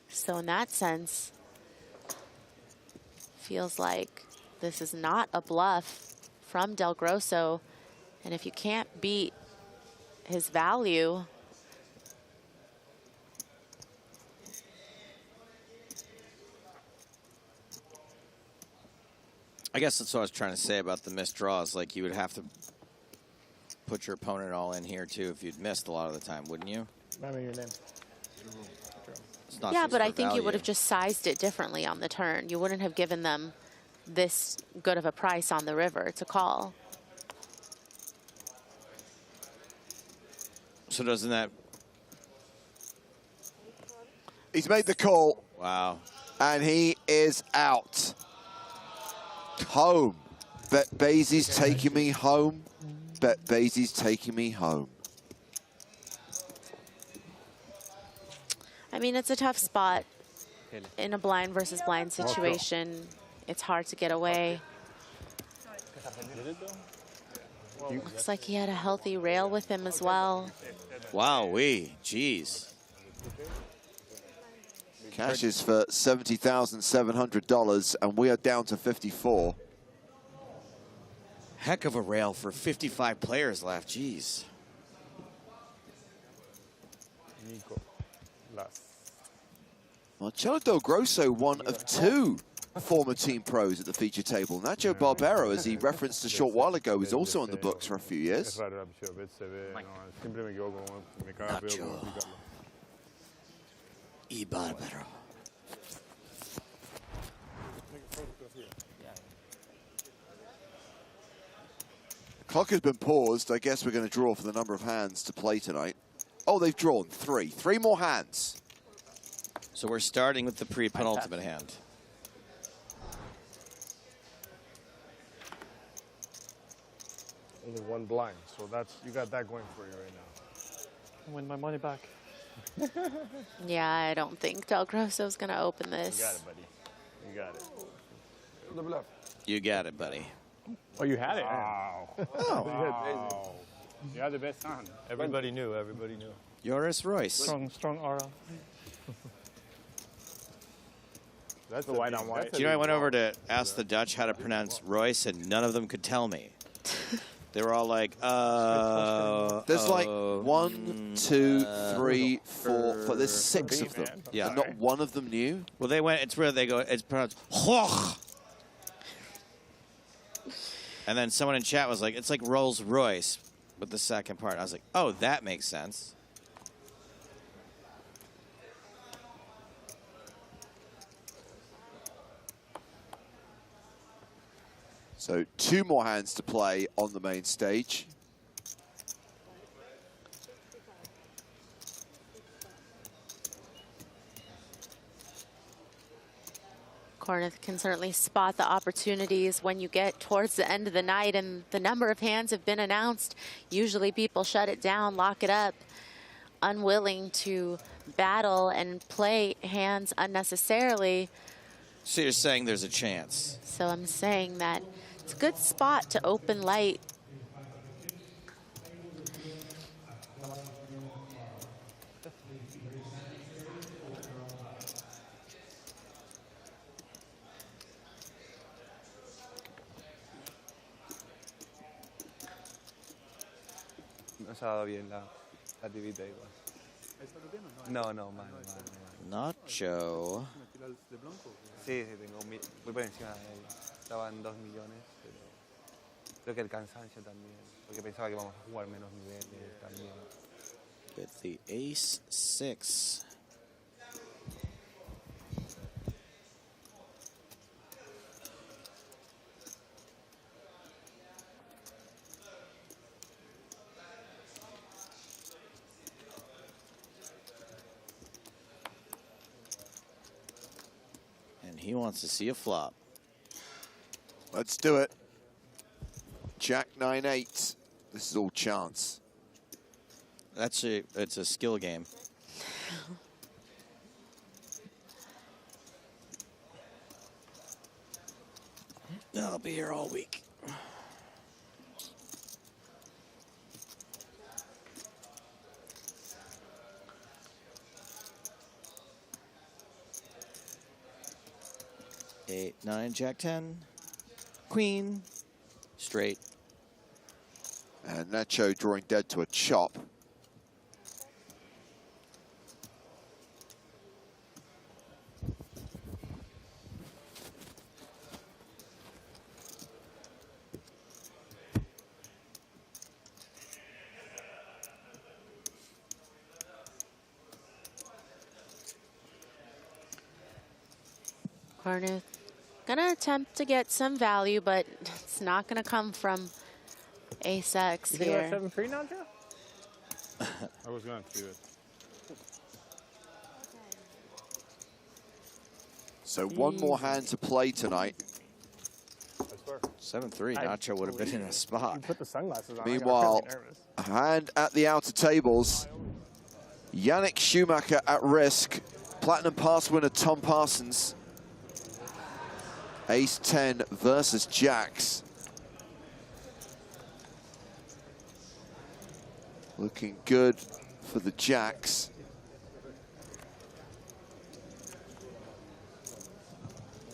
U: So in that sense, feels like this is not a bluff from Del Grosso. And if you can't beat his value,
B: I guess that's what I was trying to say about the missed draws. Like, you would have to put your opponent all in here, too, if you'd missed a lot of the time, wouldn't you?
D: I mean, your name.
B: It's not
U: yeah,
B: just
U: but
B: for
U: I think you
B: value.
U: would have just sized it differently on the turn. You wouldn't have given them this good of a price on the river to call.
B: So doesn't that...
N: He's made the call.
B: Wow.
N: And he is out. Home. BetBazy's taking me home. BetBazy's taking me home.
U: I mean, it's a tough spot in a blind versus blind situation. It's hard to get away. Looks like he had a healthy rail with him as well.
B: Wow-wee. Jeez.
N: Cash is for $70,700, and we are down to 54.
B: Heck of a rail for 55 players left. Jeez.
H: Nico. Last.
N: Marcelo Del Grosso, one of 2 former team pros at the feature table. Nacho Barbero, as he referenced a short while ago, was also on the books for a few years.
B: Nacho y Barbero.
N: Clock has been paused. I guess we're going to draw for the number of hands to play tonight. Oh, they've drawn 3. 3 more hands.
B: So we're starting with the pre-penultimate hand.
H: Only 1 blind, so that's you got that going for you right now.
D: I win my money back.
U: Yeah, I don't think Del Grosso's going to open this.
H: You got it, buddy. You got it. The bluff.
B: You got it, buddy.
D: Oh, you had it.
H: Wow.
N: Oh.
H: Wow. You had the best hand.
J: Everybody knew. Everybody knew.
B: Joris Royce.
D: Strong aura.
H: That's the white on white.
B: Do you know I went over to ask the Dutch how to pronounce Royce, and none of them could tell me. They were all like,
N: There's like 1, 2, 3, 4, there's 6 of them.
B: Yeah.
N: And not one of them knew?
B: Well, they went, it's where they go, it's pronounced Hoch. And then someone in chat was like, it's like Rolls Royce with the second part. I was like, oh, that makes sense.
N: So 2 more hands to play on the main stage.
U: Corneth can certainly spot the opportunities when you get towards the end of the night and the number of hands have been announced. Usually people shut it down, lock it up, unwilling to battle and play hands unnecessarily.
B: So you're saying there's a chance?
U: So I'm saying that it's a good spot to open light.
F: No se ha dado bien la tirita igual. No, mal.
B: Nacho.
F: Sí, tengo muy por encima de ella. Estaban 2 millones, pero creo que el cansancio también, porque pensaba que vamos a jugar menos niveles también.
B: With the ace-6. He wants to see a flop.
N: Let's do it. Jack 9-8. This is all chance.
B: It's a skill game. I'll be here all week. Eight, 9, Jack 10, Queen, straight.
N: And Nacho drawing dead to a chop.
U: Corneth gonna attempt to get some value, but it's not gonna come from ace-X
D: You
U: here.
D: think about 7-3 now, Joe?
H: I was going to do it.
N: So 1 more hand to play tonight.
B: 7-3, Nacho would have been in a spot.
D: You put the sunglasses on.
N: Meanwhile, a hand at the outer tables. Yannick Schumacher at risk. Platinum Pass winner Tom Parsons. Ace-10 versus Jacks. Looking good for the Jacks.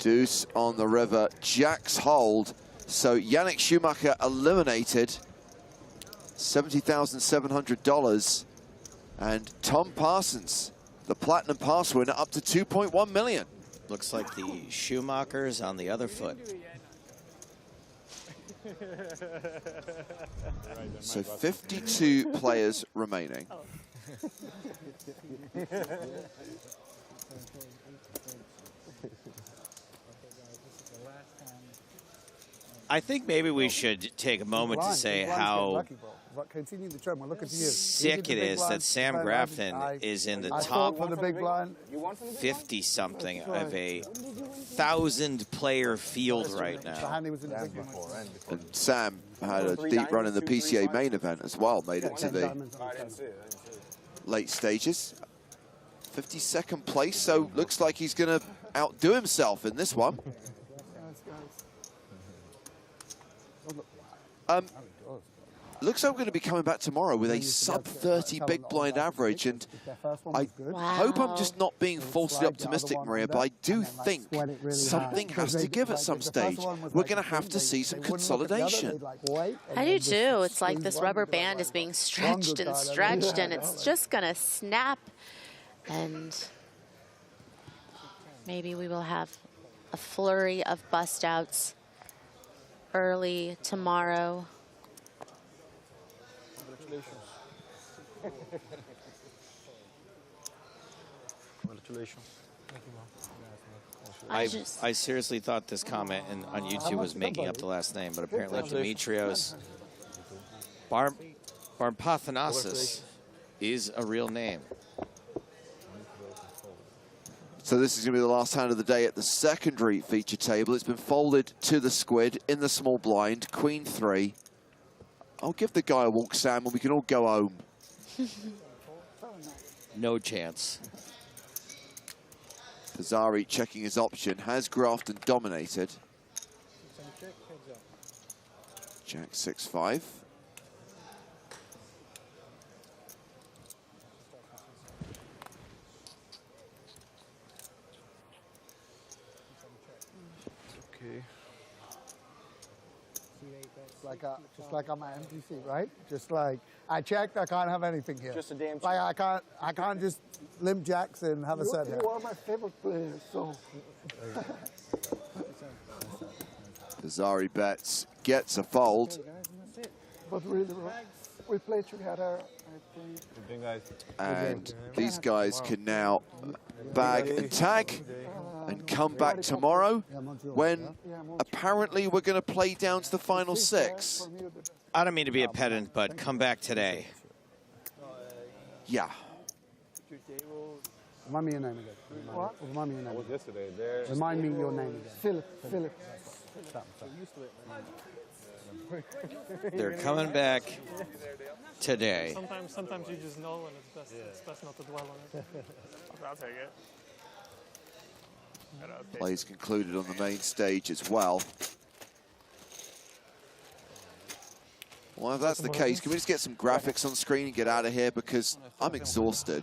N: Deuce on the river. Jacks hold. So Yannick Schumacher eliminated, $70,700. And Tom Parsons, the Platinum Pass winner, up to $2.1 million.
B: Looks like the Schumachers on the other foot.
N: So 52 players remaining.
B: I think maybe we should take a moment to say how
E: continue the trend. We're looking to you.
B: sick it is that Sam Grafton is in the top
E: for the big blind.
B: 50-something of a 1,000-player field right now.
N: And Sam had a deep run in the PCA main event as well, made it to the late stages. 52nd place, so looks like he's going to outdo himself in this one. Looks like we're going to be coming back tomorrow with a sub-30 big blind average, and I hope I'm just not being falsely optimistic, Maria, but I do think something has to give at some stage. We're going to have to see some consolidation.
U: I do too. It's like this rubber band is being stretched and stretched, and it's just going to snap, and maybe we will have a flurry of bust outs early tomorrow.
J: Congratulations.
B: I seriously thought this comment on YouTube was making up the last name, but apparently Dimitrios Barpathanasis is a real name.
N: So this is going to be the last hand of the day at the secondary feature table. It's been folded to the squid in the small blind, Queen 3. I'll give the guy a walk, Sam, and we can all go home.
B: No chance.
N: Pizzari checking his option. Has Grafton dominated? Jack 6-5.
J: Okay.
E: Just like on my MPC, right? Just like I checked, I can't have anything here.
J: Just a damn check.
E: Like I can't just limp jacks and have a set here.
P: You are my favorite player, so.
N: Pizzari bets, gets a fold.
P: But really, we play together.
N: And these guys can now bag and tag and come back tomorrow when apparently we're going to play down to the final 6.
B: I don't mean to be a pedant, but come back today.
N: Yeah.
E: Remind me your name again.
P: What?
E: Remind me your name.
S: Yesterday,
E: Remind me your name again.
P: Philip.
B: They're coming back today.
D: Sometimes you just know, and it's best not to dwell on it. I'll take it.
N: Plays concluded on the main stage as well. Well, if that's the case, can we just get some graphics on screen and get out of here, because I'm exhausted.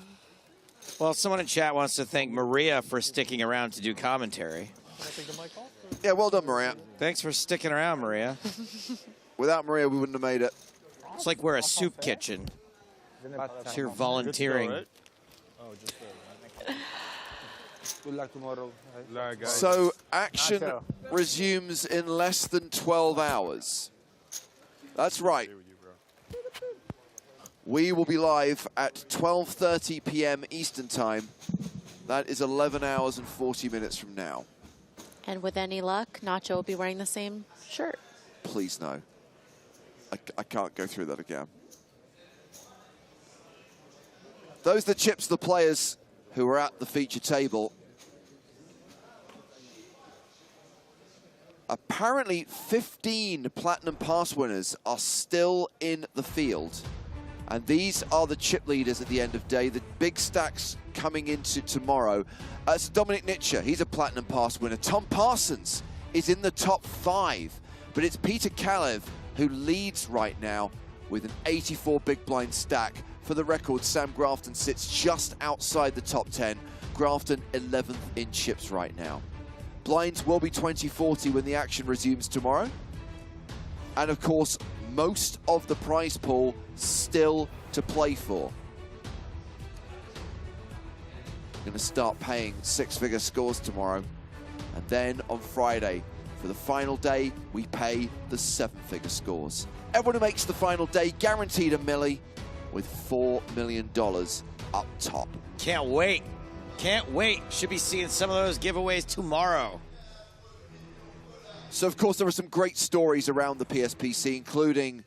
B: Well, someone in chat wants to thank Maria for sticking around to do commentary.
N: Yeah, well done, Maria.
B: Thanks for sticking around, Maria.
N: Without Maria, we wouldn't have made it.
B: It's like we're a soup kitchen. So you're volunteering.
F: Good luck tomorrow.
N: So action resumes in less than 12 hours. That's right. We will be live at 12:30 p.m. Eastern Time. That is 11 hours and 40 minutes from now.
U: And with any luck, Nacho will be wearing the same shirt.
N: Please no. I can't go through that again. Those are the chips, the players who are at the feature table. Apparently 15 Platinum Pass winners are still in the field. And these are the chip leaders at the end of day, the big stacks coming into tomorrow. It's Dominic Nitscher, he's a Platinum Pass winner. Tom Parsons is in the top 5, but it's Peter Kalev who leads right now with an 84 big blind stack. For the record, Sam Grafton sits just outside the top 10. Grafton 11th in chips right now. Blinds will be 20-40 when the action resumes tomorrow.
A: And of course, most of the prize pool still to play for. Going to start paying six-figure scores tomorrow. And then on Friday, for the final day, we pay the seven-figure scores. Everyone who makes the final day guaranteed a milli with $4 million up top.
B: Can't wait. Can't wait. Should be seeing some of those giveaways tomorrow.
A: So, of course, there are some great stories around the PSPC, including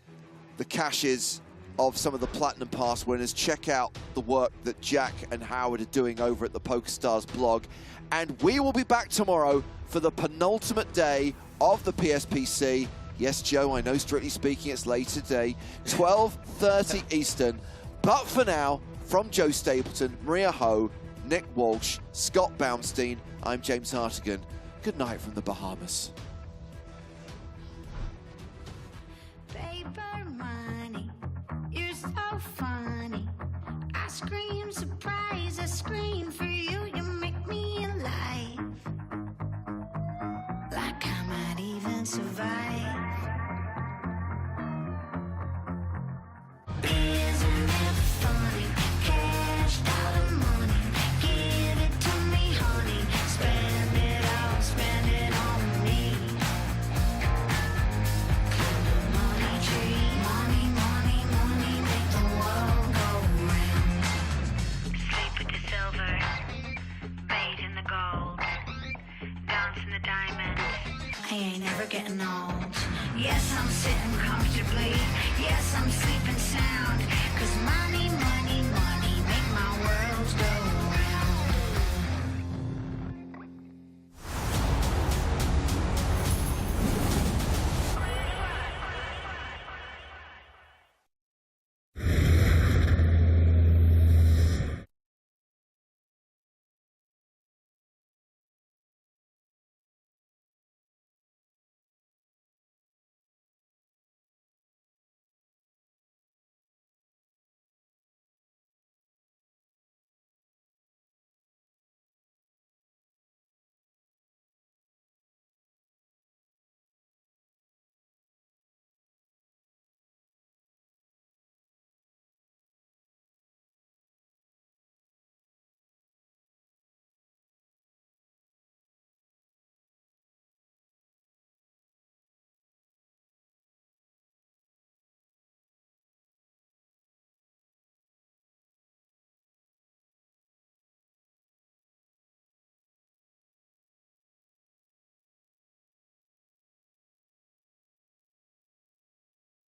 A: the cashes of some of the Platinum Pass winners. Check out the work that Jack and Howard are doing over at the PokerStars blog. And we will be back tomorrow for the penultimate day of the PSPC. Yes, Joe, I know, strictly speaking, it's late today, 12:30 Eastern. But for now, from Joe Stapleton, Maria Ho, Nick Walsh, Scott Baumstein, I'm James Hartigan. Good night from the Bahamas.
O: Paper money, you're so funny. I scream surprise, I scream for you, you make me alive. Like I might even survive. Isn't it funny? Cash dollar money, give it to me, honey. Spend it all, spend it on me. Money tree, money, money, money, make the world go round. Sleep with the silver, bathe in the gold, dance in the diamonds. I ain't never getting old. Yes, I'm sitting comfortably. Yes, I'm sleeping sound. 'Cause money, money, money make my world go